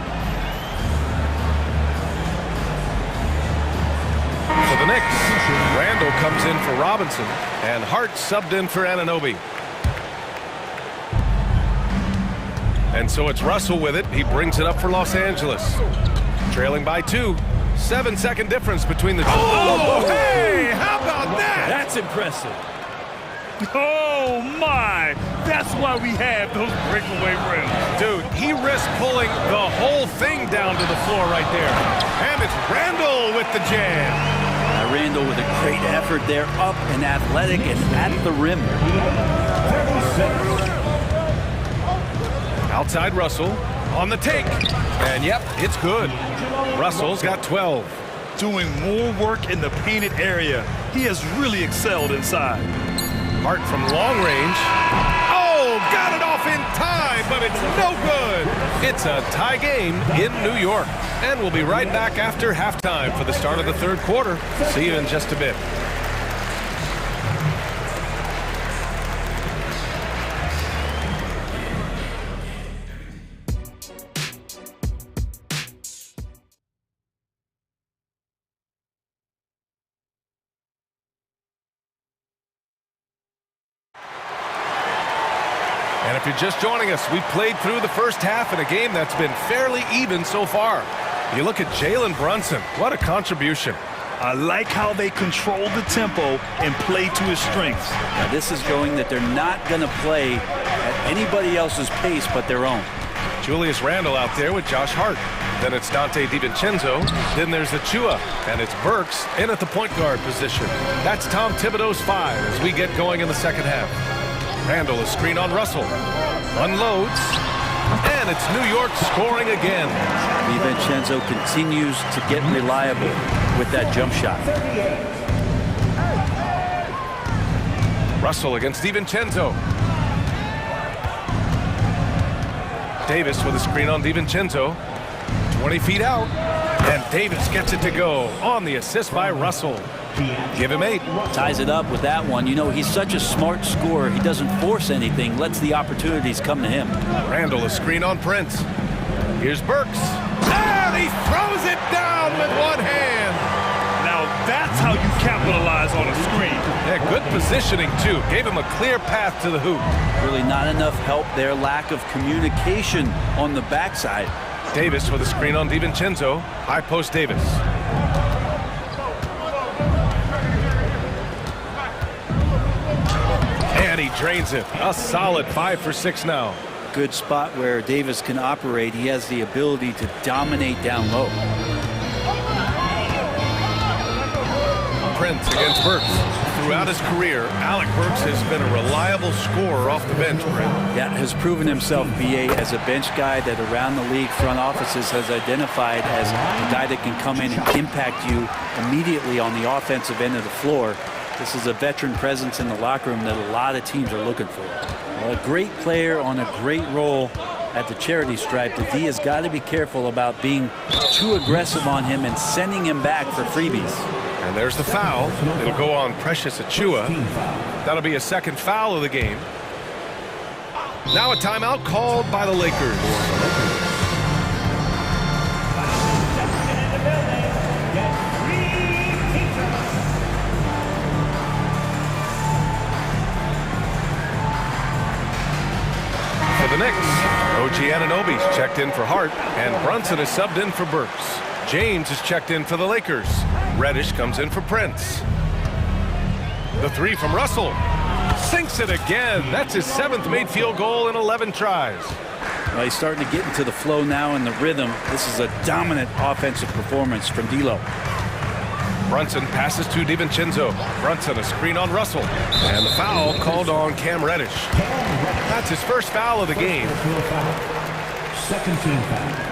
For the Knicks, Randall comes in for Robinson, and Hart subbed in for Anunoby. And so it's Russell with it. He brings it up for Los Angeles. Trailing by 2. 7-second difference between the two. Oh, hey, how about that? That's impressive. Oh, my. That's why we have those breakaway rims. Dude, he risked pulling the whole thing down to the floor right there. And it's Randall with the jam. Randall with a great effort there, up and athletic and at the rim. Outside Russell on the take. And yep, it's good. Russell's got 12. Doing more work in the painted area. He has really excelled inside. Hart from long range. Oh, got it off in time, but it's no good. It's a tie game in New York. And we'll be right back after halftime for the start of the third quarter. See you in just a bit. And if you're just joining us, we've played through the first half in a game that's been fairly even so far. You look at Jalen Brunson. What a contribution. I like how they control the tempo and play to his strengths. Now this is showing that they're not going to play at anybody else's pace but their own. Julius Randle out there with Josh Hart. Then it's Dante DiVincenzo. Then there's Achua. And it's Burks in at the point guard position. That's Tom Thibodeau's 5 as we get going in the second half. Randall is screen on Russell. Unloads. And it's New York scoring again. DiVincenzo continues to get reliable with that jump shot. Russell against DiVincenzo. Davis with a screen on DiVincenzo. 20 feet out. And Davis gets it to go on the assist by Russell. Give him 8. Ties it up with that one. You know, he's such a smart scorer. He doesn't force anything, lets the opportunities come to him. Randall, a screen on Prince. Here's Burks. And he throws it down with one hand. Now that's how you capitalize on a screen. Yeah, good positioning, too. Gave him a clear path to the hoop. Really not enough help there. Lack of communication on the backside. Davis with a screen on DiVincenzo. High post Davis. And he drains it. A solid 5 for 6 now. Good spot where Davis can operate. He has the ability to dominate down low. Prince against Burks. throughout his career, Alec Burks has been a reliable scorer off the bench, Brent. Yeah, has proven himself, BA, as a bench guy that around the league front offices has identified as a guy that can come in and impact you immediately on the offensive end of the floor. This is a veteran presence in the locker room that a lot of teams are looking for. A great player on a great role at the charity stripe. The D has got to be careful about being too aggressive on him and sending him back for freebies. And there's the foul. It'll go on Precious Achiuwa. That'll be a second foul of the game. Now a timeout called by the Lakers. For the Knicks, OG Anunoby's checked in for Hart, and Brunson is subbed in for Burks. James is checked in for the Lakers. Reddish comes in for Prince. The three from Russell. Sinks it again. That's his 7th made field goal in 11 tries. Well, he's starting to get into the flow now and the rhythm. This is a dominant offensive performance from D'Lo. Brunson passes to DiVincenzo. Brunson a screen on Russell. And the foul called on Cam Reddish. That's his first foul of the game. Second team foul.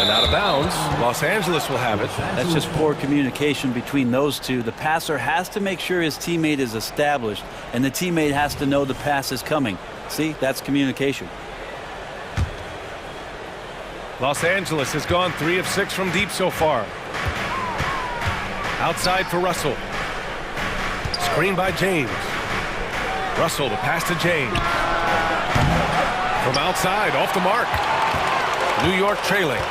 And out of bounds, Los Angeles will have it. That's just poor communication between those two. The passer has to make sure his teammate is established, and the teammate has to know the pass is coming. See, that's communication. Los Angeles has gone 3 of 6 from deep so far. Outside for Russell. Screen by James. Russell to pass to James. From outside, off the mark. New York trailing.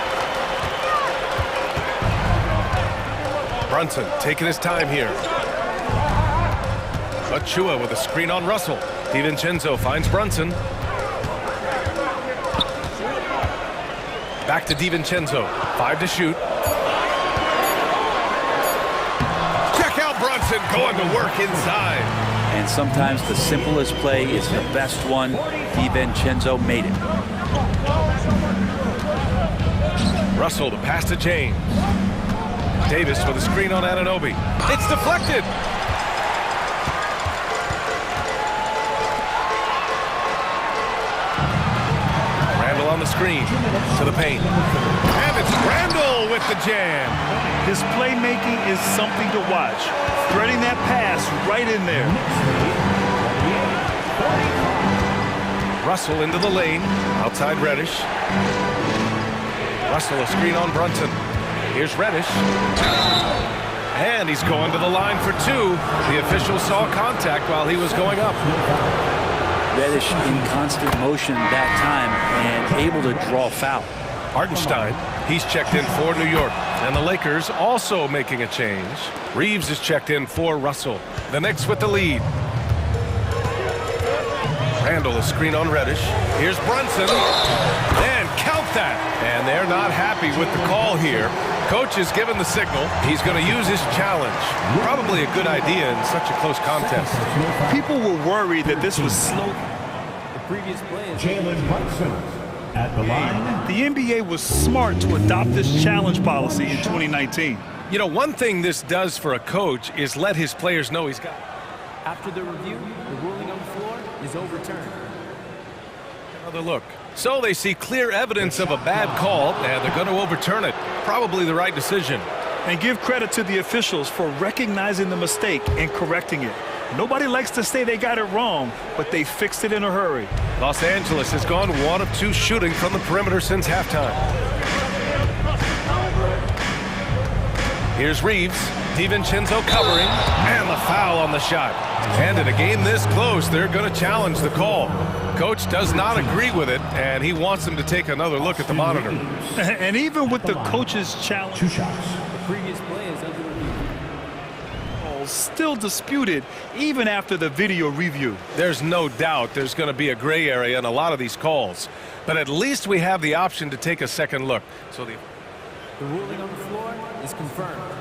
Brunson taking his time here. Achiuwa with a screen on Russell. DiVincenzo finds Brunson. Back to DiVincenzo. 5 to shoot. Check out Brunson going to work inside. And sometimes the simplest play is the best one. DiVincenzo made it. Russell to pass to James. Davis with a screen on Anunoby. It's deflected. Randall on the screen to the paint. And it's Randall with the jam. His playmaking is something to watch. Threading that pass right in there. Russell into the lane. Outside Reddish. Russell a screen on Brunson. Here's Reddish. And he's going to the line for 2. The official saw contact while he was going up. Reddish in constant motion that time and able to draw foul. Hartenstein, he's checked in for New York. And the Lakers also making a change. Reeves is checked in for Russell. The Knicks with the lead. Randall a screen on Reddish. Here's Brunson. And count that. And they're not happy with the call here. Coach has given the signal. He's going to use his challenge. Probably a good idea in such a close contest. People were worried that this was slow. The previous play is Jalen Brunson at the line. The NBA was smart to adopt this challenge policy in 2019. You know, one thing this does for a coach is let his players know he's got it. After the review, the ruling on the floor is overturned. Another look. So they see clear evidence of a bad call, and they're going to overturn it. Probably the right decision. And give credit to the officials for recognizing the mistake and correcting it. Nobody likes to say they got it wrong, but they fixed it in a hurry. Los Angeles has gone 1 of 2 shooting from the perimeter since halftime. Here's Reeves. DiVincenzo covering, and the foul on the shot. And in a game this close, they're going to challenge the call. Coach does not agree with it, and he wants them to take another look at the monitor. And even with the coach's challenge, 2 shots. The previous play is under review. Still disputed even after the video review. There's no doubt there's going to be a gray area in a lot of these calls, but at least we have the option to take a second look. So the ruling on the floor is confirmed.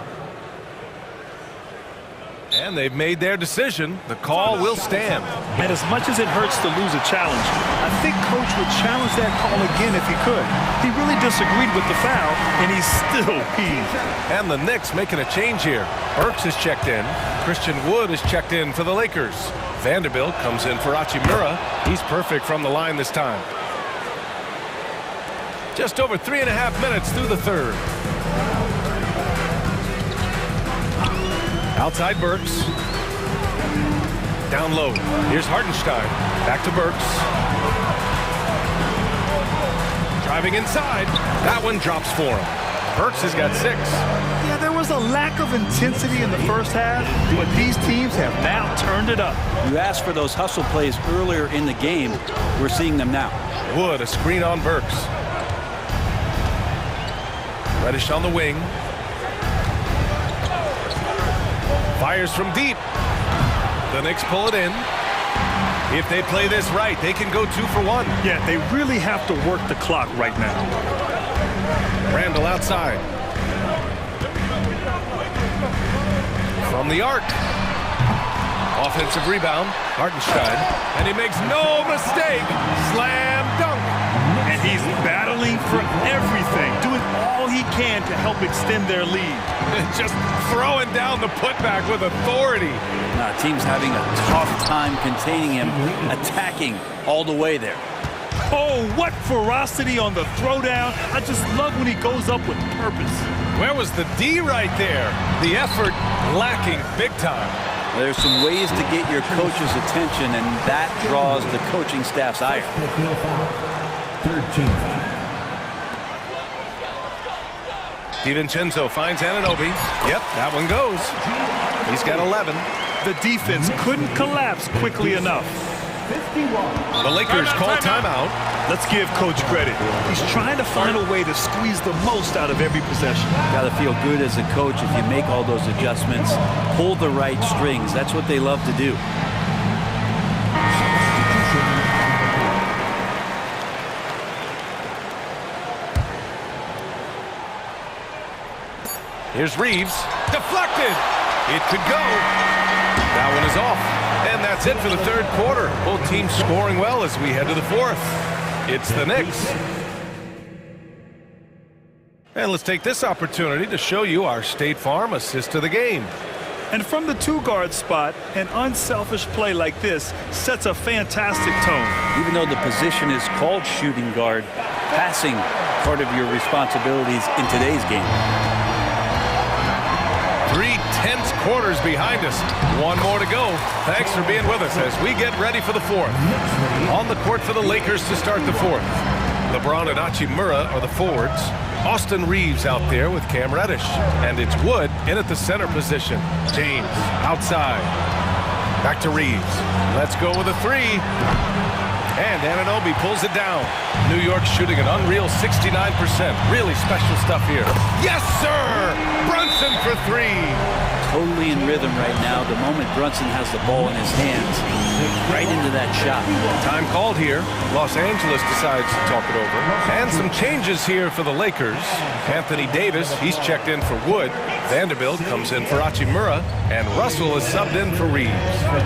And they've made their decision. The call will stand. And as much as it hurts to lose a challenge, I think Coach would challenge that call again if he could. He really disagreed with the foul, and he's still peeved. And the Knicks making a change here. Burks is checked in. Christian Wood is checked in for the Lakers. Vanderbilt comes in for Hachimura. He's perfect from the line this time. Just over 3.5 minutes through the third. Outside Burks. Down low. Here's Hartenstein. Back to Burks. Driving inside. That one drops for him. Burks has got 6. Yeah, there was a lack of intensity in the first half, but these teams have now turned it up. You asked for those hustle plays earlier in the game. We're seeing them now. Wood, a screen on Burks. Reddish on the wing. Fires from deep. The Knicks pull it in. If they play this right, they can go 2 for 1. Yeah, they really have to work the clock right now. Randall outside. From the arc. Offensive rebound. Hartenstein. And he makes no mistake. Slam dunk. And he's battling for everything, doing all he can to help extend their lead. Just throwing down the putback with authority. Team's having a tough time containing him, attacking all the way there. Oh, what ferocity on the throwdown. I just love when he goes up with purpose. Where was the D right there? The effort lacking big time. There's some ways to get your coach's attention, and that draws the coaching staff's ire. 13. DiVincenzo finds Anunoby. Yep, that one goes. He's got 11. The defense couldn't collapse quickly enough. The Lakers call timeout. Let's give Coach credit. He's trying to find a way to squeeze the most out of every possession. Got to feel good as a coach if you make all those adjustments, pull the right strings. That's what they love to do. Here's Reeves. Deflected. It could go. That one is off. And that's it for the third quarter. Both teams scoring well as we head to the fourth. It's the Knicks. And let's take this opportunity to show you our State Farm assist to the game. And from the 2-guard spot, an unselfish play like this sets a fantastic tone. Even though the position is called shooting guard, passing part of your responsibilities in today's game. 3 tense quarters behind us. One more to go. Thanks for being with us as we get ready for the fourth. On the court for the Lakers to start the fourth. LeBron and Hachimura are the forwards. Austin Reeves out there with Cam Reddish. And it's Wood in at the center position. James outside. Back to Reeves. Let's go with a 3. And Anunoby pulls it down. New York shooting an unreal 69%. Really special stuff here. Yes, sir! Brunson for 3. Totally in rhythm right now. The moment Brunson has the ball in his hands, right into that shot. Time called here. Los Angeles decides to talk it over. And some changes here for the Lakers. Anthony Davis, he's checked in for Wood. Vanderbilt comes in for Hachimura. And Russell is subbed in for Reeves.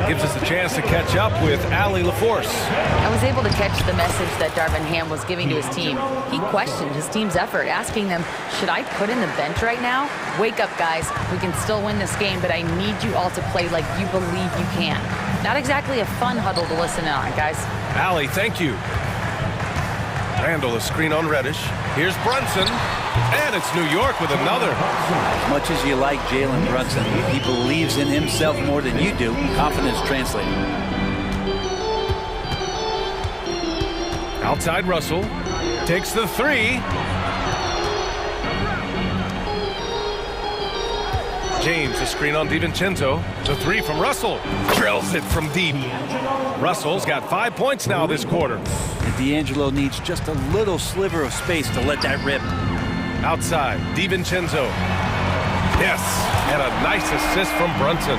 Gives us a chance to catch up with Allie LaForce. I was able to catch the message that Darvin Ham was giving to his team. He questioned his team's effort, asking them, should I put in the bench right now? Wake up, guys. We can still win this game, but I need you all to play like you believe you can. Not exactly a fun huddle to listen in on, guys. Allie, thank you. Randall, a screen on Reddish. Here's Brunson. And it's New York with another. As much as you like Jalen Brunson, he believes in himself more than you do. Confidence translated. Outside Russell. Takes the 3. James, a screen on DiVincenzo. The 3 from Russell. Drills it from deep. Russell's got 5 points now this quarter. And D'Angelo needs just a little sliver of space to let that rip. Outside, DiVincenzo. Yes, and a nice assist from Brunson.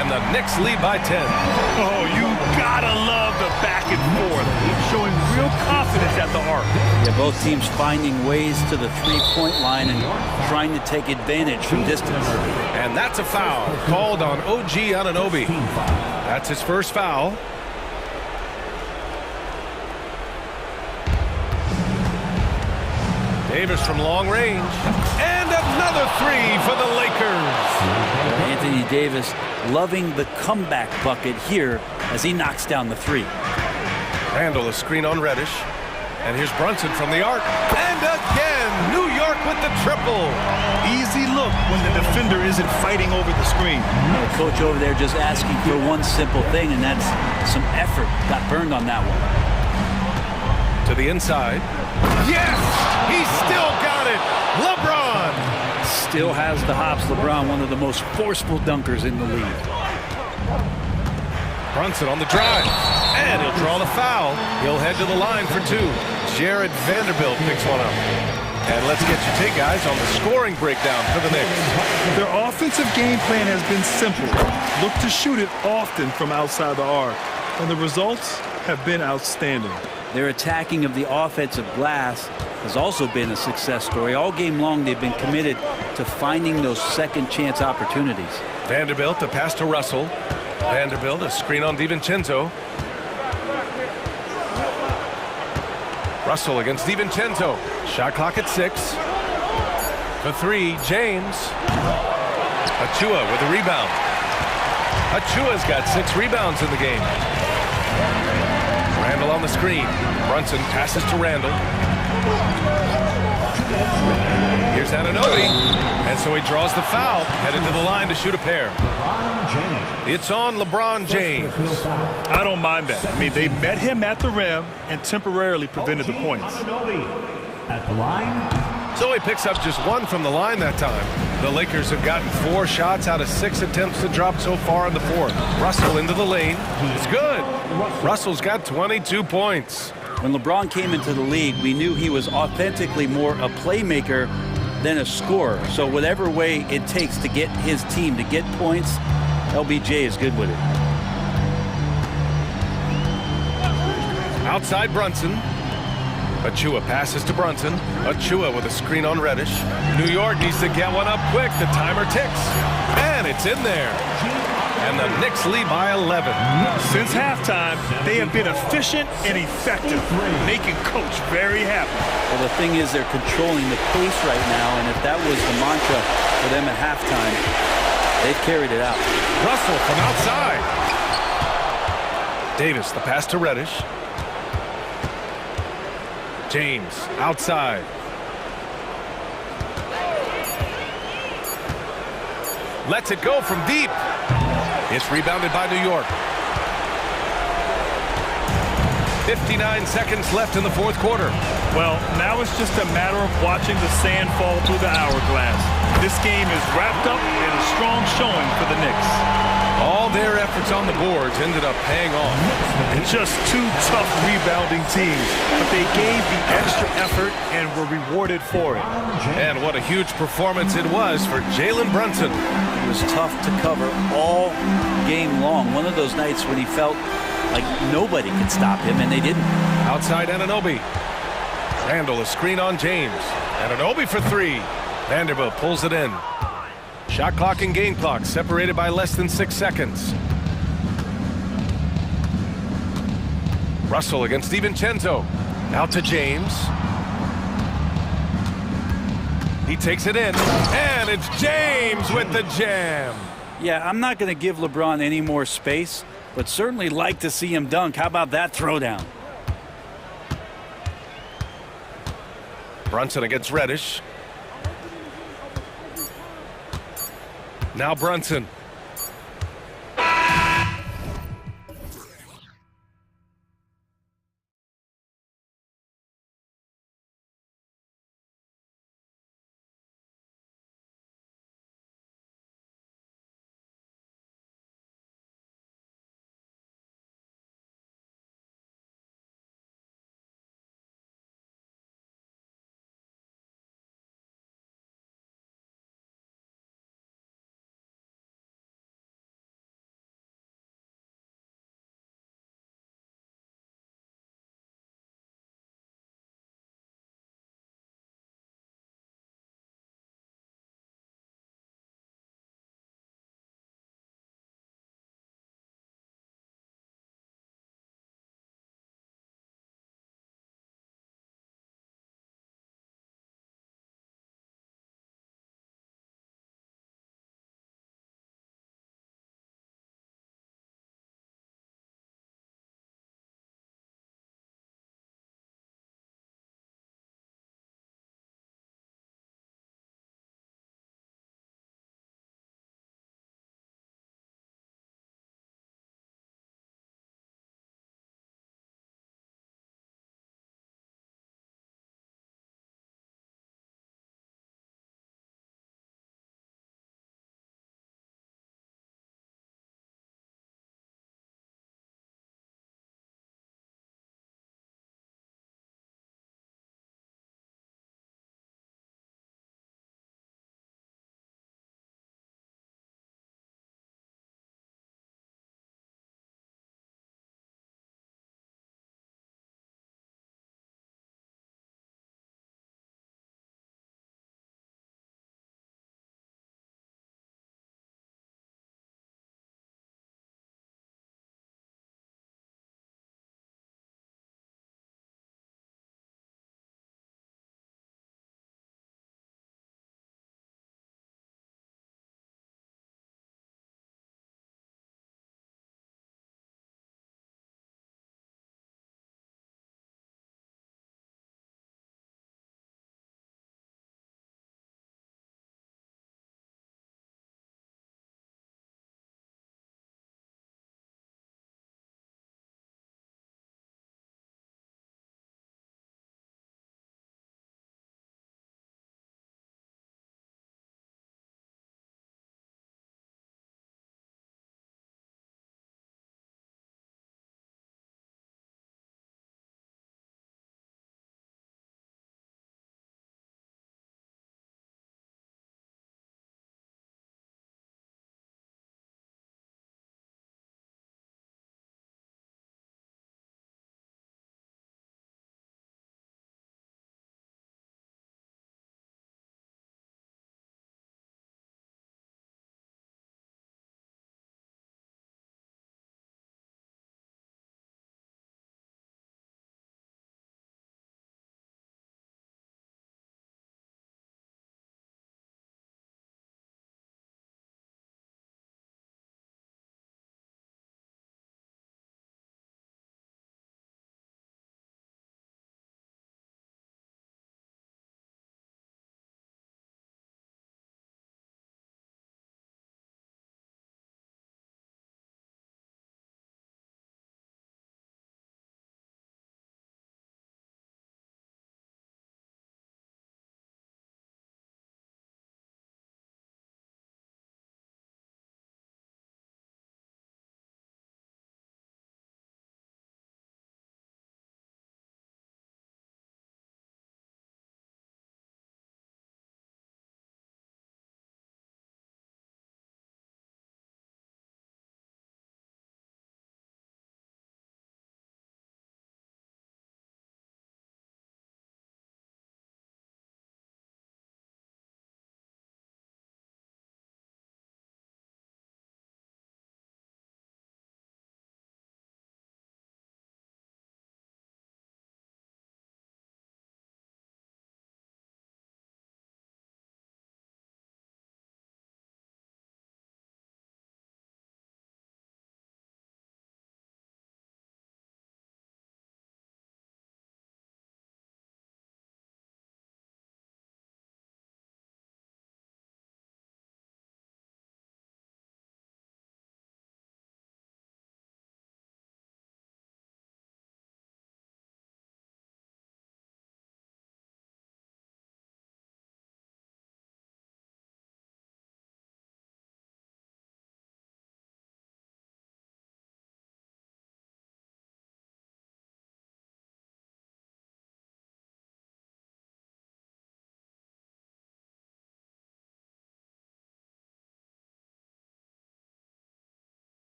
And the Knicks lead by 10. Oh, you gotta love the back and forth. Showing real confidence confidence at the arc. Yeah, both teams finding ways to the three-point line and trying to take advantage from distance. And that's a foul called on OG Anunoby. That's his first foul. Davis from long range. And another three for the Lakers. Anthony Davis loving the comeback bucket here as he knocks down the three. Randall, a screen on Reddish. And here's Brunson from the arc. And again, New York with the triple. Easy look when the defender isn't fighting over the screen. The coach over there just asking for one simple thing, and that's some effort. Got burned on that one. To the inside. Yes! He still got it! LeBron! Still has the hops. LeBron, one of the most forceful dunkers in the league. Brunson on the drive. And he'll draw the foul. He'll head to the line for two. Jared Vanderbilt picks one up. And let's get your take, guys, on the scoring breakdown for the Knicks. Their offensive game plan has been simple. Look to shoot it often from outside the arc. And the results have been outstanding. Their attacking of the offensive glass has also been a success story. All game long, they've been committed to finding those second chance opportunities. Vanderbilt, the pass to Russell. Vanderbilt, a screen on DiVincenzo. Russell against DiVincenzo. Shot clock at 6. For three, James. Achua with a rebound. Achua's got 6 rebounds in the game. Randall on the screen. Brunson passes to Randall. Here's Anunoby. And so he draws the foul, headed to the line to shoot a pair. It's on LeBron James. I don't mind that. I mean, they met him at the rim and temporarily prevented the points. At the line. So he picks up just 1 from the line that time. The Lakers have gotten 4 shots out of 6 attempts to drop so far in the fourth. Russell into the lane. It's good. Russell's got 22 points. When LeBron came into the league, we knew he was authentically more a playmaker than a scorer. So whatever way it takes to get his team to get points, LBJ is good with it. Outside Brunson. Achua passes to Brunson. Achua with a screen on Reddish. New York needs to get one up quick. The timer ticks. And it's in there. And the Knicks lead by 11. Since halftime, they have been efficient and effective, making Coach very happy. Well, the thing is they're controlling the pace right now, and if that was the mantra for them at halftime, they've carried it out. Russell from outside. Davis, the pass to Reddish. James outside. Lets it go from deep. It's rebounded by New York. 59 seconds left in the fourth quarter. Well, now it's just a matter of watching the sand fall through the hourglass. This game is wrapped up in a strong showing for the Knicks. All their efforts on the boards ended up paying off. It's just 2 tough rebounding teams, but they gave the extra effort and were rewarded for it. And what a huge performance it was for Jalen Brunson. It was tough to cover all game long. One of those nights when he felt like nobody could stop him, and they didn't. Outside Anunoby. Randall, a screen on James. Anunoby for 3. Vanderbilt pulls it in. Shot clock and game clock separated by less than 6 seconds. Russell against DiVincenzo. Out to James. He takes it in, and it's James with the jam. Yeah, I'm not going to give LeBron any more space, but certainly like to see him dunk. How about that throwdown? Brunson against Reddish. Now Brunson.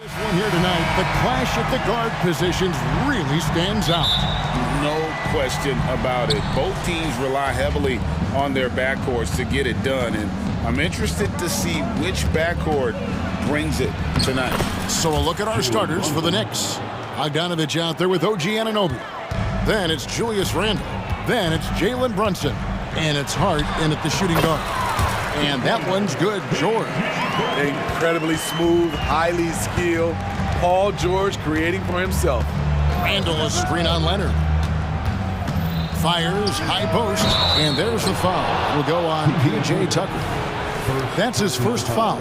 This one here tonight, the clash at the guard positions really stands out. No question about it. Both teams rely heavily on their backcourts to get it done, and I'm interested to see which backcourt brings it tonight. So a look at our starters for the Knicks. Bogdanovich out there with OG Anunoby. Then it's Julius Randle. Then it's Jalen Brunson. And it's Hart in at the shooting guard. And that one's good, George. Incredibly smooth, highly skilled. Paul George creating for himself. Randle a screen on Leonard. Fires, high post, and there's the foul. Will go on P.J. Tucker. That's his first foul.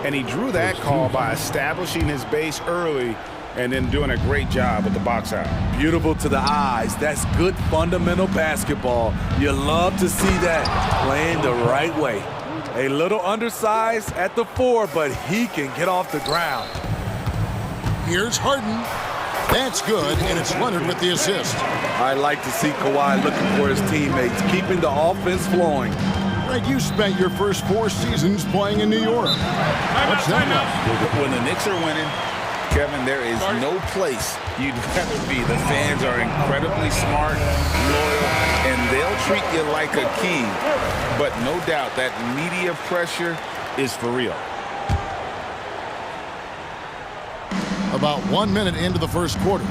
And he drew that call by establishing his base early and then doing a great job with the box out. Beautiful to the eyes. That's good fundamental basketball. You love to see that playing the right way. A little undersized at the 4, but he can get off the ground. Here's Harden. That's good, and it's Leonard with the assist. I like to see Kawhi looking for his teammates, keeping the offense flowing. Greg, you spent your first 4 seasons playing in New York. What's that like? When the Knicks are winning, Kevin, there is no place you'd rather be. The fans are incredibly smart, loyal, and they'll treat you like a king. But no doubt that media pressure is for real. About 1 minute into the first quarter.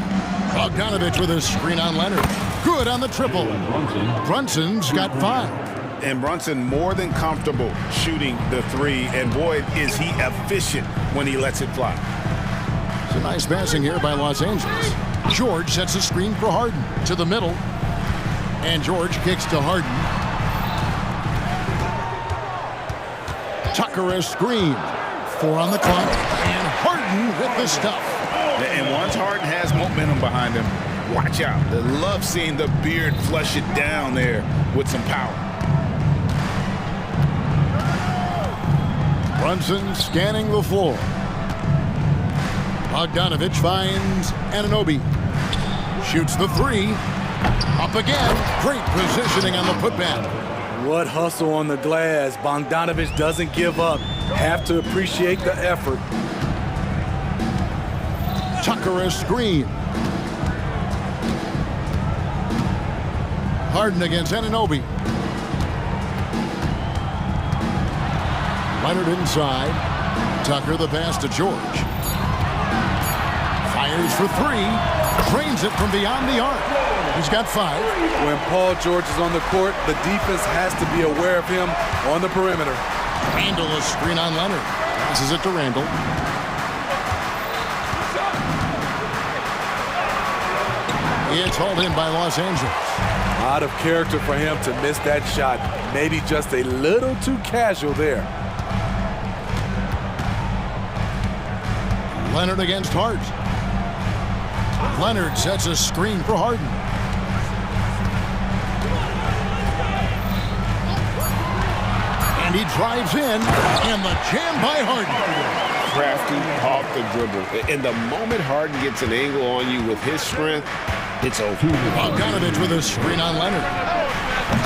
Bogdanovich with a screen on Leonard. Good on the triple. Brunson's got 5. And Brunson more than comfortable shooting the 3. And boy, is he efficient when he lets it fly. It's a nice passing here by Los Angeles. George sets a screen for Harden to the middle. And George kicks to Harden. Tucker a screen. 4 on the clock. And Harden with the stuff. And once Harden has momentum behind him, watch out. I love seeing the beard flush it down there with some power. Brunson scanning the floor. Bogdanovich finds Anunoby. Shoots the 3. Up again. Great positioning on the putback. What hustle on the glass. Bogdanovich doesn't give up. Have to appreciate the effort. Tucker a screen. Harden against Anunoby. Leonard inside. Tucker the pass to George. Fires for 3. Drains it from beyond the arc. He's got 5. When Paul George is on the court, the defense has to be aware of him on the perimeter. Randle a screen on Leonard. Passes it to Randle. It's hauled in by Los Angeles. Out of character for him to miss that shot. Maybe just a little too casual there. Leonard against Hart. Leonard sets a screen for Harden. And he drives in, and the jam by Harden. Crafty off the dribble. And the moment Harden gets an angle on you with his strength, it's over. Bogdanovich with a screen on Leonard.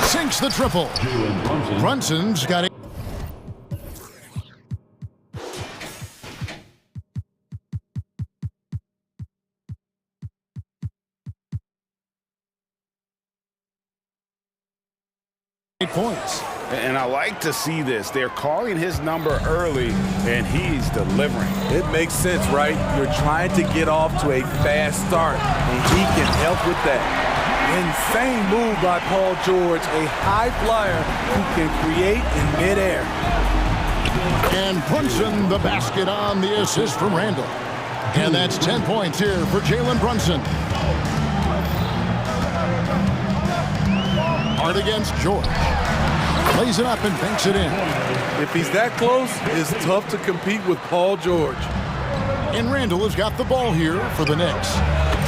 Sinks the triple. Brunson's got it. Points. And I like to see this. They're calling his number early, and he's delivering. It makes sense, right? You're trying to get off to a fast start, and he can help with that. Insane move by Paul George, a high flyer who can create in midair. And Brunson the basket on the assist from Randle. And that's 10 points here for Jalen Brunson. Hart against George. Plays it up and banks it in. If he's that close, it's tough to compete with Paul George. And Randle has got the ball here for the Knicks.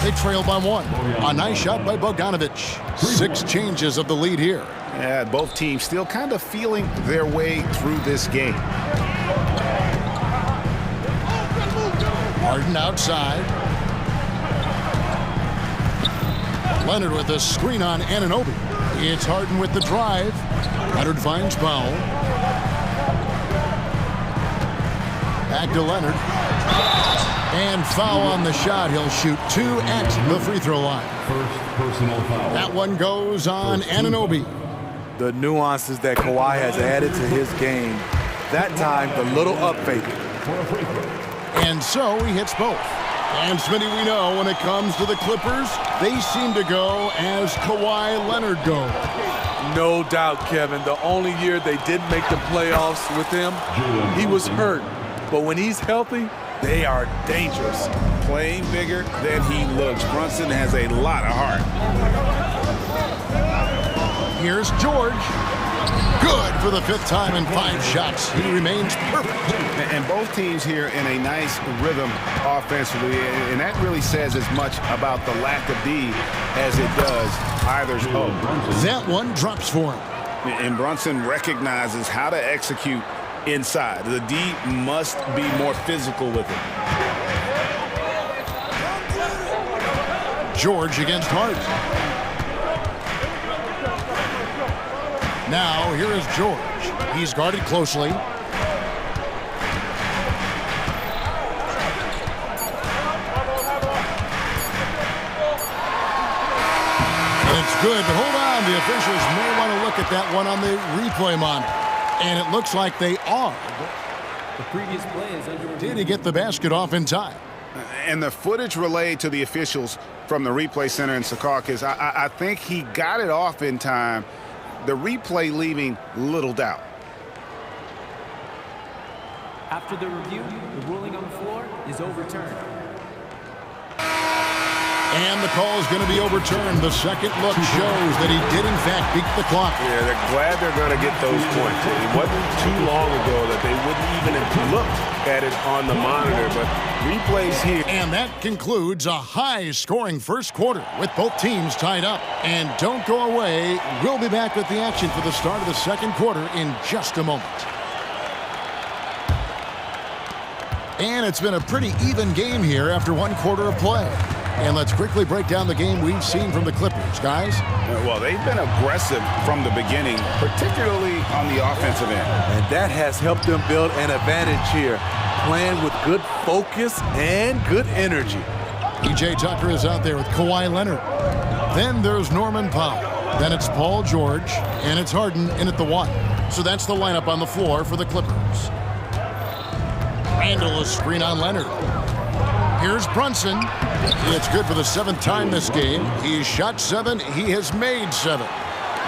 They trail by 1. A nice shot by Bogdanovich. 6 changes of the lead here. Yeah, both teams still kind of feeling their way through this game. Harden outside. Leonard with a screen on Anunoby. It's Harden with the drive. Leonard finds Powell. Back to Leonard. And foul on the shot. He'll shoot 2 at the free throw line. First personal foul. That one goes on Anunoby. The nuances that Kawhi has added to his game. That time, the little up fake. And so he hits both. And Smitty, we know when it comes to the Clippers, they seem to go as Kawhi Leonard goes. No doubt, Kevin. The only year they didn't make the playoffs with him, he was hurt. But when he's healthy, they are dangerous. Playing bigger than he looks. Brunson has a lot of heart. Here's George. Good for the 5th time in 5 shots. He remains perfect. And both teams here in a nice rhythm offensively, and that really says as much about the lack of D as it does either's hope. That one drops for him. And Brunson recognizes how to execute inside. The D must be more physical with it. George against Hart. Now, here is George. He's guarded closely. Good, but hold on. The officials may want to look at that one on the replay monitor. And it looks like they are. The previous play is under review. Did he get the basket off in time? And the footage relayed to the officials from the replay center in Secaucus, I think he got it off in time. The replay leaving little doubt. After the review, the ruling on the floor is overturned. And the call is going to be overturned. The second look shows that he did, in fact, beat the clock. Yeah, they're glad they're going to get those points. It wasn't too long ago that they wouldn't even have looked at it on the monitor, but replays here. And that concludes a high-scoring first quarter with both teams tied up. And don't go away. We'll be back with the action for the start of the second quarter in just a moment. And it's been a pretty even game here after 1 quarter of play. And let's quickly break down the game we've seen from the Clippers, guys. Well, they've been aggressive from the beginning, particularly on the offensive end. And that has helped them build an advantage here, playing with good focus and good energy. PJ Tucker is out there with Kawhi Leonard. Then there's Norman Powell. Then it's Paul George, and it's Harden in at the 1. So that's the lineup on the floor for the Clippers. Randall, a screen on Leonard. Here's Brunson. It's good for the 7th time this game. He's shot 7. He has made 7.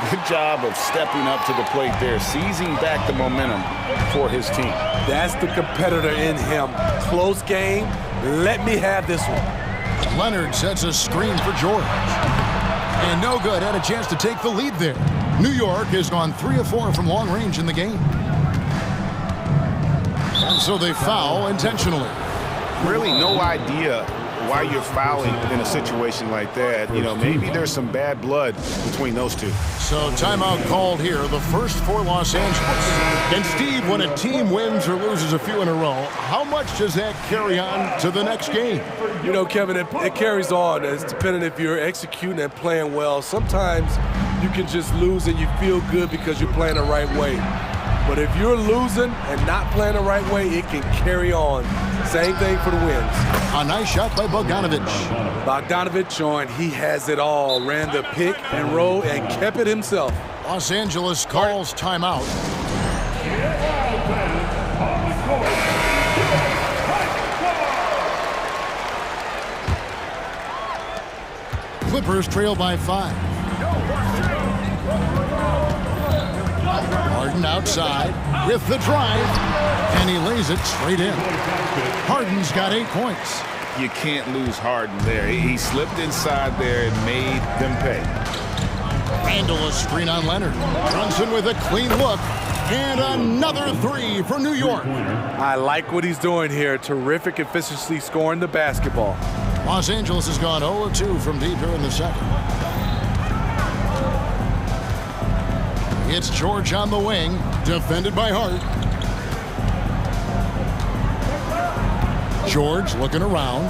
Good job of stepping up to the plate there, seizing back the momentum for his team. That's the competitor in him. Close game. Let me have this one. Leonard sets a screen for George. And no good. Had a chance to take the lead there. New York has gone 3 of 4 from long range in the game. And so they foul intentionally. Really no idea why you're fouling in a situation like that. You know, maybe there's some bad blood between those two. So timeout called here, the first for Los Angeles. And Steve, when a team wins or loses a few in a row, how much does that carry on to the next game? You know, Kevin, it carries on. It's depending if you're executing and playing well. Sometimes you can just lose and you feel good because you're playing the right way. But if you're losing and not playing the right way, it can carry on. Same thing for the wins. A nice shot by Bogdanovic. Bogdanovic showing he has it all. Ran the pick and roll and kept it himself. Los Angeles calls timeout. Clippers trail by 5. Harden outside with the drive, and he lays it straight in. Harden's got 8 points. You can't lose Harden there. He slipped inside there and made them pay. Randall, a screen on Leonard. Brunson with a clean look, and another 3 for New York. I like what he's doing here. Terrific efficiency scoring the basketball. Los Angeles has gone 0-2 from deep here in the second. It's George on the wing, defended by Hart. George looking around.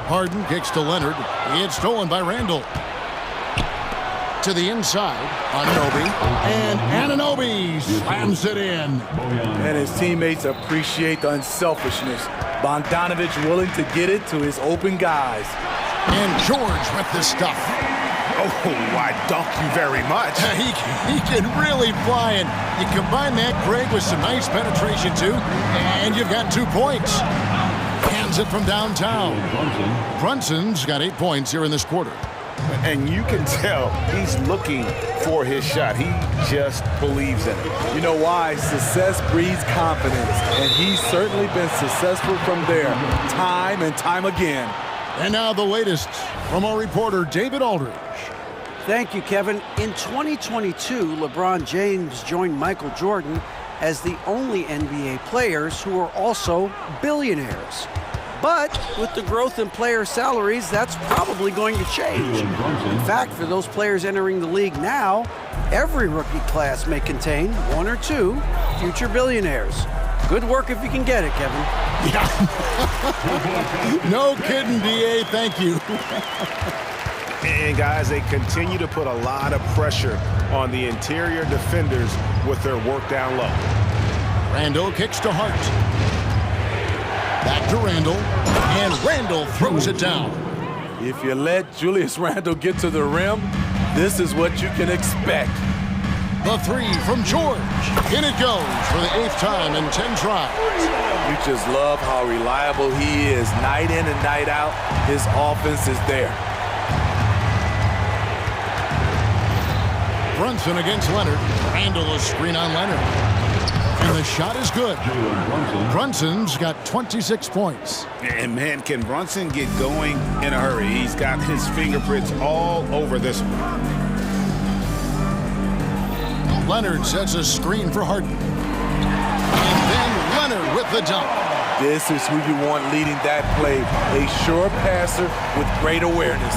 Harden kicks to Leonard. It's stolen by Randall. To the inside, Anunoby, and Anunoby slams it in. And his teammates appreciate the unselfishness. Bogdanovich willing to get it to his open guys. And George with the stuff. Oh, I dunk you very much. He can really fly, and you combine that, Greg, with some nice penetration, too, and you've got 2 points. Hands it from downtown. Brunson's got 8 points here in this quarter. And you can tell he's looking for his shot. He just believes in it. You know why? Success breeds confidence, and he's certainly been successful from there, time and time again. And now the latest from our reporter, David Aldridge. Thank you, Kevin. In 2022, LeBron James joined Michael Jordan as the only NBA players who are also billionaires. But with the growth in player salaries, that's probably going to change. In fact, for those players entering the league now, every rookie class may contain 1 or 2 future billionaires. Good work if you can get it, Kevin. Yeah. No kidding, D.A. Thank you. And guys, they continue to put a lot of pressure on the interior defenders with their work down low. Randall kicks to Hart. Back to Randall, and Randall throws it down. If you let Julius Randle get to the rim, this is what you can expect. The 3 from George. In it goes for the 8th time in 10 tries. You just love how reliable he is. Night in and night out, his offense is there. Brunson against Leonard. Randall a screen on Leonard. And the shot is good. Brunson's got 26 points. And man, can Brunson get going in a hurry? He's got his fingerprints all over this one. Leonard sets a screen for Harden. And then Leonard with the dunk. This is who you want leading that play. A sure passer with great awareness.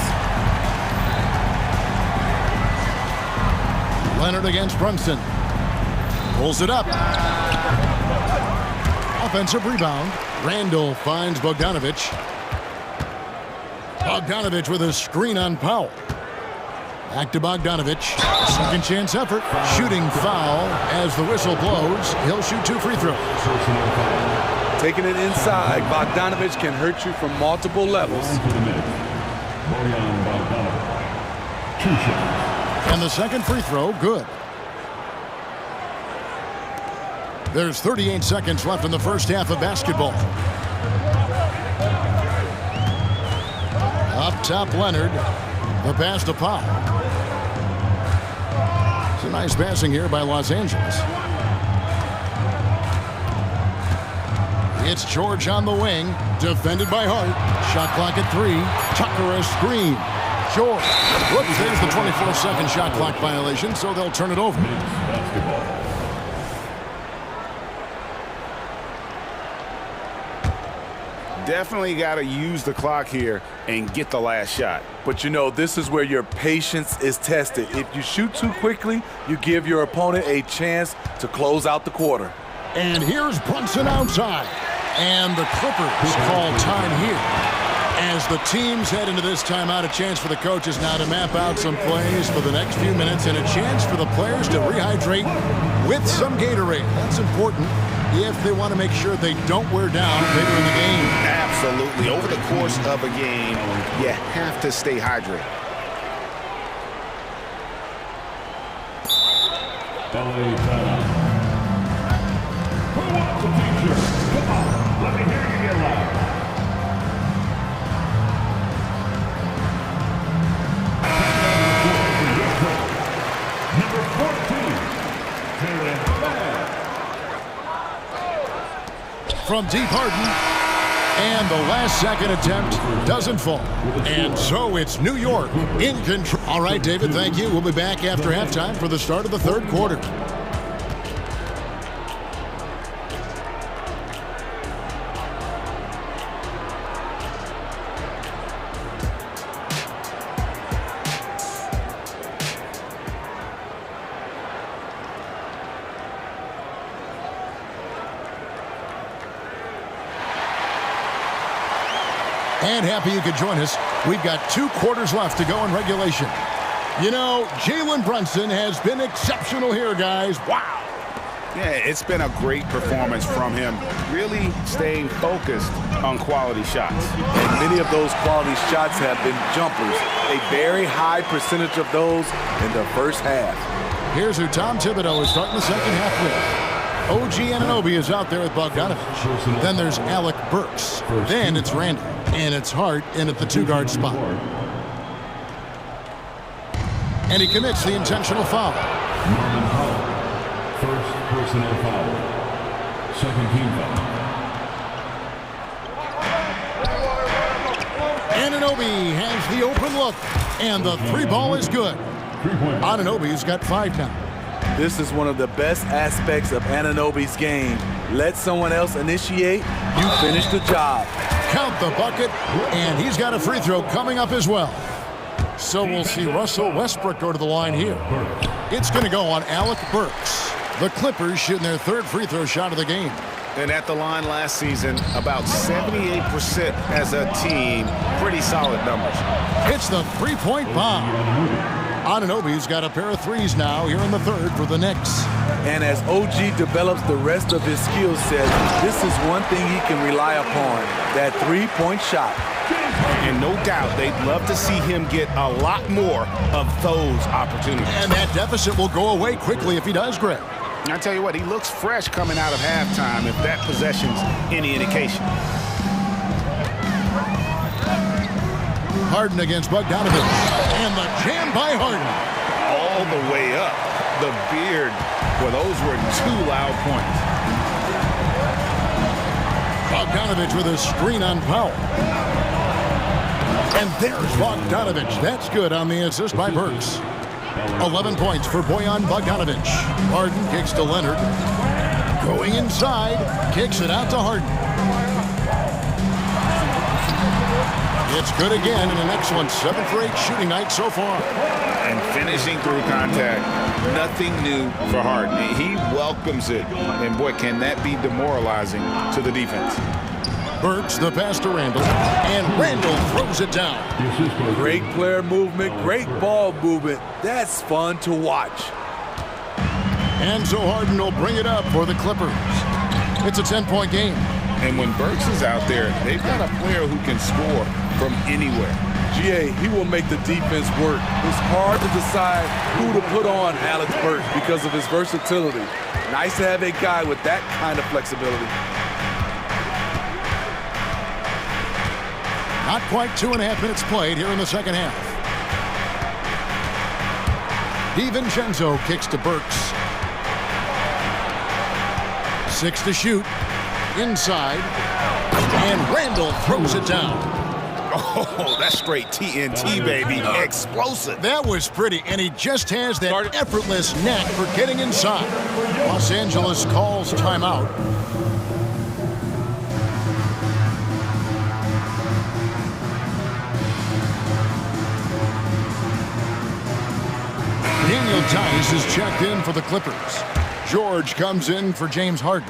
Leonard against Brunson. Pulls it up. Offensive rebound. Randall finds Bogdanovich. Bogdanovich with a screen on Powell. Back to Bogdanovich. Second chance effort. Shooting foul as the whistle blows. He'll shoot 2 free throws. Taking it inside, Bogdanovich can hurt you from multiple levels. And the second free throw, good. There's 38 seconds left in the first half of basketball. Up top, Leonard. The pass to Powell. It's a nice passing here by Los Angeles. It's George on the wing. Defended by Hart. Shot clock at 3. Tucker a screen. George. Whoops, there's the 24-second shot clock violation, so they'll turn it over. Definitely got to use the clock here and get the last shot. But you know, this is where your patience is tested. If you shoot too quickly, you give your opponent a chance to close out the quarter. And here's Brunson outside. And the Clippers call time here. As the teams head into this timeout, a chance for the coaches now to map out some plays for the next few minutes and a chance for the players to rehydrate with some Gatorade. That's important if they want to make sure they don't wear down later in the game. Absolutely. Over the course of a game, you have to stay hydrated. LA timeout. Who wants a t-shirt? Come on, let me hear you get loud. Number 14, Taylor. From deep, Harden. And the last second attempt doesn't fall. And so it's New York in control. All right, David, thank you. We'll be back after halftime for the start of the third quarter. And happy you could join us. We've got 2 quarters left to go in regulation. You know, Jalen Brunson has been exceptional here, guys. Wow. Yeah, it's been a great performance from him, really staying focused on quality shots. And many of those quality shots have been jumpers. A very high percentage of those in the first half. Here's who Tom Thibodeau is starting the second half with. OG Anunoby is out there with Bogdanovich. Then there's Alec Burks. Then it's Randall. And it's Hart in at the two-guard spot. And he commits the intentional foul. First personal foul. Second team foul. Anunoby has the open look. And the three ball is good. Anunoby's got 5 now. This is one of the best aspects of Anunoby's game. Let someone else initiate, you finish the job. Count the bucket, and he's got a free throw coming up as well. So we'll see Russell Westbrook go to the line here. It's going to go on Alec Burks. The Clippers shooting their third free throw shot of the game. And at the line last season, about 78% as a team. Pretty solid numbers. It's the three-point bomb. Anunoby's got a pair of threes now here in the third for the Knicks. And as OG develops the rest of his skill set, this is one thing he can rely upon, that three-point shot. And no doubt they'd love to see him get a lot more of those opportunities. And that deficit will go away quickly if he does, Greg. I tell you what, he looks fresh coming out of halftime if that possession's any indication. Harden against Bogdanovich. And the jam by Harden. All the way up. The beard. Well, those were 2 loud points. Bogdanovich with a screen on Powell. And there's Bogdanovich. That's good on the assist by Burks. 11 points for Bojan Bogdanovich. Harden kicks to Leonard. Going inside. Kicks it out to Harden. It's good again in an excellent 7 for 8 shooting night so far. And finishing through contact. Nothing new for Harden. He welcomes it. And boy, can that be demoralizing to the defense. Burks the pass to Randall. And Randall throws it down. Great player movement, great ball movement. That's fun to watch. And so Harden will bring it up for the Clippers. It's a 10-point game. And when Burks is out there, they've got a player who can score from anywhere. GA, he will make the defense work. It's hard to decide who to put on Alex Burks because of his versatility. Nice to have a guy with that kind of flexibility. Not quite 2.5 minutes played here in the second half. DiVincenzo kicks to Burks. 6 to shoot. Inside. And Randall throws it down. Oh, that's straight TNT, baby. Explosive. That was pretty, and he just has that effortless knack for getting inside. Los Angeles calls timeout. Daniel Tice is checked in for the Clippers. George comes in for James Harden.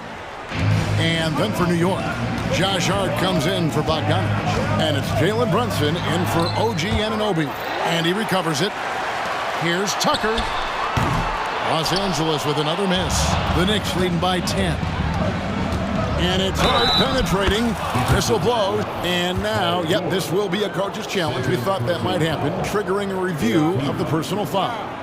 And then for New York, Josh Hart comes in for Bogdanovich. And it's Jalen Brunson in for OG Anunoby. And he recovers it. Here's Tucker. Los Angeles with another miss. The Knicks leading by 10. And it's Hart penetrating. Whistle blows. And now, yep, this will be a coach's challenge. We thought that might happen, triggering a review of the personal foul.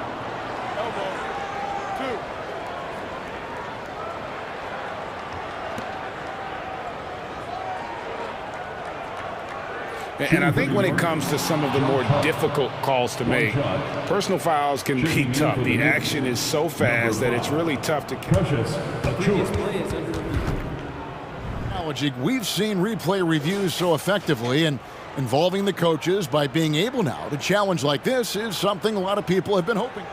And I think when it comes to some of the more difficult calls to make, personal fouls can be tough. The action is so fast that it's really tough to catch. We've seen replay reviews so effectively, and involving the coaches by being able now to challenge like this is something a lot of people have been hoping.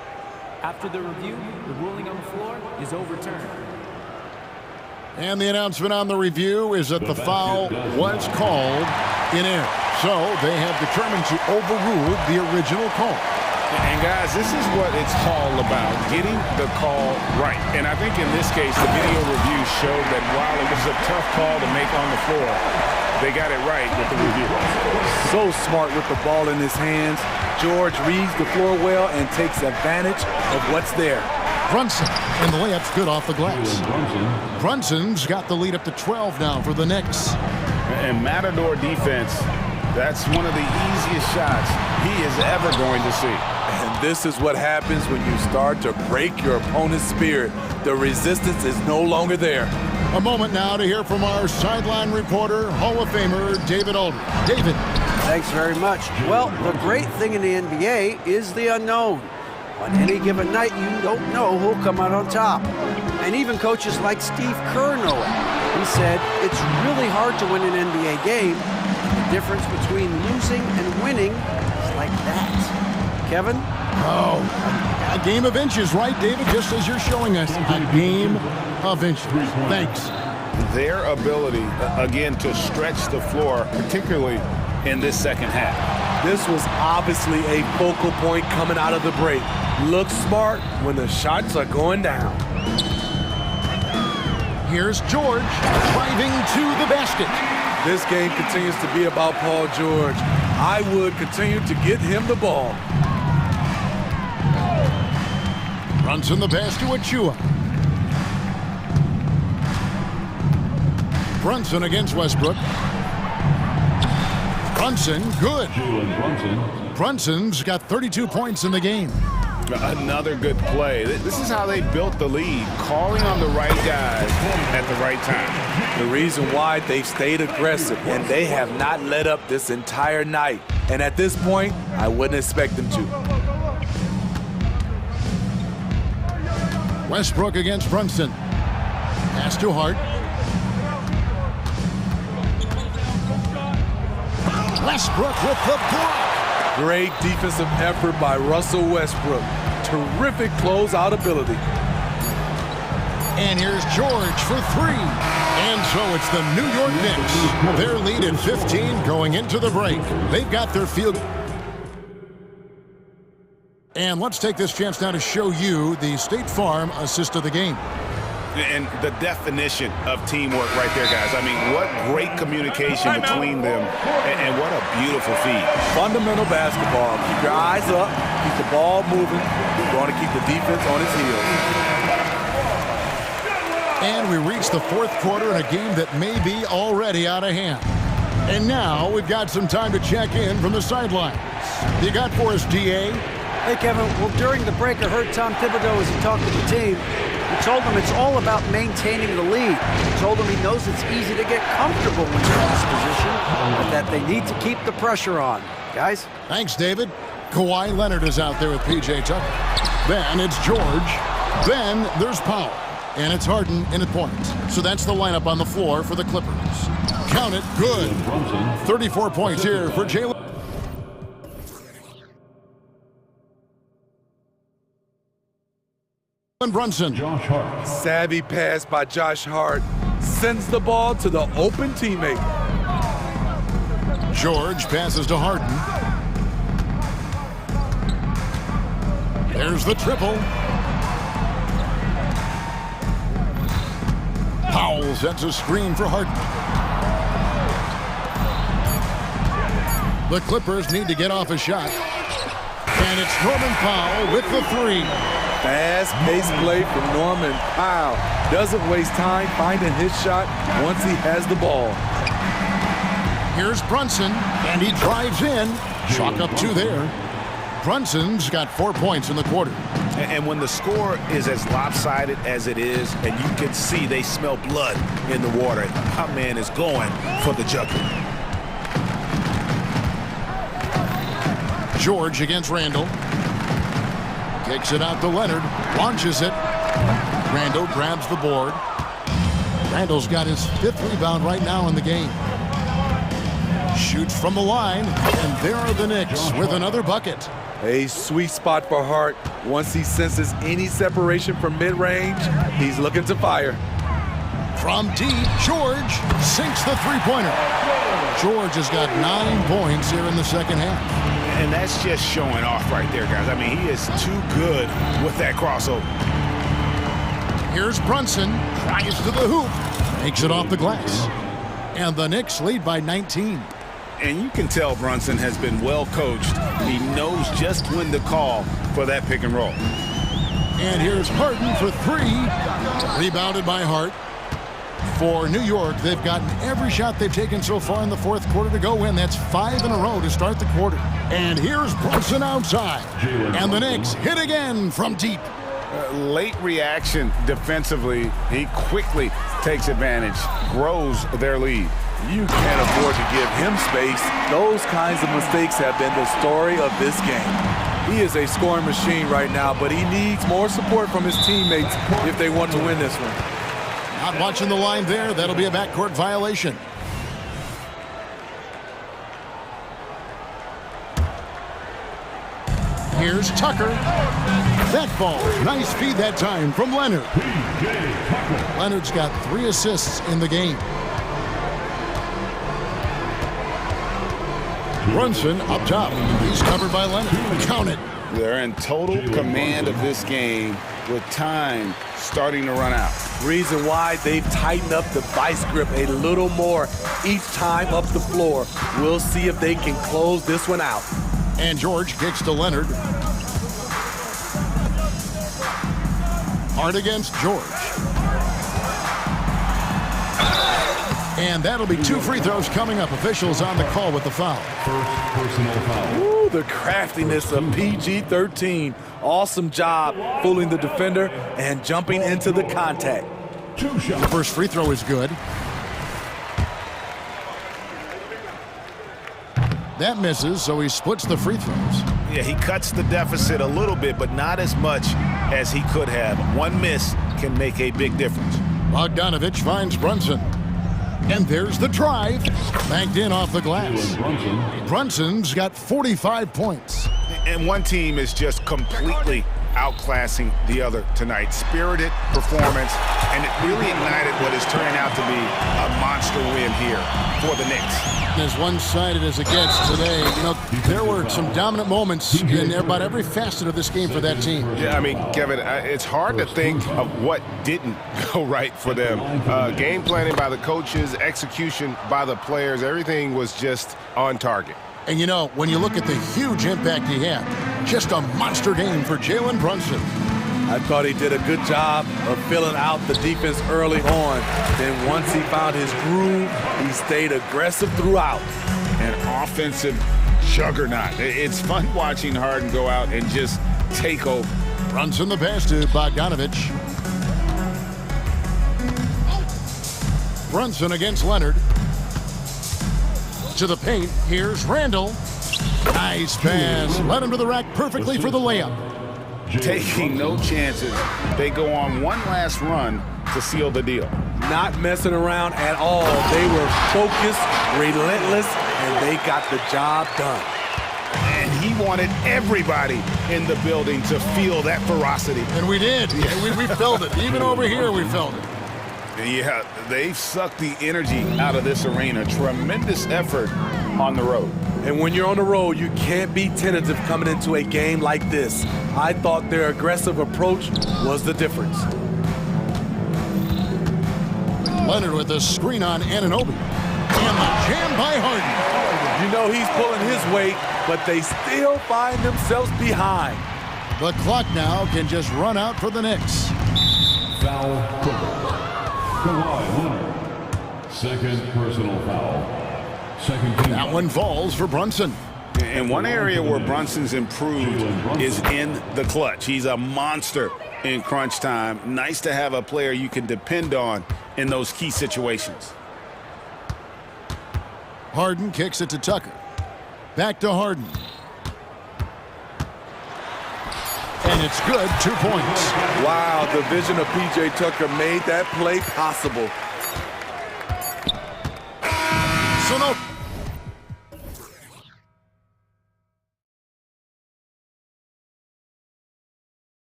After the review, the ruling on the floor is overturned. And the announcement on the review is that the foul was called in error. So they have determined to overrule the original call. And guys, this is what it's all about, getting the call right. And I think in this case, the video review showed that while it was a tough call to make on the floor, They got it right with the review. So smart with the ball in his hands. George reads the floor well and takes advantage of what's there. Brunson, and the layup's good off the glass. Brunson's got the lead up to 12 now for the Knicks. And Matador defense, that's one of the easiest shots he is ever going to see. And this is what happens when you start to break your opponent's spirit. The resistance is no longer there. A moment now to hear from our sideline reporter, Hall of Famer David Aldridge. David. Thanks very much. Well, the great thing in the NBA is the unknown. On any given night, you don't know who'll come out on top. And even coaches like Steve Kerr know it. He said it's really hard to win an NBA game. The difference between losing and winning is like that. Kevin? Oh, a game of inches, right, David? Just as you're showing us. A game of inches. Thanks. Their ability, again, to stretch the floor, particularly in this second half. This was obviously a focal point coming out of the break. Look smart when the shots are going down. Here's George driving to the basket. This game continues to be about Paul George. I would continue to get him the ball. Brunson the pass to Achua. Brunson against Westbrook. Brunson, good. Brunson's got 32 points in the game. Another good play. This is how they built the lead, calling on the right guys at the right time. The reason why they've stayed aggressive, and they have not let up this entire night. And at this point, I wouldn't expect them to. Westbrook against Brunson. Pass to Hart. Westbrook with the block. Great defensive effort by Russell Westbrook. Terrific closeout ability. And here's George for three. And so it's the New York Knicks. Their lead at 15 going into the break. They've got their field. And let's take this chance now to show you the State Farm assist of the game. And the definition of teamwork right there, guys. I mean, what great communication between them, and what a beautiful feed. Fundamental basketball. Keep your eyes up, keep the ball moving. You're going to keep the defense on its heels. And we reach the fourth quarter in a game that may be already out of hand. And now we've got some time to check in from the sidelines. You got for us, DA? Hey, Kevin. Well, during the break, I heard Tom Thibodeau as he talked to the team. He told them it's all about maintaining the lead. He told them he knows it's easy to get comfortable when you're in this position, but that they need to keep the pressure on. Guys? Thanks, David. Kawhi Leonard is out there with P.J. Tucker. Then it's George. Then there's Powell. And it's Harden in at points. So that's the lineup on the floor for the Clippers. Count it. Good. 34 points here for Jalen. Brunson. Savvy pass by Josh Hart. Sends the ball to the open teammate. George passes to Harden. There's the triple. Powell sets a screen for Harden. The Clippers need to get off a shot. And it's Norman Powell with the three. Fast-paced play from Norman Powell. Doesn't waste time finding his shot once he has the ball. Here's Brunson, and he drives in. Chalk up two there. Brunson's got 4 points in the quarter. And when the score is as lopsided as it is, and you can see they smell blood in the water, our man is going for the jugular. George against Randall. Kicks it out to Leonard. Launches it. Randall grabs the board. Randall's got his 5th rebound right now in the game. Shoots from the line. And there are the Knicks with another bucket. A sweet spot for Hart. Once he senses any separation from mid-range, he's looking to fire. From deep, George sinks the three-pointer. George has got 9 points here in the second half. And that's just showing off right there, guys. I mean, he is too good with that crossover. Here's Brunson. Tries to the hoop. Makes it off the glass. And the Knicks lead by 19. And you can tell Brunson has been well coached. He knows just when to call for that pick and roll. And here's Harden for three. Rebounded by Hart. For New York, they've gotten every shot they've taken so far in the fourth quarter to go in. That's 5 in a row to start the quarter. And here's Brunson outside. And the Knicks hit again from deep. Late reaction defensively. He quickly takes advantage, grows their lead. You can't afford to give him space. Those kinds of mistakes have been the story of this game. He is a scoring machine right now, but he needs more support from his teammates if they want to win this one. Not watching the line there. That'll be a backcourt violation. Here's Tucker. That ball. Nice feed that time from Leonard. Leonard's got 3 assists in the game. Brunson up top. He's covered by Leonard. Count it. They're in total command of this game with time starting to run out. Reason why they've tightened up the vice grip a little more each time up the floor. We'll see if they can close this one out. And George kicks to Leonard. Hard against George. And that'll be 2 free throws coming up. Officials on the call with the foul. First personal foul. Ooh, the craftiness of PG-13. Awesome job fooling the defender and jumping into the contact. The first free throw is good. That misses, so he splits the free throws. Yeah, he cuts the deficit a little bit, but not as much as he could have. One miss can make a big difference. Bogdanovich finds Brunson. And there's the drive. Banked in off the glass. Brunson's got 45 points. And one team is just completely outclassing the other tonight. Spirited performance, and it really ignited what is turning out to be a monster win here for the Knicks. As one-sided as it gets today, you know, there were some dominant moments in about every facet of this game for that team. Yeah, I mean, Kevin, it's hard to think of what didn't go right for them. Game planning by the coaches, execution by the players, everything was just on target. And you know, when you look at the huge impact he had, just a monster game for Jalen Brunson. I thought he did a good job of filling out the defense early on. Then once he found his groove, he stayed aggressive throughout. An offensive juggernaut. It's fun watching Harden go out and just take over. Brunson the pass to Bogdanovich. Brunson against Leonard. To the paint, here's Randall. Nice pass. Led him to the rack perfectly for the layup. Taking no chances. They go on one last run to seal the deal. Not messing around at all. They were focused, relentless, and they got the job done. And he wanted everybody in the building to feel that ferocity. And we did. Yeah, we felt it. Even over here, we felt it. Yeah, they've sucked the energy out of this arena. Tremendous effort on the road. And when you're on the road, you can't be tentative coming into a game like this. I thought their aggressive approach was the difference. Leonard with a screen on Anunoby. And the jam by Harden. You know he's pulling his weight, but they still find themselves behind. The clock now can just run out for the Knicks. Foul called. Kawhi Leonard. Second personal foul. That one falls for Brunson. And one area where Brunson's improved is in the clutch. He's a monster in crunch time. Nice to have a player you can depend on in those key situations. Harden kicks it to Tucker. Back to Harden. And it's good, 2 points. Wow, the vision of P.J. Tucker made that play possible. So no.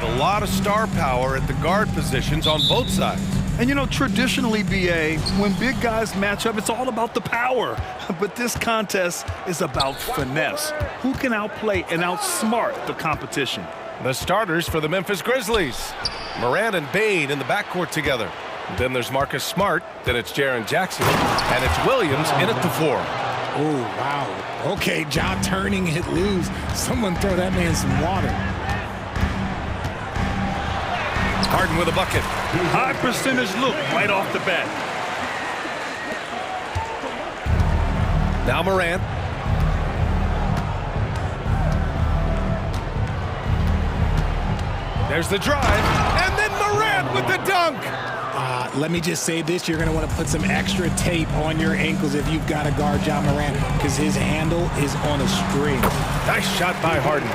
with a lot of star power at the guard positions on both sides. And you know, traditionally, BA, when big guys match up, it's all about the power. But this contest is about finesse. Who can outplay and outsmart the competition? The starters for the Memphis Grizzlies. Morant and Bane in the backcourt together. Then there's Marcus Smart, then it's Jaren Jackson, and it's Williams in at the 4. Oh, wow. Okay, Ja turning it loose. Someone throw that man some water. Harden with a bucket. High percentage look right off the bat. Now Morant. There's the drive, and then Morant with the dunk. Let me just say this, you're going to want to put some extra tape on your ankles if you've got to guard Ja Morant, because his handle is on a string. Nice shot by Harden.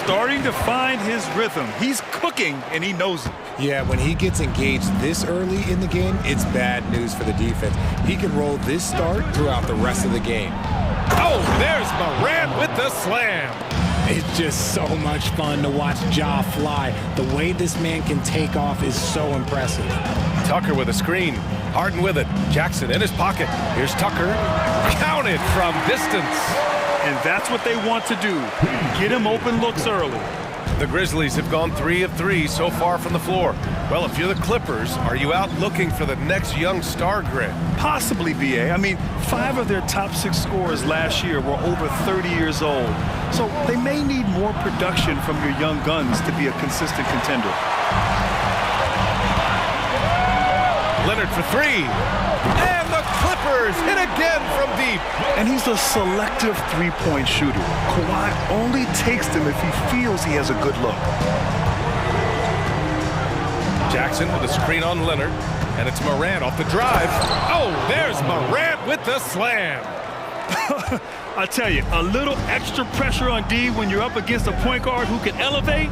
Starting to find his rhythm. He's cooking, and he knows it. Yeah, when he gets engaged this early in the game, it's bad news for the defense. He can roll this start throughout the rest of the game. Oh, there's Morant with the slam. It's just so much fun to watch Ja fly. The way this man can take off is so impressive. Tucker with a screen. Harden with it. Jackson in his pocket. Here's Tucker. Counted from distance. And that's what they want to do. Get him open looks early. The Grizzlies have gone 3 of 3 so far from the floor. Well, if you're the Clippers, are you out looking for the next young star grid? Possibly, BA. I mean, 5 of their top 6 scorers last year were over 30 years old. So they may need more production from your young guns to be a consistent contender. Leonard for 3. And the Clippers hit again from deep. And he's a selective three-point shooter. Kawhi only takes them if he feels he has a good look. Jackson with a screen on Leonard. And it's Morant off the drive. Oh, there's Morant with the slam. I tell you, a little extra pressure on D when you're up against a point guard who can elevate.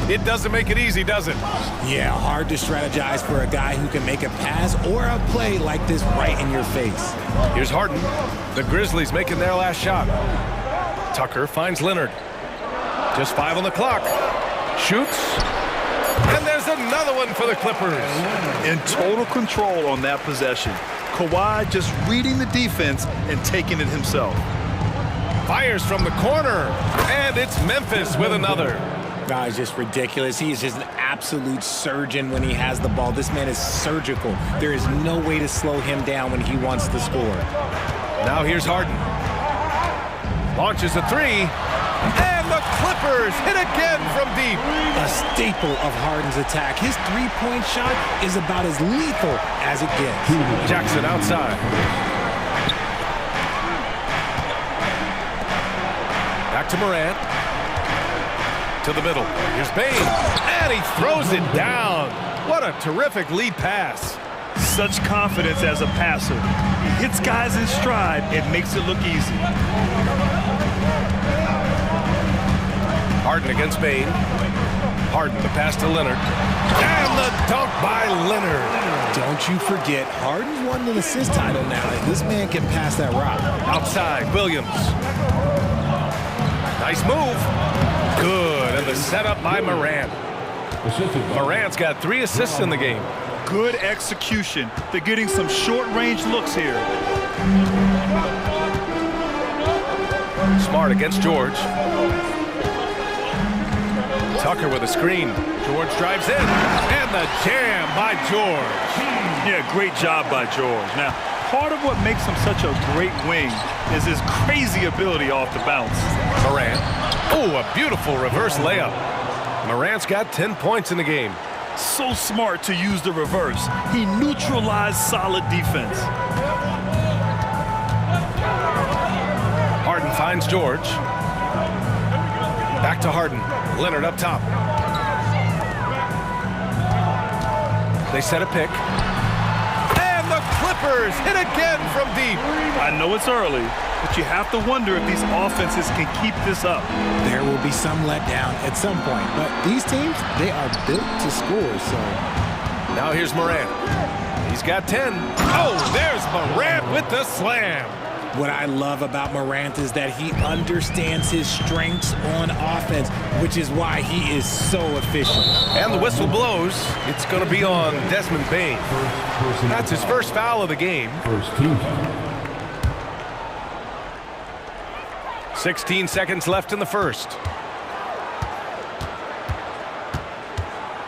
It doesn't make it easy, does it? Yeah, hard to strategize for a guy who can make a pass or a play like this right in your face. Here's Harden. The Grizzlies making their last shot. Tucker finds Leonard. Just 5 on the clock. Shoots. And there's another one for the Clippers. In total control on that possession. Kawhi just reading the defense and taking it himself. Fires from the corner. And it's Memphis with another. It's just ridiculous. He is just an absolute surgeon when he has the ball. This man is surgical. There is no way to slow him down when he wants to score. Now here's Harden. Launches a 3. And the Clippers hit again from deep. A staple of Harden's attack. His three-point shot is about as lethal as it gets. Jackson outside. Back to Morant. To the middle. Here's Bane. And he throws it down. What a terrific lead pass. Such confidence as a passer. He hits guys in stride and makes it look easy. Harden against Bane. Harden, the pass to Leonard. And the dunk by Leonard. Don't you forget, Harden's won an assist title now. This man can pass that rock. Outside, Williams. Nice move. Good, and the setup by Morant. Morant's got 3 assists in the game. Good execution. They're getting some short-range looks here. Smart against George. Tucker with a screen. George drives in. And the jam by George. Yeah, great job by George. Now, part of what makes him such a great wing is his crazy ability off the bounce. Morant. Oh, a beautiful reverse layup. Morant's got 10 points in the game. So smart to use the reverse. He neutralized solid defense. Harden finds George. Back to Harden. Leonard up top. They set a pick. And the Clippers hit again from deep. I know it's early, but you have to wonder if these offenses can keep this up. There will be some letdown at some point, but these teams, they are built to score, so. Now here's Morant. He's got 10. Oh, there's Morant with the slam. What I love about Morant is that he understands his strengths on offense, which is why he is so efficient. And the whistle blows. It's going to be on Desmond Bane. That's his first foul of the game. 16 seconds left in the first.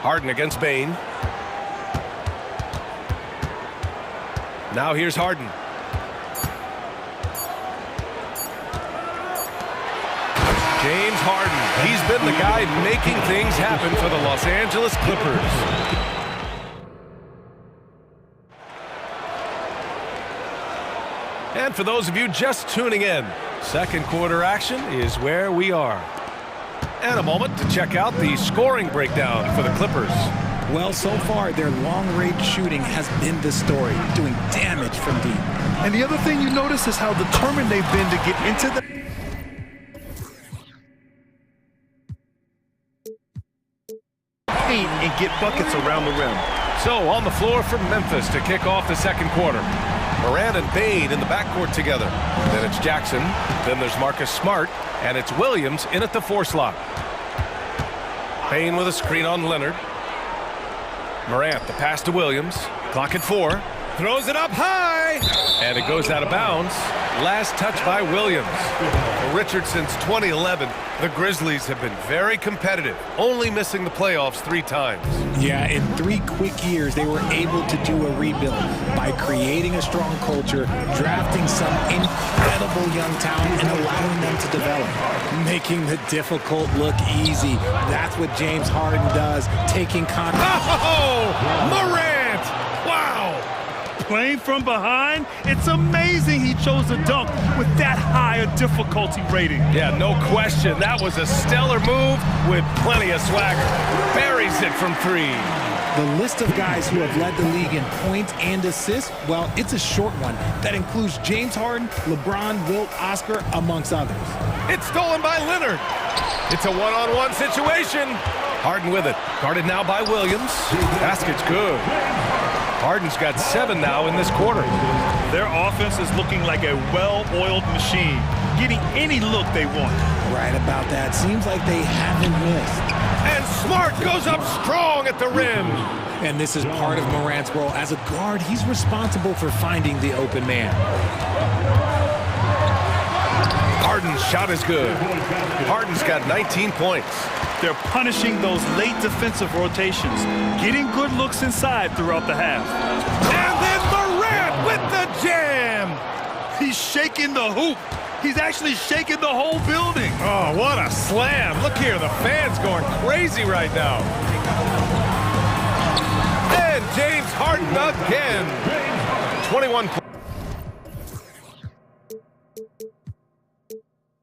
Harden against Bane. Now here's Harden. James Harden. He's been the guy making things happen for the Los Angeles Clippers. And for those of you just tuning in, second quarter action is where we are. And a moment to check out the scoring breakdown for the Clippers. Well, so far, their long-range shooting has been the story, doing damage from deep. And the other thing you notice is how determined they've been to get into the paint and get buckets around the rim. So on the floor for Memphis to kick off the second quarter. Morant and Bane in the backcourt together. Then it's Jackson. Then there's Marcus Smart. And it's Williams in at the 4 slot. Bane with a screen on Leonard. Morant, the pass to Williams. Clock at 4. Throws it up high. And it goes out of bounds. Last touch by Williams. For Richard, since 2011, the Grizzlies have been very competitive, only missing the playoffs 3 times. Yeah, in 3 quick years, they were able to do a rebuild by creating a strong culture, drafting some incredible young talent, and allowing them to develop, making the difficult look easy. That's what James Harden does, taking contact. Oh, Morant! Wow! Playing from behind, it's amazing he chose to dunk with that high a difficulty rating. Yeah, no question. That was a stellar move with plenty of swagger. Buries it from 3. The list of guys who have led the league in points and assists, well, it's a short one. That includes James Harden, LeBron, Wilt, Oscar, amongst others. It's stolen by Leonard. It's a one-on-one situation. Harden with it. Guarded now by Williams. Basket's good. Harden's got 7 now in this quarter. Their offense is looking like a well-oiled machine, getting any look they want. Right about that. Seems like they haven't missed. And Smart goes up strong at the rim. And this is part of Morant's role. As a guard, he's responsible for finding the open man. Harden's shot is good. Harden's got 19 points. They're punishing those late defensive rotations, getting good looks inside throughout the half. And then Morant with the jam. He's shaking the hoop. He's actually shaking the whole building. Oh, what a slam. Look here, the fans going crazy right now. And James Harden again. 21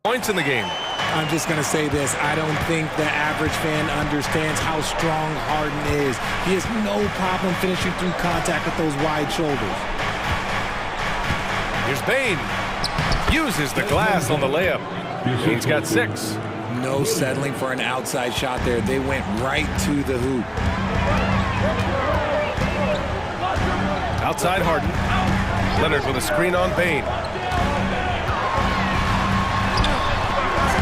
points in the game. I'm just going to say this. I don't think the average fan understands how strong Harden is. He has no problem finishing through contact with those wide shoulders. Here's Bane. Uses the glass on the layup. Bane's got 6. No settling for an outside shot there. They went right to the hoop. Outside Harden. Leonard with a screen on Bane.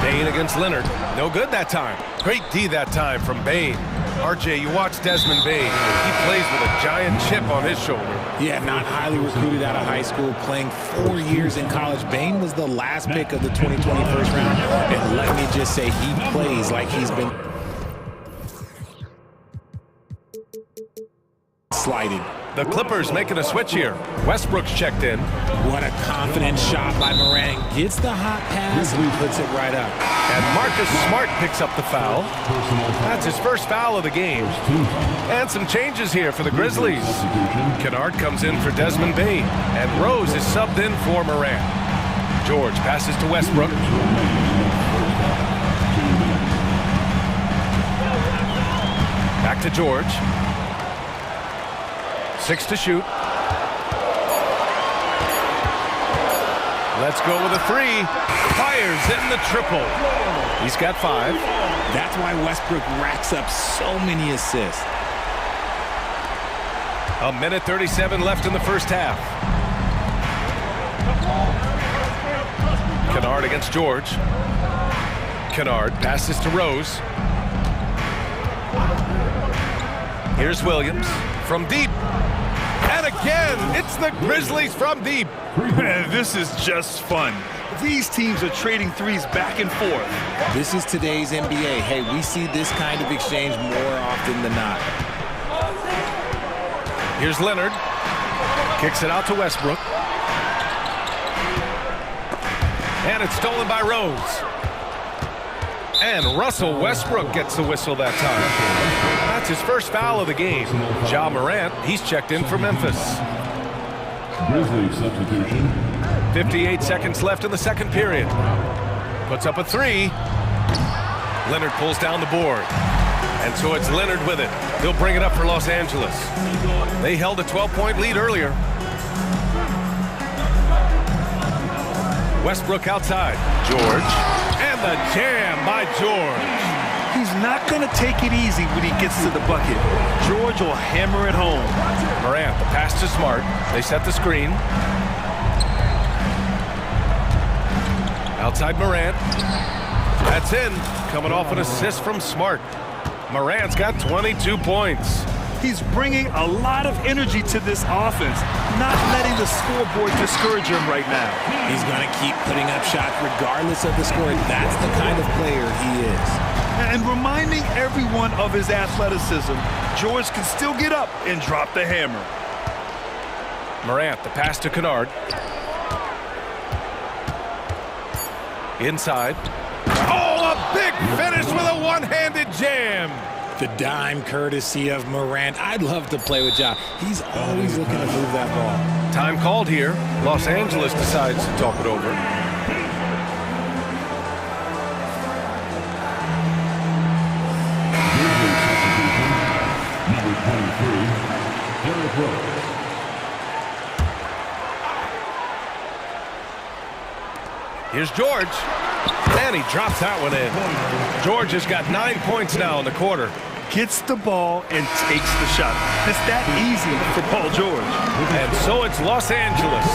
Bane against Leonard. No good that time. Great D that time from Bane. RJ, you watch Desmond Bane. He plays with a giant chip on his shoulder. Yeah, not highly recruited out of high school, playing 4 years in college. Bane was the last pick of the 2020 first round. And let me just say, he plays like he's been sliding. The Clippers making a switch here. Westbrook's checked in. What a confident shot by Morant. Gets the hot pass and puts it right up. And Marcus Smart picks up the foul. That's his first foul of the game. And some changes here for the Grizzlies. Kennard comes in for Desmond Bane. And Rose is subbed in for Morant. George passes to Westbrook. Back to George. 6 to shoot. Let's go with a 3. Fires in the triple. He's got 5. That's why Westbrook racks up so many assists. 1:37 left in the first half. Kennard against George. Kennard passes to Rose. Here's Williams from deep. And again, it's the Grizzlies from deep. Man, this is just fun. These teams are trading threes back and forth. This is today's NBA. Hey, we see this kind of exchange more often than not. Here's Leonard. Kicks it out to Westbrook. And it's stolen by Rose. And Russell Westbrook gets the whistle that time. That's his first foul of the game. Ja Morant, he's checked in for Memphis. Grizzlies substitution. 58 seconds left in the second period. Puts up a three. Leonard pulls down the board. And so it's Leonard with it. He'll bring it up for Los Angeles. They held a 12-point lead earlier. Westbrook outside. George. And the jam by George. He's not going to take it easy when he gets to the bucket. George will hammer it home. Morant, the pass to Smart. They set the screen. Outside Morant. That's in. Coming off an assist from Smart. Morant's got 22 points. He's bringing a lot of energy to this offense, not letting the scoreboard discourage him right now. He's going to keep putting up shots regardless of the score. That's the kind of player he is. And reminding everyone of his athleticism, George can still get up and drop the hammer. Morant, the pass to Kennard. Inside. Oh, a big finish with a one-handed jam. The dime courtesy of Morant. I'd love to play with Ja. He's always looking to move that ball. Time called here. Los Angeles decides to talk it over. Number 23, Derrick Rose. Here's George. And he drops that one in. George has got 9 points now in the quarter. Gets the ball and takes the shot. It's that easy for Paul George. And so it's Los Angeles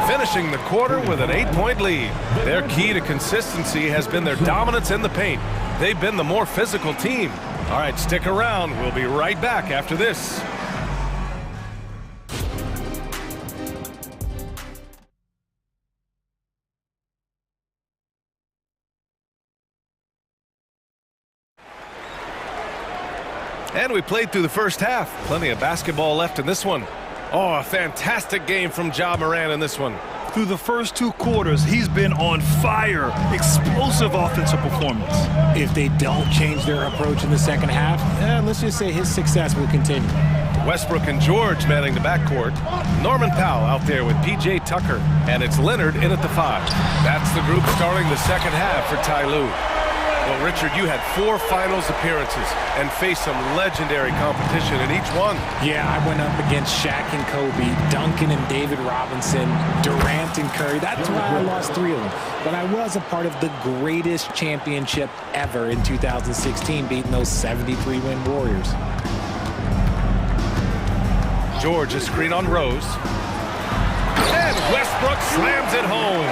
finishing the quarter with an 8-point lead. Their key to consistency has been their dominance in the paint. They've been the more physical team. All right, stick around. We'll be right back after this. And we played through the first half. Plenty of basketball left in this one. Oh, a fantastic game from Ja Morant in this one. Through the first 2 quarters, he's been on fire. Explosive offensive performance. If they don't change their approach in the second half, let's just say his success will continue. Westbrook and George manning the backcourt. Norman Powell out there with P.J. Tucker. And it's Leonard in at the 5. That's the group starting the second half for Ty Lue. Well, Richard, you had 4 finals appearances and faced some legendary competition in each one. Yeah, I went up against Shaq and Kobe, Duncan and David Robinson, Durant and Curry. That's why I lost 3 of them. But I was a part of the greatest championship ever in 2016, beating those 73-win Warriors. George, a screen on Rose. And Westbrook slams it home.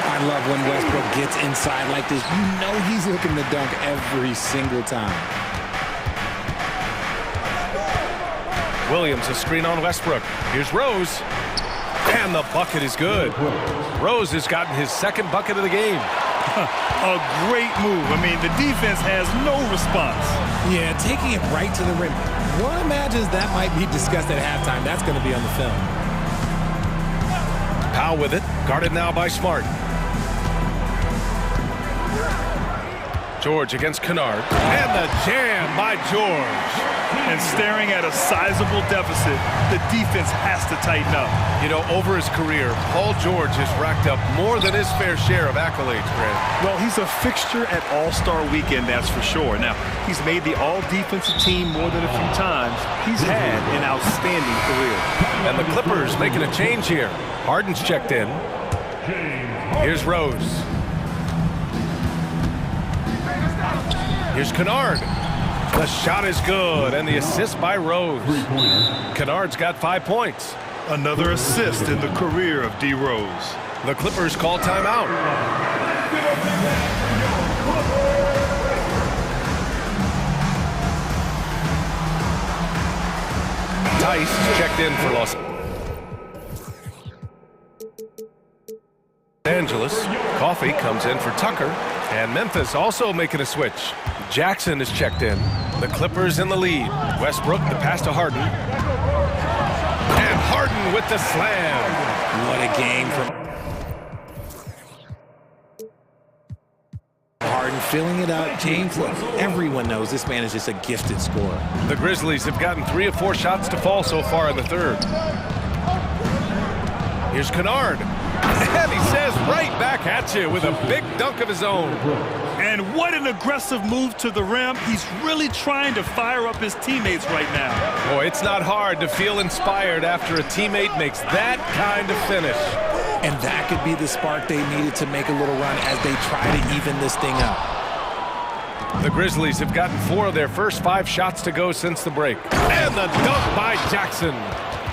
I love when Westbrook gets inside like this. You know he's looking to dunk every single time. Williams, a screen on Westbrook. Here's Rose. And the bucket is good. Rose has gotten his 2nd bucket of the game. A great move. I mean, the defense has no response. Yeah, taking it right to the rim. One imagines that might be discussed at halftime. That's going to be on the film. Powell with it, guarded now by Smart. George against Kennard. And the jam by George. And staring at a sizable deficit, the defense has to tighten up. You know, over his career, Paul George has racked up more than his fair share of accolades, Grant. Well, he's a fixture at All-Star Weekend, that's for sure. Now, he's made the All-Defensive team more than a few times. He's had an outstanding career. And the Clippers making a change here. Harden's checked in. Here's Rose. Here's Kennard. The shot is good, and the assist by Rose. Kennard's got 5 points. Another assist in the career of D. Rose. The Clippers call timeout. Tice checked in for Los Angeles. Coffee comes in for Tucker. And Memphis also making a switch. Jackson is checked in. The Clippers in the lead. Westbrook, the pass to Harden. And Harden with the slam. What a game from Harden, filling it up. James, look, everyone knows this man is just a gifted scorer. The Grizzlies have gotten 3 of 4 shots to fall so far in the third. Here's Kennard. And he says right back at you with a big dunk of his own. And what an aggressive move to the rim. He's really trying to fire up his teammates right now. Boy, it's not hard to feel inspired after a teammate makes that kind of finish. And that could be the spark they needed to make a little run as they try to even this thing up. The Grizzlies have gotten 4 of their first 5 shots to go since the break. And the dunk by Jackson.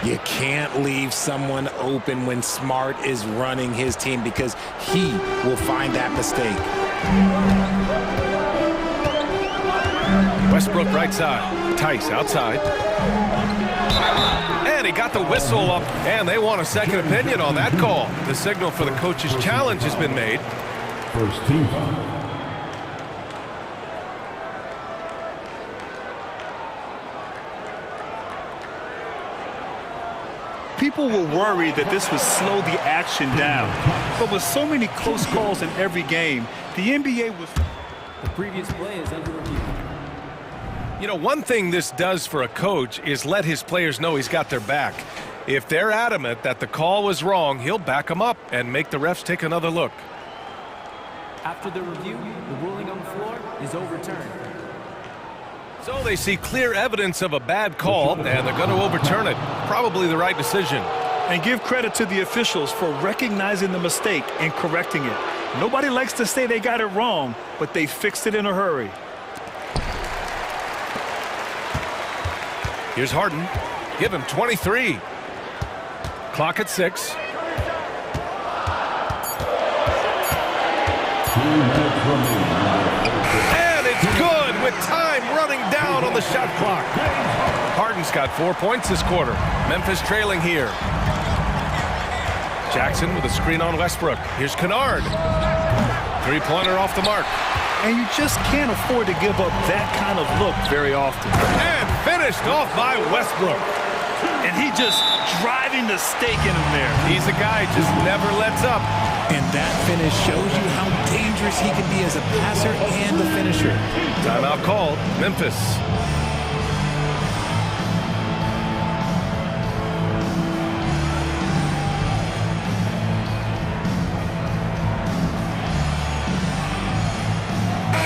You can't leave someone open when Smart is running his team because he will find that mistake. Westbrook right side. Tice outside. And he got the whistle up, and they want a second opinion on that call. The signal for the coach's challenge has been made. First team foul. People were worried that this would slow the action down. But with so many close calls in every game, the NBA was... The previous play is under review. You know, one thing this does for a coach is let his players know he's got their back. If they're adamant that the call was wrong, he'll back them up and make the refs take another look. After the review, the ruling on the floor is overturned. So they see clear evidence of a bad call, and they're going to overturn it. Probably the right decision. And give credit to the officials for recognizing the mistake and correcting it. Nobody likes to say they got it wrong, but they fixed it in a hurry. Here's Harden. Give him 23. Clock at 6. And it's good with time running down on the shot clock. Harden's got 4 points this quarter. Memphis trailing here. Jackson with a screen on Westbrook. Here's Kennard. 3-pointer off the mark. And you just can't afford to give up that kind of look very often. And finished off by Westbrook. And he just driving the stake in him there. He's a guy just never lets up. And that finish shows you how dangerous he can be as a passer and a finisher. Timeout called. Memphis.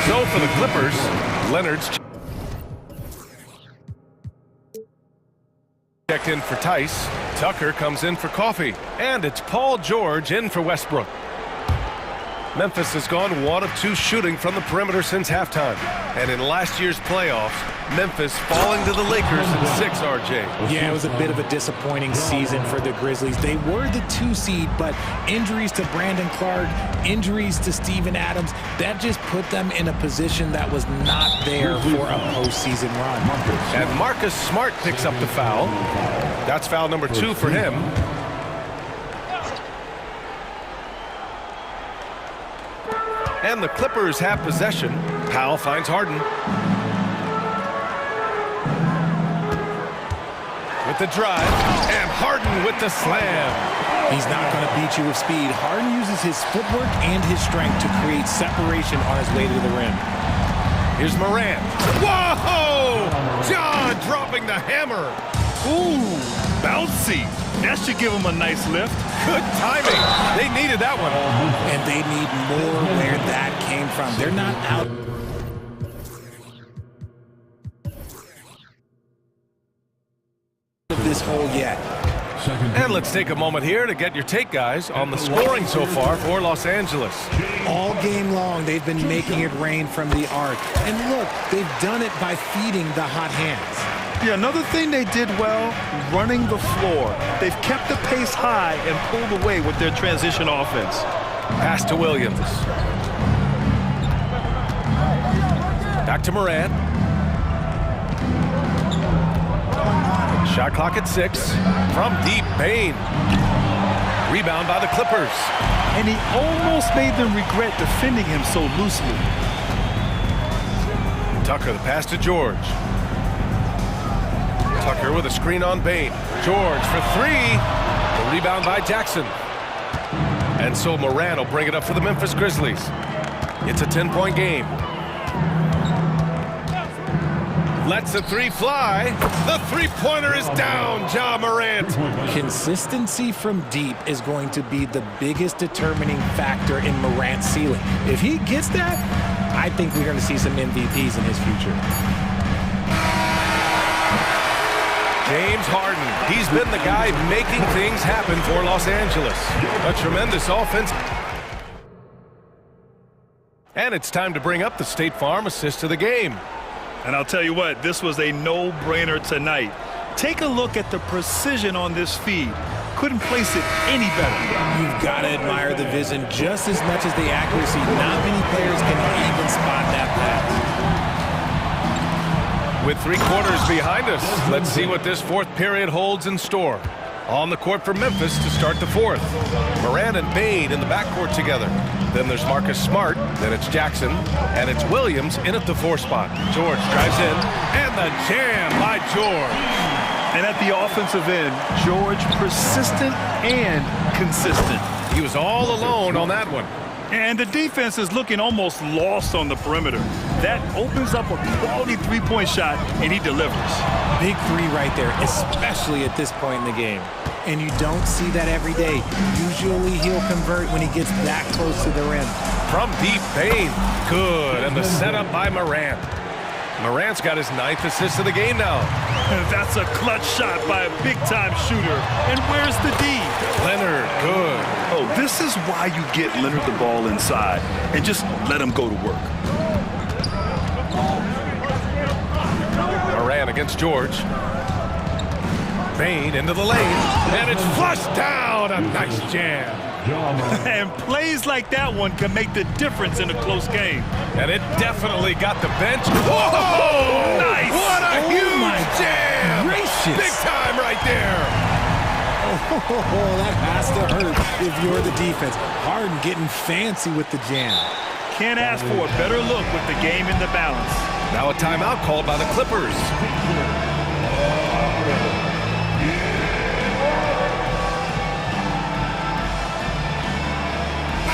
So for the Clippers, Leonard's checked in for Tice. Tucker comes in for Coffee. And it's Paul George in for Westbrook. Memphis has gone 1 of 2 shooting from the perimeter since halftime. And in last year's playoffs, Memphis falling to the Lakers in 6, RJ. Yeah, it was a bit of a disappointing season for the Grizzlies. They were the 2 seed, but injuries to Brandon Clark, injuries to Steven Adams, that just put them in a position that was not there for a postseason run. And Marcus Smart picks up the foul. That's foul number 2 for him. And the Clippers have possession. Powell finds Harden. With the drive, and Harden with the slam. He's not going to beat you with speed. Harden uses his footwork and his strength to create separation on his way to the rim. Here's Morant. Whoa! John dropping the hammer. Ooh, bouncy. That should give him a nice lift. Good timing. They needed that one. And they need more where that came from. They're not out. Of this hole yet. And let's take a moment here to get your take, guys, on the scoring so far for Los Angeles. All game long, they've been making it rain from the arc. And look, they've done it by feeding the hot hands. Yeah, another thing they did well, running the floor. They've kept the pace high and pulled away with their transition offense. Pass to Williams. Back to Morant. Shot clock at 6. From deep, Payne. Rebound by the Clippers. And he almost made them regret defending him so loosely. Tucker, the pass to George. Tucker with a screen on Payne. George for 3. The rebound by Jackson. And so Morant will bring it up for the Memphis Grizzlies. It's a 10-point game. Lets the 3 fly. The three-pointer is down, Ja Morant. Consistency from deep is going to be the biggest determining factor in Morant's ceiling. If he gets that, I think we're going to see some MVPs in his future. James Harden. He's been the guy making things happen for Los Angeles. A tremendous offense. And it's time to bring up the State Farm assist of the game. And I'll tell you what, this was a no-brainer tonight. Take a look at the precision on this feed. Couldn't place it any better. You've got to admire the vision just as much as the accuracy. Not many players can even spot that pass. With 3 quarters behind us, let's see what this 4th period holds in store. On the court for Memphis to start the 4th. Morant and Payne in the backcourt together. Then there's Marcus Smart, then it's Jackson, and it's Williams in at the 4 spot. George drives in, and the jam by George. And at the offensive end, George persistent and consistent. He was all alone on that one. And the defense is looking almost lost on the perimeter. That opens up a quality three-point shot, and he delivers. Big 3 right there, especially at this point in the game. And you don't see that every day. Usually he'll convert when he gets that close to the rim. From deep, Payne. Good. And the setup by Morant. Morant's got his 9th assist of the game now. That's a clutch shot by a big-time shooter. And where's the D? Leonard, good. Oh, this is why you get Leonard the ball inside and just let him go to work. Morant against George. Payne into the lane, and it's flushed down. A nice jam. And plays like that one can make the difference in a close game. And it definitely got the bench. Whoa! Nice! What a huge jam! Gracious. Big time right there. Oh, that has to hurt if you're the defense. Harden getting fancy with the jam. Can't ask for a better look with the game in the balance. Now a timeout called by the Clippers.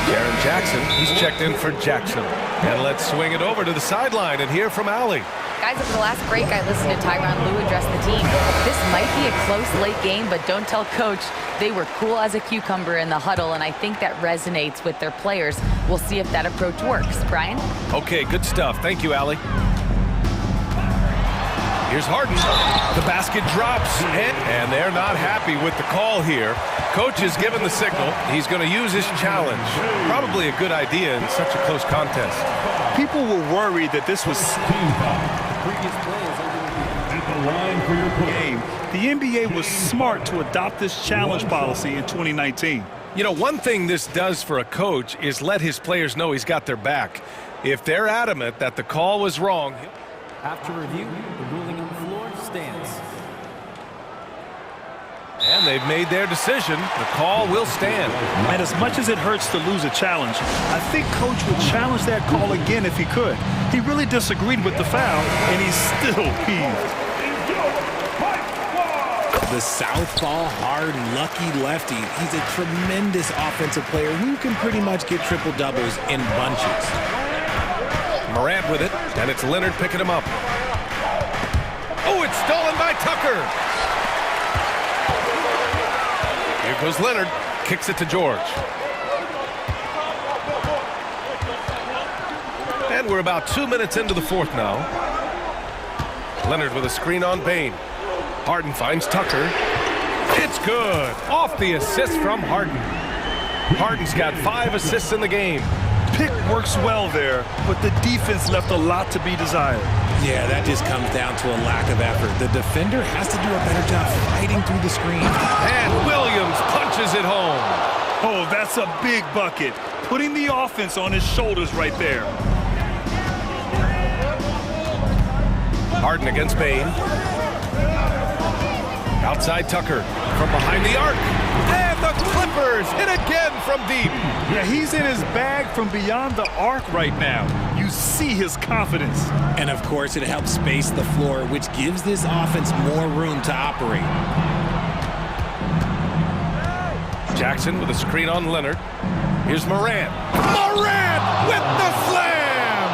Jaren Jackson, he's checked in for Jackson. And let's swing it over to the sideline and hear from Allie. Guys, over the last break, I listened to Tyronn Lue address the team. This might be a close late game, but don't tell Coach. They were cool as a cucumber in the huddle, and I think that resonates with their players. We'll see if that approach works. Brian? Okay, good stuff. Thank you, Allie. Here's Harden. The basket drops, and they're not happy with the call here. Coach has given the signal. He's going to use his challenge. Probably a good idea in such a close contest. People were worried that this was game. The NBA was smart to adopt this challenge policy in 2019. You know, one thing this does for a coach is let his players know he's got their back. If they're adamant that the call was wrong. After review, the ruling on the floor stands. And they've made their decision. The call will stand. And as much as it hurts to lose a challenge, I think Coach would challenge that call again if he could. He really disagreed with the foul, and he's still peeved. The southpaw, hard, lucky lefty. He's a tremendous offensive player who can pretty much get triple-doubles in bunches. Morant with it, and it's Leonard picking him up. Oh, it's stolen by Tucker. Here goes Leonard, kicks it to George. And we're about 2 minutes into the 4th now. Leonard with a screen on Payne. Harden finds Tucker. It's good. Off the assist from Harden. Harden's got 5 assists in the game. pick works well there, but the defense left a lot to be desired. Yeah, that just comes down to a lack of effort. The defender has to do a better job fighting through the screen. And Williams punches it home. Oh, that's a big bucket. Putting the offense on his shoulders right there. Harden against Bain. Outside Tucker from behind the arc. And the Clippers hit again from deep. Yeah, he's in his bag from beyond the arc right now. You see his confidence. And of course, it helps space the floor, which gives this offense more room to operate. Jackson with a screen on Leonard. Here's Morant. Morant with the slam!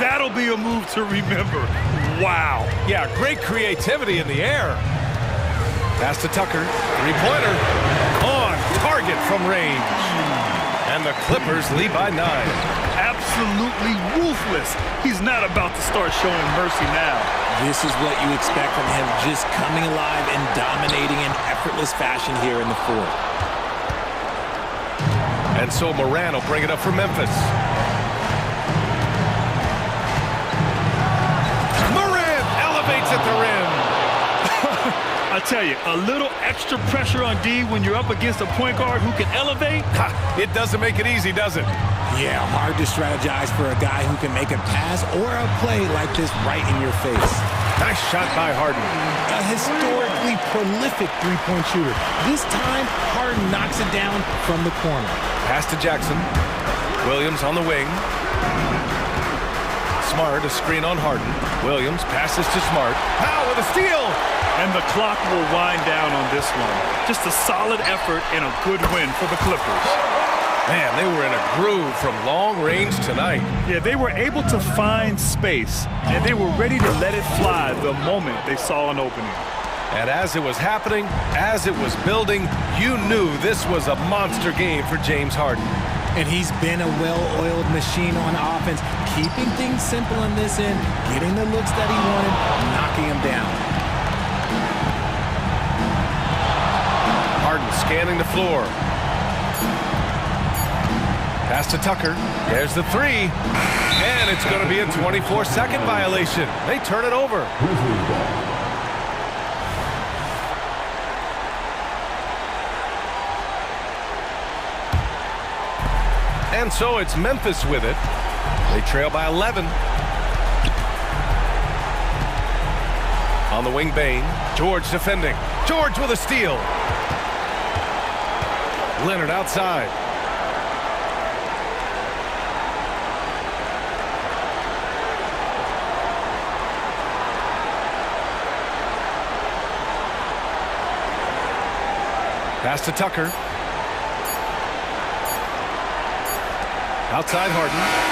That'll be a move to remember. Wow. Yeah, great creativity in the air. Pass to Tucker. Three-pointer. On target from range. And the Clippers lead by 9. Absolutely ruthless. He's not about to start showing mercy now. This is what you expect from him, just coming alive and dominating in effortless fashion here in the fourth. And so Morant will bring it up for Memphis. Morant elevates at the rim. I tell you, a little extra pressure on D when you're up against a point guard who can elevate. It doesn't make it easy, does it? Yeah, hard to strategize for a guy who can make a pass or a play like this right in your face. Nice shot by Harden. A historically prolific three-point shooter. This time, Harden knocks it down from the corner. Pass to Jackson. Williams on the wing. Smart, a screen on Harden. Williams passes to Smart. Powell with a steal! And the clock will wind down on this one. Just a solid effort and a good win for the Clippers. Man, they were in a groove from long range tonight. Yeah, they were able to find space, and they were ready to let it fly the moment they saw an opening. And as it was happening, as it was building, you knew this was a monster game for James Harden. And he's been a well-oiled machine on offense, keeping things simple on this end, getting the looks that he wanted, knocking them down. Harden scanning the floor. Pass to Tucker. There's the three. And it's going to be a 24-second violation. They turn it over. And so it's Memphis with it. They trail by 11. On the wing, Bain. George defending. George with a steal. Leonard outside. Pass to Tucker. Outside Harden.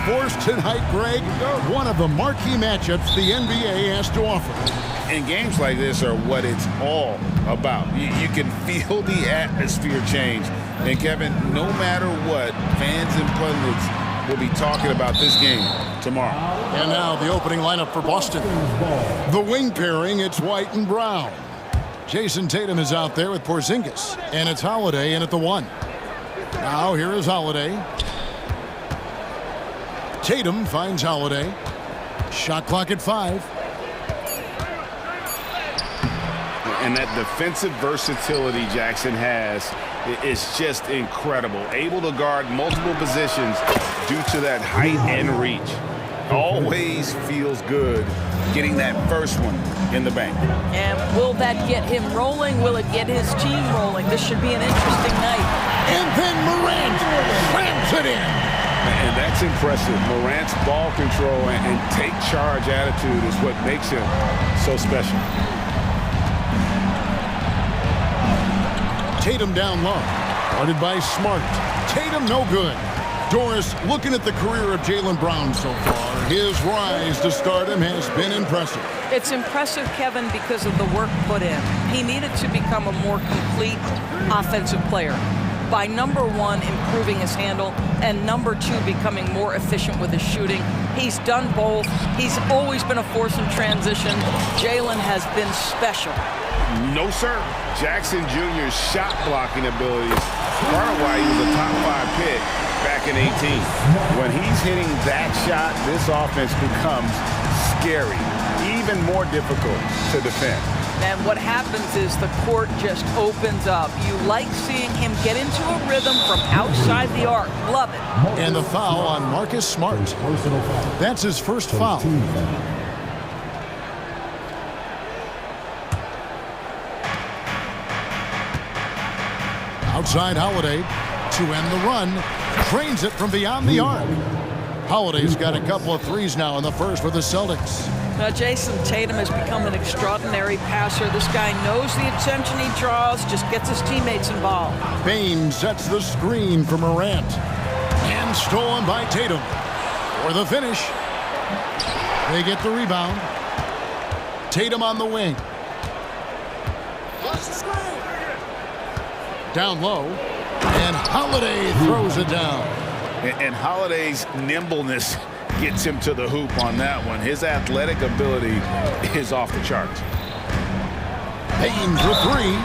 force tonight, Greg. One of the marquee matchups the NBA has to offer. And games like this are what it's all about. You can feel the atmosphere change. And Kevin, no matter what, fans and pundits will be talking about this game tomorrow. And now the opening lineup for Boston. The wing pairing, it's White and Brown. Jason Tatum is out there with Porzingis. And it's Holiday in at the 1. Now here is Holiday. Tatum finds Holiday. Shot clock at 5. And that defensive versatility Jackson has is just incredible. Able to guard multiple positions due to that height and reach. Always feels good getting that first one in the bank. And will that get him rolling? Will it get his team rolling? This should be an interesting night. And then Morant slams it in. And that's impressive. Morant's ball control and take charge attitude is what makes him so special. Tatum down low. Guarded by Smart. Tatum no good. Doris, looking at the career of Jaylen Brown so far, his rise to stardom has been impressive. It's impressive, Kevin, because of the work put in. He needed to become a more complete offensive player. By number 1, improving his handle, and number 2, becoming more efficient with his shooting. He's done both. He's always been a force in transition. Jaylen has been special. No, sir. Jackson Jr.'s shot blocking abilities, part of why he was a top 5 pick back in 18. When he's hitting that shot, this offense becomes scary, even more difficult to defend. And what happens is the court just opens up. You like seeing him get into a rhythm from outside the arc. Love it. And the foul on Marcus Smart. That's his first foul. Outside Holiday to end the run. Trains it from beyond the arc. Holiday's got a couple of threes now in the first for the Celtics. Now, Jason Tatum has become an extraordinary passer. This guy knows the attention he draws, just gets his teammates involved. Bain sets the screen for Morant. And stolen by Tatum. For the finish. They get the rebound. Tatum on the wing. Down low. And Holiday throws it down. And Holiday's nimbleness gets him to the hoop on that one. His athletic ability is off the charts. Bain for 3.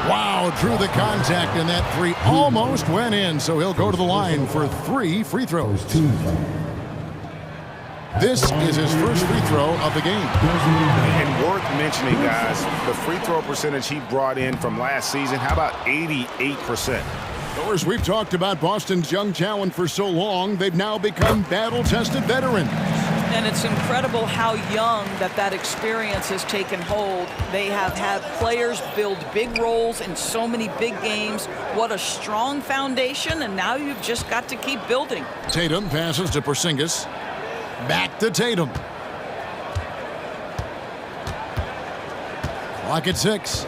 Wow, drew the contact, and that 3 almost went in, so he'll go to the line for 3 free throws. This is his first free throw of the game. And worth mentioning, guys, the free throw percentage he brought in from last season, how about 88%? Doris, we've talked about Boston's young talent for so long, they've now become battle-tested veterans. And it's incredible how young that experience has taken hold. They have had players build big roles in so many big games. What a strong foundation, and now you've just got to keep building. Tatum passes to Porzingis. Back to Tatum. Clock at 6.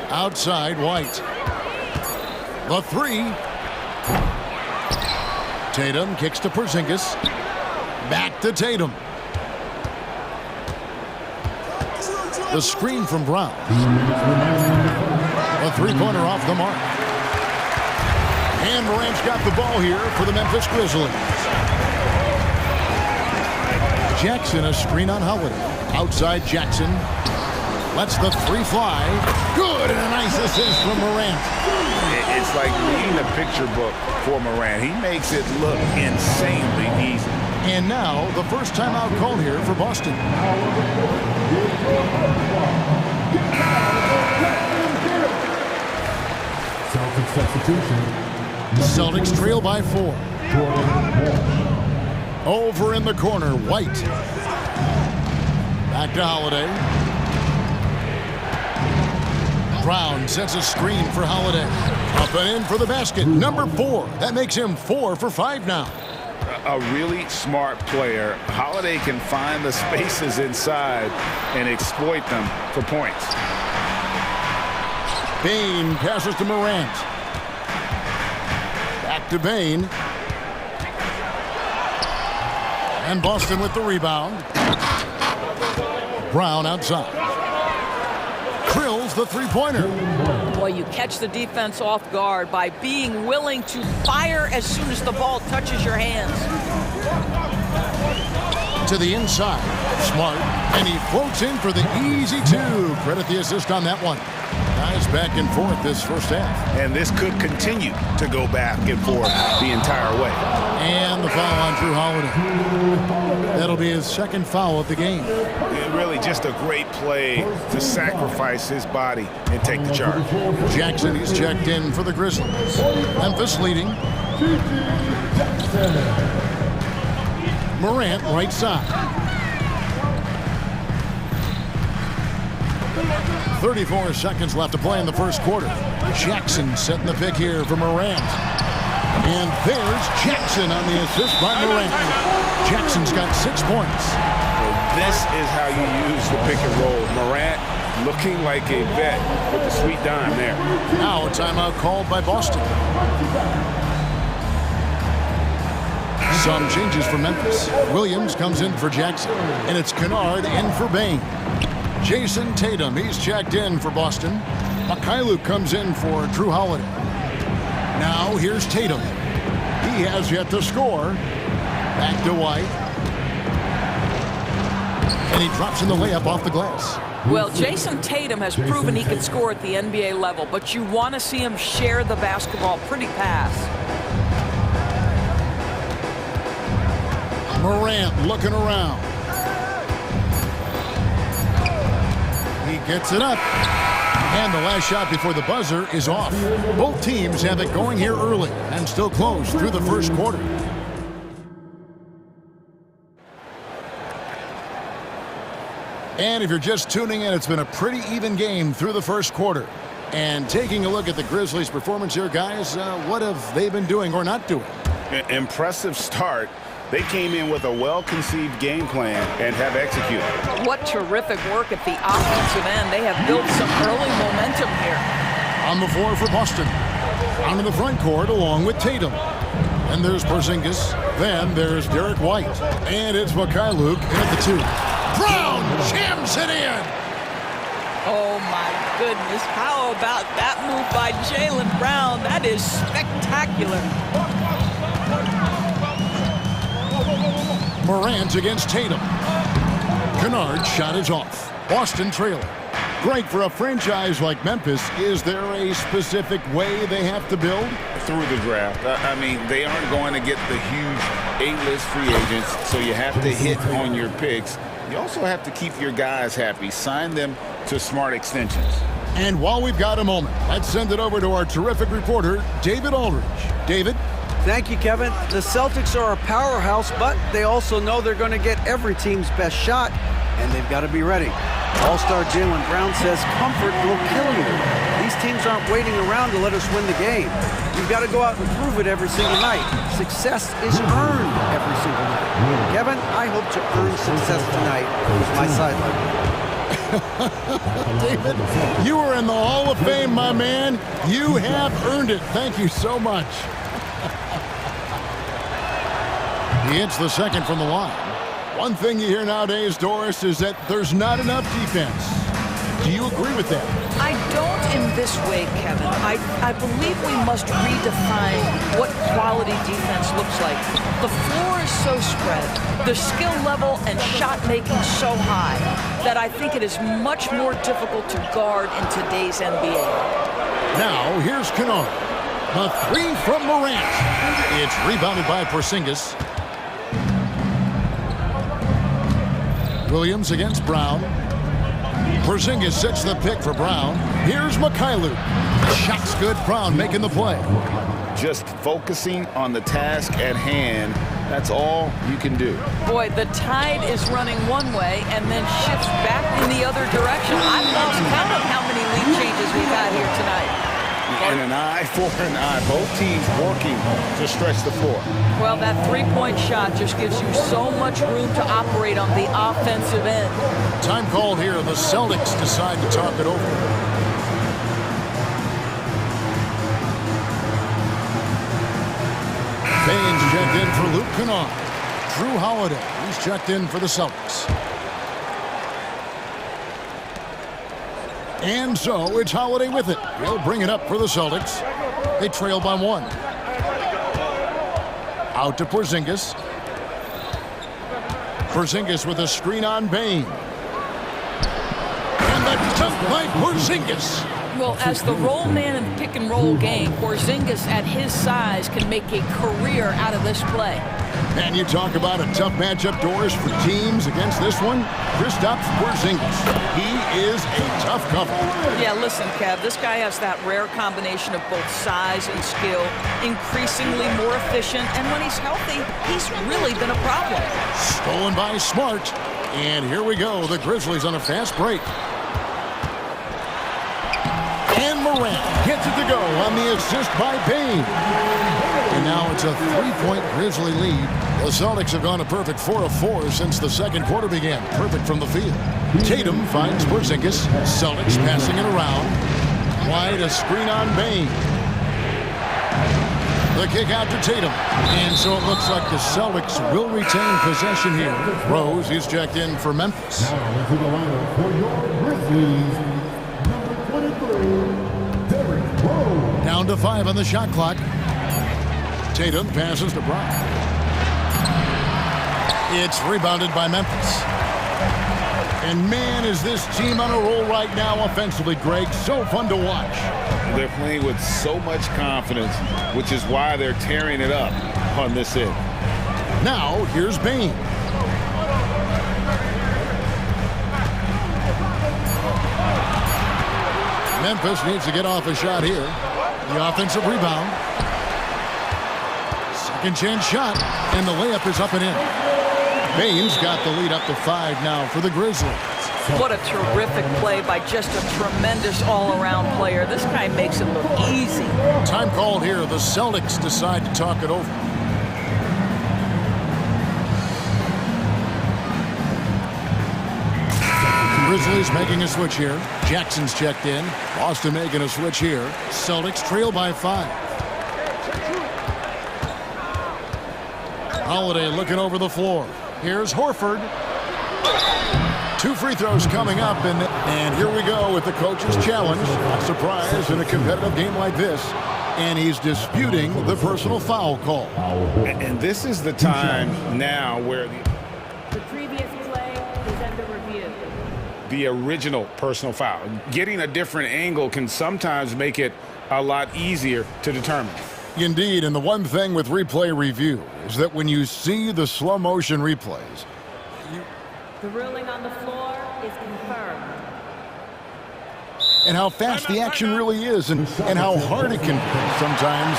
Outside White. The 3. Tatum kicks to Porzingis. Back to Tatum. The screen from Brown. A 3-pointer off the mark. And Morant's got the ball here for the Memphis Grizzlies. Jackson, a screen on Holiday. Outside Jackson. Lets the 3 fly. Good, and a nice assist from Morant. It's like reading a picture book for Morant. He makes it look insanely easy. And now, the first timeout call here for Boston. Celtics substitution. Celtics trail by 4. Over in the corner, White. Back to Holiday. Brown sets a screen for Holiday. Up and in for the basket. Number 4. That makes him 4 for 5 now. A really smart player. Holiday can find the spaces inside and exploit them for points. Bain passes to Morant. Back to Bain. And Boston with the rebound. Brown outside. Drills the three-pointer. Boy, you catch the defense off guard by being willing to fire as soon as the ball touches your hands. To the inside. Smart. And he floats in for the easy two. Credit the assist on that one. Nice back and forth this first half. And this could continue to go back and forth the entire way. And the foul on Drew Holiday. That'll be his second foul of the game. And really just a great play to sacrifice his body and take the charge. Jackson is checked in for the Grizzlies. Memphis leading. Morant right side. 34 seconds left to play in the first quarter. Jackson setting the pick here for Morant. And there's Jackson on the assist by Morant. Jackson's got 6 points. Well, this is how you use the pick and roll. Morant looking like a vet with a sweet dime there. Now a timeout called by Boston. Some changes for Memphis. Williams comes in for Jackson. And it's Kennard in for Bain. Jason Tatum, he's checked in for Boston. Mikhailuk comes in for Drew Holiday. Now here's Tatum. He has yet to score. Back to White. And he drops in the layup off the glass. Well, Jason Tatum has proven he can score at the NBA level, but you want to see him share the basketball pretty fast. Morant looking around. He gets it up. And the last shot before the buzzer is off. Both teams have it going here early and still close through the first quarter. And if you're just tuning in, it's been a pretty even game through the first quarter. And taking a look at the Grizzlies' performance here, guys, what have they been doing or not doing? Impressive start. They came in with a well-conceived game plan and have executed. What terrific work at the offensive end. They have built some early momentum here. On the floor for Boston. Onto the front court along with Tatum. And there's Porzingis. Then there's Derek White. And it's Mikhailuk in at the 2. Brown jams it in. Oh, my goodness. How about that move by Jaylen Brown? That is spectacular. Morant against Tatum. Kennard's shot is off. Boston trailing. Greg, for a franchise like Memphis, is there a specific way they have to build? Through the draft. I mean, they aren't going to get the huge A-list free agents, so you have to hit on your picks. You also have to keep your guys happy. Sign them to smart extensions. And while we've got a moment, let's send it over to our terrific reporter, David Aldridge. David? Thank you, Kevin. The Celtics are a powerhouse, but they also know they're going to get every team's best shot, and they've got to be ready. All-star Jaylen Brown says comfort will kill you. These teams aren't waiting around to let us win the game. You've got to go out and prove it every single night. Success is earned every single night. Kevin, I hope to earn success tonight with my sideline. David, you are in the Hall of Fame, my man. You have earned it. Thank you so much. He hits the second from the line. One thing you hear nowadays, Doris, is that there's not enough defense. Do you agree with that? I don't in this way, Kevin. I believe we must redefine what quality defense looks like. The floor is so spread, the skill level and shot making so high that I think it is much more difficult to guard in today's NBA. Now, here's Kennard. The 3 from Morant. It's rebounded by Porzingis. Williams against Brown. Porzingis sets the pick for Brown. Here's Mikhailuk. Shot's good. Brown making the play. Just focusing on the task at hand. That's all you can do. Boy, the tide is running one way and then shifts back in the other direction. I've lost count of how many lead changes we've had here tonight. And an eye for an eye. Both teams working to stretch the floor. Well, that three-point shot just gives you so much room to operate on the offensive end. Time called here. The Celtics decide to talk it over. Baines checked in for Luke Kennard. Drew Holiday. He's checked in for the Celtics. And so it's Holiday with it. He'll bring it up for the Celtics. They trail by 1. Out to Porzingis. Porzingis with a screen on Bane. And the dunk by Porzingis. Well, as the roll man in the pick and roll game, Porzingis at his size can make a career out of this play. And you talk about a tough matchup, Doris, for teams against this one. Kristaps Porzingis. He is a tough cover. Yeah, listen, Kev, this guy has that rare combination of both size and skill, increasingly more efficient, and when he's healthy, he's really been a problem. Stolen by Smart. And here we go, the Grizzlies on a fast break. And Morant gets it to go on the assist by Bane. And now it's a 3-point Grizzly lead. The Celtics have gone a perfect 4 of 4 since the second quarter began. Perfect from the field. Tatum finds Porzingis. Celtics passing it around. Wide, a screen on Bane. The kick out to Tatum. And so it looks like the Celtics will retain possession here. Rose is checked in for Memphis. Now into the lineup for your Grizzlies. Down to 5 on the shot clock. Tatum passes to Brown. It's rebounded by Memphis. And man, is this team on a roll right now offensively, Greg. So fun to watch. They're playing with so much confidence, which is why they're tearing it up on this end. Now, here's Bane. Memphis needs to get off a shot here. The offensive rebound. Second chance shot, and the layup is up and in. Bane's got the lead up to 5 now for the Grizzlies. What a terrific play by just a tremendous all-around player. This guy makes it look easy. Time called here. The Celtics decide to talk it over. Grizzlies making a switch here. Jackson's checked in. Boston making a switch here. Celtics trail by 5. Holiday looking over the floor. Here's Horford. 2 free throws coming up, and here we go with the coach's challenge. A surprise in a competitive game like this. And he's disputing the personal foul call. And this is the time now where the previous play is under review. The original personal foul. Getting a different angle can sometimes make it a lot easier to determine. Indeed, and the one thing with replay review is that when you see the slow motion replays, the ruling on the floor is confirmed. And how fast the action really is, and how hard it can be sometimes,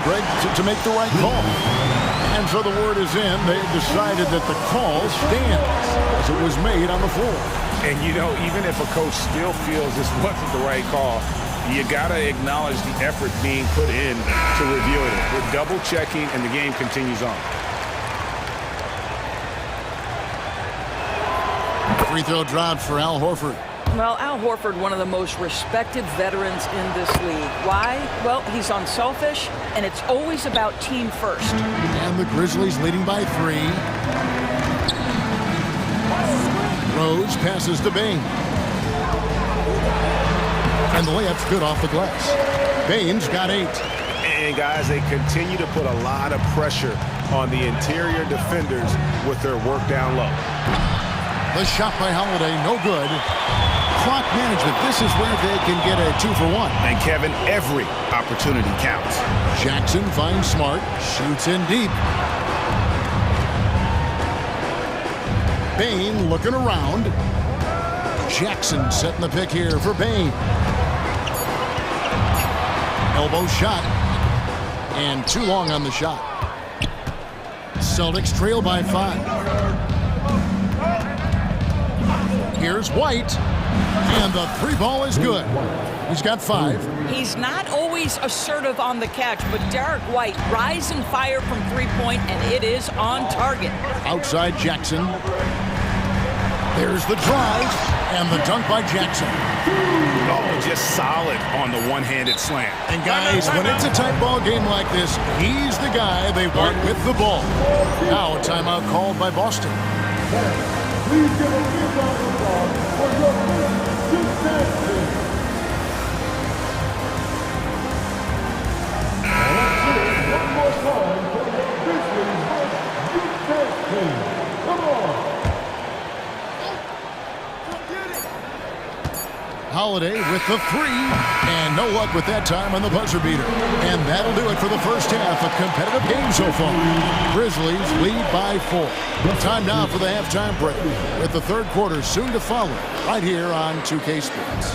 Greg, to make the right call. And so the word is in. They decided that the call stands as it was made on the floor. And even if a coach still feels this wasn't the right call, you got to acknowledge the effort being put in to reviewing it. We're double checking, and the game continues on. Free throw dropped for Al Horford. Well, Al Horford, one of the most respected veterans in this league. Why? Well, he's unselfish, and it's always about team first. And the Grizzlies leading by 3. Rose passes to Bane. And the layup's good off the glass. Bane's got 8. And guys, they continue to put a lot of pressure on the interior defenders with their work down low. The shot by Holiday, no good. Clock management, this is where they can get a 2 for 1. And Kevin, every opportunity counts. Jackson finds Smart, shoots in deep. Bane looking around. Jackson setting the pick here for Bane. Elbow shot. And too long on the shot. Celtics trail by 5. Here's White. And the 3 ball is good. He's got 5. He's not always assertive on the catch, but Derek White rise and fire from 3-point, and it is on target. Outside Jackson. There's the drive and the dunk by Jackson. Oh, just solid on the one-handed slam. And guys, when it's a tight ball game like this, he's the guy they want with the ball. Now a timeout called by Boston. Please give a big round of applause for your Grizzlies. One more time for the Grizzlies team. Come on. Holiday with the three, and no luck with that time on the buzzer beater. And that'll do it for the first half. A competitive game so far. Grizzlies lead by 4. Time now for the halftime break, with the third quarter soon to follow, right here on 2K Sports.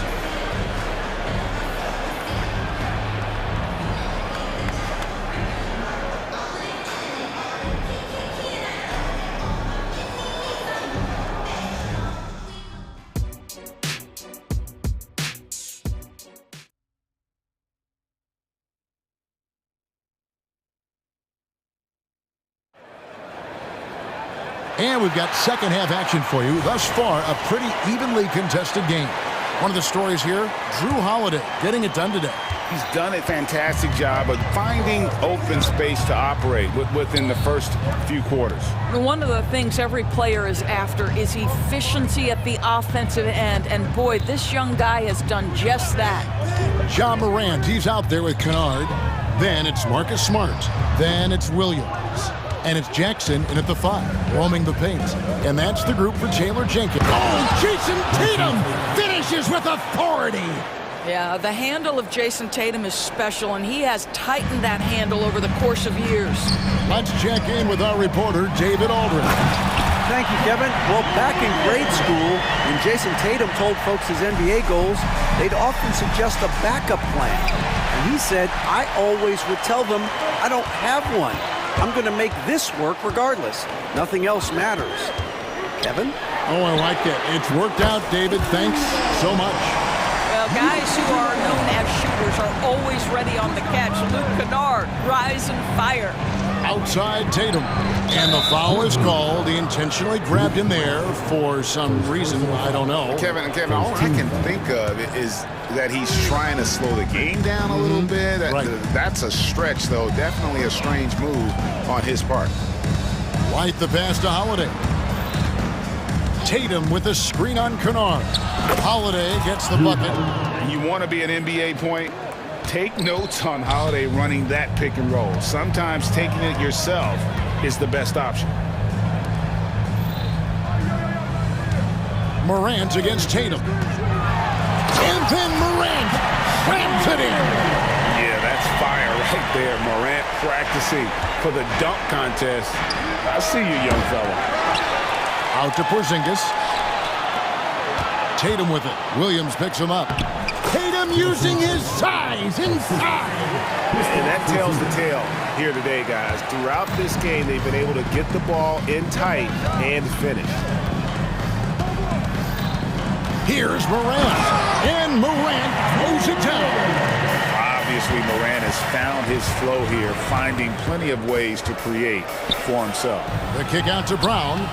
And we've got second half action for you. Thus far, a pretty evenly contested game. One of the stories here, Drew Holiday getting it done today. He's done a fantastic job of finding open space to operate within the first few quarters. One of the things every player is after is efficiency at the offensive end. And boy, this young guy has done just that. Ja Morant, he's out there with Kennard. Then it's Marcus Smart. Then it's Williams. And it's Jackson in at the 5, roaming the paint. And that's the group for Taylor Jenkins. Oh, Jason Tatum finishes with authority. Yeah, the handle of Jason Tatum is special, and he has tightened that handle over the course of years. Let's check in with our reporter, David Aldridge. Thank you, Kevin. Well, back in grade school, when Jason Tatum told folks his NBA goals, they'd often suggest a backup plan. And he said, I always would tell them, I don't have one. I'm going to make this work regardless. Nothing else matters. Kevin? Oh, I like it. It's worked out, David. Thanks so much. Well, guys who are known as shooters are always ready on the catch. Luke Kennard, rise and fire. Outside Tatum. And the foul is called. He intentionally grabbed him there for some reason. I don't know. Kevin, all I can think of is that he's trying to slow the game down a little bit. Right. That's a stretch, though. Definitely a strange move on his part. White the pass to Holiday. Tatum with a screen on Kennard. Holiday gets the bucket. You want to be an NBA point? Take notes on Holiday running that pick and roll. Sometimes taking it yourself is the best option. Morant against Tatum. And then Morant slams it in. Yeah, that's fire right there. Morant practicing for the dunk contest. I see you, young fella. Out to Porzingis. Tatum with it. Williams picks him up. Tatum using his size inside. And that tells the tale here today, guys. Throughout this game, they've been able to get the ball in tight and finish. Here's Morant. And Morant throws it down. Obviously, Morant has found his flow here, finding plenty of ways to create for himself. The kick out to Brown.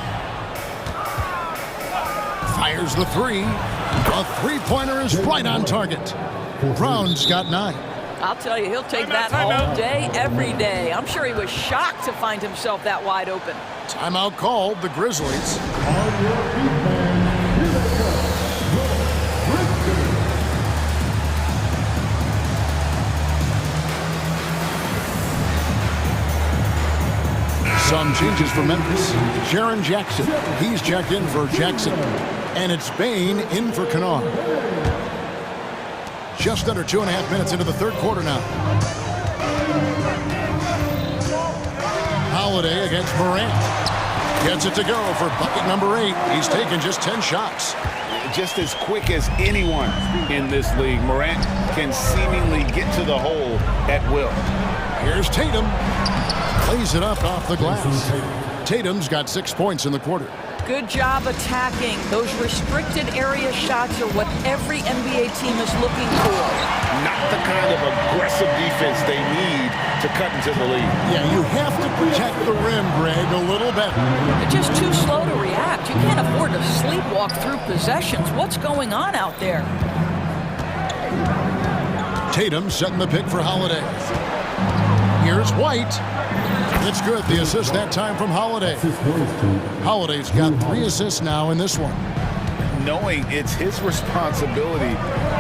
Fires the three. A three-pointer is right on target. Brown's got 9. I'll tell you, he'll take that all day, every day. I'm sure he was shocked to find himself that wide open. Timeout called, the Grizzlies. Some changes for Memphis. Jaren Jackson, he's checked in for Jackson. And it's Bain in for Kennard. Just under 2.5 minutes into the third quarter now. Holiday against Morant. Gets it to go for bucket number 8. He's taken just 10 shots. Just as quick as anyone in this league, Morant can seemingly get to the hole at will. Here's Tatum. Plays it up off the glass. Tatum's got 6 points in the quarter. Good job attacking. Those restricted area shots are what every NBA team is looking for. Not the kind of aggressive defense they need to cut into the lead. Yeah, you have to protect the rim, Greg, a little better. They're just too slow to react. You can't afford to sleepwalk through possessions. What's going on out there? Tatum setting the pick for Holiday. Here's White. It's good. The assist that time from Holiday. Holiday's got 3 assists now in this one. Knowing it's his responsibility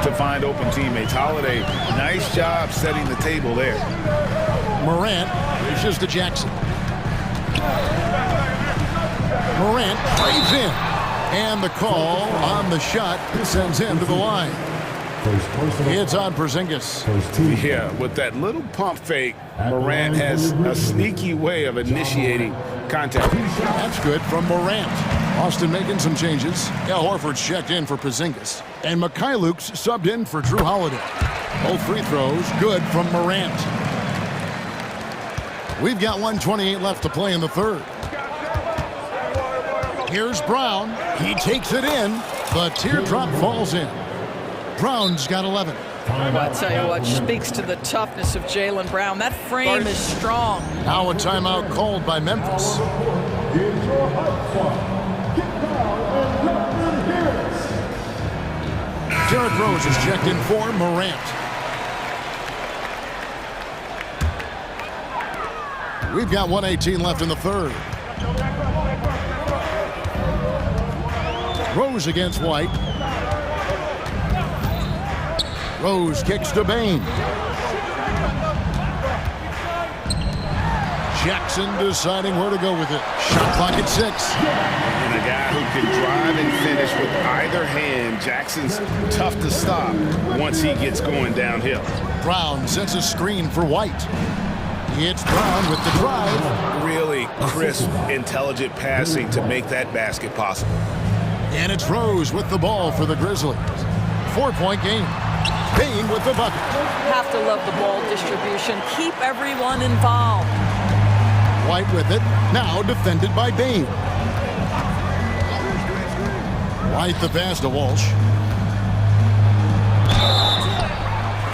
to find open teammates. Holiday, nice job setting the table there. Morant reaches to Jackson. Morant drives in. And the call on the shot sends him to the line. It's on Porzingis. Yeah, with that little pump fake, Morant has a sneaky way of initiating contact. That's good from Morant. Austin making some changes. Al Horford's checked in for Porzingis. And Mikhailuk's subbed in for Drew Holiday. Both free throws good from Morant. We've got 1:28 left to play in the third. Here's Brown. He takes it in. The teardrop falls in. Brown's got 11. I'll tell you what, speaks to the toughness of Jaylen Brown. That frame is strong. Now a timeout called by Memphis. Derrick Rose is checked in for Morant. We've got 1:18 left in the third. Rose against White. Rose kicks to Bain. Jackson deciding where to go with it. Shot clock at 6. And a guy who can drive and finish with either hand. Jackson's tough to stop once he gets going downhill. Brown sets a screen for White. It's Brown with the drive. Really crisp, intelligent passing to make that basket possible. And it's Rose with the ball for the Grizzlies. 4-point game. Bain with the bucket. Have to love the ball distribution. Keep everyone involved. White with it. Now defended by Bain. White the pass to Walsh.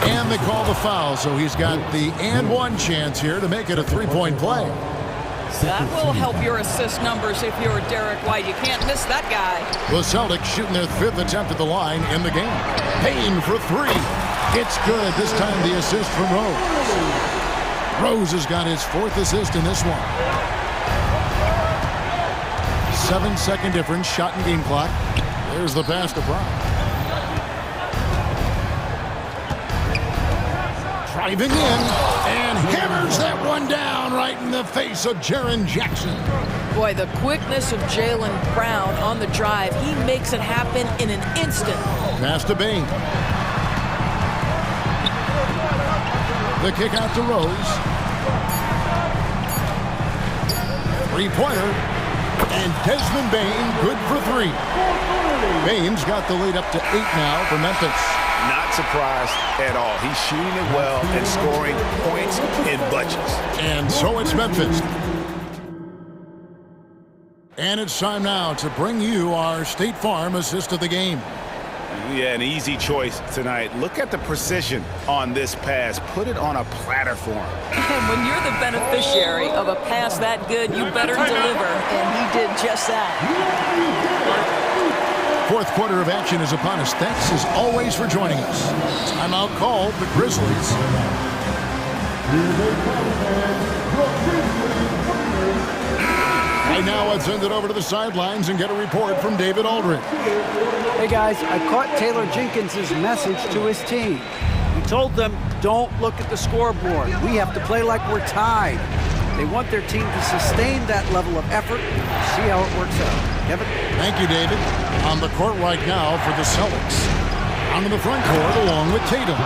And they call the foul, so he's got the and one chance here to make it a 3-point play. That will help your assist numbers if you're Derrick White. You can't miss that guy. The Celtics shooting their 5th attempt at the line in the game. Payne for 3. It's good. This time the assist from Rose. Rose has got his 4th assist in this one. 7-second difference, shot and game clock. There's the pass to Brown. Driving in and hammers that one down right in the face of Jaren Jackson. Boy, the quickness of Jaylen Brown on the drive. He makes it happen in an instant. Pass to Bain. The kick out to Rose. 3-pointer. And Desmond Bain good for 3. Bain's got the lead up to 8 now for Memphis. Not surprised at all. He's shooting it well and scoring points in bunches. And so it's Memphis. And it's time now to bring you our State Farm assist of the game. Yeah, an easy choice tonight. Look at the precision on this pass. Put it on a platform. And when you're the beneficiary of a pass that good, you better deliver. And he did just that. 4th quarter of action is upon us. Thanks as always for joining us. Timeout called the Grizzlies. Right now, let's send it over to the sidelines and get a report from David Aldridge. Hey guys, I caught Taylor Jenkins' message to his team. He told them, don't look at the scoreboard. We have to play like we're tied. They want their team to sustain that level of effort and see how it works out. Kevin? Thank you, David. On the court right now for the Celtics. Onto the front court along with Tatum.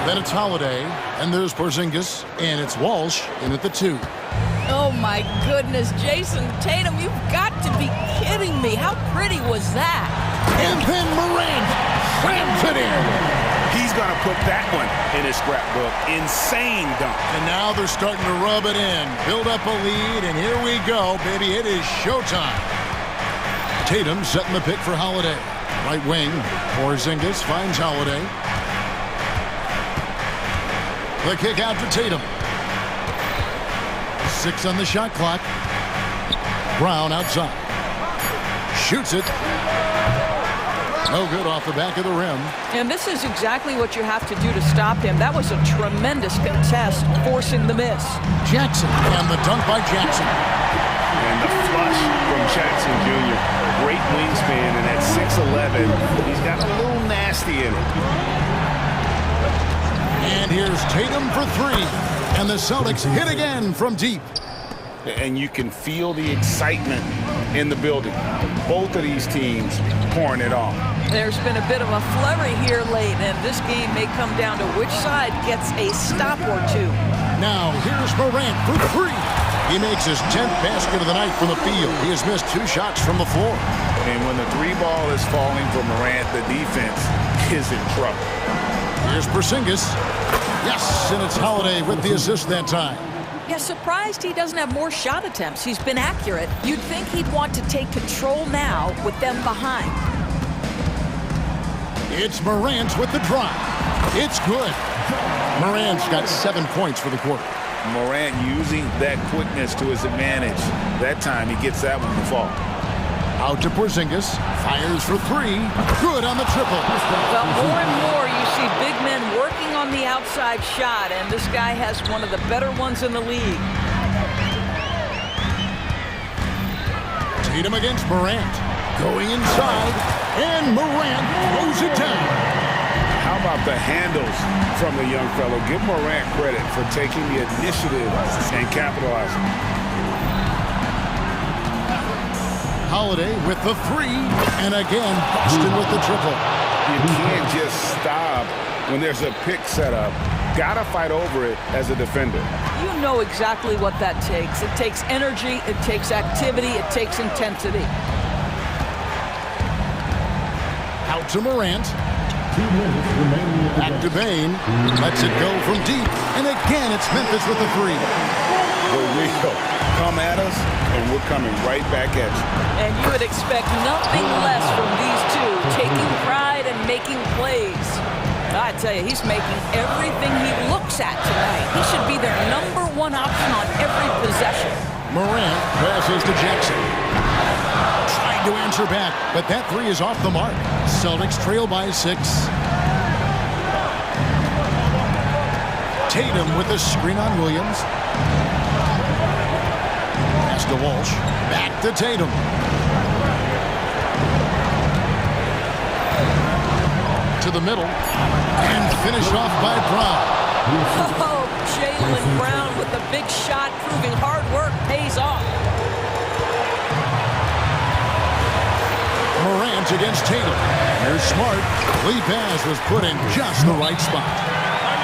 Then it's Holiday, and there's Porzingis, and it's Walsh in at the 2. Oh my goodness, Jason Tatum, you've got to be kidding me. How pretty was that? And then Morant slams it in. He's going to put that one in his scrapbook. Insane dunk. And now they're starting to rub it in. Build up a lead, and here we go, baby. It is showtime. Tatum setting the pick for Holiday. Right wing, Porzingis finds Holiday. The kick out to Tatum. 6 on the shot clock. Brown outside. Shoots it. No good off the back of the rim. And this is exactly what you have to do to stop him. That was a tremendous contest, forcing the miss. Jackson, and the dunk by Jackson. And the flush from Jackson Jr. Great wingspan, and at 6'11", he's got a little nasty in him. And here's Tatum for three. And the Celtics hit again from deep. And you can feel the excitement in the building. Both of these teams pouring it on. There's been a bit of a flurry here late, and this game may come down to which side gets a stop or two. Now, here's Morant for three. He makes his 10th basket of the night from the field. He has missed 2 shots from the floor. And when the 3 ball is falling for Morant, the defense is in trouble. Here's Porzingis. Yes, and it's Holiday with the assist that time. Yeah, surprised he doesn't have more shot attempts. He's been accurate. You'd think he'd want to take control now with them behind. It's Morant with the drive. It's good. Morant's got 7 points for the quarter. Morant using that quickness to his advantage. That time he gets that one to fall. Out to Porzingis. Fires for 3. Good on the triple. Well, more and more you see big men working on the outside shot, and this guy has one of the better ones in the league. Tatum against Morant. Going inside, and Morant throws it down. How about the handles from the young fellow? Give Morant credit for taking the initiative and capitalizing. Holiday with the 3, and again, Boston with the triple. You can't just stop when there's a pick set up. Gotta fight over it as a defender. You know exactly what that takes. It takes energy, it takes activity, it takes intensity. Out to Morant. Back to Bane. Lets it go from deep. And again, it's Memphis with the 3. The real. Come at us, and we're coming right back at you. And you would expect nothing less from these two, taking pride and making plays. I tell you, he's making everything he looks at tonight. He should be their #1 option on every possession. Morant passes to Jackson. Trying to answer back, but that 3 is off the mark. Celtics trail by 6. Tatum with the screen on Williams. Pass to Walsh. Back to Tatum. To the middle. And finished off by Brown. Oh, Jaylen Brown with a big shot, proving hard work pays off. Morant against Tatum. Here's Smart. Lead pass was put in just the right spot.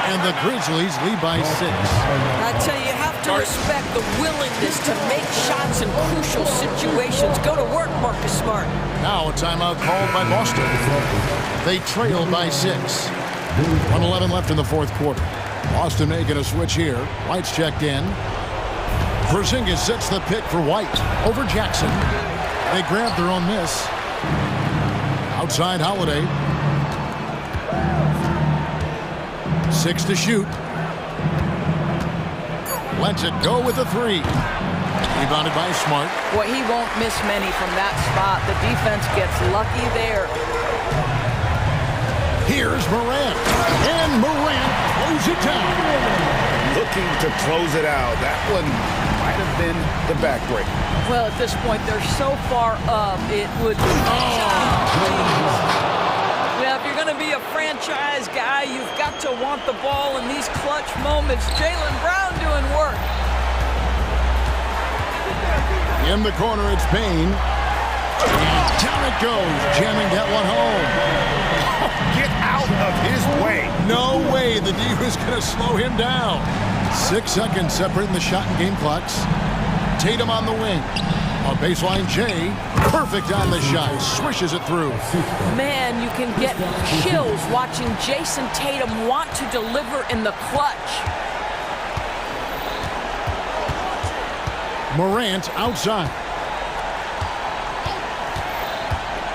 And the Grizzlies lead by 6. I tell you, you have to respect the willingness to make shots in crucial situations. Go to work, Marcus Smart. Now a timeout called by Boston. They trail by 6. 1:11 left in the 4th quarter. Boston making a switch here. White's checked in. Porzingis sets the pick for White over Jackson. They grab their own miss. Outside Holiday. 6 to shoot. Lets it go with a 3. Rebounded by Smart. Well, he won't miss many from that spot. The defense gets lucky there. Here's Morant. And Morant throws it down. Looking to close it out. That one might have been the backbreak. Well, at this point, they're so far up, it would be... Yeah, if you're going to be a franchise guy, you've got to want the ball in these clutch moments. Jaylen Brown doing work. In the corner, it's Bane. And down it goes, jamming that one home. Get out of his way. No way the D was going to slow him down. 6 seconds separating the shot and game clocks. Tatum on the wing. On baseline, Jay. Perfect on the shot. Swishes it through. Man, you can get chills watching Jason Tatum want to deliver in the clutch. Morant outside.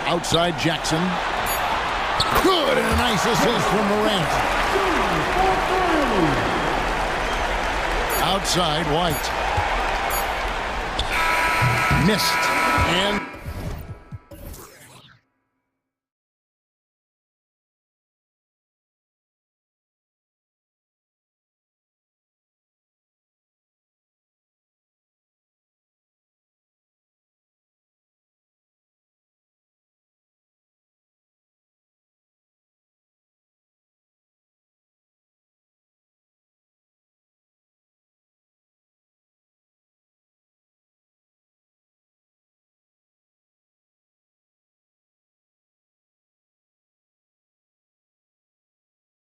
Outside Jackson. Good, and a nice assist from Morant. Outside White. Missed. And